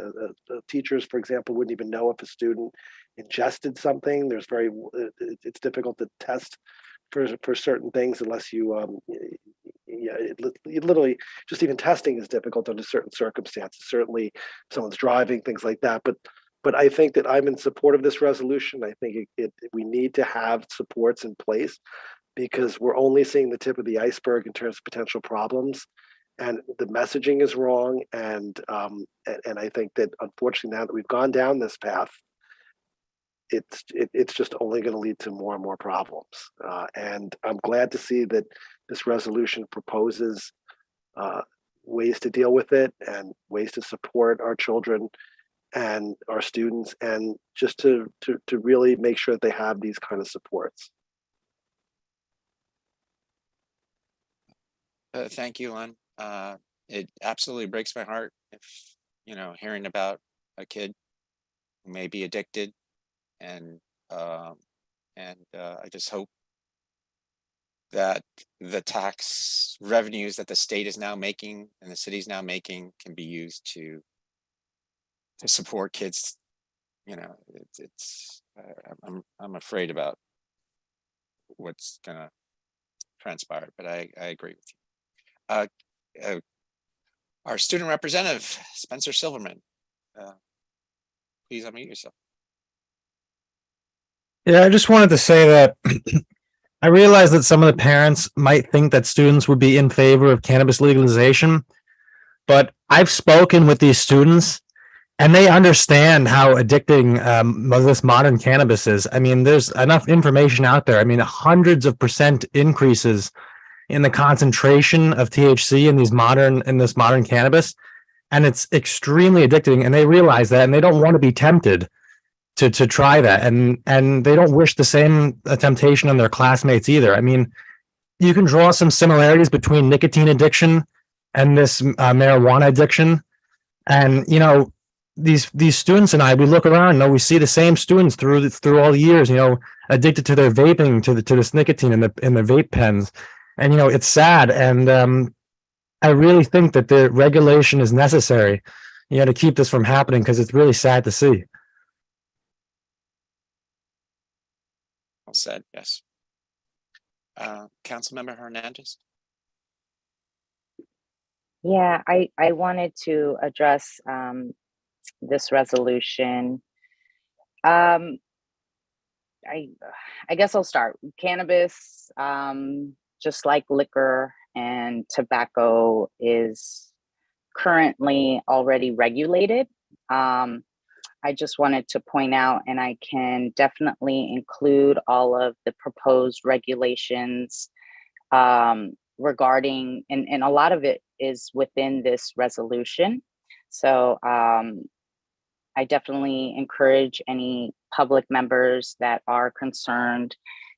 S16: Teachers, for example, wouldn't even know if a student ingested something. It's difficult to test for certain things unless you, literally just even testing is difficult under certain circumstances. Certainly, if someone's driving, things like that. But I think that I'm in support of this resolution. I think we need to have supports in place because we're only seeing the tip of the iceberg in terms of potential problems, and the messaging is wrong. And I think that unfortunately, now that we've gone down this path, it's just only going to lead to more and more problems. And I'm glad to see that this resolution proposes ways to deal with it and ways to support our children and our students, and just to really make sure that they have these kind of supports.
S3: Thank you, Len. It absolutely breaks my heart if, hearing about a kid who may be addicted, and I just hope that the tax revenues that the state is now making and the city is now making can be used to support kids. I'm afraid about what's gonna transpire, but I agree with you. Our student representative, Spencer Silverman, please unmute yourself.
S2: Yeah, I just wanted to say that I realize that some of the parents might think that students would be in favor of cannabis legalization, but I've spoken with these students and they understand how addicting this modern cannabis is. I mean, there's enough information out there. I mean, hundreds of % increases in the concentration of THC in this modern cannabis, and it's extremely addicting. And they realize that, and they don't want to be tempted to try that, and they don't wish the same temptation on their classmates either. I mean, you can draw some similarities between nicotine addiction and this marijuana addiction, and these students and we look around, we see the same students through all the years, addicted to their vaping, to this nicotine in the vape pens, and it's sad. And I really think that the regulation is necessary, to keep this from happening, because it's really sad to see.
S3: Well said. Yes. Councilmember Hernandez.
S11: Yeah, I wanted to address this resolution. I guess I'll start. Cannabis, just like liquor and tobacco, is currently already regulated. I just wanted to point out, and I can definitely include all of the proposed regulations regarding, and a lot of it is within this resolution. So I definitely encourage any public members that are concerned.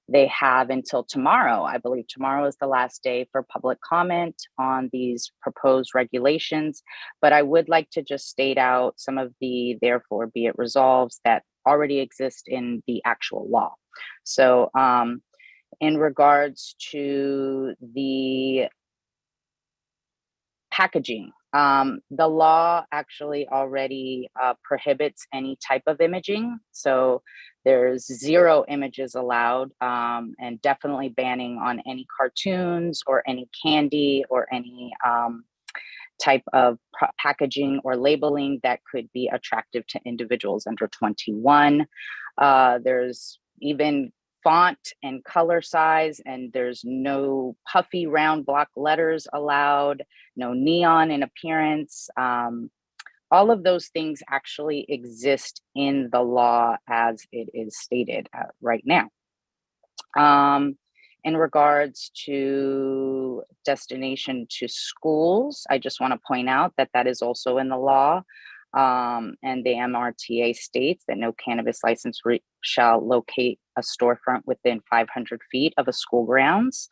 S11: They have until tomorrow. I believe tomorrow is the last day for public comment on these proposed regulations. But I would like to just state out some of the therefore be it resolves that already exist in the actual law. So in regards to the packaging, the law actually already prohibits any type of imaging. So there's 0 images allowed, and definitely banning on any cartoons or any candy or any type of packaging or labeling that could be attractive to individuals under 21. There's even font and color size, and there's no puffy round block letters allowed, no neon in appearance, all of those things actually exist in the law as it is stated right now. In regards to destination to schools, I just want to point out that that is also in the law. And the MRTA states that no cannabis license shall locate a storefront within 500 feet of a school grounds,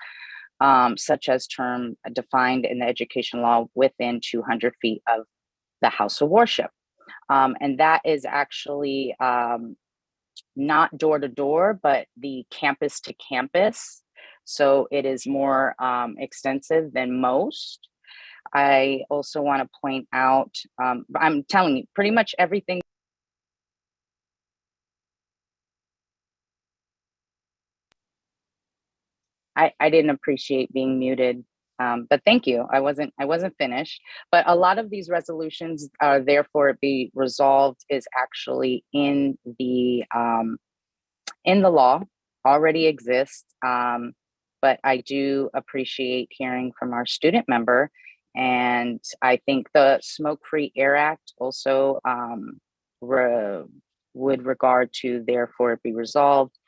S11: such as term defined in the education law within 200 feet of the house of worship. And that is actually not door to door, but the campus to campus. So it is more extensive than most. I also want to point out, I'm telling you, pretty much everything. I didn't appreciate being muted, but thank you. I wasn't finished. But a lot of these resolutions are therefore be resolved is actually in the law, already exists. But I do appreciate hearing from our student member. And I think the Smoke Free Air Act also would regard to therefore it be resolved.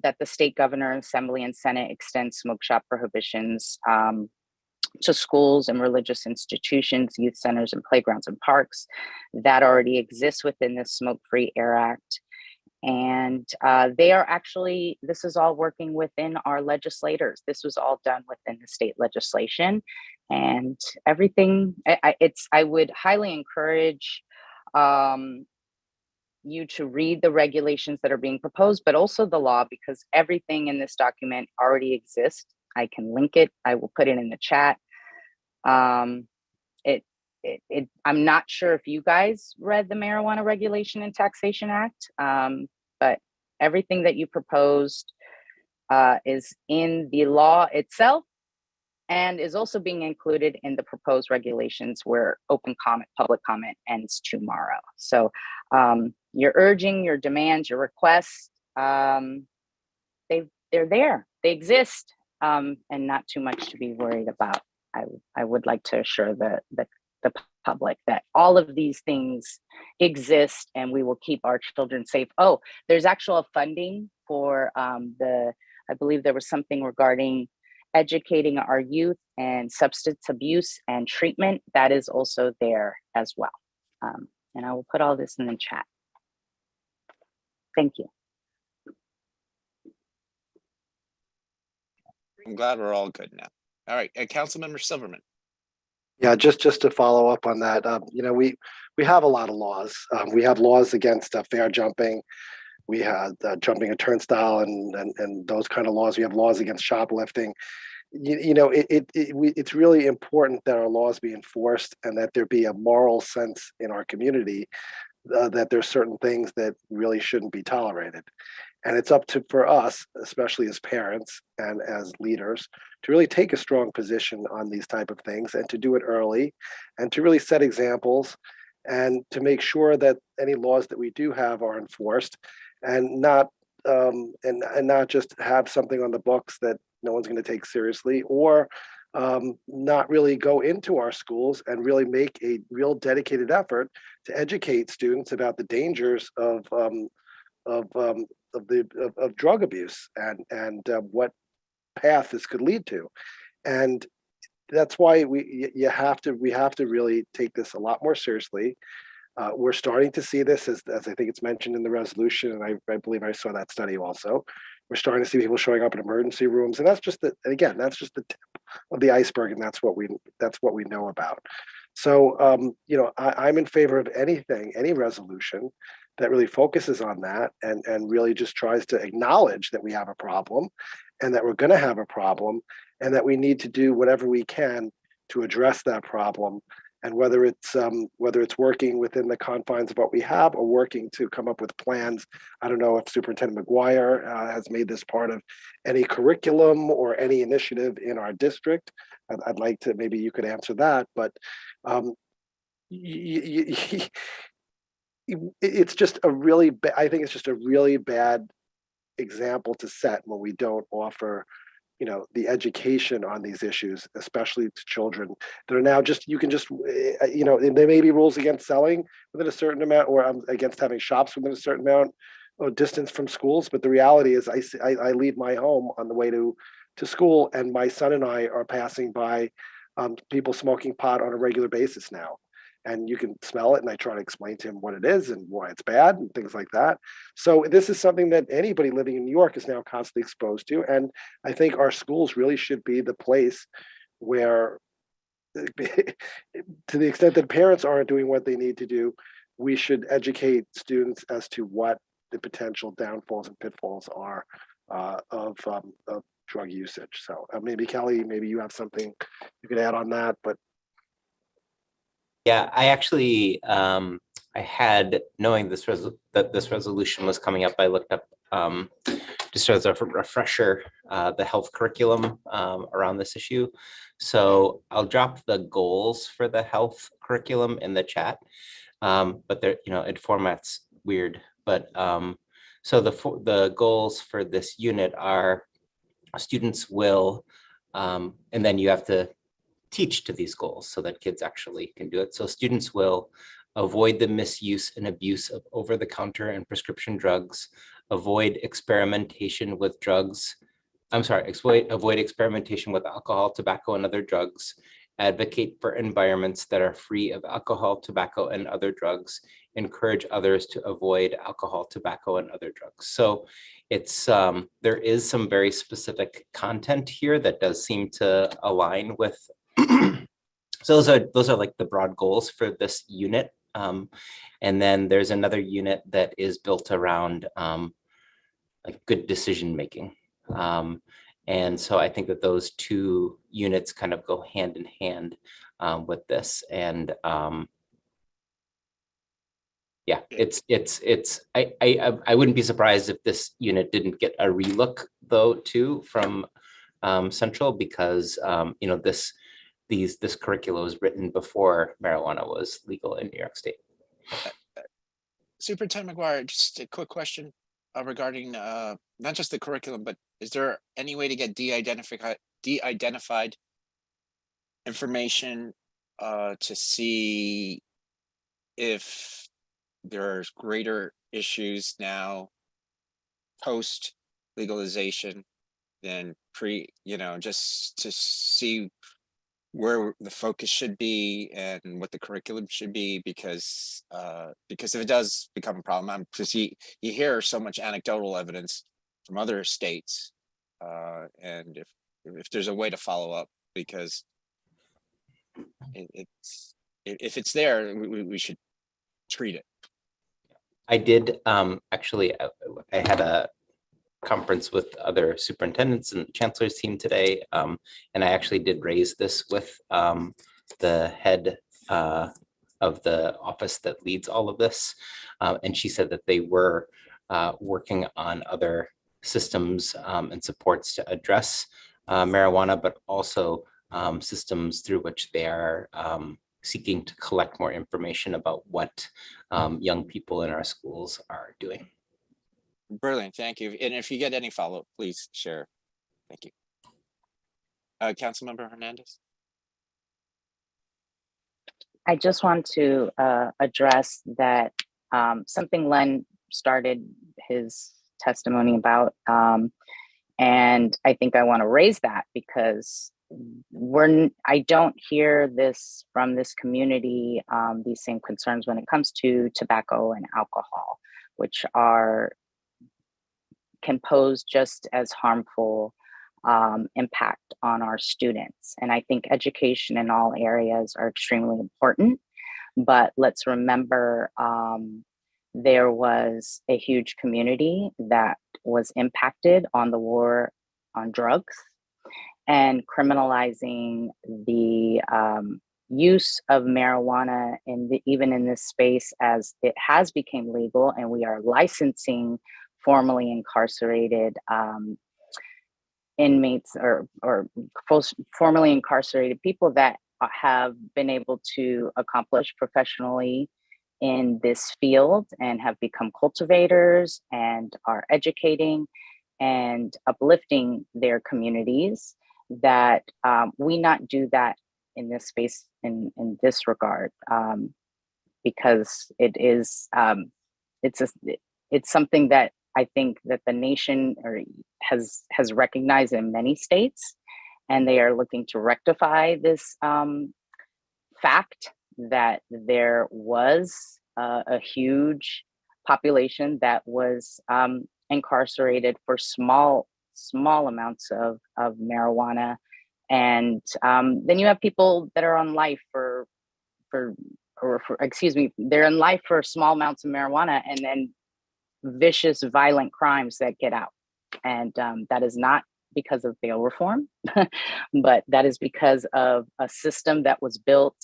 S11: That the state governor, assembly, and senate extend smoke shop prohibitions to schools and religious institutions, youth centers, and playgrounds and parks. That already exists within the Smoke Free Air Act. And they are actually, this is all working within our legislators. This was all done within the state legislation, and everything. I would highly encourage you to read the regulations that are being proposed, but also the law, because everything in this document already exists. I can link it. I will put it in the chat. I'm not sure if you guys read the Marijuana Regulation and Taxation Act, but everything that you proposed is in the law itself and is also being included in the proposed regulations where open comment, public comment ends tomorrow. So your urging, your demands, your requests, they're there, they exist, and not too much to be worried about. I would like to assure the public that all of these things exist and we will keep our children safe. Oh, there's actual funding for I believe there was something regarding educating our youth and substance abuse and treatment. That is also there as well. And I will put all this in the chat. Thank you.
S3: I'm glad we're all good now. All right, Councilmember Silverman.
S16: Yeah, just to follow up on that, we have a lot of laws. We have laws against fair jumping. We have jumping a turnstile and those kind of laws. We have laws against shoplifting. It's really important that our laws be enforced and that there be a moral sense in our community that there's certain things that really shouldn't be tolerated. And it's up for us, especially as parents and as leaders, to really take a strong position on these type of things and to do it early and to really set examples and to make sure that any laws that we do have are enforced and not just have something on the books that no one's going to take seriously, or not really go into our schools and really make a real dedicated effort to educate students about the dangers of drug abuse and what path this could lead to. And that's why we have to really take this a lot more seriously. We're starting to see this as I think it's mentioned in the resolution, and I believe I saw that study also. We're starting to see people showing up in emergency rooms, and that's just the tip of the iceberg, and that's what we know about. So I'm in favor of any resolution that really focuses on that and really just tries to acknowledge that we have a problem and that we're going to have a problem and that we need to do whatever we can to address that problem. And whether it's working within the confines of what we have or working to come up with plans. I don't know if Superintendent McGuire has made this part of any curriculum or any initiative in our district. I'd like to, maybe you could answer that, but it's just a really I think it's just a really bad example to set when we don't offer the education on these issues, especially to children that are now you can just, there may be rules against selling within a certain amount, or against having shops within a certain amount of distance from schools. But the reality is I leave my home on the way to school, and my son and I are passing by people smoking pot on a regular basis now. And you can smell it, and I try to explain to him what it is and why it's bad and things like that. So this is something that anybody living in New York is now constantly exposed to. And I think our schools really should be the place where, to the extent that parents aren't doing what they need to do, we should educate students as to what the potential downfalls and pitfalls are of drug usage. So maybe Kelly, maybe you have something you could add on that, but.
S20: Yeah, I actually, I had, knowing that this resolution was coming up, I looked up, just as a refresher, the health curriculum around this issue. So I'll drop the goals for the health curriculum in the chat, but they're, it formats weird. But so the goals for this unit are students will, and then you have to teach to these goals so that kids actually can do it. So students will avoid the misuse and abuse of over-the-counter and prescription drugs, avoid experimentation with drugs. Avoid experimentation with alcohol, tobacco, and other drugs, advocate for environments that are free of alcohol, tobacco, and other drugs, encourage others to avoid alcohol, tobacco, and other drugs. So it's there is some very specific content here that does seem to align with. So those are like the broad goals for this unit. And then there's another unit that is built around like good decision making. And so I think that those two units kind of go hand in hand with this. And yeah, I wouldn't be surprised if this unit didn't get a relook though too from Central, because this curriculum was written before marijuana was legal in New York State.
S3: Superintendent McGuire, just a quick question regarding not just the curriculum, but is there any way to get de-identified information to see if there's greater issues now post legalization than pre, just to see where the focus should be and what the curriculum should be, because if it does become a problem, because you hear so much anecdotal evidence from other states, and if there's a way to follow up, because if it's there, we should treat it.
S20: I did actually, I had a conference with other superintendents and chancellor's team today, and I actually did raise this with the head of the office that leads all of this, and she said that they were working on other systems and supports to address marijuana, but also systems through which they are seeking to collect more information about what young people in our schools are doing.
S3: Brilliant, thank you. And if you get any follow-up, please share. Thank you. Councilmember Hernandez.
S11: I just want to address that something Len started his testimony about, and I think I want to raise that because I don't hear this from this community, these same concerns when it comes to tobacco and alcohol, which can pose just as harmful impact on our students. And I think education in all areas are extremely important, but let's remember there was a huge community that was impacted on the war on drugs, and criminalizing the use of marijuana even in this space as it has become legal, and we are licensing formerly incarcerated inmates or formerly incarcerated people that have been able to accomplish professionally in this field and have become cultivators and are educating. and uplifting their communities, that we not do that in this space in this regard, because it's something that I think that the nation has recognized in many states, and they are looking to rectify this fact that there was a huge population that was incarcerated for small amounts of marijuana, and then you have people that are on life they're in life for small amounts of marijuana, and then vicious, violent crimes that get out, and that is not because of bail reform, but that is because of a system that was built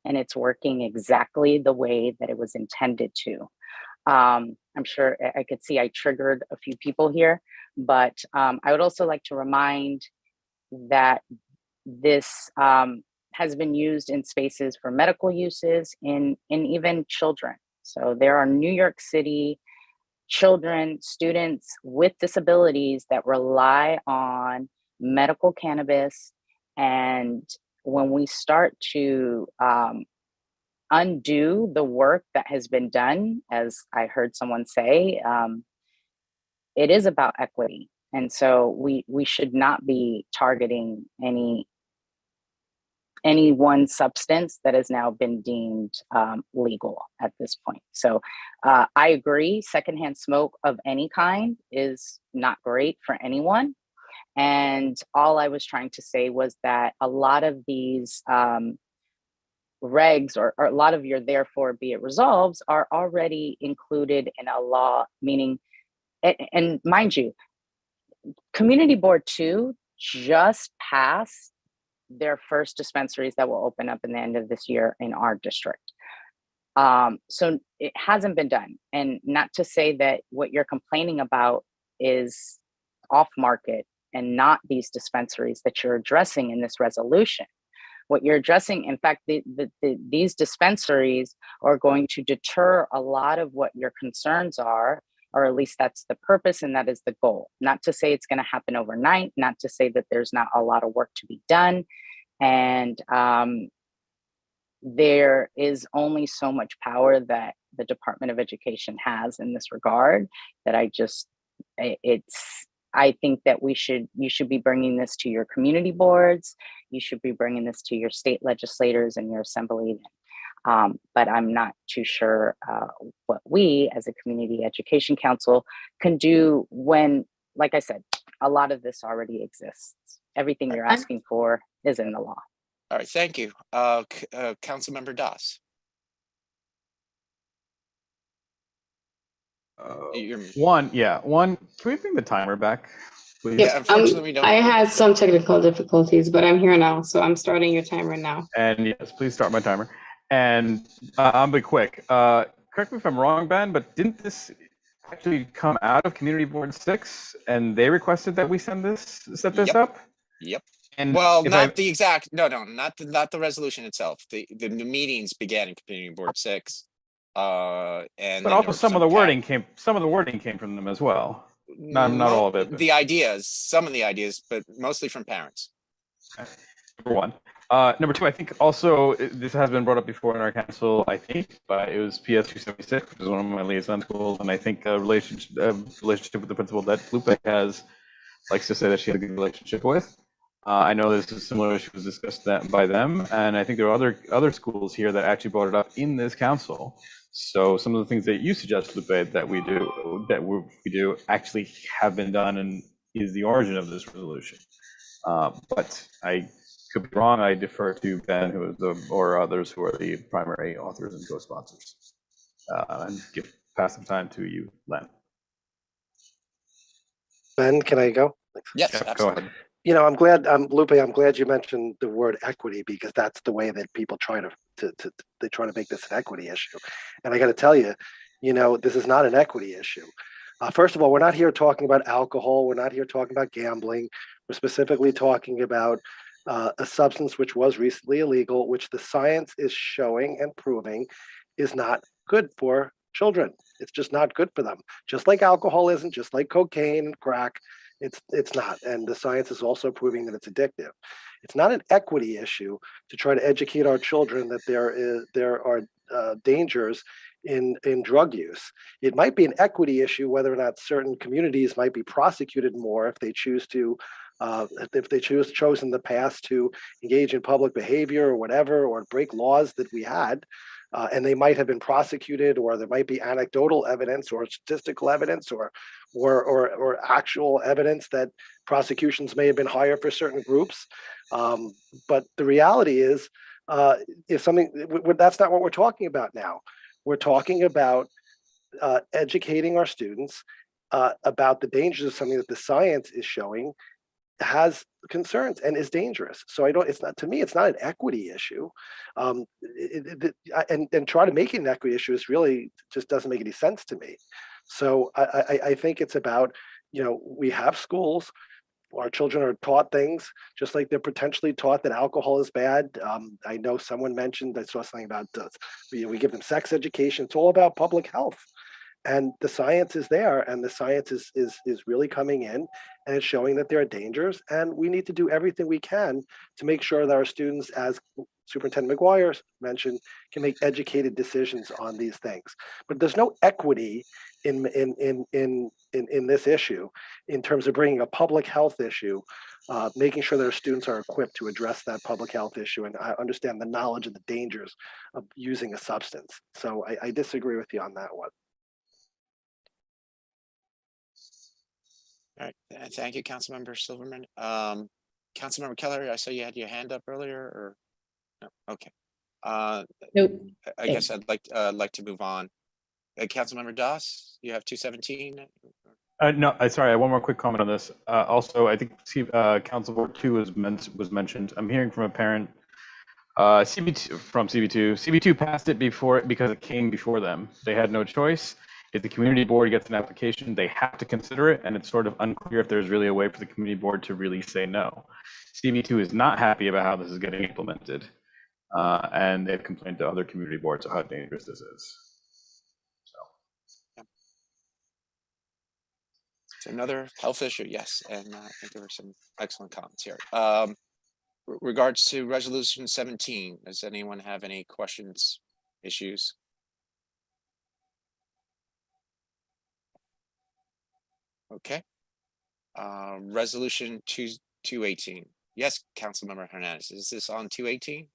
S11: and it's working exactly the way that it was intended to. I'm sure I could see I triggered a few people here, but I would also like to remind that this has been used in spaces for medical uses in even children. So there are New York City children, students with disabilities that rely on medical cannabis. And when we start to undo the work that has been done, as I heard someone say, it is about equity. And so we should not be targeting any one substance that has now been deemed legal at this point. So I agree, secondhand smoke of any kind is not great for anyone. And all I was trying to say was that a lot of these regs or a lot of your therefore be it resolves are already included in a law, meaning, and mind you, Community Board 2 just passed their first dispensaries that will open up in the end of this year in our district. So it hasn't been done. And not to say that what you're complaining about is off market and not these dispensaries that you're addressing in this resolution. What you're addressing, in fact, these dispensaries are going to deter a lot of what your concerns are, or at least that's the purpose and that is the goal. Not to say it's going to happen overnight, not to say that there's not a lot of work to be done. And there is only so much power that the Department of Education has in this regard, that I think that you should be bringing this to your community boards. You should be bringing this to your state legislators and your assembly. But I'm not too sure what we as a community education council can do when, like I said, a lot of this already exists. Everything you're asking for is in the law.
S3: All right, thank you. Councilmember Das.
S1: One, can we bring the timer back, please?
S3: Yeah, unfortunately, we don't.
S6: I had some technical difficulties, but I'm here now, so I'm starting your timer now.
S1: And yes, please start my timer. And I'll be quick. Correct me if I'm wrong, Ben, but didn't this actually come out of Community Board 6, and they requested that we set this up?
S3: Yep.
S1: And
S3: well, not the exact. No, not the resolution itself. The meetings began in Community Board 6. And
S1: but also some of the wording came from them as well. Not all of it. But.
S3: Some of the ideas, but mostly from parents.
S1: Number one. Number two, I think also this has been brought up before in our council. I think, but it was PS 276, which is one of my liaison schools, and I think a relationship with the principal that Lupe likes to say that she had a good relationship with. I know this is similar. She was discussed by them, and I think there are other schools here that actually brought it up in this council. So some of the things that you suggest, Lupe, that we do actually have been done and is the origin of this resolution. But I could be wrong. I defer to Ben, or others who are the primary authors and co-sponsors, and pass some time to you, Len.
S16: Ben, can I go?
S3: Yes,
S1: yeah,
S3: absolutely.
S1: go ahead.
S16: I'm glad, Lupe, I'm glad you mentioned the word equity, because that's the way that people try to make this an equity issue. And I got to tell you, this is not an equity issue. First of all, we're not here talking about alcohol. We're not here talking about gambling. We're specifically talking about a substance which was recently illegal, which the science is showing and proving is not good for children. It's just not good for them. Just like alcohol isn't, just like cocaine and crack, it's not. And the science is also proving that it's addictive. It's not an equity issue to try to educate our children that there are dangers in drug use. It might be an equity issue whether or not certain communities might be prosecuted more if they choose to chose in the past to engage in public behavior or whatever, or break laws that we had. And they might have been prosecuted, or there might be anecdotal evidence or statistical evidence or actual evidence that prosecutions may have been higher for certain groups. But the reality is, if something, that's not what we're talking about now. We're talking about educating our students about the dangers of something that the science is showing has concerns and is dangerous. So it's not, to me, it's not an equity issue. And try to make it an equity issue is really just doesn't make any sense to me. So I think it's about, we have schools, our children are taught things just like they're potentially taught that alcohol is bad. I know someone mentioned, I saw something about we give them sex education. It's all about public health. And the science is there, and the science is really coming in, and it's showing that there are dangers, and we need to do everything we can to make sure that our students, as Superintendent McGuire mentioned, can make educated decisions on these things. But there's no equity in this issue in terms of bringing a public health issue, making sure that our students are equipped to address that public health issue and understand the knowledge and the dangers of using a substance. So I disagree with you on that one.
S3: All right, thank you, Councilmember Silverman. Councilmember Keller, I saw you had your hand up earlier, or no? Okay.
S17: Nope.
S3: I guess I'd like to move on. Councilmember Doss, you have 217.
S1: No, sorry, I have one more quick comment on this. Also, I think Council Board 2 was mentioned. I'm hearing from a parent CB2 from CB2. CB2 passed it because it came before them. They had no choice. If the community board gets an application, they have to consider it, and it's sort of unclear if there's really a way for the community board to really say no. CB2 is not happy about how this is getting implemented, and they've complained to other community boards of how dangerous this is.
S3: It's another health issue, yes, and I think there were some excellent comments here. Regards to Resolution 17, does anyone have any questions, issues? Okay. Resolution 218. Yes, Councilmember Hernandez, is this on 218?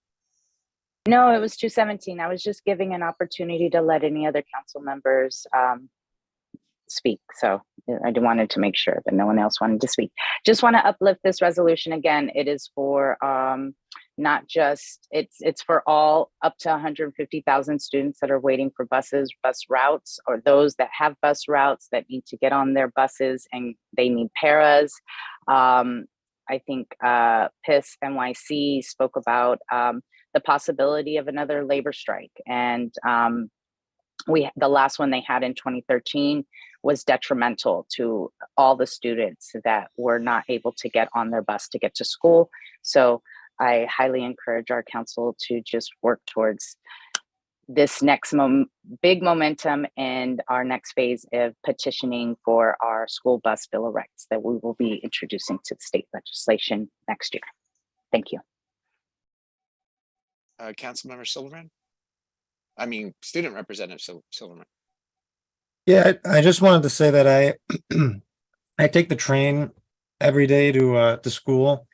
S11: No, it was 217. I was just giving an opportunity to let any other council members speak. So I wanted to make sure that no one else wanted to speak. Just want to uplift this resolution again. It is for not just, it's for all up to 150,000 students that are waiting for bus routes, or those that have bus routes that need to get on their buses and they need paras. I think PIS NYC spoke about the possibility of another labor strike. And the last one they had in 2013 was detrimental to all the students that were not able to get on their bus to get to school. So I highly encourage our council to just work towards this next big momentum and our next phase of petitioning for our school bus bill of rights that we will be introducing to the state legislation next year. Thank you.
S3: Councilmember Silverman? I mean, Student Representative Silverman.
S2: Yeah, I just wanted to say that I take the train every day to school,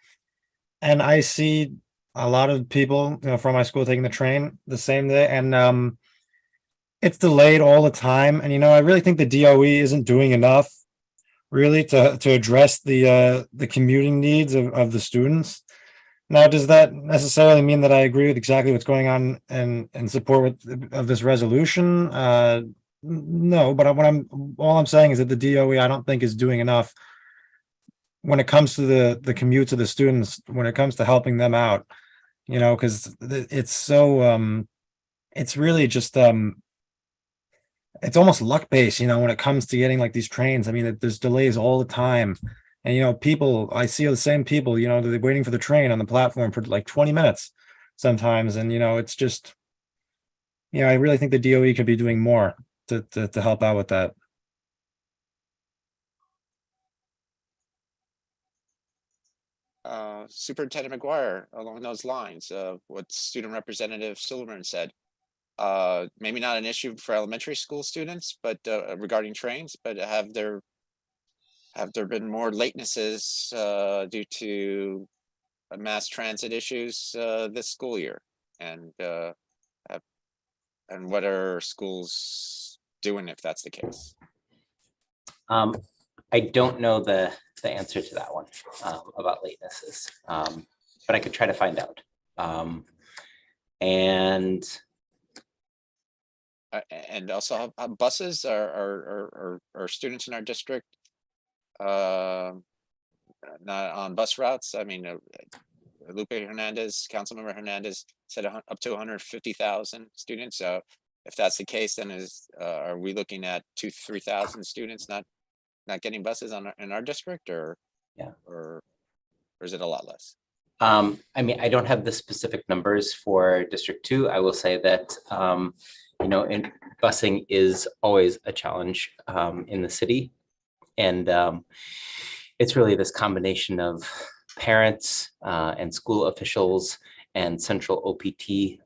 S2: and I see a lot of people, from my school taking the train the same day, and it's delayed all the time. And I really think the DOE isn't doing enough, really, to address the commuting needs of the students. Now, does that necessarily mean that I agree with exactly what's going on and support of this resolution? No, but all I'm saying is that the DOE, I don't think, is doing enough when it comes to the commutes of the students, when it comes to helping them out, because it's so it's really just it's almost luck based, when it comes to getting like these trains. I mean, there's delays all the time. And, people, I see the same people, they're waiting for the train on the platform for like 20 minutes sometimes. And, it's just, I really think the DOE could be doing more. to help out with that.
S3: Superintendent McGuire, along those lines, what Student Representative Silverman said. Maybe not an issue for elementary school students, but regarding trains, but have there been more latenesses due to mass transit issues this school year? And what are schools doing if that's the case?
S20: I don't know the answer to that one about latenesses, but I could try to find out. And
S3: also buses are students in our district not on bus routes. I mean, Lupe Hernandez, Councilmember Hernandez said up to 150,000 students. So if that's the case, then are we looking at 2,000-3,000 students not getting buses in our district, or is it a lot less?
S20: I mean, I don't have the specific numbers for District 2. I will say that, busing is always a challenge in the city. And it's really this combination of parents and school officials and central OPT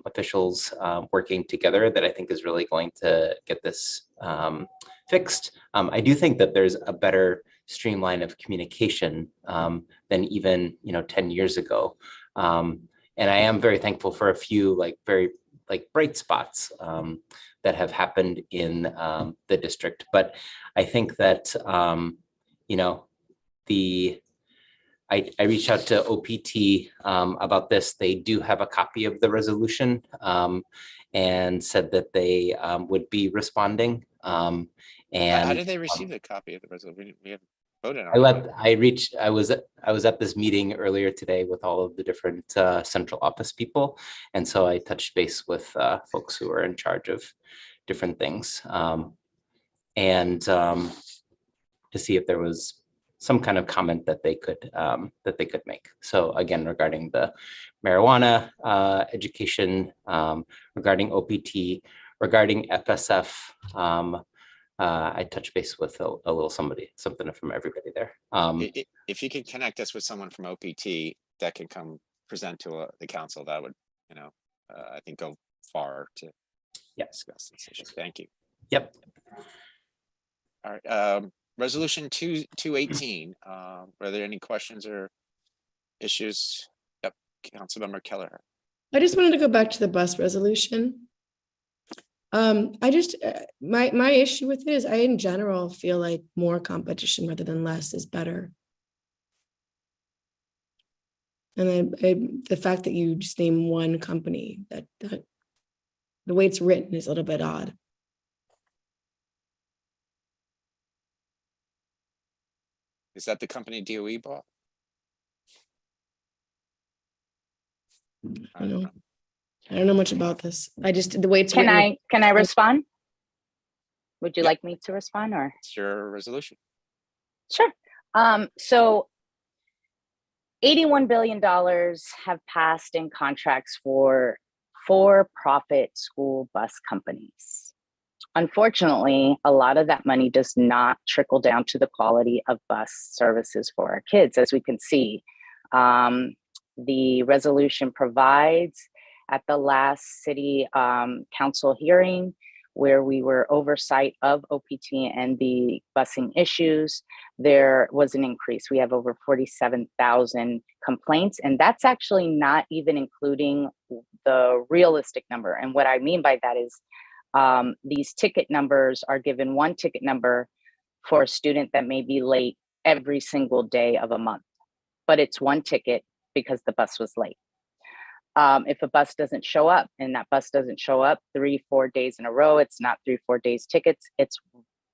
S20: officials working together that I think is really going to get this fixed. I do think that there's a better streamline of communication than even 10 years ago. And I am very thankful for a few very bright spots that have happened in the district. But I think that I reached out to OPT about this. They do have a copy of the resolution and said that they would be responding. And
S3: how did they receive the copy of the resolution? We haven't voted on it.
S20: I was at this meeting earlier today with all of the different central office people, and so I touched base with folks who are in charge of different things, and to see if there was some kind of comment that they could make. So again, regarding the marijuana education, regarding OPT, regarding FSF, I touched base with a little something from everybody there.
S3: If you could connect us with someone from OPT that can come present to the council, that would, I think, go far to discuss this issue. Thank you.
S20: Yep.
S3: All right. Resolution 218. Are there any questions or issues? Yep. Councilmember Keller.
S17: I just wanted to go back to the bus resolution. I just my issue with it is I in general feel like more competition rather than less is better. And the fact that you just name one company, that the way it's written is a little bit odd.
S3: Is that the company DOE bought?
S17: I don't know much about this. I just, the way it's
S11: Can
S17: written.
S11: Can I respond? Would you like me to respond, or?
S3: It's your resolution.
S11: Sure. So $81 billion have passed in contracts for for-profit school bus companies. Unfortunately, a lot of that money does not trickle down to the quality of bus services for our kids. As we can see, the resolution provides at the last city council hearing, where we were oversight of OPT and the busing issues, there was an increase. We have over 47,000 complaints, and that's actually not even including the realistic number. And what I mean by that is these ticket numbers are given one ticket number for a student that may be late every single day of a month, but it's one ticket because the bus was late. If a bus doesn't show up, and that bus doesn't show up 3-4 days in a row, it's not 3-4 days tickets, it's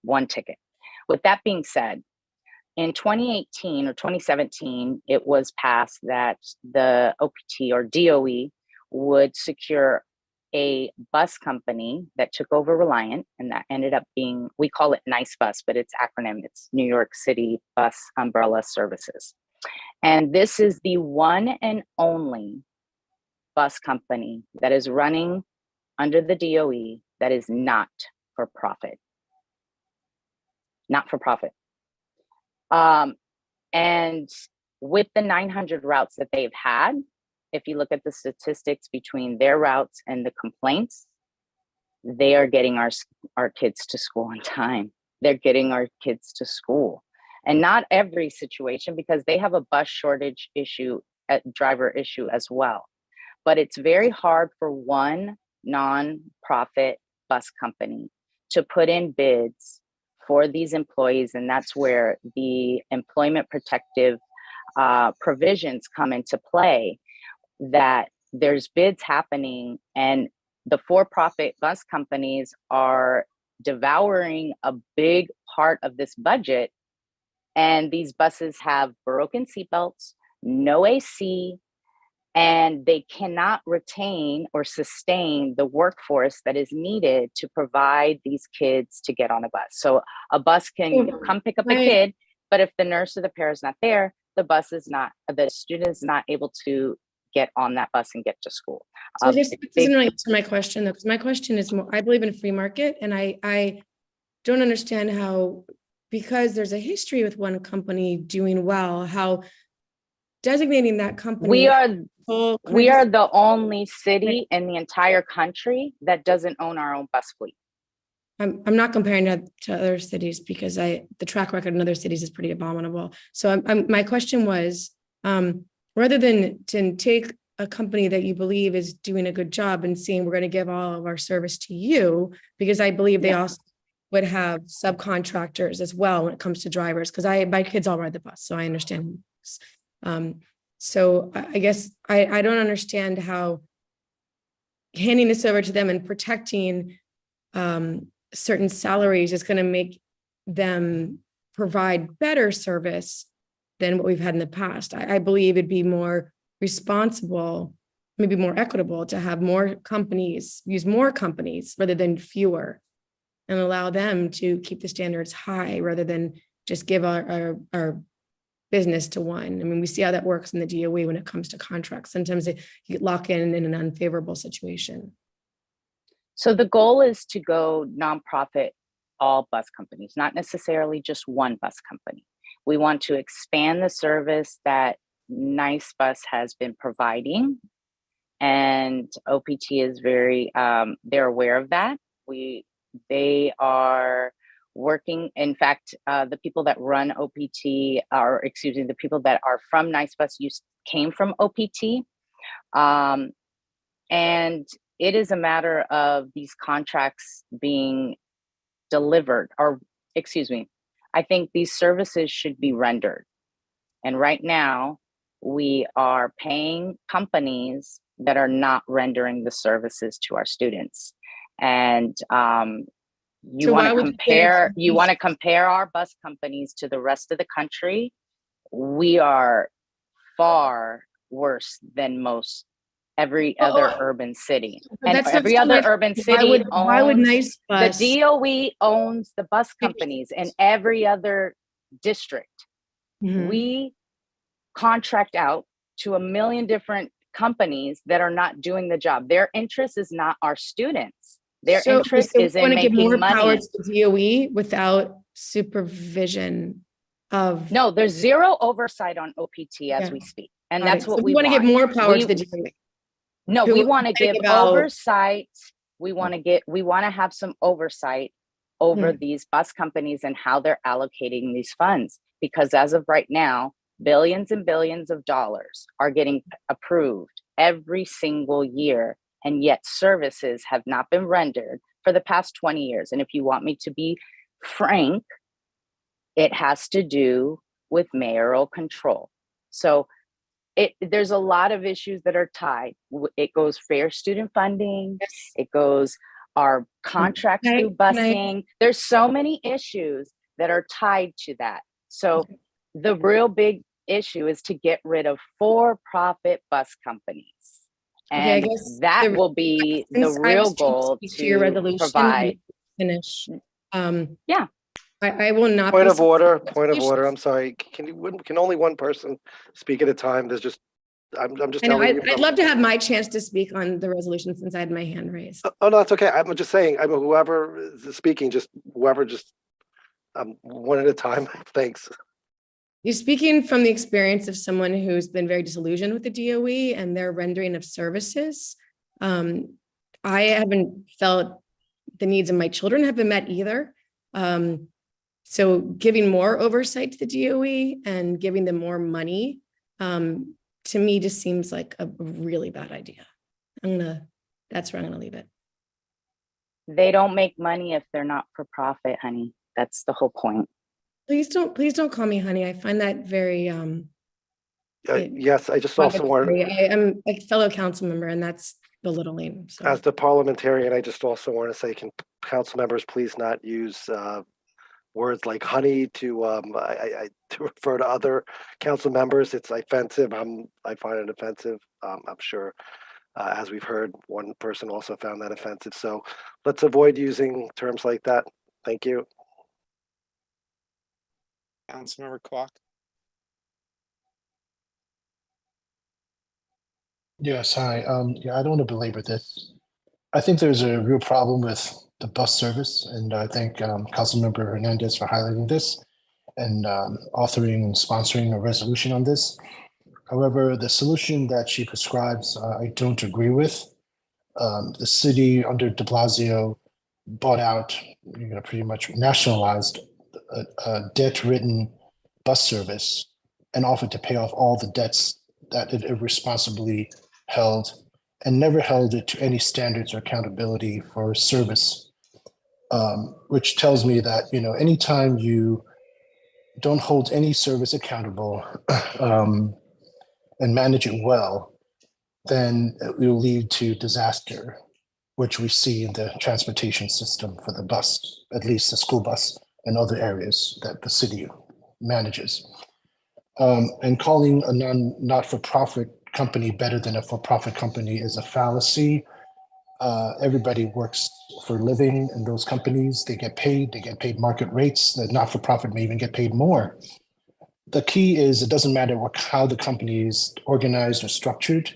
S11: one ticket. With that being said, in 2018 or 2017, it was passed that the OPT or DOE would secure a bus company that took over Reliant, and that ended up being, we call it NICE Bus, but its acronym, it's New York City Bus Umbrella Services. And this is the one and only bus company that is running under the DOE that is not for profit. Not for profit. And with the 900 routes that they've had, if you look at the statistics between their routes and the complaints, they are getting our kids to school on time. They're getting our kids to school. And not every situation, because they have a bus shortage issue, driver issue as well. But it's very hard for one nonprofit bus company to put in bids for these employees. And that's where the employment protective provisions come into play, that there's bids happening and the for-profit bus companies are devouring a big part of this budget. And these buses have broken seatbelts, no AC, and they cannot retain or sustain the workforce that is needed to provide these kids to get on a bus. So a bus can come pick up a kid, but if the nurse or the parent is not there, the student is not able to get on that bus and get to school.
S17: So this doesn't really answer my question though, because my question is more, I believe in a free market, and I don't understand how, because there's a history with one company doing well, how designating that company.
S11: We are the only city in the entire country that doesn't own our own bus fleet.
S17: I'm not comparing that to other cities, because the track record in other cities is pretty abominable. So my question was, rather than to take a company that you believe is doing a good job and saying we're going to give all of our service to you, because I believe they also would have subcontractors as well when it comes to drivers, because my kids all ride the bus, so I understand. So I guess I don't understand how handing this over to them and protecting certain salaries is going to make them provide better service than what we've had in the past. I believe it'd be more responsible, maybe more equitable, to have more companies use more companies rather than fewer, and allow them to keep the standards high rather than just give our business to one. I mean, we see how that works in the DOE when it comes to contracts. Sometimes you get locked in an unfavorable situation.
S11: So the goal is to go nonprofit, all bus companies, not necessarily just one bus company. We want to expand the service that Nice Bus has been providing, and OPT is very, they're aware of that. They are working. In fact, the people that run OPT the people that are from Nice Bus came from OPT. And it is a matter of these contracts being delivered, or I think these services should be rendered. And right now we are paying companies that are not rendering the services to our students. And you want to compare our bus companies to the rest of the country. We are far worse than every other urban city. And every other urban city owns, the DOE owns the bus companies in every other district. Mm-hmm. We contract out to a million different companies that are not doing the job. Their interest is not our students. Their interest is in making money.
S17: Give more power to the DOE without supervision of.
S11: No, there's zero oversight on OPT as we speak. And that's what we
S17: want to give more power to the DOE.
S11: No, we want to give oversight. We want to have some oversight over these bus companies and how they're allocating these funds. Because as of right now, billions and billions of dollars are getting approved every single year. And yet services have not been rendered for the past 20 years. And if you want me to be frank, it has to do with mayoral control. So there's a lot of issues that are tied. It goes fair student funding. Yes. It goes our contracts through busing. There's so many issues that are tied to that. So the real big issue is to get rid of for-profit bus companies. And that will be the real goal to your resolution, provide.
S17: Finish. I will not.
S16: Point of order. I'm sorry. Can only one person speak at a time? There's just I'm just
S17: I know,
S16: telling you.
S17: I'd love to have my chance to speak on the resolution since I had my hand raised.
S16: Oh, no, that's okay. I'm just saying, I mean, whoever is speaking, whoever one at a time. Thanks.
S17: You're speaking from the experience of someone who's been very disillusioned with the DOE and their rendering of services. I haven't felt the needs of my children have been met either. So giving more oversight to the DOE and giving them more money, to me just seems like a really bad idea. That's where I'm gonna leave it.
S11: They don't make money if they're not for profit, honey. That's the whole point.
S17: Please don't call me honey. I find that very
S16: Yes, I just also want,
S17: I am a fellow council member, and that's belittling. So.
S16: as the parliamentarian, I just also want to say, can council members please not use words like honey to to refer to other council members? It's offensive. I find it offensive. I'm sure, as we've heard, one person also found that offensive. So let's avoid using terms like that. Thank you.
S3: Councilmember Kwok.
S18: Yes, hi. Yeah, I don't want to belabor this. I think there's a real problem with the bus service, and I thank Councilmember Hernandez for highlighting this and authoring and sponsoring a resolution on this. However, the solution that she prescribes, I don't agree with. The city under de Blasio bought out, pretty much nationalized a debt-ridden bus service and offered to pay off all the debts that it irresponsibly held, and never held it to any standards or accountability for service, which tells me that, anytime you don't hold any service accountable and manage it well, then it will lead to disaster, which we see in the transportation system for the bus, at least the school bus and other areas that the city manages. And calling a not-for-profit company better than a for-profit company is a fallacy. Everybody works for a living in those companies. They get paid market rates. The not-for-profit may even get paid more. The key is it doesn't matter how the company is organized or structured.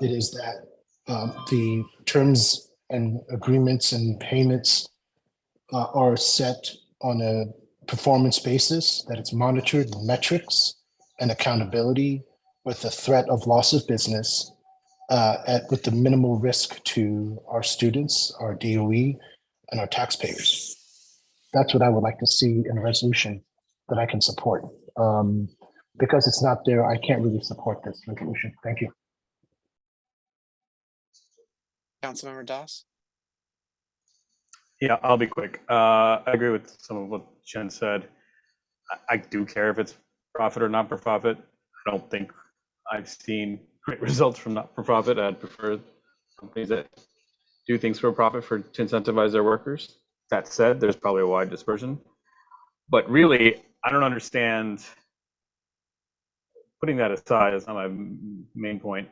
S18: It is that the terms and agreements and payments are set on a performance basis, that it's monitored with metrics and accountability with the threat of loss of business with the minimal risk to our students, our DOE, and our taxpayers. That's what I would like to see in a resolution that I can support. Because it's not there, I can't really support this resolution. Thank you.
S3: Councilmember Doss.
S1: Yeah, I'll be quick. I agree with some of what Jen said. I do care if it's profit or not for profit. I don't think I've seen great results from not for profit. I'd prefer companies that do things for profit to incentivize their workers. That said, there's probably a wide dispersion. But really, I don't understand, putting that aside, that's not my main point.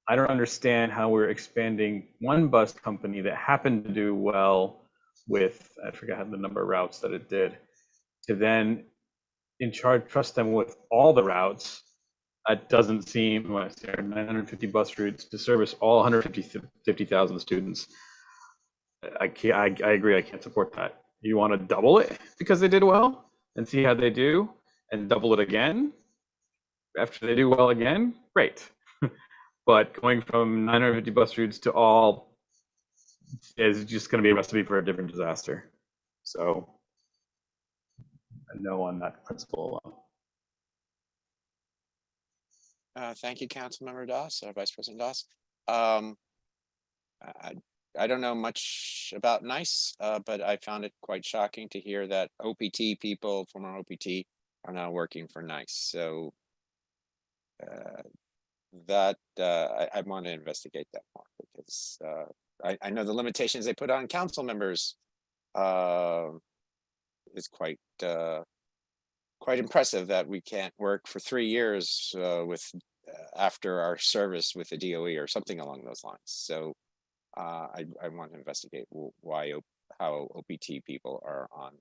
S1: I don't understand how we're expanding one bus company that happened to do well with, I forgot the number of routes that it did, to then trust them with all the routes. It doesn't seem, 950 bus routes to service all 150,000 students. I agree, I can't support that. You want to double it because they did well and see how they do, and double it again after they do well again, great. But going from 950 bus routes to all is just going to be a recipe for a different disaster. So, a no on that principle alone.
S3: Thank you, Councilmember Doss, Vice President Doss. I don't know much about NICE, but I found it quite shocking to hear that OPT people, former OPT, are now working for NICE. So I want to investigate that more, because I know the limitations they put on council members is quite impressive, that we can't work for 3 years after our service with the DOE or something along those lines. So I want to investigate how OPT people are on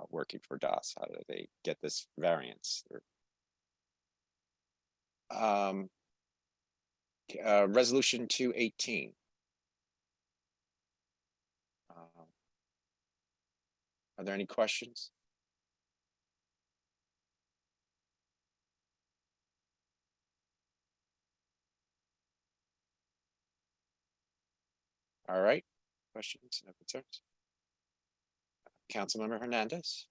S3: working for DOS. How do they get this variance? Resolution 218. Are there any questions? All right, questions, no concerns? Councilmember Hernandez.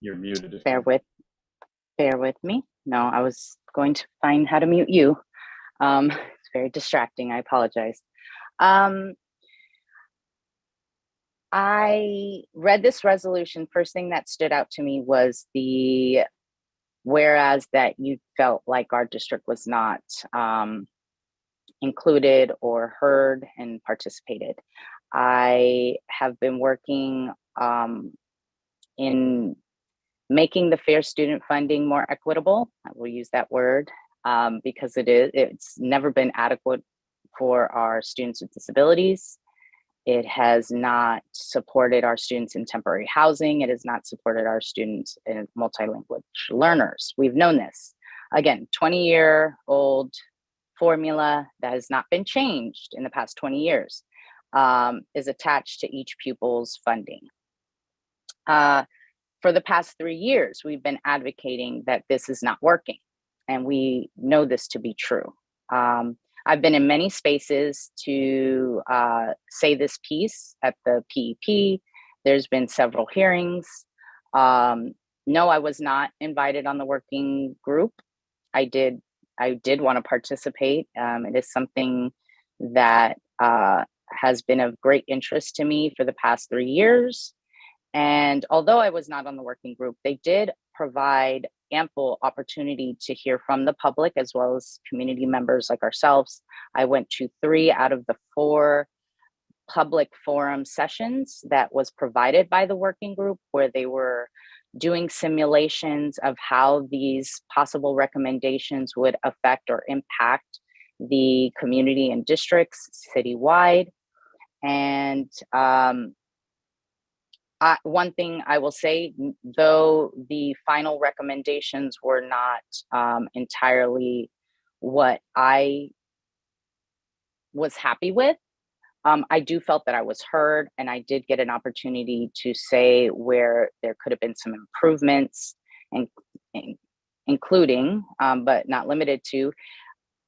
S1: You're muted.
S11: Bear with me. No, I was going to find how to mute you. It's very distracting. I apologize. I read this resolution. First thing that stood out to me was the whereas that you felt like our district was not included or heard and participated. I have been working in making the fair student funding more equitable. I will use that word because it's never been adequate for our students with disabilities. It has not supported our students in temporary housing. It has not supported our students in multilingual learners. We've known this. Again, 20-year-old formula that has not been changed in the past 20 years is attached to each pupil's funding. For the past 3 years, we've been advocating that this is not working, and we know this to be true. I've been in many spaces to say this piece at the PEP. There's been several hearings. No, I was not invited on the working group. I did want to participate. It is something that has been of great interest to me for the past 3 years. And although I was not on the working group, they did provide ample opportunity to hear from the public as well as community members like ourselves. I went to 3 out of the 4 public forum sessions that was provided by the working group, where they were doing simulations of how these possible recommendations would affect or impact the community and districts citywide. And one thing I will say, though the final recommendations were not entirely what I was happy with, I do felt that I was heard, and I did get an opportunity to say where there could have been some improvements, and including, but not limited to,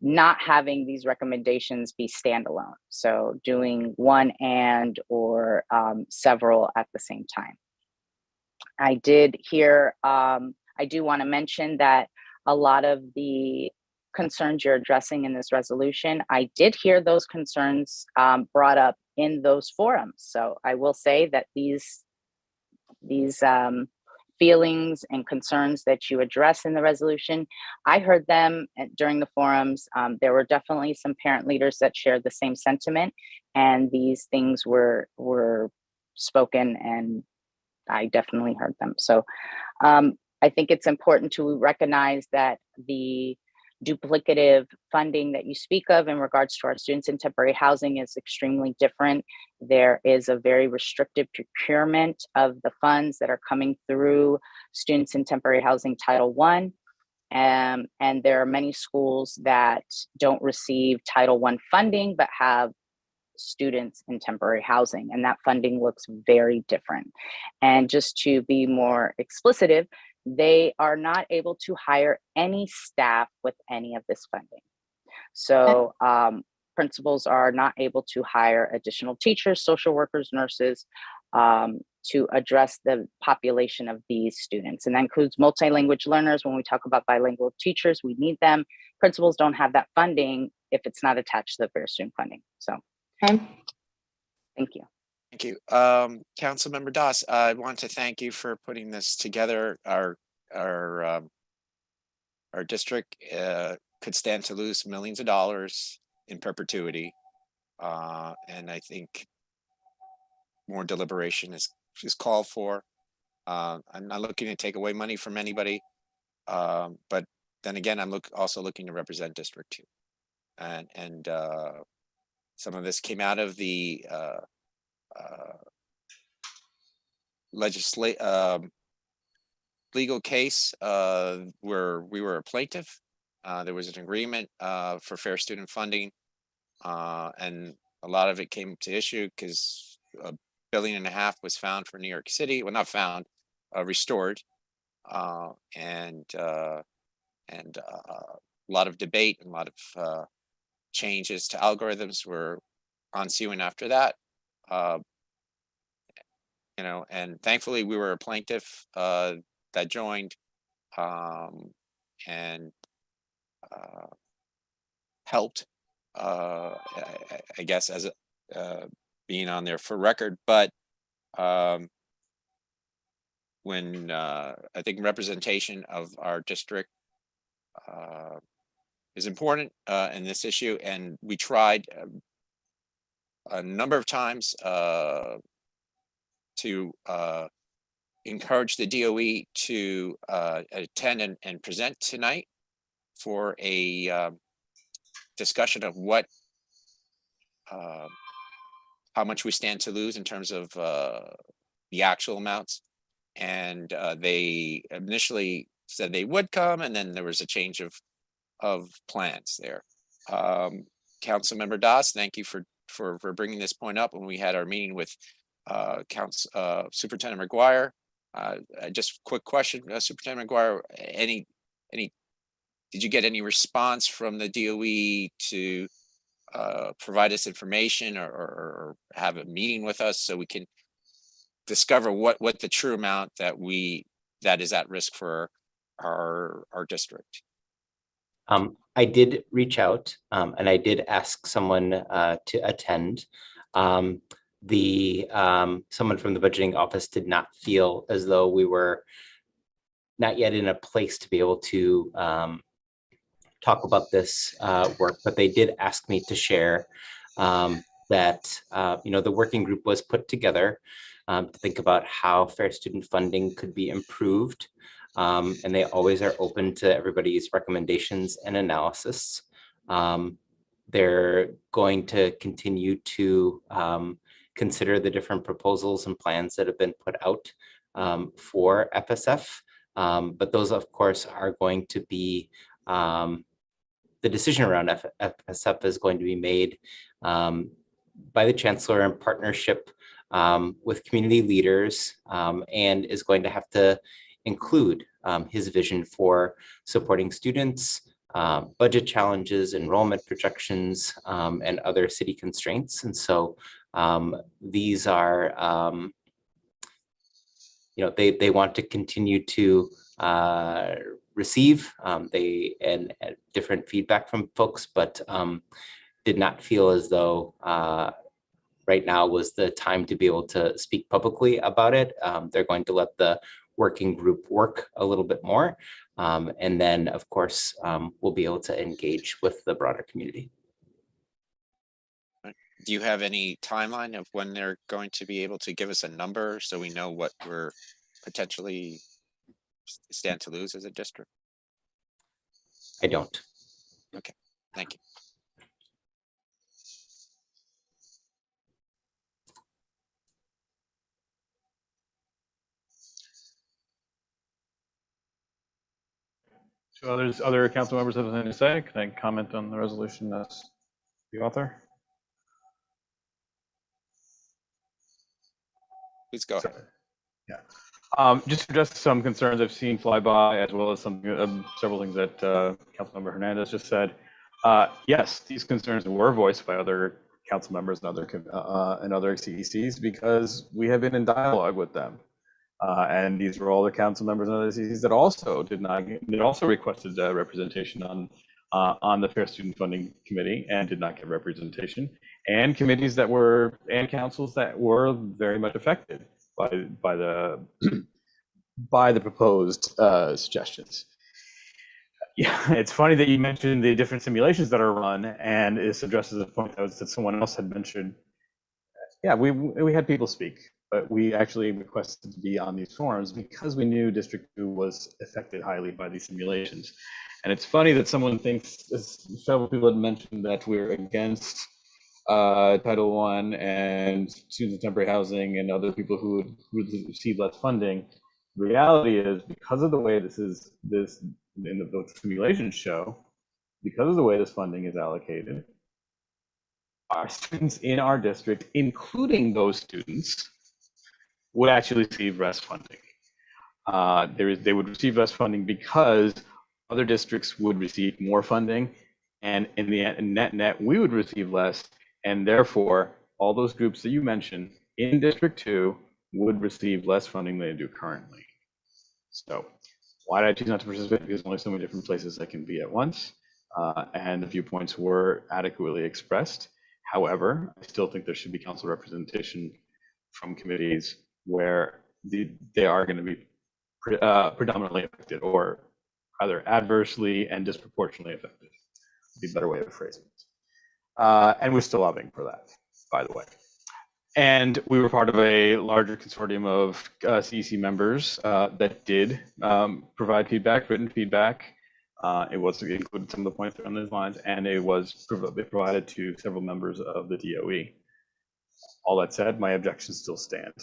S11: not having these recommendations be standalone. So doing one or several at the same time. I did hear, I do want to mention that a lot of the concerns you're addressing in this resolution, I did hear those concerns brought up in those forums. So I will say that these feelings and concerns that you address in the resolution, I heard them during the forums. There were definitely some parent leaders that shared the same sentiment, and these things were spoken, and I definitely heard them. So I think it's important to recognize that the duplicative funding that you speak of in regards to our students in temporary housing is extremely different. There is a very restrictive procurement of the funds that are coming through students in temporary housing Title I. And there are many schools that don't receive Title I funding, but have students in temporary housing, and that funding looks very different. And just to be more explicit, they are not able to hire any staff with any of this funding. So principals are not able to hire additional teachers, social workers, nurses to address the population of these students. And that includes multilingual learners. When we talk about bilingual teachers, we need them. Principals don't have that funding if it's not attached to the fair student funding. So thank you.
S3: Thank you. Councilmember Doss, I want to thank you for putting this together. Our district could stand to lose millions of dollars in perpetuity. And I think more deliberation is called for. I'm not looking to take away money from anybody. But then again, I'm also looking to represent District 2. And some of this came out of the legal case where we were a plaintiff. There was an agreement for fair student funding, and a lot of it came to issue because $1.5 billion was found for New York City. Well, not found, restored, and a lot of debate and a lot of changes to algorithms were ensuing after that. And thankfully we were a plaintiff that joined and helped, I guess, as being on there for record. But when I think representation of our district is important in this issue, and we tried a number of times to encourage the DOE to attend and present tonight for a discussion of what how much we stand to lose in terms of the actual amounts. And they initially said they would come, and then there was a change of plans there. Councilmember Das, thank you for bringing this point up when we had our meeting with Superintendent McGuire. Just quick question, Superintendent McGuire, did you get any response from the DOE to provide us information or have a meeting with us so we can discover what the true amount that is at risk for our district?
S20: I did reach out and I did ask someone to attend. Someone from the budgeting office did not feel as though we were not yet in a place to be able to talk about this work, but they did ask me to share that the working group was put together to think about how fair student funding could be improved. And they always are open to everybody's recommendations and analysis. They're going to continue to consider the different proposals and plans that have been put out for FSF. But those, of course, are going to be, the decision around FSF is going to be made by the Chancellor in partnership with community leaders, and is going to have to include his vision for supporting students, budget challenges, enrollment projections, and other city constraints. And so these are, they want to continue to receive different feedback from folks, but did not feel as though right now was the time to be able to speak publicly about it. They're going to let the working group work a little bit more. And then, of course, we'll be able to engage with the broader community.
S3: Do you have any timeline of when they're going to be able to give us a number so we know what we're potentially stand to lose as a district?
S20: I don't.
S3: Okay, thank you.
S1: So other council members have anything to say? Can I comment on the resolution as the author?
S3: Please go ahead.
S1: Yeah. Just address some concerns I've seen fly by, as well as several things that Councilmember Hernandez just said. Yes, these concerns were voiced by other council members and other CECs because we have been in dialogue with them. And these were all the council members and other CECs that also requested representation on the Fair Student Funding Committee and did not get representation, and committees and councils that were very much affected by the proposed suggestions. Yeah, it's funny that you mentioned the different simulations that are run, and this addresses a point that someone else had mentioned. Yeah, we had people speak, but we actually requested to be on these forums because we knew District 2 was affected highly by these simulations. And it's funny that someone thinks, several people had mentioned that we're against Title I and students in temporary housing and other people who would receive less funding. The reality is, because of the way this in the simulations show, because of the way this funding is allocated, our students in our district, including those students, would actually receive less funding. They would receive less funding because other districts would receive more funding, and in the net, we would receive less, and therefore, all those groups that you mentioned in District 2 would receive less funding than they do currently. So why did I choose not to participate? Because there's only so many different places I can be at once, and the viewpoints were adequately expressed. However, I still think there should be council representation from committees where they are going to be predominantly affected, or either adversely and disproportionately affected. Would be a better way of phrasing it. And we're still lobbying for that, by the way. And we were part of a larger consortium of CEC members that did provide feedback, written feedback. It included some of the points on those lines, and it was provided to several members of the DOE. All that said, my objections still stand.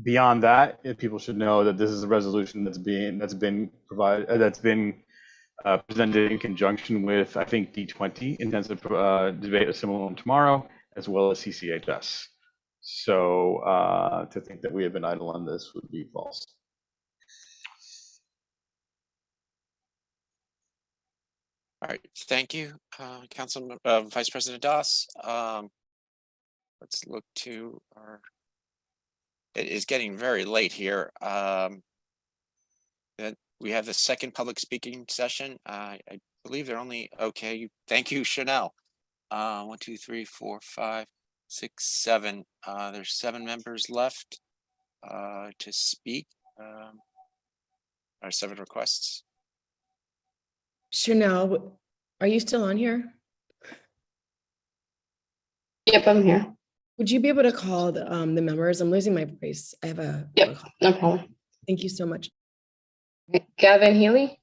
S1: Beyond that, people should know that this is a resolution that's been presented in conjunction with, I think, D20 intensive debate, a similar one tomorrow, as well as CCHS. So to think that we have been idle on this would be false.
S3: All right, thank you, Councilman Vice President Doss. Let's look to our. It is getting very late here. We have the second public speaking session. I believe they're only okay. Thank you, Chanel. 1, 2, 3, 4, 5, 6, 7. There's 7 members left to speak. Or 7 requests.
S17: Chanel, are you still on here?
S6: Yep, I'm here.
S17: Would you be able to call the members? I'm losing my voice. I have a.
S6: Yep, no problem.
S17: Thank you so much.
S6: Gavin Healy.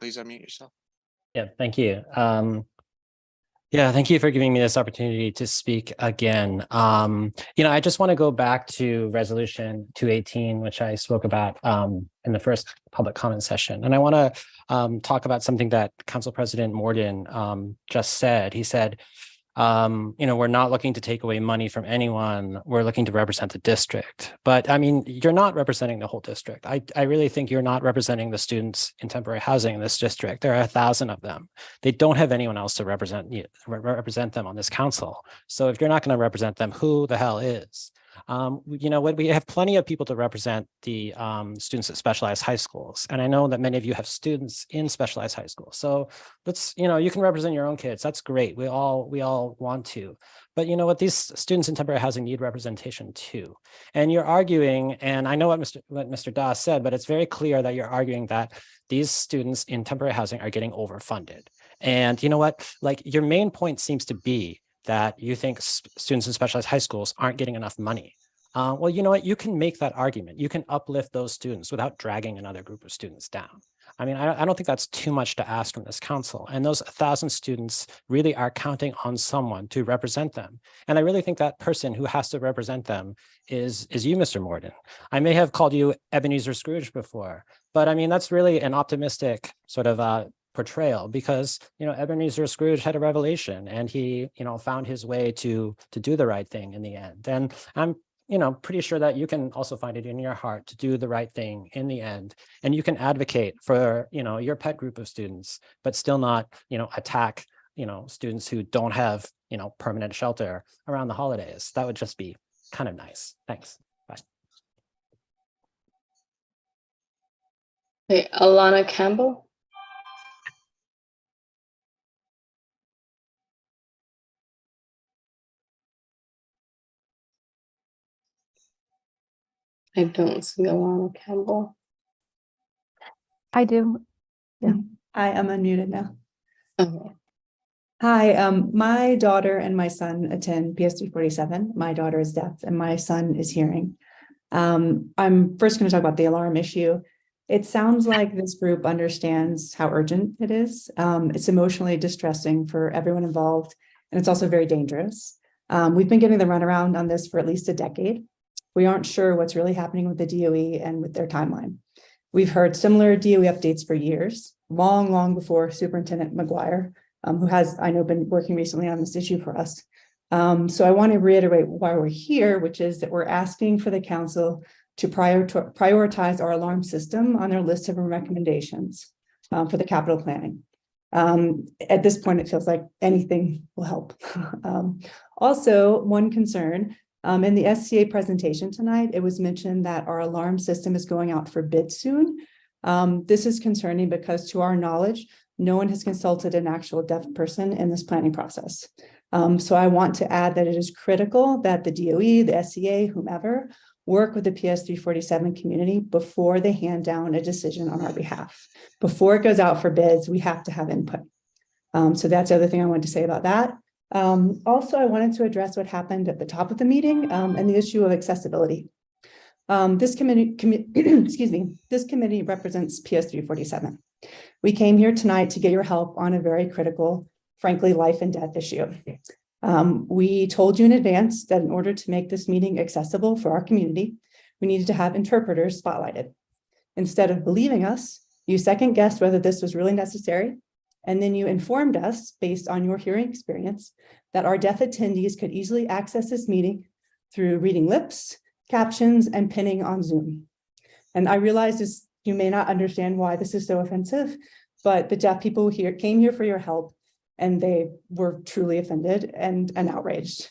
S3: Please unmute yourself.
S7: Yeah, thank you. Yeah, thank you for giving me this opportunity to speak again. I just want to go back to Resolution 218, which I spoke about in the first public comment session. And I want to talk about something that Council President Morden just said. He said, we're not looking to take away money from anyone. We're looking to represent the district. But I mean, you're not representing the whole district. I really think you're not representing the students in temporary housing in this district. There are 1,000 of them. They don't have anyone else to represent them on this council. So if you're not going to represent them, who the hell is? We have plenty of people to represent the students at specialized high schools. And I know that many of you have students in specialized high schools. So let's, you can represent your own kids. That's great. We all want to. But you know what? These students in temporary housing need representation too. And you're arguing, and I know what Mr. Doss said, but it's very clear that you're arguing that these students in temporary housing are getting overfunded. And you know what? Like, your main point seems to be that you think students in specialized high schools aren't getting enough money. Well, you know what? You can make that argument. You can uplift those students without dragging another group of students down. I mean, I don't think that's too much to ask from this council. And those 1,000 students really are counting on someone to represent them. And I really think that person who has to represent them is you, Mr. Morden. I may have called you Ebenezer Scrooge before, but I mean, that's really an optimistic sort of portrayal, because Ebenezer Scrooge had a revelation and he found his way to do the right thing in the end. And I'm pretty sure that you can also find it in your heart to do the right thing in the end, and you can advocate for your pet group of students, but still not attack students who don't have permanent shelter around the holidays. That would just be kind of nice. Thanks. Bye.
S6: Okay, Alana Campbell. I don't see Alana Campbell.
S15: I do. Yeah.
S19: I am unmuted now.
S6: Okay.
S19: Hi, my daughter and my son attend PS 347. My daughter is deaf and my son is hearing. I'm first going to talk about the alarm issue. It sounds like this group understands how urgent it is. It's emotionally distressing for everyone involved, and it's also very dangerous. We've been getting the runaround on this for at least a decade. We aren't sure what's really happening with the DOE and with their timeline. We've heard similar DOE updates for years, long before Superintendent McGuire, who has, I know, been working recently on this issue for us. So I want to reiterate why we're here, which is that we're asking for the council to prioritize our alarm system on their list of recommendations for the capital planning. At this point, it feels like anything will help. Also, one concern, in the SCA presentation tonight, it was mentioned that our alarm system is going out for bid soon. This is concerning because to our knowledge, no one has consulted an actual deaf person in this planning process. So I want to add that it is critical that the DOE, the SCA, whomever, work with the PS 347 community before they hand down a decision on our behalf. Before it goes out for bids, we have to have input. So that's the other thing I wanted to say about that. Also, I wanted to address what happened at the top of the meeting and the issue of accessibility. This committee, this committee represents PS 347. We came here tonight to get your help on a very critical, frankly, life and death issue. We told you in advance that in order to make this meeting accessible for our community, we needed to have interpreters spotlighted. Instead of believing us, you second guessed whether this was really necessary. And then you informed us, based on your hearing experience, that our deaf attendees could easily access this meeting through reading lips, captions, and pinning on Zoom. And I realize this, you may not understand why this is so offensive, but the deaf people here came here for your help, and they were truly offended and outraged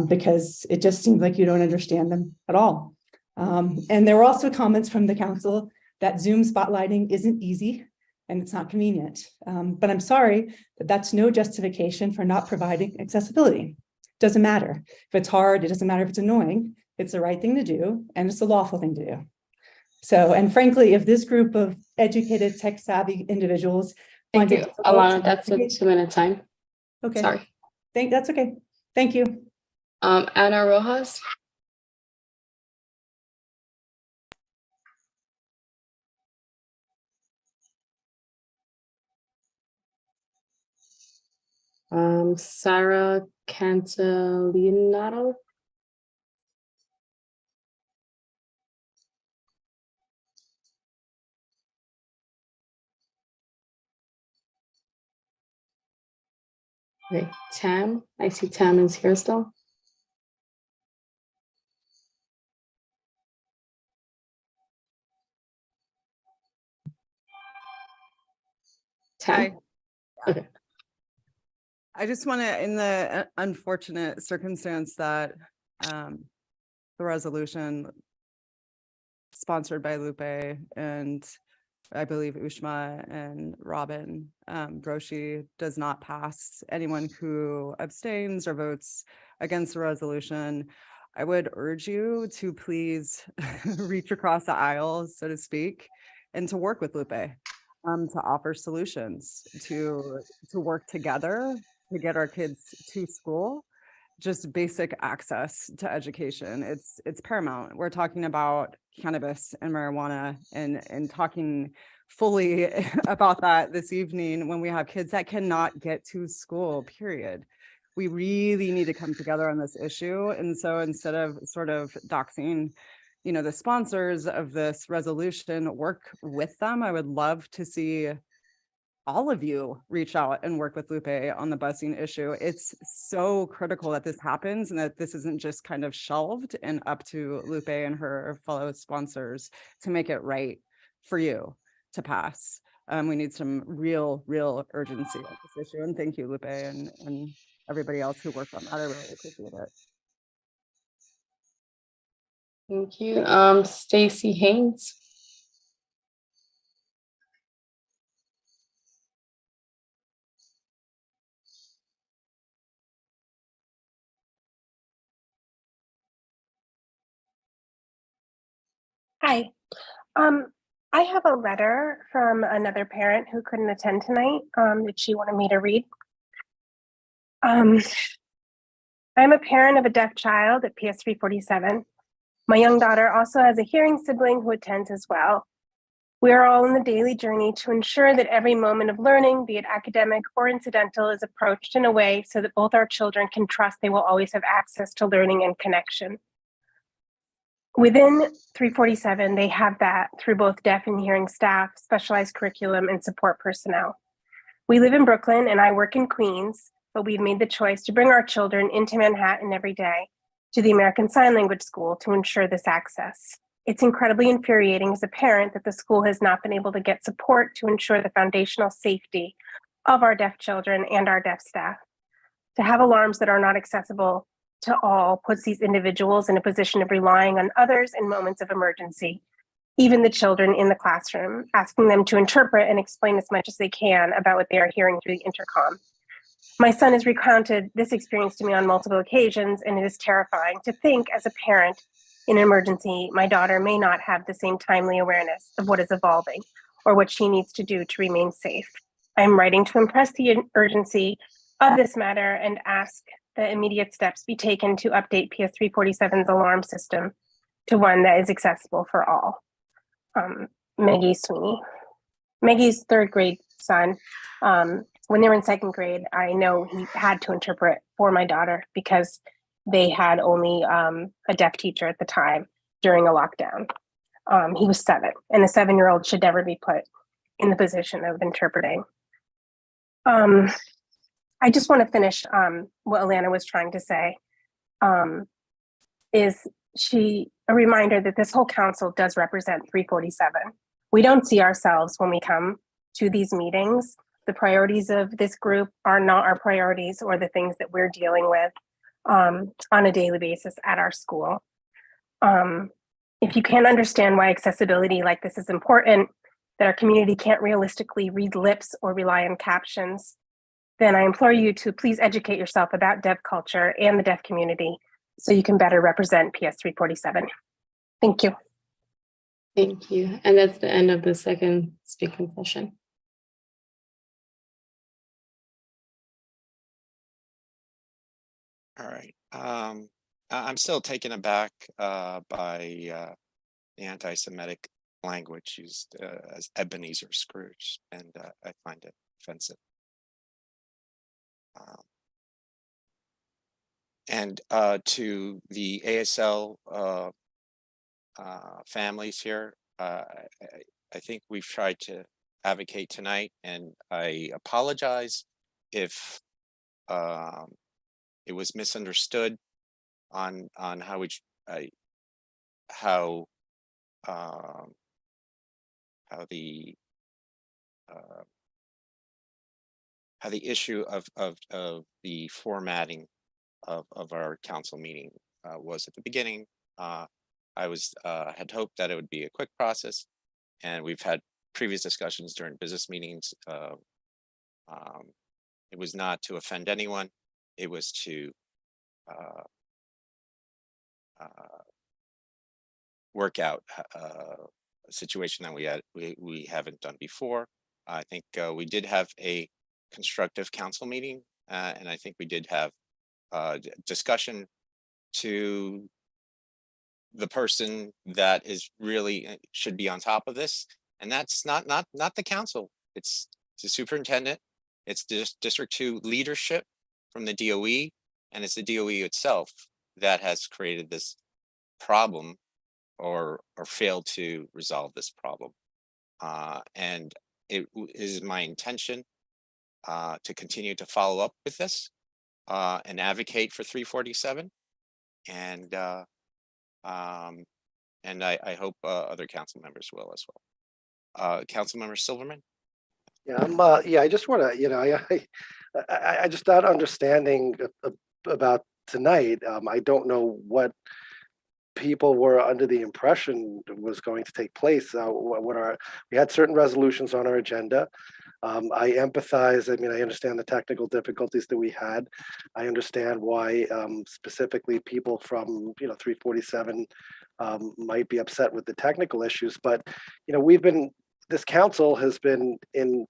S19: because it just seems like you don't understand them at all. And there were also comments from the council that Zoom spotlighting isn't easy and it's not convenient. But I'm sorry that that's no justification for not providing accessibility. Doesn't matter. If it's hard, it doesn't matter if it's annoying. It's the right thing to do, and it's the lawful thing to do. So, and frankly, if this group of educated, tech-savvy individuals—
S6: Thank you, Alana, that's a 2-minute time.
S19: Okay.
S6: Sorry.
S19: That's okay. Thank you.
S6: Ana Rojas. Sarah Cantalinato. Okay, Tam. I see Tam is here still. Tam.
S5: Hi.
S6: Okay.
S5: I just want to, in the unfortunate circumstance that the resolution sponsored by Lupe and I believe Ushma and Robin Broshi does not pass, anyone who abstains or votes against the resolution, I would urge you to please reach across the aisle, so to speak, and to work with Lupe, to offer solutions, to work together to get our kids to school. Just basic access to education. It's paramount. We're talking about cannabis and marijuana and talking fully about that this evening when we have kids that cannot get to school, period. We really need to come together on this issue. And so instead of sort of doxing, the sponsors of this resolution, work with them. I would love to see all of you reach out and work with Lupe on the busing issue. It's so critical that this happens and that this isn't just kind of shelved and up to Lupe and her fellow sponsors to make it right for you to pass. We need some real urgency on this issue. And thank you, Lupe, and everybody else who worked on that. I really appreciate it.
S6: Thank you. Stacy Haynes.
S21: Hi. I have a letter from another parent who couldn't attend tonight that she wanted me to read. I'm a parent of a deaf child at PS 347. My young daughter also has a hearing sibling who attends as well. We are all in the daily journey to ensure that every moment of learning, be it academic or incidental, is approached in a way so that both our children can trust they will always have access to learning and connection. Within 347, they have that through both deaf and hearing staff, specialized curriculum, and support personnel. We live in Brooklyn and I work in Queens, but we've made the choice to bring our children into Manhattan every day to the American Sign Language School to ensure this access. It's incredibly infuriating as a parent that the school has not been able to get support to ensure the foundational safety of our deaf children and our deaf staff. To have alarms that are not accessible to all puts these individuals in a position of relying on others in moments of emergency, even the children in the classroom, asking them to interpret and explain as much as they can about what they are hearing through the intercom. My son has recounted this experience to me on multiple occasions, and it is terrifying to think as a parent in an emergency, my daughter may not have the same timely awareness of what is evolving or what she needs to do to remain safe. I'm writing to impress the urgency of this matter and ask that immediate steps be taken to update PS 347's alarm system to one that is accessible for all. Maggie Sweeney. Maggie's third grade son, when they were in second grade, I know he had to interpret for my daughter because they had only a deaf teacher at the time during a lockdown. He was 7, and a 7-year-old should never be put in the position of interpreting. I just want to finish what Alana was trying to say. Is a reminder that this whole council does represent 347. We don't see ourselves when we come to these meetings. The priorities of this group are not our priorities or the things that we're dealing with on a daily basis at our school. If you can't understand why accessibility like this is important, that our community can't realistically read lips or rely on captions, then I implore you to please educate yourself about deaf culture and the deaf community so you can better represent PS 347. Thank you.
S6: Thank you. And that's the end of the second speaking session.
S3: All right. I'm still taken aback by the anti-Semitic language used as Ebenezer Scrooge, and I find it offensive. And to the ASL families here, I think we've tried to advocate tonight, and I apologize if it was misunderstood on how the issue of the formatting of our council meeting was at the beginning. I had hoped that it would be a quick process, and we've had previous discussions during business meetings. It was not to offend anyone. It was to work out a situation that we haven't done before. I think we did have a constructive council meeting, and I think we did have discussion to the person that is really should be on top of this, and that's not the council. It's the superintendent. It's District 2 leadership from the DOE, and it's the DOE itself that has created this problem or failed to resolve this problem. And it is my intention to continue to follow up with this and advocate for 347. And I hope other council members will as well. Councilmember Silverman.
S16: Yeah, yeah. I just want to, I just not understanding about tonight. I don't know what people were under the impression was going to take place. We had certain resolutions on our agenda. I empathize. I mean, I understand the technical difficulties that we had. I understand why specifically people from 347 might be upset with the technical issues. But this council has been in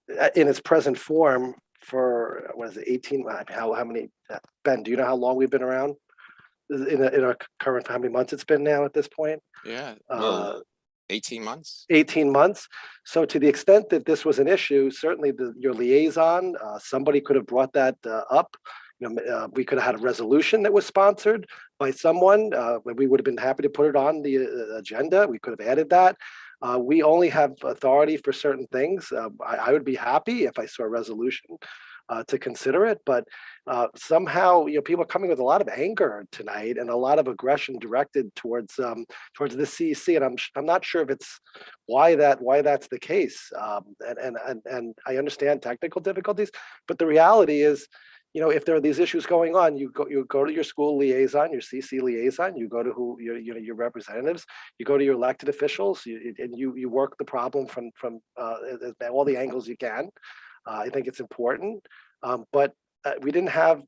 S16: its present form for what is it, 18? How many? Ben, do you know how long we've been around? In our current, how many months it's been now at this point?
S3: Yeah. 18 months.
S16: 18 months. So to the extent that this was an issue, certainly your liaison, somebody could have brought that up. We could have had a resolution that was sponsored by someone. We would have been happy to put it on the agenda. We could have added that. We only have authority for certain things. I would be happy if I saw a resolution to consider it, but somehow people are coming with a lot of anger tonight and a lot of aggression directed towards the CEC, and I'm not sure if it's why that's the case. And I understand technical difficulties, but the reality is, if there are these issues going on, you go to your school liaison, your CC liaison, you go to your representatives, you go to your elected officials, and you work the problem from all the angles you can. I think it's important, but we didn't have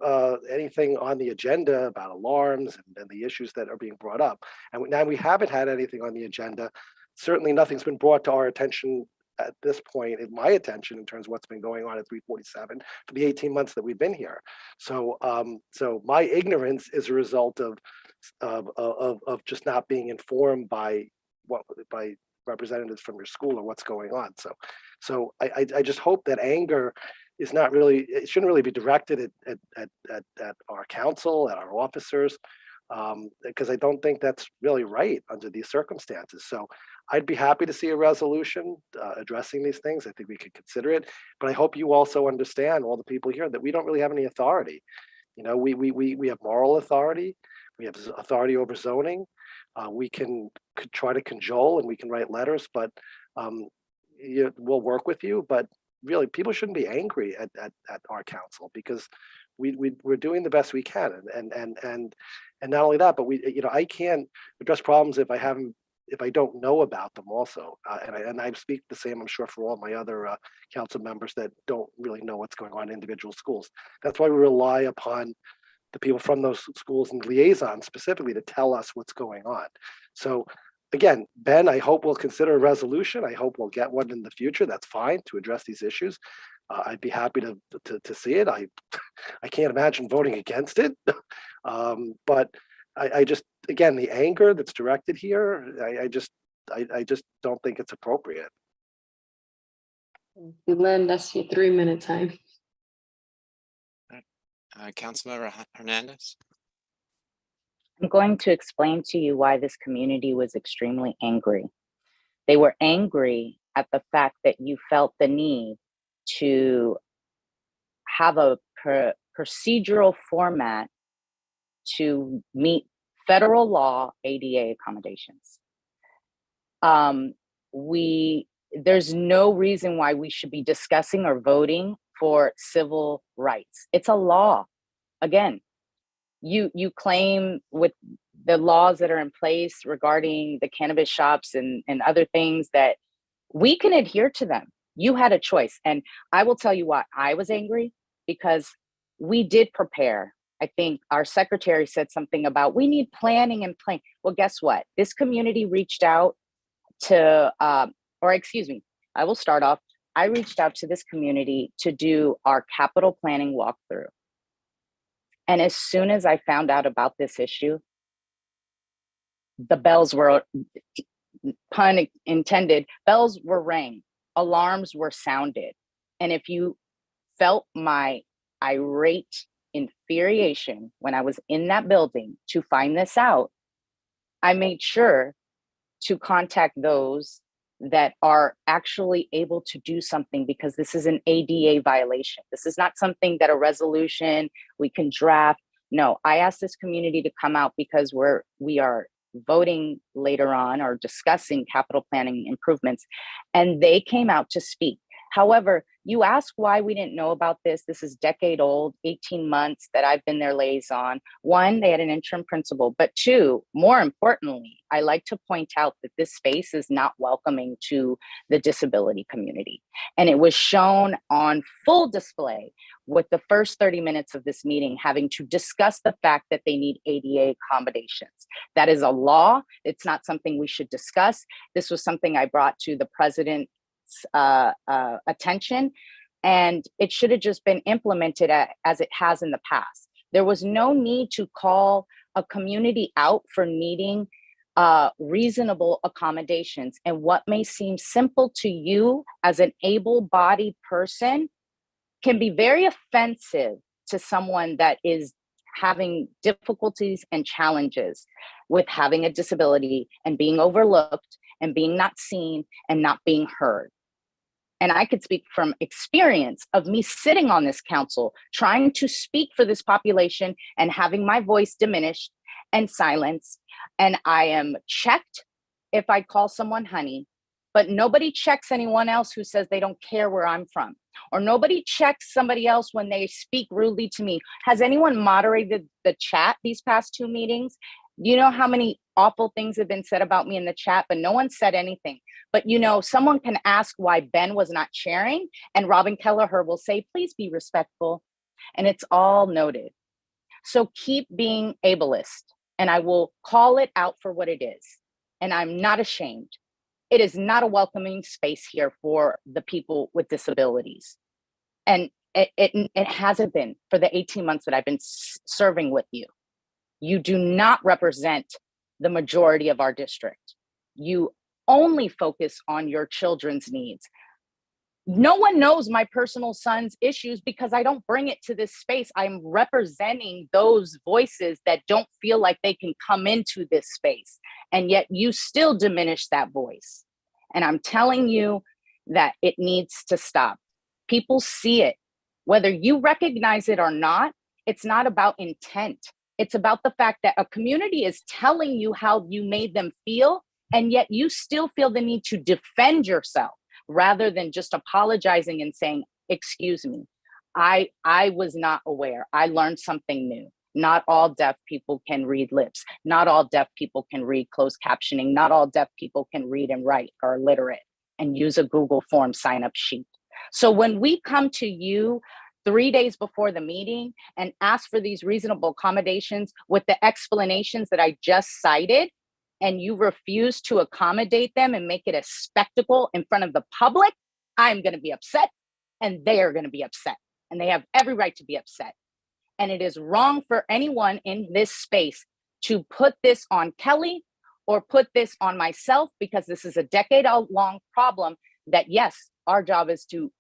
S16: anything on the agenda about alarms and the issues that are being brought up. And now we haven't had anything on the agenda. Certainly nothing's been brought to our attention at this point, in my attention, in terms of what's been going on at 347 for the 18 months that we've been here. So so my ignorance is a result of just not being informed by representatives from your school or what's going on. So I just hope that anger is not really, it shouldn't really be directed at our council, at our officers, because I don't think that's really right under these circumstances. So I'd be happy to see a resolution addressing these things. I think we could consider it, but I hope you also understand, all the people here, that we don't really have any authority. We have moral authority. We have authority over zoning. We can try to cajole and we can write letters, but we'll work with you. But really, people shouldn't be angry at our council, because we're doing the best we can. And not only that, but I can't address problems if I don't know about them also. And I speak the same, I'm sure, for all my other council members that don't really know what's going on in individual schools. That's why we rely upon the people from those schools and liaisons specifically to tell us what's going on. So again, Ben, I hope we'll consider a resolution. I hope we'll get one in the future. That's fine, to address these issues. I'd be happy to see it. I can't imagine voting against it. But I just, again, the anger that's directed here, I just don't think it's appropriate.
S6: Lynn, that's your 3-minute time.
S3: Councilmember Hernandez.
S11: I'm going to explain to you why this community was extremely angry. They were angry at the fact that you felt the need to have a procedural format to meet federal law ADA accommodations. There's no reason why we should be discussing or voting for civil rights. It's a law. Again, you claim with the laws that are in place regarding the cannabis shops and other things that we can adhere to them. You had a choice. And I will tell you why I was angry, because we did prepare. I think our secretary said something about we need planning and planning. Well, guess what? This community reached out to, or excuse me, I will start off. I reached out to this community to do our capital planning walkthrough. And as soon as I found out about this issue, the bells were, pun intended, bells were rang, alarms were sounded. And if you felt my irate infuriation when I was in that building to find this out, I made sure to contact those that are actually able to do something, because this is an ADA violation. This is not something that a resolution we can draft. No, I asked this community to come out because we are voting later on or discussing capital planning improvements, and they came out to speak. However, you ask why we didn't know about this. This is decade old, 18 months that I've been their liaison. One, they had an interim principal, but two, more importantly, I like to point out that this space is not welcoming to the disability community. And it was shown on full display with the first 30 minutes of this meeting having to discuss the fact that they need ADA accommodations. That is a law. It's not something we should discuss. This was something I brought to the president attention, and it should have just been implemented as it has in the past. There was no need to call a community out for needing reasonable accommodations. And what may seem simple to you as an able-bodied person can be very offensive to someone that is having difficulties and challenges with having a disability and being overlooked and being not seen and not being heard. And I could speak from experience of me sitting on this council, trying to speak for this population and having my voice diminished and silenced. And I am checked if I call someone honey, but nobody checks anyone else who says they don't care where I'm from. Or nobody checks somebody else when they speak rudely to me. Has anyone moderated the chat these past 2 meetings? You know how many awful things have been said about me in the chat, but no one said anything. But you know, someone can ask why Ben was not sharing, and Robin Kelleher will say, please be respectful. And it's all noted. So keep being ableist, and I will call it out for what it is. And I'm not ashamed. It is not a welcoming space here for the people with disabilities. And it hasn't been for the 18 months that I've been serving with you. You do not represent the majority of our district. You only focus on your children's needs. No one knows my personal son's issues because I don't bring it to this space. I'm representing those voices that don't feel like they can come into this space. And yet you still diminish that voice. And I'm telling you that it needs to stop. People see it. Whether you recognize it or not, it's not about intent. It's about the fact that a community is telling you how you made them feel, and yet you still feel the need to defend yourself rather than just apologizing and saying, excuse me, I was not aware. I learned something new. Not all deaf people can read lips. Not all deaf people can read closed captioning. Not all deaf people can read and write or are literate and use a Google form sign-up sheet. So when we come to you 3 days before the meeting and ask for these reasonable accommodations with the explanations that I just cited, and you refuse to accommodate them and make it a spectacle in front of the public, I'm going to be upset, and they are going to be upset, and they have every right to be upset. And it is wrong for anyone in this space to put this on Kelly or put this on myself, because this is a decade-long problem that, yes, our job is to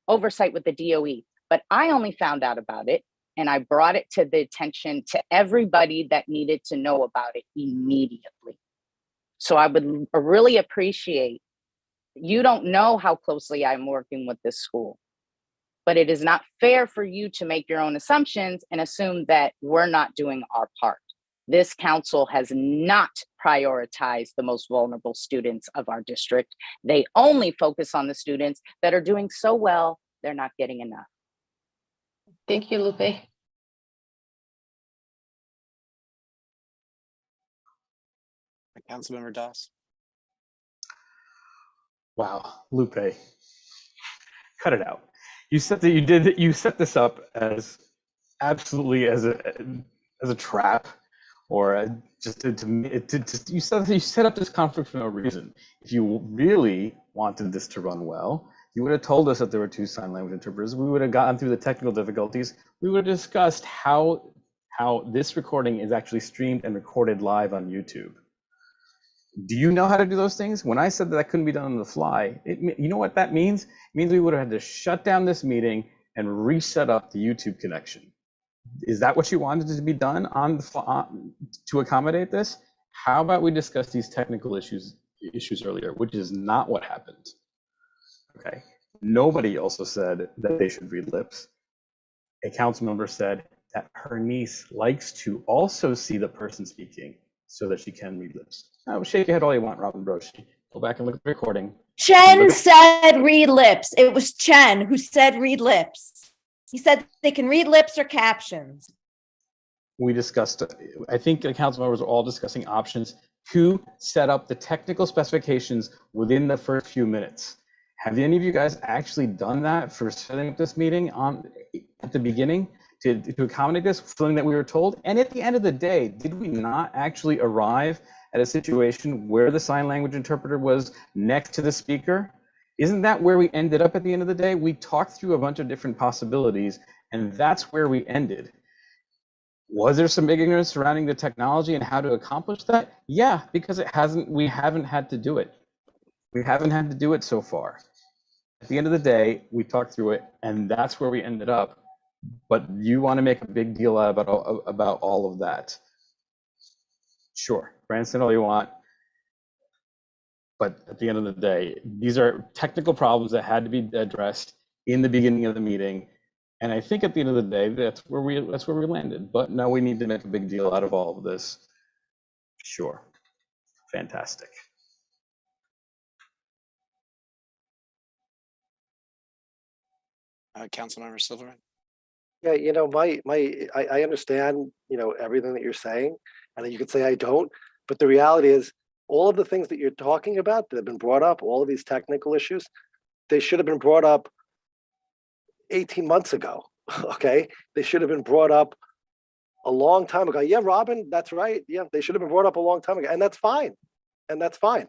S11: oversight with the DOE, but I only found out about it and I brought it to the attention to everybody that needed to know about it immediately. So I would really appreciate, you don't know how closely I'm working with this school, but it is not fair for you to make your own assumptions and assume that we're not doing our part. This council has not prioritized the most vulnerable students of our district. They only focus on the students that are doing so well, they're not getting enough.
S6: Thank you, Lupe.
S13: Councilmember Doss.
S1: Wow, Lupe, cut it out. You said that you set this up as absolutely as a trap, or you set up this conflict for no reason. If you really wanted this to run well, you would have told us that there were 2 sign language interpreters. We would have gotten through the technical difficulties. We would have discussed how this recording is actually streamed and recorded live on YouTube. Do you know how to do those things? When I said that I couldn't be done on the fly, you know what that means? It means we would have had to shut down this meeting and reset up the YouTube connection. Is that what you wanted to be done to accommodate this? How about we discuss these technical issues earlier, which is not what happened. Okay. Nobody also said that they should read lips. A council member said that her niece likes to also see the person speaking so that she can read lips. Oh, shake your head all you want, Robin Broshi. Go back and look at the recording.
S22: Chen said read lips. It was Chen who said read lips. He said they can read lips or captions.
S1: We discussed, I think the council members were all discussing options to set up the technical specifications within the first few minutes. Have any of you guys actually done that for setting up this meeting at the beginning to accommodate this, feeling that we were told? And at the end of the day, did we not actually arrive at a situation where the sign language interpreter was next to the speaker? Isn't that where we ended up at the end of the day? We talked through a bunch of different possibilities, and that's where we ended. Was there some ignorance surrounding the technology and how to accomplish that? Yeah, because we haven't had to do it. We haven't had to do it so far. At the end of the day, we talked through it, and that's where we ended up. But you want to make a big deal about all of that. Sure, Branson all you want. But at the end of the day, these are technical problems that had to be addressed in the beginning of the meeting. And I think at the end of the day, that's where we landed. But now we need to make a big deal out of all of this. Sure. Fantastic.
S3: Councilmember Silverman.
S16: Yeah, you know, I understand, you know, everything that you're saying, and you could say I don't, but the reality is all of the things that you're talking about that have been brought up, all of these technical issues, they should have been brought up 18 months ago. Okay, they should have been brought up a long time ago. Yeah, Robin, that's right. Yeah, they should have been brought up a long time ago, and that's fine. And that's fine.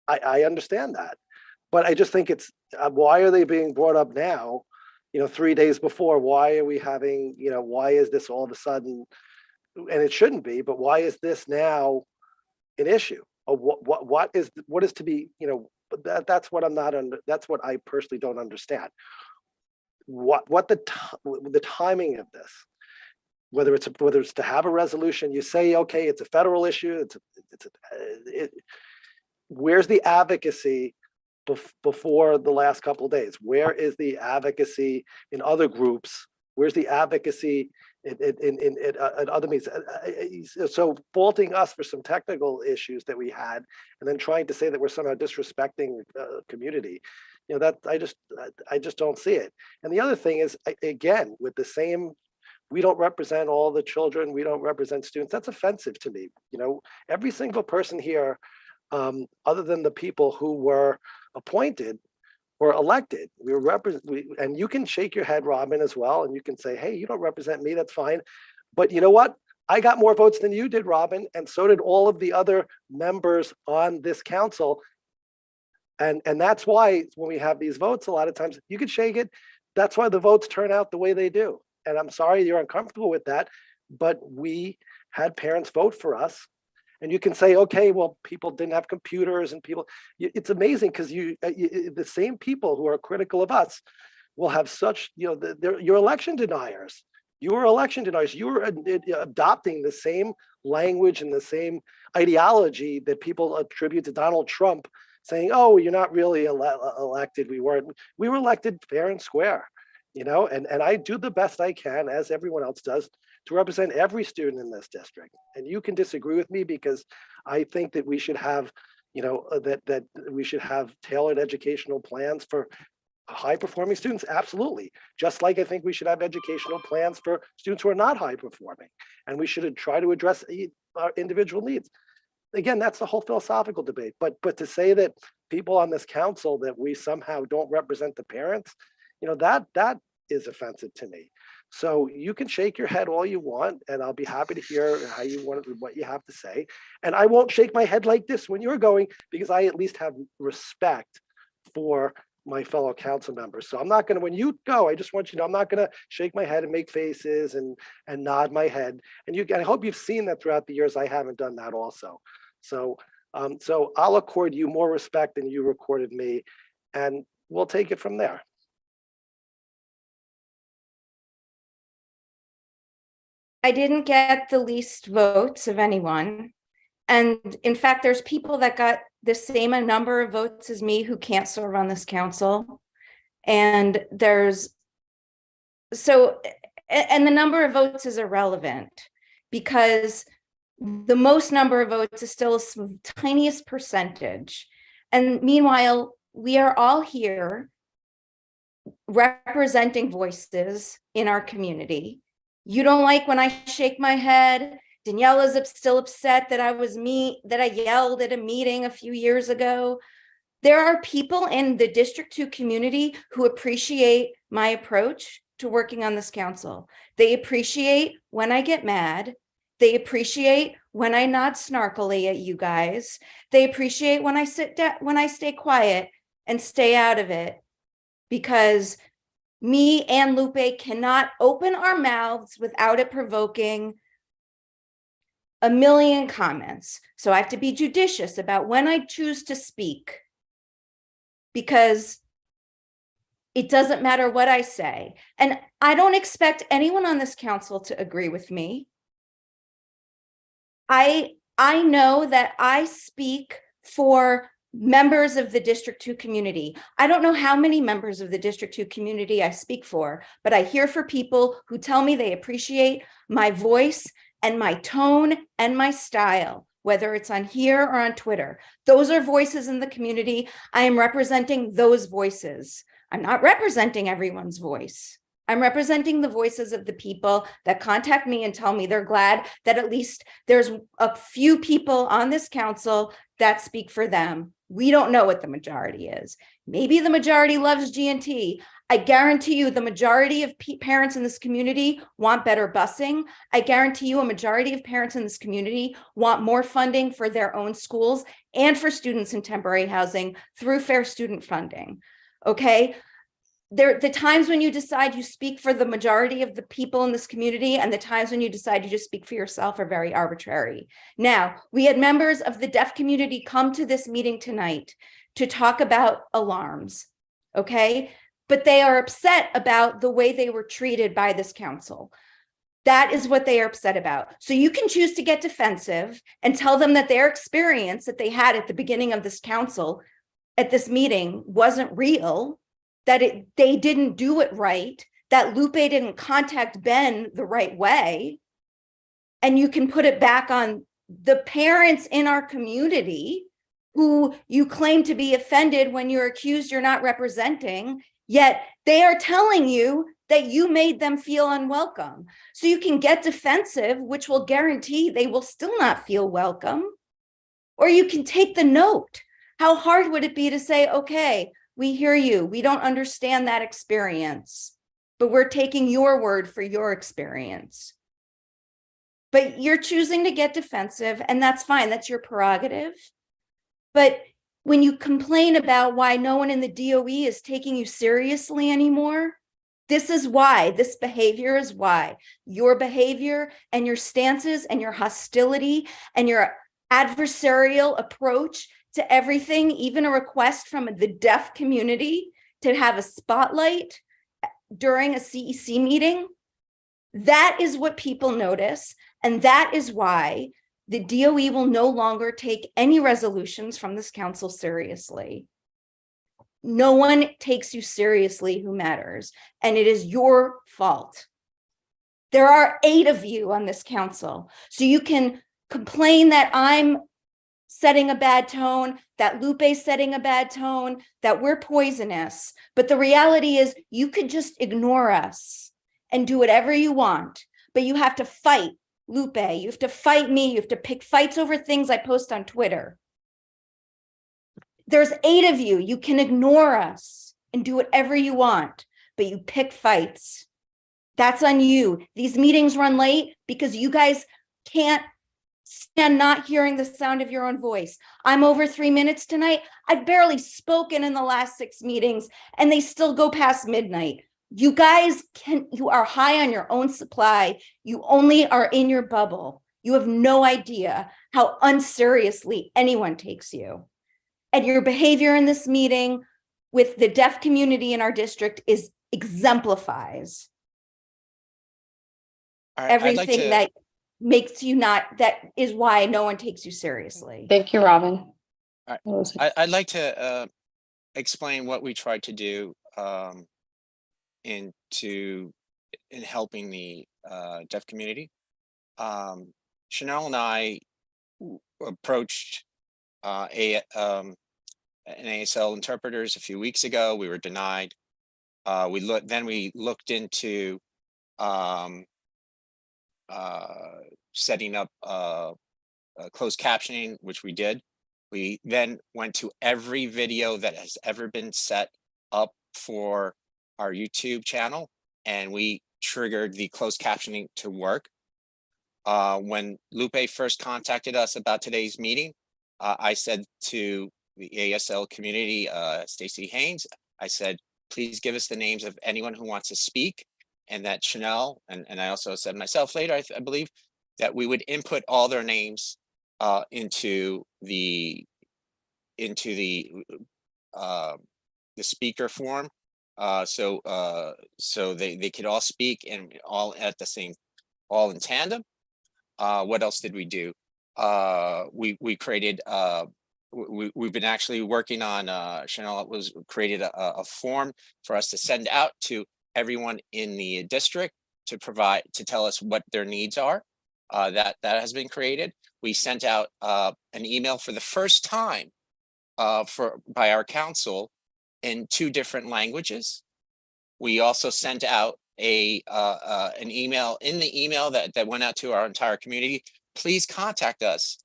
S16: I understand that, but I just think it's why are they being brought up now? You know, 3 days before. Why are we having? You know, why is this all of a sudden? And it shouldn't be. But why is this now an issue? Or what is to be? You know, that's what I'm not under. That's what I personally don't understand. What the timing of this? Whether it's to have a resolution, you say, okay, it's a federal issue. Where's the advocacy before the last couple of days? Where is the advocacy in other groups? Where's the advocacy in other meetings? So faulting us for some technical issues that we had, and then trying to say that we're somehow disrespecting community, you know, that I just don't see it. And the other thing is, again, with the same. We don't represent all the children. We don't represent students. That's offensive to me. You know, every single person here, other than the people who were appointed, were elected. And you can shake your head, Robin, as well, and you can say, "Hey, you don't represent me. That's fine." But you know what? I got more votes than you did, Robin, and so did all of the other members on this council. And that's why when we have these votes, a lot of times you can shake it. That's why the votes turn out the way they do. And I'm sorry you're uncomfortable with that, but we had parents vote for us. And you can say, okay, well, people didn't have computers and people, it's amazing because the same people who are critical of us will have such, you know, you're election deniers. You were election deniers. You were adopting the same language and the same ideology that people attribute to Donald Trump, saying, oh, you're not really elected. We weren't. We were elected fair and square. You know, and I do the best I can, as everyone else does, to represent every student in this district. And you can disagree with me because I think that we should have, you know, that we should have tailored educational plans for high performing students. Absolutely. Just like I think we should have educational plans for students who are not high performing. And we should try to address our individual needs. Again, that's the whole philosophical debate. But to say that people on this council, that we somehow don't represent the parents, you know, that is offensive to me. So you can shake your head all you want, and I'll be happy to hear what you have to say. And I won't shake my head like this when you're going, because I at least have respect for my fellow council members. So I'm not going to, when you go, I just want you to know, I'm not going to shake my head and make faces and nod my head. And I hope you've seen that throughout the years. I haven't done that also. So I'll accord you more respect than you accorded me, and we'll take it from there.
S22: I didn't get the least votes of anyone. And in fact, there's people that got the same number of votes as me who can't serve on this council. And and the number of votes is irrelevant because the most number of votes is still the tiniest percentage. And meanwhile, we are all here representing voices in our community. You don't like when I shake my head. Danielle is still upset that I yelled at a meeting a few years ago. There are people in the District 2 community who appreciate my approach to working on this council. They appreciate when I get mad. They appreciate when I nod snarkily at you guys. They appreciate when I sit down, when I stay quiet and stay out of it, because me and Lupe cannot open our mouths without it provoking a million comments. So I have to be judicious about when I choose to speak, because it doesn't matter what I say. And I don't expect anyone on this council to agree with me. I know that I speak for members of the District 2 community. I don't know how many members of the District 2 community I speak for, but I hear for people who tell me they appreciate my voice and my tone and my style, whether it's on here or on Twitter. Those are voices in the community. I am representing those voices. I'm not representing everyone's voice. I'm representing the voices of the people that contact me and tell me they're glad that at least there's a few people on this council that speak for them. We don't know what the majority is. Maybe the majority loves G&T. I guarantee you the majority of parents in this community want better busing. I guarantee you a majority of parents in this community want more funding for their own schools and for students in temporary housing through fair student funding. Okay. The times when you decide you speak for the majority of the people in this community and the times when you decide you just speak for yourself are very arbitrary. Now, we had members of the deaf community come to this meeting tonight to talk about alarms, okay? But they are upset about the way they were treated by this council. That is what they are upset about. So you can choose to get defensive and tell them that their experience that they had at the beginning of this council at this meeting wasn't real, that they didn't do it right, that Lupe didn't contact Ben the right way. And you can put it back on the parents in our community who you claim to be offended when you're accused you're not representing, yet they are telling you that you made them feel unwelcome. So you can get defensive, which will guarantee they will still not feel welcome. Or you can take the note. How hard would it be to say, okay, we hear you. We don't understand that experience, but we're taking your word for your experience. But you're choosing to get defensive, and that's fine. That's your prerogative. But when you complain about why no one in the DOE is taking you seriously anymore, this is why. This behavior is why. Your behavior and your stances and your hostility and your adversarial approach to everything, even a request from the deaf community to have a spotlight during a CEC meeting, that is what people notice. And that is why the DOE will no longer take any resolutions from this council seriously. No one takes you seriously who matters, and it is your fault. There are 8 of you on this council, so you can complain that I'm setting a bad tone, that Lupe's setting a bad tone, that we're poisonous. But the reality is you could just ignore us and do whatever you want, but you have to fight Lupe. You have to fight me. You have to pick fights over things I post on Twitter. There's 8 of you. You can ignore us and do whatever you want, but you pick fights. That's on you. These meetings run late because you guys can't stand not hearing the sound of your own voice. I'm over 3 minutes tonight. I've barely spoken in the last 6 meetings and they still go past midnight. You guys you are high on your own supply. You only are in your bubble. You have no idea how unseriously anyone takes you. And your behavior in this meeting with the deaf community in our district exemplifies everything that makes you not, that is why no one takes you seriously.
S6: Thank you, Robin.
S3: I'd like to explain what we tried to do in helping the deaf community. Chanel and I approached an ASL interpreters a few weeks ago. We were denied. We looked into setting up closed captioning, which we did. We then went to every video that has ever been set up for our YouTube channel, and we triggered the closed captioning to work. When Lupe first contacted us about today's meeting, I said to the ASL community, Stacey Haynes, I said, please give us the names of anyone who wants to speak, and that Chanel, and I also said myself later, I believe, that we would input all their names into the speaker form, so they could all speak and all at the same, all in tandem. What else did we do? We created, we've been actually working on, Chanel was created a form for us to send out to everyone in the district to tell us what their needs are. That has been created. We sent out an email for the first time by our council in 2 different languages. We also sent out an email, in the email that went out to our entire community. Please contact us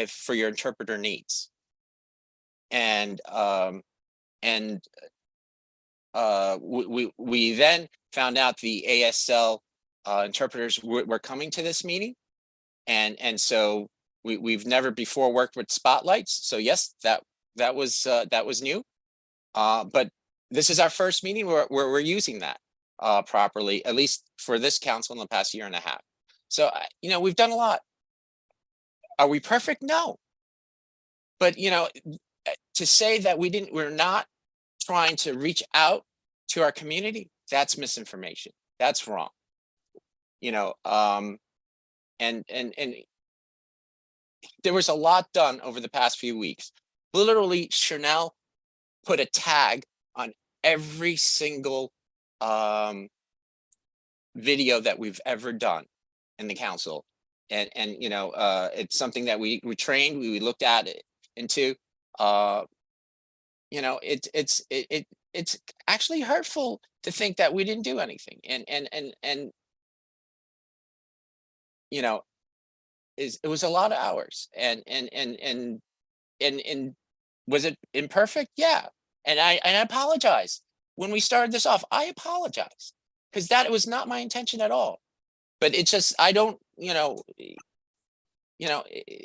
S3: for your interpreter needs. And we then found out the ASL interpreters were coming to this meeting, and so we've never before worked with spotlights. So yes, that was new, but this is our first meeting where we're using that properly, at least for this council in the past 1.5 years. So we've done a lot. Are we perfect? No. But to say that we're not trying to reach out to our community, that's misinformation. That's wrong. And there was a lot done over the past few weeks. Literally, Chanel put a tag on every single video that we've ever done in the council. And it's something that we trained, we looked at it into. It's actually hurtful to think that we didn't do anything. And it was a lot of hours. And was it imperfect? Yeah. And I apologize. When we started this off, I apologize, because that was not my intention at all. But it's just, I don't,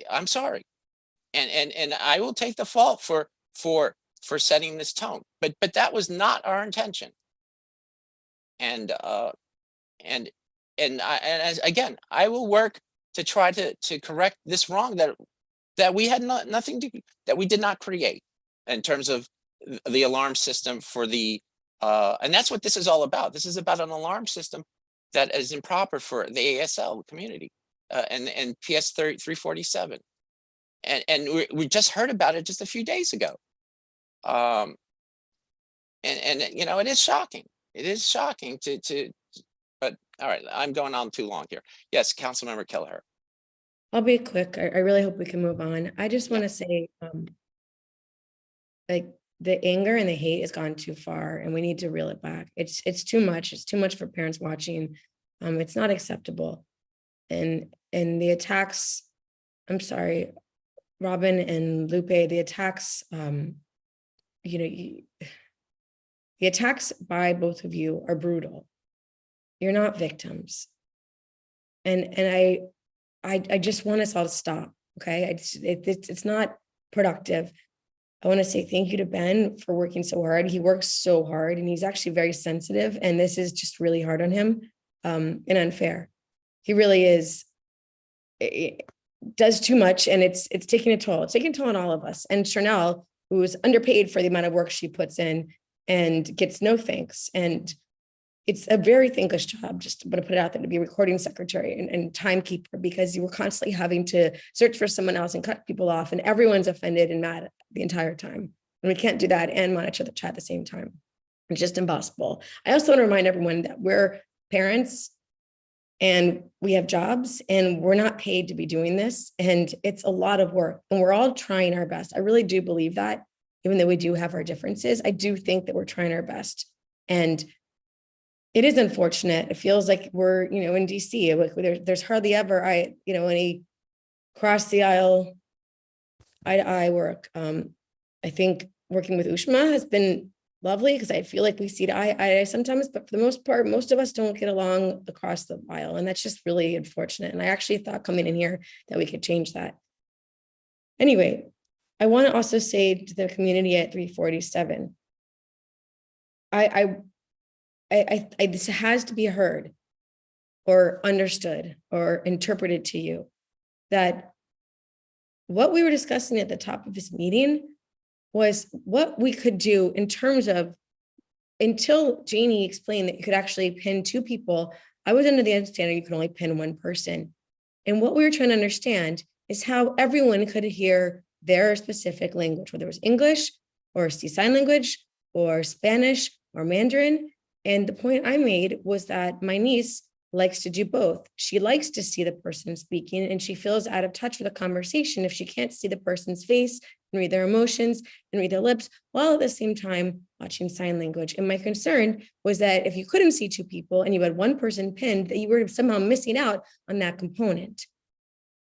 S3: I'm sorry. And I will take the fault for setting this tone, but that was not our intention. And again, I will work to try to correct this wrong that we had nothing to, that we did not create, in terms of the alarm system for the and that's what this is all about. This is about an alarm system that is improper for the ASL community and PS 347. And we just heard about it just a few days ago. And it is shocking. It is shocking but all right, I'm going on too long here. Yes, Councilmember Kelleher.
S17: I'll be quick. I really hope we can move on. I just want to say, like, the anger and the hate has gone too far, and we need to reel it back. It's too much. It's too much for parents watching. It's not acceptable. And the attacks, I'm sorry, Robin and Lupe, the attacks, the attacks by both of you are brutal. You're not victims. And I just want us all to stop. Okay. It's not productive. I want to say thank you to Ben for working so hard. He works so hard, and he's actually very sensitive, and this is just really hard on him and unfair. He really is. It does too much, and it's taking a toll. It's taking a toll on all of us. And Chanel, who is underpaid for the amount of work she puts in and gets no thanks. And it's a very thankless job, just I'm going to put it out there, to be a recording secretary and timekeeper, because you were constantly having to search for someone else and cut people off, and everyone's offended and mad the entire time. And we can't do that and monitor the chat at the same time. It's just impossible. I also want to remind everyone that we're parents and we have jobs, and we're not paid to be doing this. And it's a lot of work, and we're all trying our best. I really do believe that, even though we do have our differences, I do think that we're trying our best. And it is unfortunate. It feels like we're, in DC, like there's hardly ever any cross the aisle, eye to eye work. I think working with Ushma has been lovely, because I feel like we see eye to eye sometimes, but for the most part, most of us don't get along across the aisle. And that's just really unfortunate. And I actually thought coming in here that we could change that. Anyway, I want to also say to the community at 347, this has to be heard or understood or interpreted to you that what we were discussing at the top of this meeting was what we could do in terms of, until Janie explained that you could actually pin two people, I was under the understanding you could only pin one person. And what we were trying to understand is how everyone could hear their specific language, whether it was English or sign language or Spanish or Mandarin. And the point I made was that my niece likes to do both. She likes to see the person speaking, and she feels out of touch with the conversation if she can't see the person's face and read their emotions and read their lips, while at the same time watching sign language. And my concern was that if you couldn't see two people and you had one person pinned, that you were somehow missing out on that component.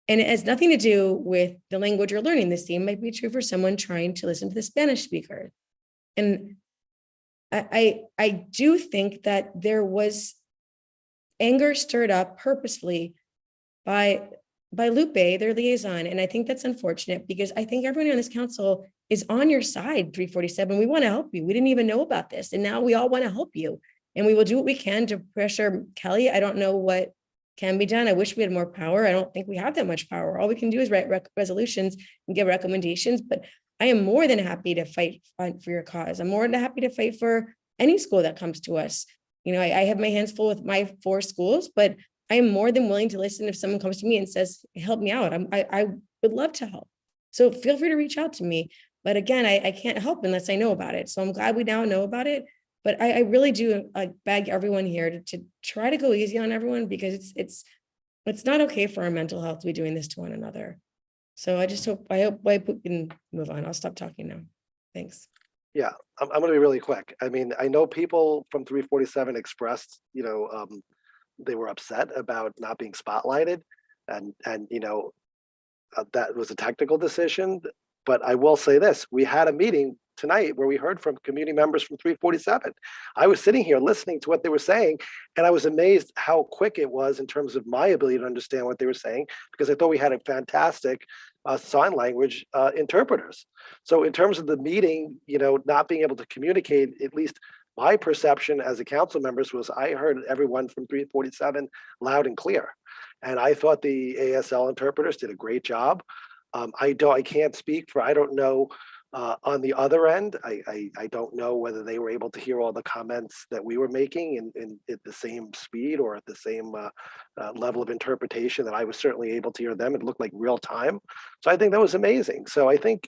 S17: And it has nothing to do with the language you're learning. The same might be true for someone trying to listen to the Spanish speaker. And I do think that there was anger stirred up purposefully by Lupe, their liaison. And I think that's unfortunate, because I think everyone on this council is on your side, 347. We want to help you. We didn't even know about this. And now we all want to help you. And we will do what we can to pressure Kelly. I don't know what can be done. I wish we had more power. I don't think we have that much power. All we can do is write resolutions and give recommendations. But I am more than happy to fight for your cause. I'm more than happy to fight for any school that comes to us. You know, I have my hands full with my 4 schools, but I am more than willing to listen if someone comes to me and says, help me out. I would love to help. So feel free to reach out to me. But again, I can't help unless I know about it. So I'm glad we now know about it. But I really do beg everyone here to try to go easy on everyone, because it's not okay for our mental health to be doing this to one another. So I hope we can move on. I'll stop talking now. Thanks.
S16: Yeah, I'm going to be really quick. I mean, I know people from 347 expressed, they were upset about not being spotlighted, and that was a technical decision. But I will say this: we had a meeting tonight where we heard from community members from 347. I was sitting here listening to what they were saying, and I was amazed how quick it was in terms of my ability to understand what they were saying, because I thought we had a fantastic sign language interpreters. So in terms of the meeting, not being able to communicate, at least my perception as a council members was I heard everyone from 347 loud and clear. And I thought the ASL interpreters did a great job. I can't speak for, I don't know, on the other end, I don't know whether they were able to hear all the comments that we were making in at the same speed or at the same level of interpretation that I was certainly able to hear them. It looked like real time. So I think that was amazing. So I think,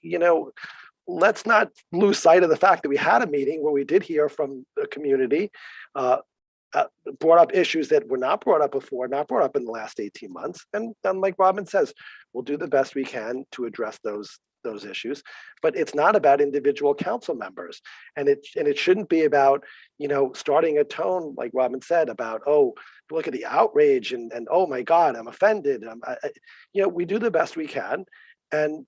S16: let's not lose sight of the fact that we had a meeting where we did hear from the community, brought up issues that were not brought up before, not brought up in the last 18 months. And like Robin says, we'll do the best we can to address those issues, but it's not about individual council members, and it shouldn't be about starting a tone like Robin said about, oh, look at the outrage and oh my God, I'm offended. We do the best we can, and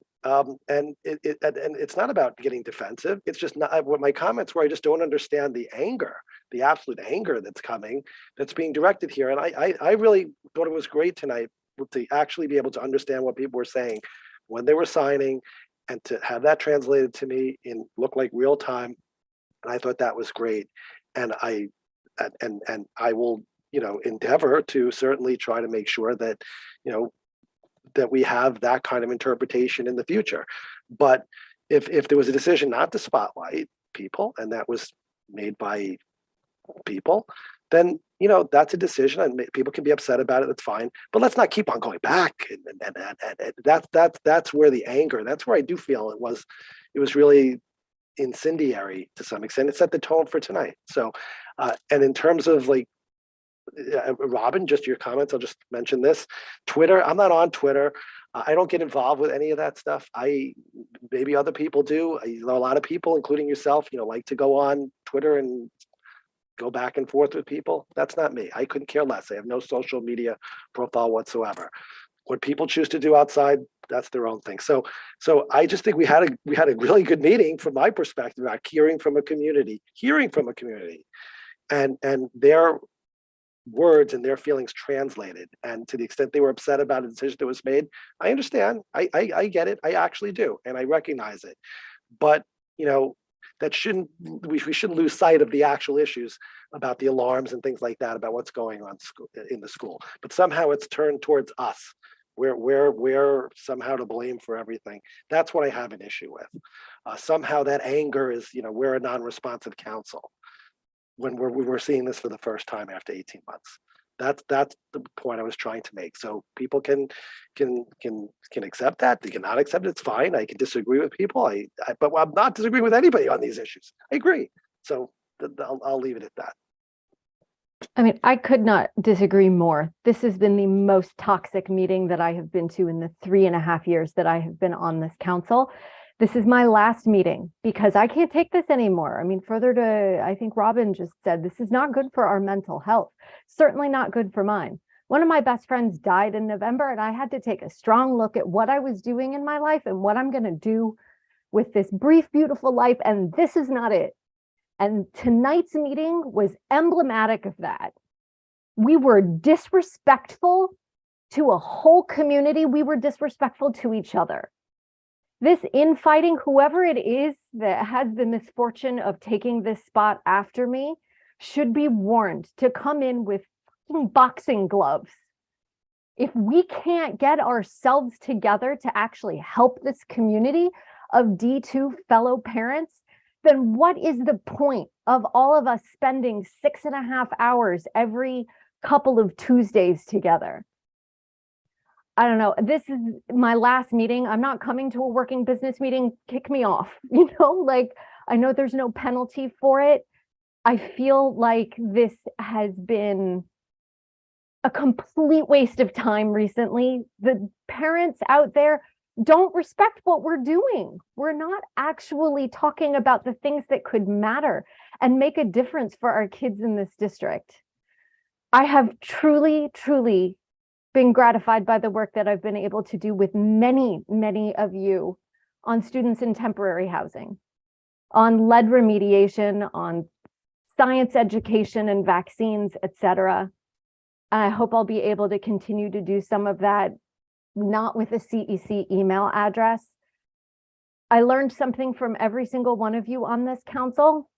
S16: it's not about getting defensive. It's just not what my comments were. I just don't understand the anger, the absolute anger that's being directed here, and I really thought it was great tonight to actually be able to understand what people were saying when they were signing, and to have that translated to me in look like real time. And I thought that was great. And I will, endeavor to certainly try to make sure that, that we have that kind of interpretation in the future. But if there was a decision not to spotlight people, and that was made by people, then that's a decision, and people can be upset about it. That's fine, but let's not keep on going back. And that's where the anger. That's where I do feel it was really incendiary to some extent. It set the tone for tonight. So, and in terms of Robin, just your comments, I'll just mention this. Twitter. I'm not on Twitter. I don't get involved with any of that stuff. Maybe other people do. A lot of people, including yourself, like to go on Twitter and go back and forth with people. That's not me. I couldn't care less. I have no social media profile whatsoever. What people choose to do outside, that's their own thing. So I just think we had a really good meeting from my perspective about hearing from a community, and their words and their feelings translated. And to the extent they were upset about a decision that was made, I understand. I get it. I actually do, and I recognize it. But that we shouldn't lose sight of the actual issues about the alarms and things like that, about what's going on in the school. But somehow it's turned towards us. We're somehow to blame for everything. That's what I have an issue with. Somehow that anger is, we're a non-responsive council when we're seeing this for the first time after 18 months. That's the point I was trying to make. So people can accept that. They cannot accept it. It's fine. I can disagree with people. But I'm not disagreeing with anybody on these issues. I agree. So I'll leave it at that.
S15: I mean, I could not disagree more. This has been the most toxic meeting that I have been to in the 3.5 years that I have been on this council. This is my last meeting because I can't take this anymore. I mean, further to, I think Robin just said, this is not good for our mental health. Certainly not good for mine. One of my best friends died in November, and I had to take a strong look at what I was doing in my life and what I'm going to do with this brief, beautiful life. And this is not it. And tonight's meeting was emblematic of that. We were disrespectful to a whole community. We were disrespectful to each other. This infighting, whoever it is that has the misfortune of taking this spot after me, should be warned to come in with boxing gloves. If we can't get ourselves together to actually help this community of D2 fellow parents, then what is the point of all of us spending 6.5 hours every couple of Tuesdays together? I don't know. This is my last meeting. I'm not coming to a working business meeting. Kick me off. Like, I know there's no penalty for it. I feel like this has been a complete waste of time recently. The parents out there don't respect what we're doing. We're not actually talking about the things that could matter and make a difference for our kids in this district. I have truly, truly been gratified by the work that I've been able to do with many, many of you on students in temporary housing, on lead remediation, on science education and vaccines, etc. I hope I'll be able to continue to do some of that, not with a CEC email address. I learned something from every single one of you on this council.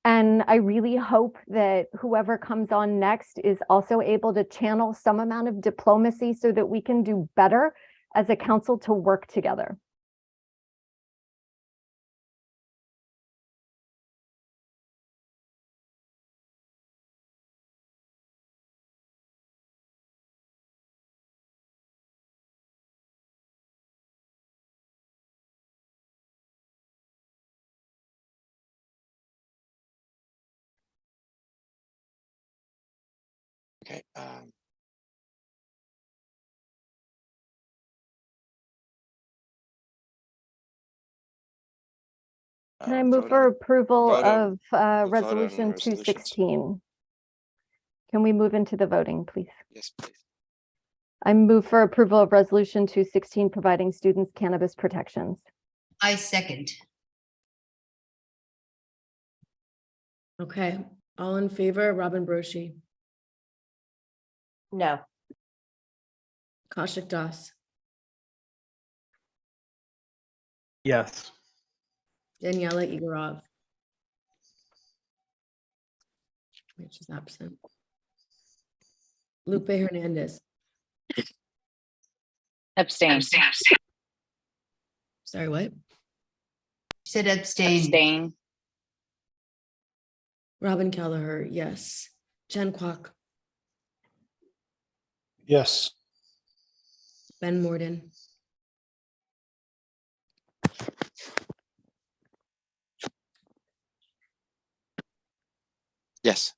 S15: And I really hope that whoever comes on next is also able to channel some amount of diplomacy so that we can do better as a council to work together.
S3: Okay.
S15: Can I move for approval
S3: vote on-
S15: of
S3: vote on
S15: resolution
S3: resolutions.
S15: 216? Can we move into the voting, please?
S3: Yes, please.
S15: I move for approval of resolution 216, providing students cannabis protections.
S14: I second.
S17: Okay, all in favor, Robin Broshi,
S22: No.
S17: Kaushik Das,
S1: Yes.
S17: Daniela Igorov. Which is absent. Lupe Hernandez.
S11: Abstain.
S17: Sorry, what?
S14: Said abstain.
S11: Abstain.
S17: Robin Kelleher, yes. Jen Kwok,
S18: Yes.
S17: Ben Morden,
S3: Yes.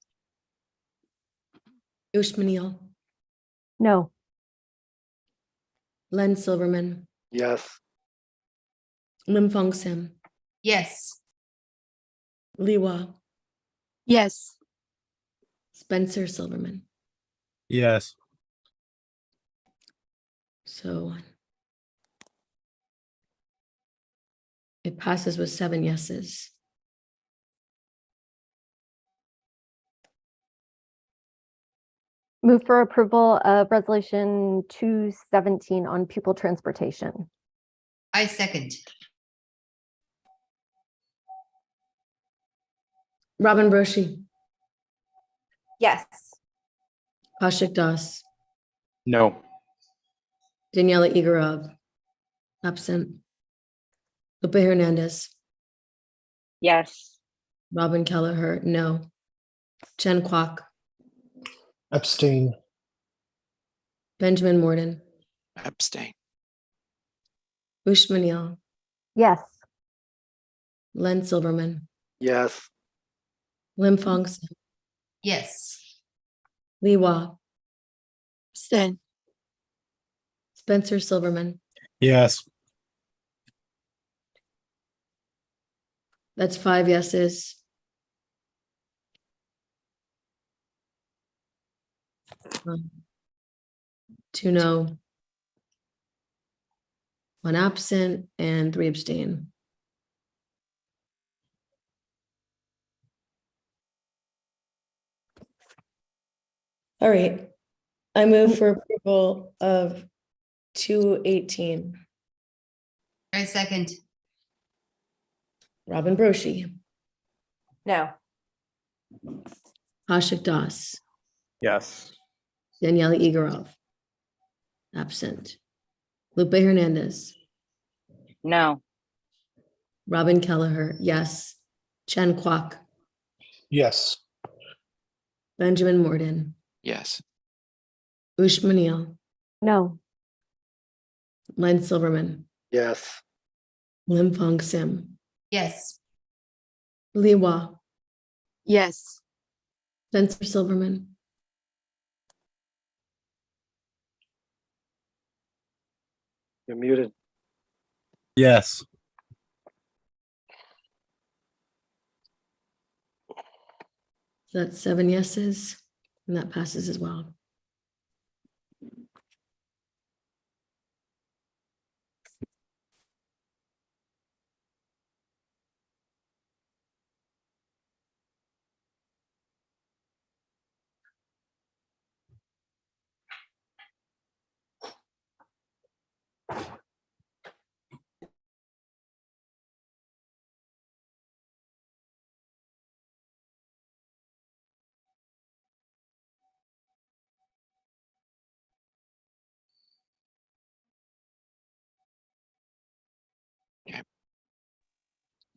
S17: Ushmanil,
S15: No.
S17: Len Silverman,
S16: Yes.
S17: Lim Fong Sim,
S14: Yes.
S17: Liwa,
S4: Yes.
S17: Spencer Silverman.
S2: Yes.
S17: So it passes with 7 yeses.
S15: Move for approval of resolution 217 on pupil transportation.
S14: I second.
S17: Robin Broshi,
S22: Yes.
S17: Kaushik Das,
S1: No.
S17: Daniela Igorov, absent. Lupe Hernandez,
S11: Yes.
S17: Robin Kelleher, no. Chen Kwok,
S18: Abstain.
S17: Benjamin Morden,
S3: Abstain.
S17: Ushmanil,
S15: Yes.
S17: Len Silverman,
S16: Yes.
S17: Lim Fong,
S14: Yes.
S17: Lee Wah,
S14: Abstain.
S17: Spencer Silverman.
S2: Yes.
S17: That's 5 yeses. 2 no. 1 absent and 3 abstain. All right. I move for approval of 218.
S14: I second.
S17: Robin Broshi,
S22: No.
S17: Ashik Das,
S1: Yes.
S17: Daniela Igorov, absent. Lupe Hernandez,
S11: No.
S17: Robin Kelleher, yes. Chen Kwok,
S18: Yes.
S17: Benjamin Morden,
S3: Yes.
S17: Ushmanil,
S15: No.
S17: Len Silverman,
S16: Yes.
S17: Lim Fong Sim,
S14: Yes.
S17: Lee Wah,
S14: Yes.
S17: Spencer Silverman,
S16: You're muted.
S2: Yes.
S17: so that's 7 yeses, and that passes as well.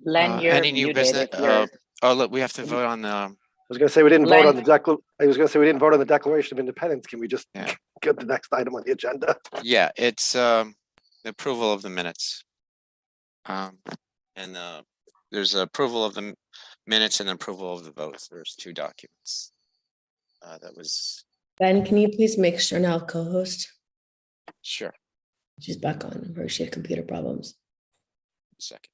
S11: Len, you're
S3: Any new
S11: muted
S3: business?
S11: if you're.
S3: Oh, look, we have to vote on the.
S16: I was going to say we didn't vote
S11: Len-
S16: on the I was going to say we didn't vote on the Declaration of Independence. Can we just
S3: Yeah.
S16: get the next item on the agenda?
S3: Yeah, it's the approval of the minutes. And there's approval of the minutes and approval of the votes. There's 2 documents. That was
S17: Ben, can you please make Chanel co-host?
S3: sure.
S17: She's back on, or she had computer problems.
S3: Second.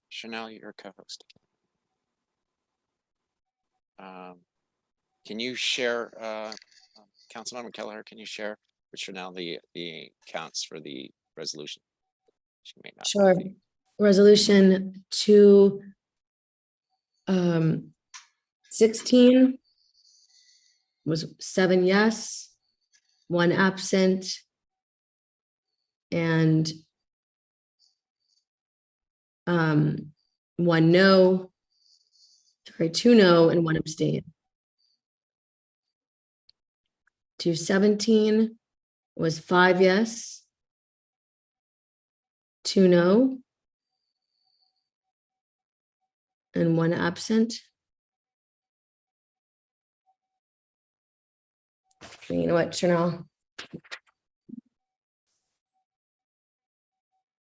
S3: Chanel, you're co-host. Can you share, Councilmember Kelleher, can you share with Chanel the counts for the resolution? She may not.
S17: Sure. Resolution 216 was 7 yes, 1 absent, and 1 no, sorry, 2 no and 1 abstain. 217 was 5 yes, 2 no, and 1 absent. You know what, Chanel?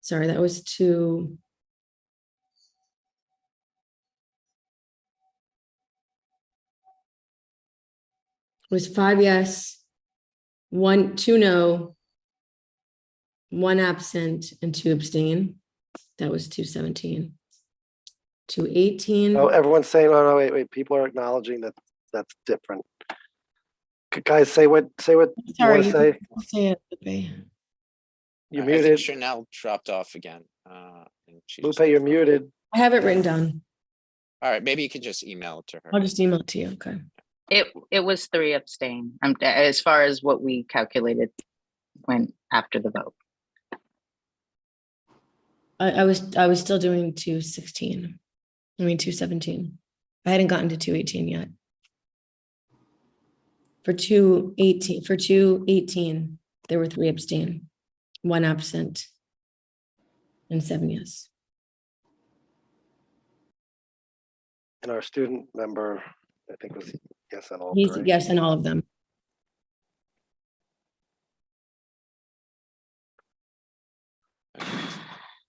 S17: Sorry, that was 2. It was 5 yes, 2 no, 1 absent, and 2 abstain. That was 217. 218.
S16: Oh, everyone's saying, oh, no, wait. People are acknowledging that that's different. Guys, say what you want
S17: Sorry,
S16: to say.
S17: say it, Lupe.
S16: You're
S3: I think
S16: muted.
S3: Chanel dropped off again. And she
S16: Lupe,
S3: just-
S16: you're muted.
S17: I have it written down.
S3: All right, maybe you can just email it to her.
S17: I'll just email it to you. Okay.
S11: It was 3 abstain. As far as what we calculated when after the vote.
S17: I was still doing 216. I mean 217. I hadn't gotten to 218 yet. For 218, there were 3 abstain, 1 absent, and 7 yes.
S16: And our student member, I think, was yes on all
S17: He's
S16: 3.
S17: yes on all of them.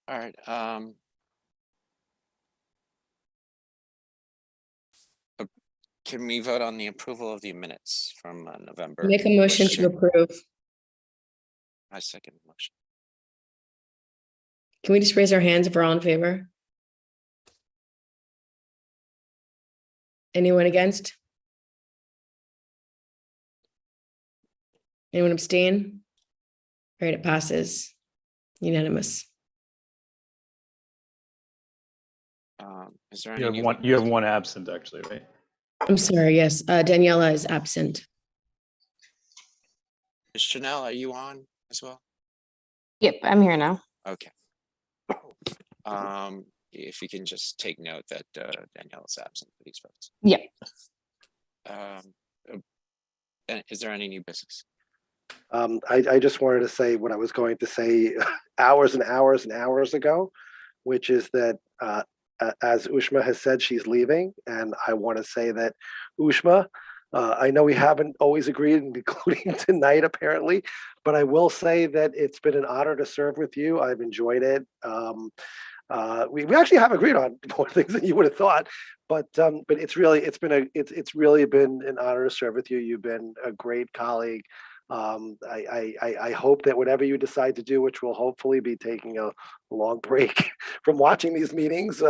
S3: All right. Can we vote on the approval of the minutes from November?
S17: Make a motion to approve.
S3: I second the motion.
S17: Can we just raise our hands if we're all in favor? Anyone against? Anyone abstain? All right, it passes. Unanimous.
S3: Is there
S1: You
S3: any
S1: have
S3: new-
S1: one. You have one absent, actually, right?
S17: I'm sorry, yes, Daniela is absent.
S3: Chanel, are you on as well?
S6: Yep, I'm here now.
S3: Okay. If you can just take note that Danielle is absent for these votes.
S6: Yep.
S3: And is there any new business?
S16: I just wanted to say what I was going to say hours and hours and hours ago, which is that as Ushma has said, she's leaving. And I want to say that Ushma, I know we haven't always agreed, including tonight, apparently, but I will say that it's been an honor to serve with you. I've enjoyed it. We actually have agreed on more things than you would have thought, but it's really been an honor to serve with you. You've been a great colleague. I hope that whatever you decide to do, which will hopefully be taking a long break from watching these meetings,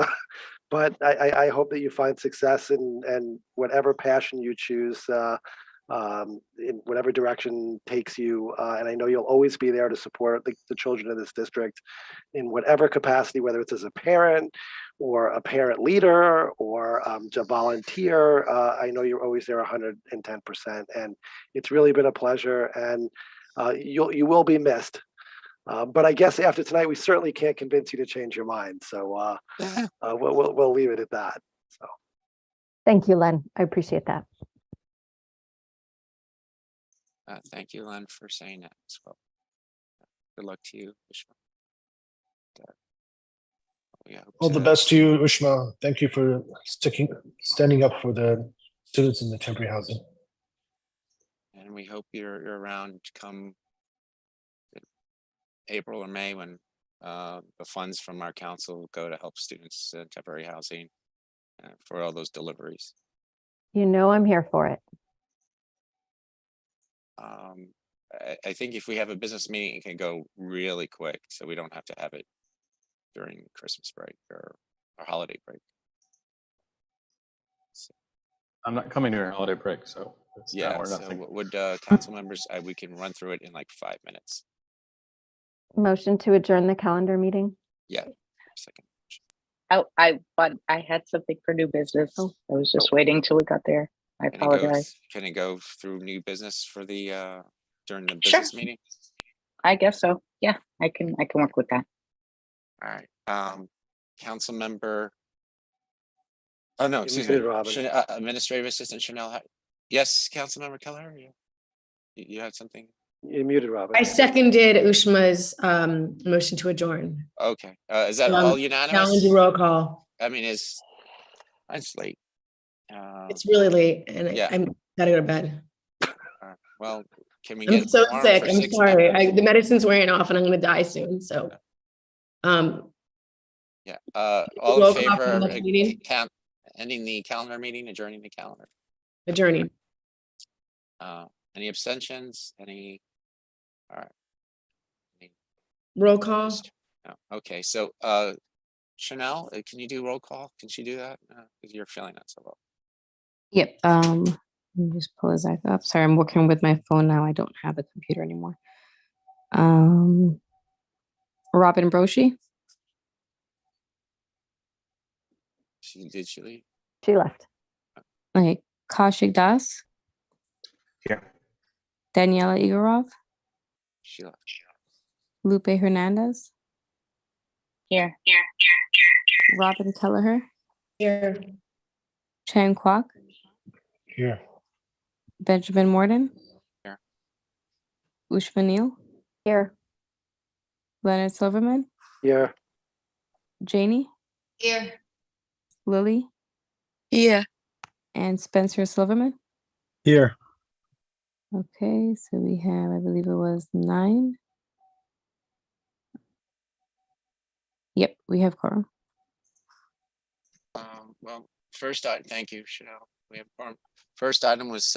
S16: but I hope that you find success in whatever passion you choose, in whatever direction takes you. And I know you'll always be there to support the children of this district in whatever capacity, whether it's as a parent or a parent leader or a volunteer. I know you're always there 110%, and it's really been a pleasure, and you will be missed. But I guess after tonight, we certainly can't convince you to change your mind. So we'll leave it at that. So
S15: Thank you, Len. I appreciate that.
S3: Thank you, Len, for saying that as well. Good luck to you, Ushma.
S18: All the best to you, Ushma. Thank you for standing up for the students in the temporary housing.
S3: And we hope you're around come April or May when the funds from our council go to help students in temporary housing for all those deliveries.
S15: You know I'm here for it.
S3: I think if we have a business meeting, it can go really quick, so we don't have to have it during Christmas break or holiday break. So,
S1: I'm not coming to your holiday break, so it's
S3: yeah,
S1: now or
S3: so
S1: nothing.
S3: would council members, we can run through it in like 5 minutes.
S15: Motion to adjourn the calendar meeting.
S3: Yeah. Second.
S11: But I had something for new business. I was just waiting till we got there. I apologize.
S3: Can it go through new business for the during the business meeting?
S11: I guess so. Yeah, I can work with that.
S3: All right. Council member. Oh no, excuse
S16: muted,
S3: me.
S16: Robin.
S3: Administrative Assistant Chanel. Yes, Council Member Keller. You had something.
S16: You're muted, Robin.
S17: I seconded Ushma's motion to adjourn.
S3: Okay. Is that all unanimous?
S17: Now we'll do roll call.
S3: I mean, it's late.
S17: It's really late, and
S3: yeah.
S17: I'm gotta go to bed.
S3: Well, can we
S17: I'm
S3: get
S17: so
S3: quorum
S17: sick.
S3: for
S17: I'm
S3: 6
S17: sorry.
S3: members?
S17: The medicine's wearing off, and I'm gonna die soon. So,
S3: yeah. All
S17: roll
S3: in
S17: call
S3: favor
S17: for the
S3: of
S17: next meeting?
S3: ending the calendar meeting, adjourning the calendar.
S17: Adjourning.
S3: Any abstentions? Any? All right.
S17: Roll call.
S3: No. Okay. So, Chanel, can you do roll call? Can she do that? Because you're feeling that so well.
S6: Yep.
S9: Let me just pull it back up. Sorry, I'm working with my phone now. I don't have a computer anymore. Robin Broshi.
S3: Did she leave?
S15: She left.
S9: Okay, Kaushik Das.
S1: Here.
S9: Daniela Igorov.
S3: She left.
S9: Lupe Hernandez.
S11: Here.
S9: Robin Kelleher.
S17: Here.
S9: Chang Kwok.
S18: Here.
S9: Benjamin Morden.
S3: Here.
S9: Ushma Neal.
S15: Here.
S9: Leonard Silverman.
S16: Yeah.
S9: Janie.
S14: Here.
S9: Lily.
S13: Here.
S9: And Spencer Silverman.
S2: Here.
S9: Okay, so we have, I believe it was 9. Yep, we have quorum.
S3: Well, first item, thank you, Chanel. We have quorum. First item was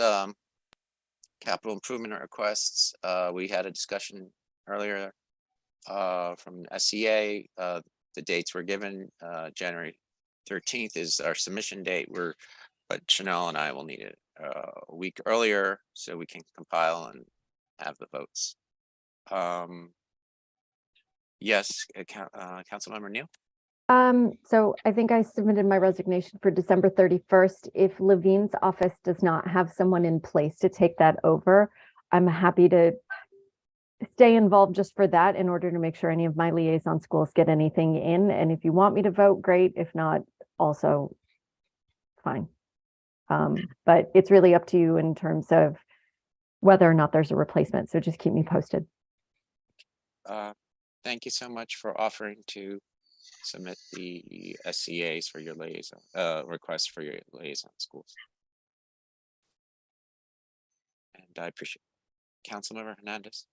S3: capital improvement requests. We had a discussion earlier from SCA. The dates were given. January 13th is our submission date. But Chanel and I will need it a week earlier so we can compile and have the votes. Yes, Councilmember Neal.
S15: So I think I submitted my resignation for December 31st. If Levine's office does not have someone in place to take that over, I'm happy to stay involved just for that in order to make sure any of my liaison schools get anything in. And if you want me to vote, great. If not, also fine. But it's really up to you in terms of whether or not there's a replacement. So just keep me posted.
S3: Thank you so much for offering to submit the SCAs for your liaison requests for your liaison schools. And I appreciate it. Councilmember Hernandez.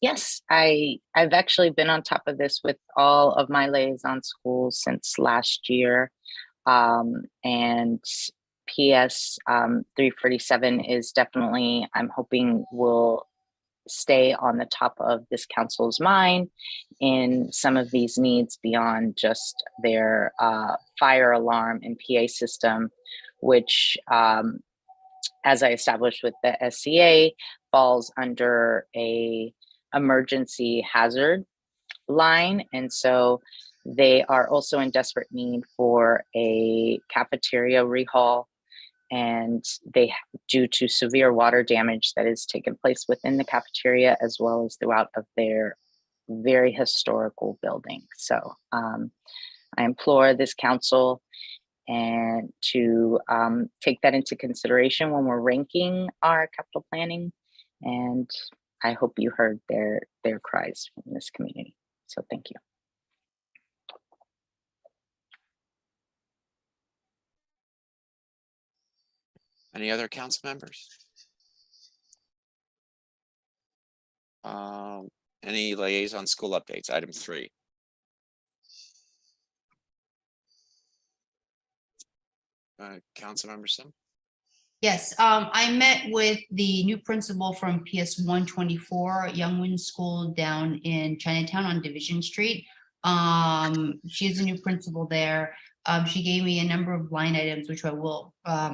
S11: Yes, I've actually been on top of this with all of my liaison schools since last year. And PS 347 is definitely, I'm hoping, will stay on the top of this council's mind in some of these needs beyond just their fire alarm and PA system, which, as I established with the SCA, falls under a emergency hazard line. And so they are also in desperate need for a cafeteria rehaul, and due to severe water damage that has taken place within the cafeteria as well as throughout of their very historical building. So I implore this council and to take that into consideration when we're ranking our capital planning. And I hope you heard their cries from this community. So thank you.
S3: Any other council members? Any liaison school updates? Item 3. Councilmember Sim.
S14: Yes, I met with the new principal from PS 124 Youngwood School down in Chinatown on Division Street. She's a new principal there. She gave me a number of line items, which I will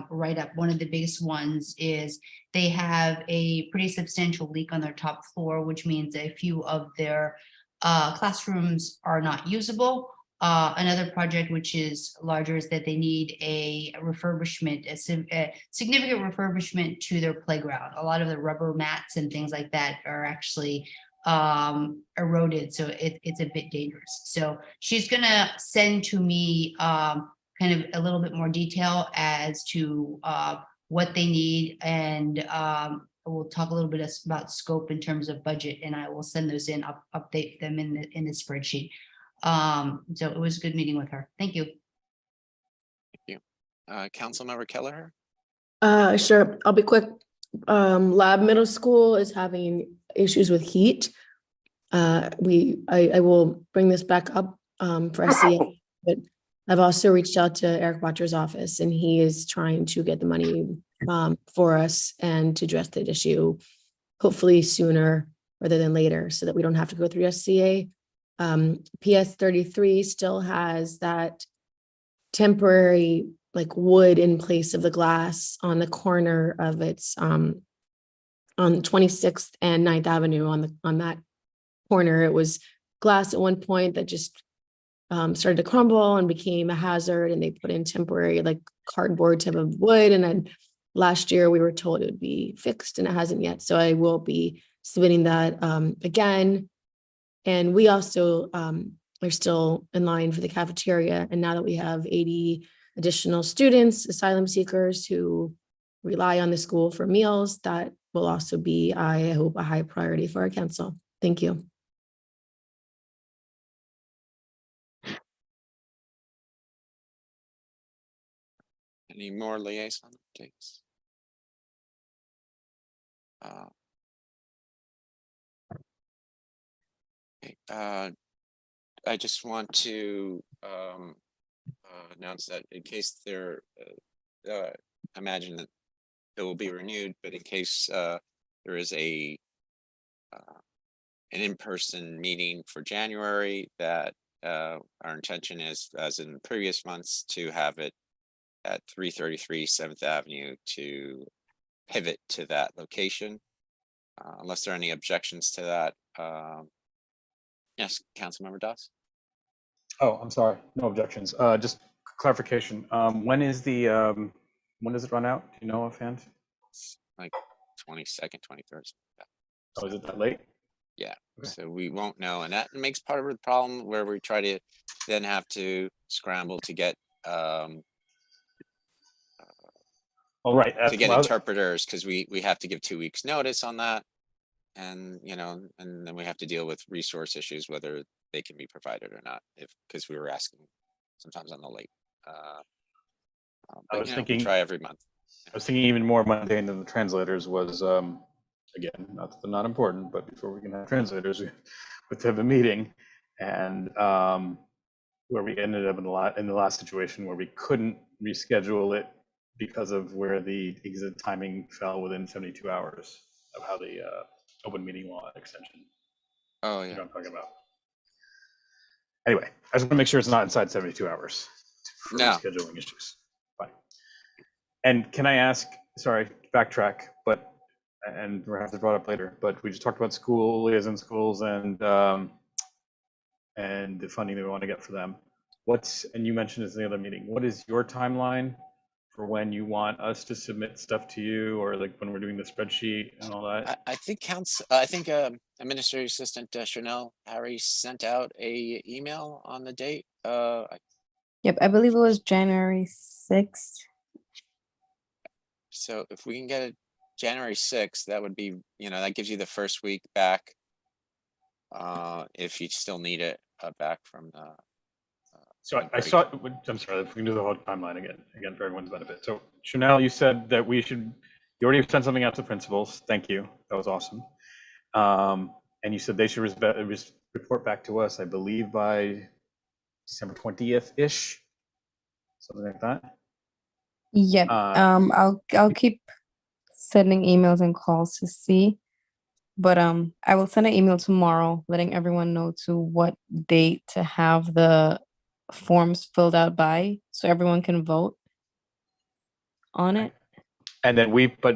S14: write up. One of the biggest ones is they have a pretty substantial leak on their top floor, which means a few of their classrooms are not usable. Another project which is larger is that they need a refurbishment, a significant refurbishment to their playground. A lot of the rubber mats and things like that are actually eroded, so it's a bit dangerous. So she's gonna send to me kind of a little bit more detail as to what they need, and we'll talk a little bit about scope in terms of budget, and I will send those in, update them in the spreadsheet. So it was a good meeting with her. Thank you.
S3: Thank you. Councilmember Kelleher.
S13: Sure, I'll be quick. Lab Middle School is having issues with heat. I will bring this back up for SCA, but I've also reached out to Eric Watcher's office, and he is trying to get the money for us and to address that issue, hopefully sooner rather than later, so that we don't have to go through SCA. PS 33 still has that temporary like wood in place of the glass on the corner of its on 26th and 9th Avenue on that corner. It was glass at one point that just started to crumble and became a hazard, and they put in temporary like cardboard type of wood. And then last year we were told it would be fixed, and it hasn't yet. So I will be submitting that again. And we also are still in line for the cafeteria. And now that we have 80 additional students, asylum seekers who rely on the school for meals, that will also be, I hope, a high priority for our council. Thank you.
S3: Any more liaison updates? Okay, I just want to announce that in case there, I imagine that it will be renewed, but in case there is an in-person meeting for January, that our intention is, as in previous months, to have it at 333 7th Avenue to pivot to that location. Unless there are any objections to that. Yes, Councilmember Doss.
S1: Oh, I'm sorry. No objections. Just clarification. When does it run out? Do you know offhand?
S3: Like 22nd, 23rd.
S1: Oh, is it that late?
S3: Yeah. Okay. So we won't know, and that makes part of the problem where we try to then have to scramble to get
S1: all right.
S3: To get interpreters, because we have to give 2 weeks notice on that, and and then we have to deal with resource issues, whether they can be provided or not, because we were asking sometimes on the late.
S1: I was thinking,
S3: we try every month.
S1: I was thinking even more mundane than the translators was, again, not that they're not important, but before we can have translators, we have to have a meeting, and where we ended up in the last situation where we couldn't reschedule it because of where the exit timing fell within 72 hours of how the open meeting law extension.
S3: Oh,
S1: You know
S3: yeah.
S1: what I'm talking about. Anyway, I just want to make sure it's not inside 72 hours for scheduling issues. Fine. And can I ask, sorry, backtrack, but, and we'll have to brought up later, but we just talked about school liaison schools and the funding that we want to get for them. And you mentioned this in the other meeting, what is your timeline for when you want us to submit stuff to you, or like when we're doing the spreadsheet and all that?
S3: I think Administrative Assistant Chanel Harry sent out a email on the date.
S9: Yep, I believe it was January 6th.
S3: So if we can get it January 6th, that would be, that gives you the first week back. If you still need it back from the.
S1: So I saw, I'm sorry, if we can do the whole timeline again for everyone's benefit. So Chanel, you said that you already sent something out to principals. Thank you. That was awesome. And you said they should report back to us, I believe, by December 20th-ish, something like that.
S9: Yep. I'll keep sending emails and calls to see, but I will send an email tomorrow letting everyone know to what date to have the forms filled out by, so everyone can vote on it.
S1: And then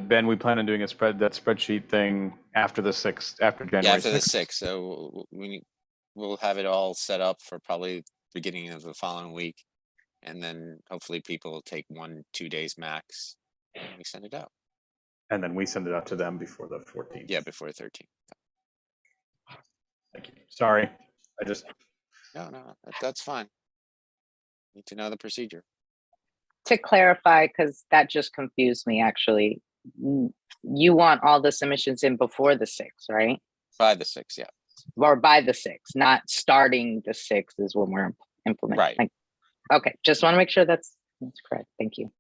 S1: Ben, we plan on doing that spreadsheet thing after the 6th, after January 6th.
S3: Yeah, after the 6th. So we'll have it all set up for probably beginning of the following week. And then hopefully people will take 1-2 days max and we send it out.
S1: And then we send it out to them before the 14th.
S3: Yeah, before the 13th.
S1: Thank you. Sorry.
S3: No, that's fine. Need to know the procedure.
S11: To clarify, because that just confused me, actually, you want all the submissions in before the 6th, right?
S3: By the 6th, yeah.
S11: Or by the 6th, not starting the 6th is when we're implementing.
S3: Right.
S11: Okay, just want to make sure that's correct. Thank you.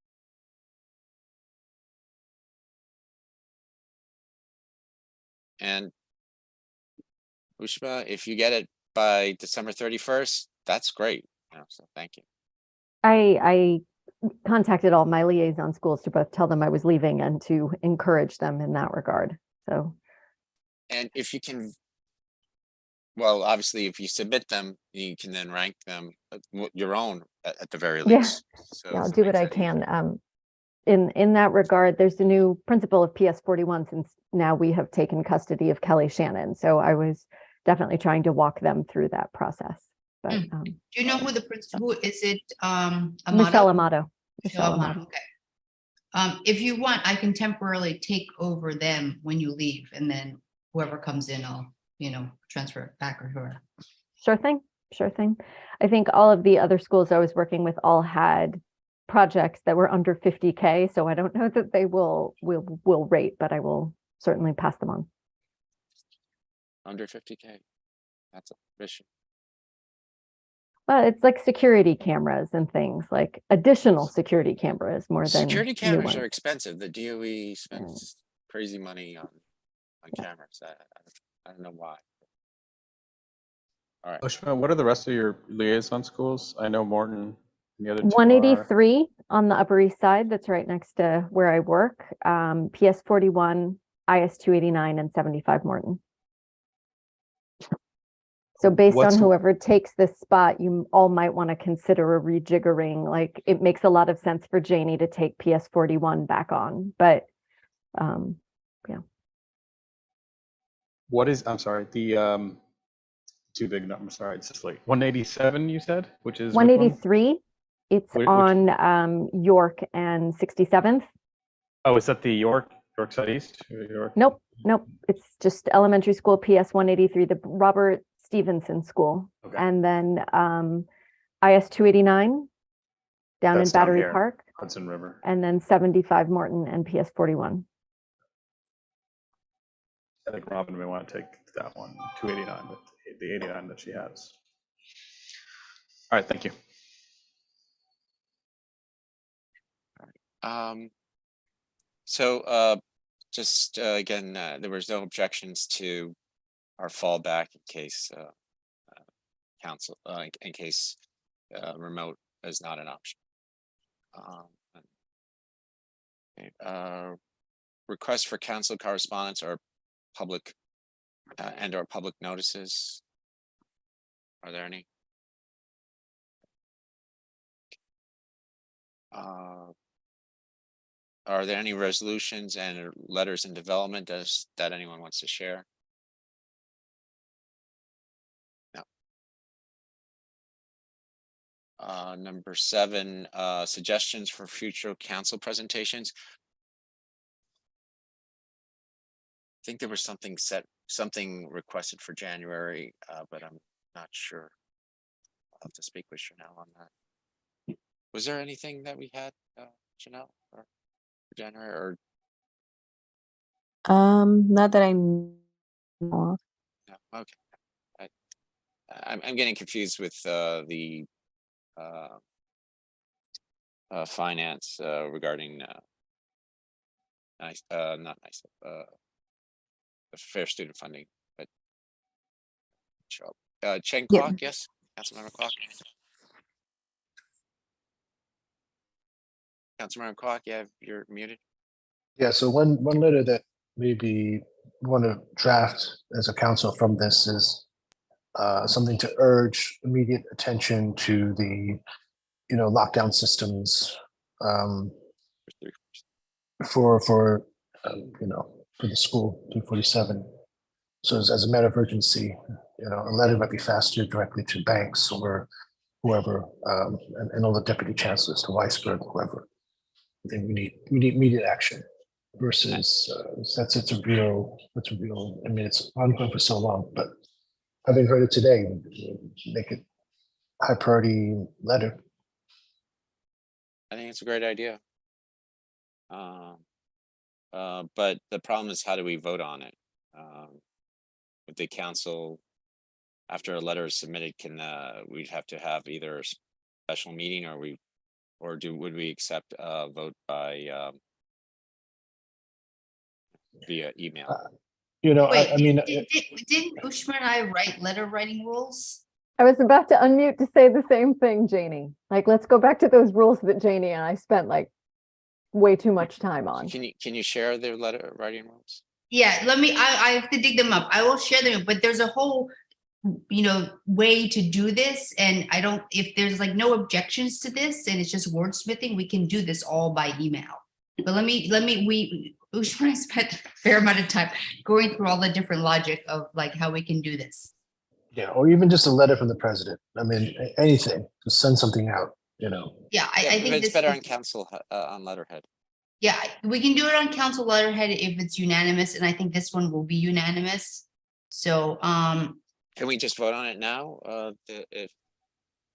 S3: And Ushma, if you get it by December 31st, that's great. So thank you.
S15: I contacted all my liaison schools to both tell them I was leaving and to encourage them in that regard. So,
S3: and if you can Well, obviously, if you submit them, you can then rank them your own at the very
S15: Yeah,
S3: least. So
S15: yeah, I'll
S3: if it
S15: do what
S3: makes
S15: I
S3: that easier.
S15: can. In that regard, there's a new principal of PS 41 since now we have taken custody of Kelly Shannon. So I was definitely trying to walk them through that process. But
S14: Do you know who the principal is? It
S15: Michelle
S14: Amato?
S15: Michelle
S14: Amato.
S15: Amato.
S14: Okay. If you want, I can temporarily take over them when you leave, and then whoever comes in, I'll transfer it back or her.
S15: Sure thing. Sure thing. I think all of the other schools I was working with all had projects that were under 50K. So I don't know that they will rate, but I will certainly pass them on.
S3: Under 50K. That's a mission.
S15: Well, it's like security cameras and things, like additional security cameras more than
S3: Security
S15: new
S3: cameras
S15: ones.
S3: are expensive. The DOE spends crazy money on cameras. I don't know why. All right.
S1: Ushma, what are the rest of your liaison schools? I know Morton and the other two are.
S15: 183 on the Upper East Side. That's right next to where I work. PS 41, IS 289, and 75 Morton. So based on whoever takes this spot, you all might want to consider a rejiggering. Like it makes a lot of sense for Janie to take PS 41 back on, but yeah.
S1: What is, I'm sorry, the too big number, sorry, it's just like 187 you said, which is
S15: 183. It's
S1: which
S15: on York and 67th.
S1: Oh, is that the York Southeast? York?
S15: Nope. It's just elementary school PS 183, the Robert Stevenson School.
S1: Okay.
S15: And then IS 289 down in Battery
S1: here,
S15: Park.
S1: Hudson River.
S15: And then 75 Morton and PS 41.
S1: I think Robin may want to take that one, 289, the 89 that she has. All right, thank you.
S3: So just again, there was no objections to our fallback in case council, in case remote is not an option. Requests for council correspondence or public and/or public notices. Are there any? Are there any resolutions and letters in development that anyone wants to share? No. Number 7, suggestions for future council presentations. I think there was something requested for January, but I'm not sure. I'll have to speak with Chanel on that. Was there anything that we had, Chanel, for January or?
S9: Not that I know of.
S3: No, okay. I'm getting confused with the finance regarding not nice fair student funding, but Chen Kwok, yes, Councilmember Kwok. Councilmember Kwok, yeah, you're muted.
S18: Yeah, so one letter that maybe want to draft as a council from this is something to urge immediate attention to the, lockdown systems for the school 247. So as a matter of urgency, a letter might be faster directly to banks or whoever, and all the deputy chancellors to Weisberg, whoever. I think we need immediate action versus it's a real. I mean, it's ongoing for so long, but having heard it today, make it high priority letter.
S3: I think it's a great idea. But the problem is, how do we vote on it? With the council, after a letter is submitted, we'd have to have either a special meeting would we accept a vote by via email?
S14: Wait,
S18: I mean,
S14: didn't Ushma and I write letter writing rules?
S15: I was about to unmute to say the same thing, Janie. Like, let's go back to those rules that Janie and I spent like way too much time on.
S3: Can you share their letter writing rules?
S14: Yeah, I have to dig them up. I will share them, but there's a whole way to do this. And I don't, if there's like no objections to this and it's just wordsmithing, we can do this all by email. But we spent a fair amount of time going through all the different logic of like how we can do this.
S18: Yeah, or even just a letter from the president. I mean, anything, just send something out,
S14: Yeah, I think
S3: it's
S14: this
S3: better
S14: is-
S3: on council on letterhead.
S14: Yeah, we can do it on council letterhead if it's unanimous, and I think this one will be unanimous. So,
S3: Can we just vote on it now?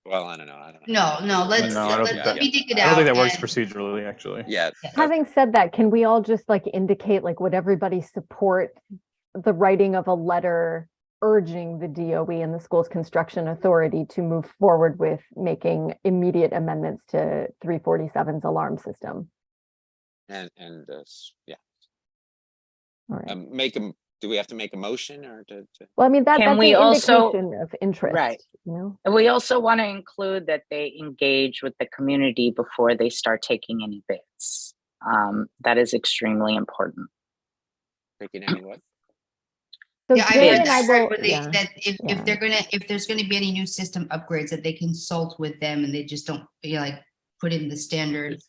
S3: Well, I don't know.
S14: no,
S1: I don't think
S14: let me dig it
S1: I don't think
S14: out
S1: that works
S14: and-
S1: procedurally, actually.
S3: Yeah.
S15: Having said that, can we all just like indicate, like, would everybody support the writing of a letter urging the DOE and the school's construction authority to move forward with making immediate amendments to 347's alarm system?
S3: And yeah.
S15: All right.
S3: Make them. Do we have to make a motion or to?
S15: Well, I mean, that's
S11: Can
S15: an
S11: we also-
S15: indication of interest,
S11: Right.
S15: you know?
S11: We also want to include that they engage with the community before they start taking any bids. That is extremely important.
S3: Taking any what?
S15: So
S14: Yeah, I
S15: Jerry
S14: read
S15: and I
S14: that part
S15: will,
S14: where
S15: yeah,
S14: that if there's gonna be any new system upgrades, that they consult with them and they just don't like put in the standard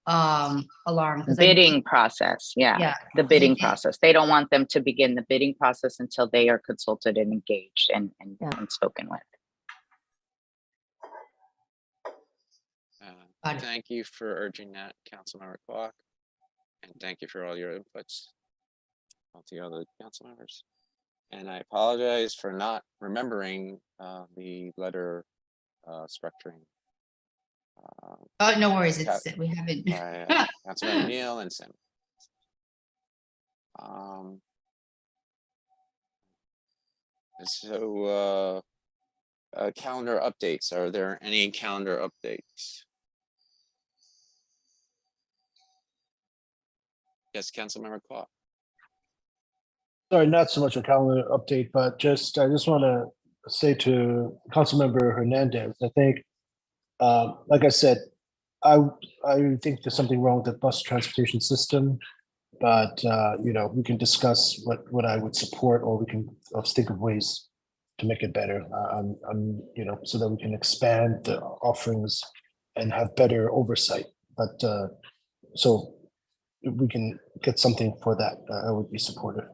S14: alarm. 'cause I think-
S11: Bidding process,
S14: Yeah.
S11: the bidding process. They don't want them to begin the bidding process until they are consulted and engaged and spoken with.
S3: Thank you for urging that, Councilmember Clark, and thank you for all your inputs. All the other council members, and I apologize for not remembering the letter structuring.
S14: Oh, no worries. We haven't.
S3: By Councilmember Neal and Sim. So calendar updates. Are there any calendar updates? Yes, Councilmember Clark.
S18: Sorry, not so much a calendar update, but I just want to say to Councilmember Hernandez, I think, like I said, I think there's something wrong with the bus transportation system, but we can discuss what I would support, or we can think of ways to make it better. So that we can expand the offerings and have better oversight. But so if we can get something for that, I would be supportive.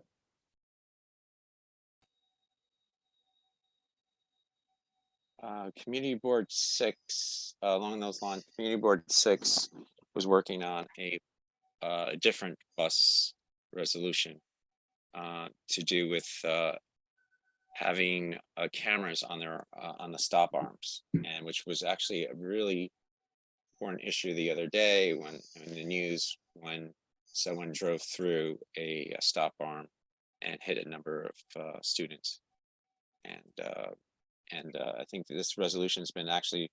S3: Community Board 6, along those lines, Community Board 6 was working on a different bus resolution to do with having cameras on on the stop arms, and which was actually a really important issue the other day when in the news when someone drove through a stop arm and hit a number of students. And I think this resolution has been actually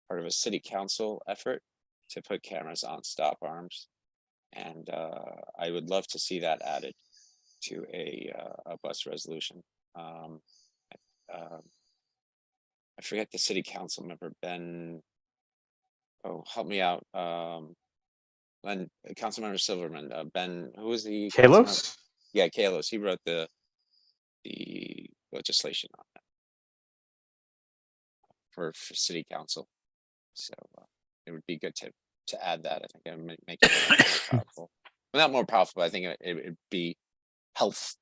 S3: part of a city council effort to put cameras on stop arms. And I would love to see that added to a bus resolution. I forget the city council member, Ben. Oh, help me out. Ben, Councilmember Silverman, Ben, who was the
S1: Kalos?
S3: Yeah, Kalos. He wrote the legislation on that for city council. So it would be good to add that. I think it would make it more powerful. Well, not more powerful, but I think it would be health.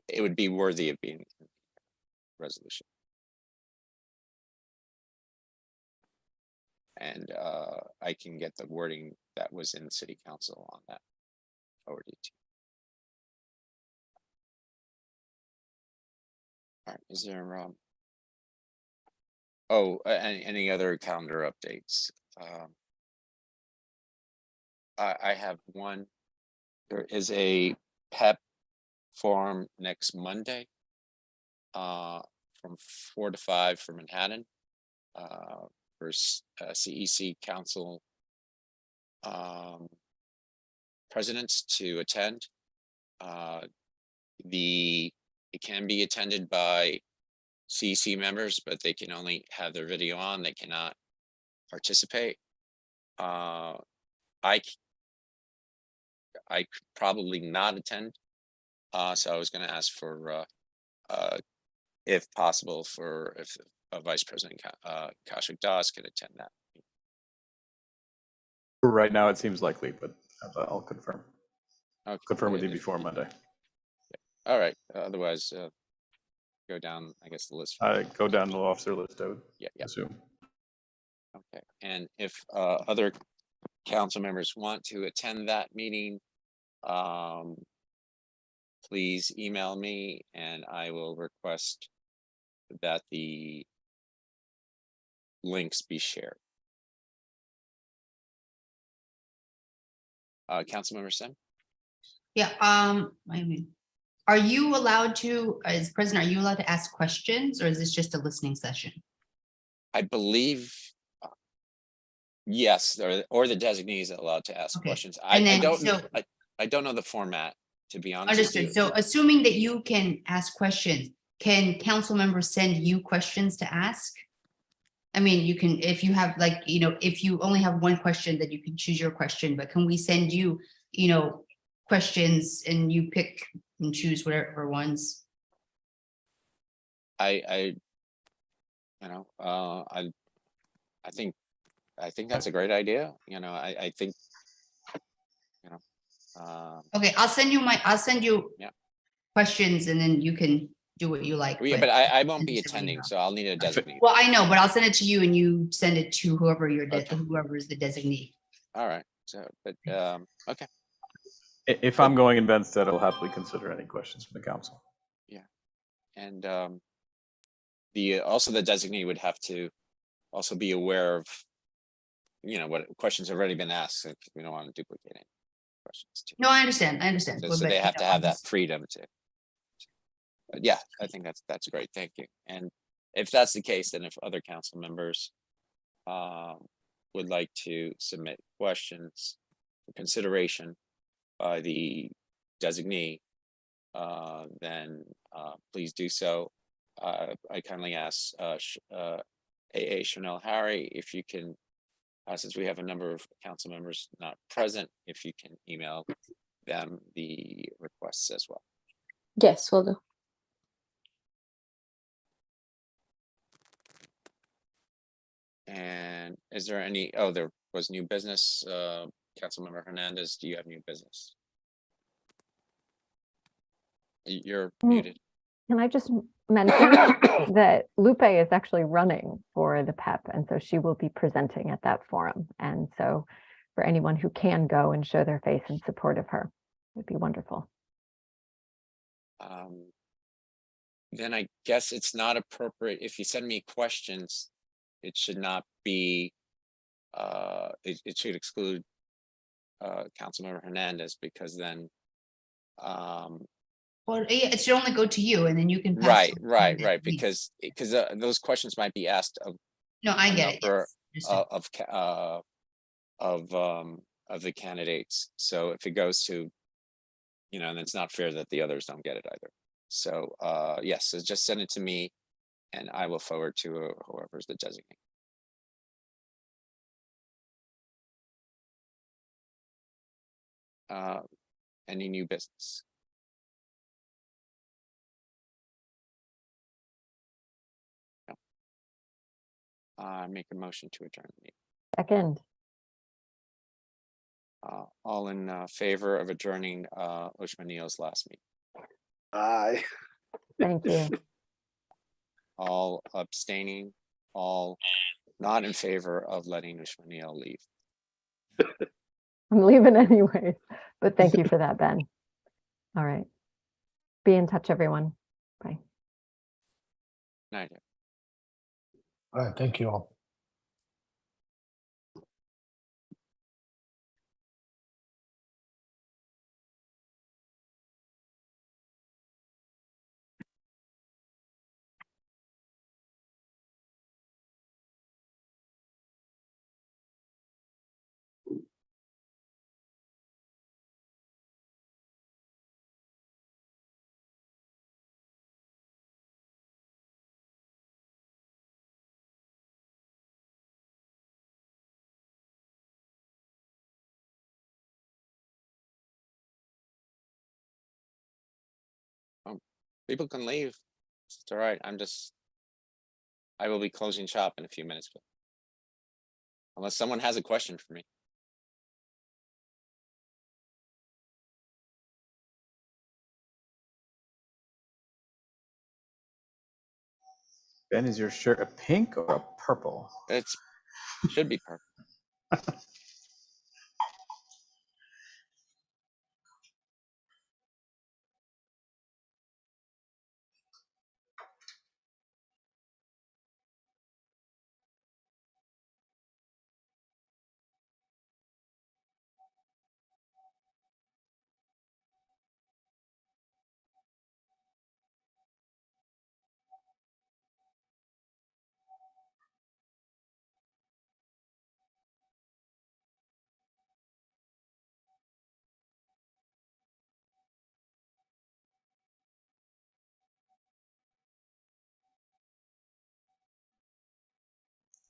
S3: It would be worthy of being a resolution. And I can get the wording that was in city council on that forwarded to you. All right, is there any other calendar updates? I have one. There is a PEP forum next Monday from 4 to 5 for Manhattan for CEC Council presidents to attend. It can be attended by CEC members, but they can only have their video on. They cannot participate. I could probably not attend, so I was going to ask for if possible, if Vice President Kaushik Das could attend that.
S1: Right now, it seems likely, but I'll confirm.
S3: Okay,
S1: Confirm with
S3: good.
S1: you before Monday.
S3: All right. Otherwise, go down, I guess, the list.
S1: Go down the officer list, I would assume.
S3: Okay. And if other council members want to attend that meeting, please email me and I will request that the links be shared. Councilmember Sim?
S14: Yeah, I mean, are you allowed to, as president, are you allowed to ask questions, or is this just a listening session?
S3: I believe, yes, or the designee is allowed to ask questions. I don't know the format, to be honest with you.
S14: Understood. So assuming that you can ask questions, can council members send you questions to ask? I mean, you can, if you have like, if you only have one question, then you can choose your question, but can we send you, questions and you pick and choose whatever ones?
S3: I think that's a great idea. I think,
S14: Okay, I'll send you questions and then you can do what you like.
S3: yeah, but I won't be attending, so I'll need a designee.
S14: Well, I know, but I'll send it to you and you send it to whoever whoever is the designee.
S3: All right. So, but okay.
S1: If I'm going in Ben's stead, I'll happily consider any questions from the council.
S3: Yeah, and also the designee would have to also be aware of, what questions have already been asked. If we don't want to duplicate any questions too.
S14: No, I understand.
S3: So they have to have that freedom to. But yeah, I think that's great. Thank you. And if that's the case, then if other council members would like to submit questions for consideration by the designee, then please do so. I kindly ask AA Chanel Harry if you can, since we have a number of council members not present, if you can email them the requests as well.
S9: Yes, will do.
S3: And is there any, there was new business. Councilmember Hernandez, do you have new business? You're muted.
S15: Can I just mention that Lupe is actually running for the PEP, and so she will be presenting at that forum. And so for anyone who can go and show their face in support of her, it would be wonderful.
S3: Then I guess it's not appropriate if you send me questions. It should not be. It should exclude Councilmember Hernandez, because then.
S14: Well, yeah, it should only go to you, and then you can pass.
S3: Right. Because those questions might be asked of.
S14: No, I get it. Yes.
S3: Of the candidates. So if it goes to, and it's not fair that the others don't get it either. So yes, so just send it to me, and I will forward to whoever's the designee. Any new business? No. Make a motion to adjourn the meeting.
S15: Second.
S3: All in favor of adjourning Ushma Neal's last meeting?
S16: Aye.
S15: Thank you.
S3: All abstaining, all not in favor of letting Ushma Neal leave.
S15: I'm leaving anyways, but thank you for that, Ben. All right. Be in touch, everyone. Bye.
S3: Night.
S18: All right, thank you all.
S3: People can leave. It's all right. I will be closing shop in a few minutes, but unless someone has a question for me.
S1: Ben, is your shirt a pink or a purple?
S3: Should be purple.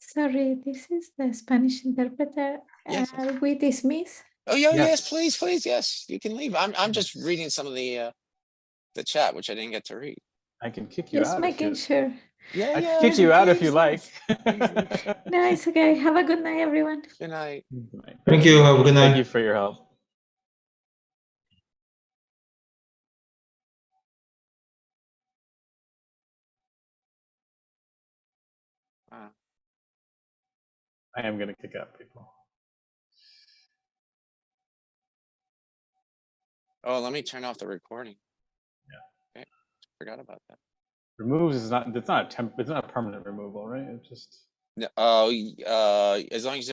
S8: Sorry, this is the Spanish interpreter.
S3: Yes.
S8: We dismiss?
S3: Oh yeah, yes, please, yes. You can leave. I'm just reading some of the chat, which I didn't get to read.
S1: I can kick you
S8: Just
S1: out.
S8: making sure.
S3: Yeah,
S1: I
S3: yeah.
S1: can kick you out if you like.
S8: No, it's okay. Have a good night, everyone.
S3: Good night.
S2: Thank you. Have a good night.
S1: Thank you for your help.
S3: Wow.
S1: I am going to kick out people.
S3: Oh, let me turn off the recording.
S1: Yeah.
S3: Okay. Forgot about that.
S1: Removes is not. It's not a permanent removal, right? It's just.
S3: No, as long as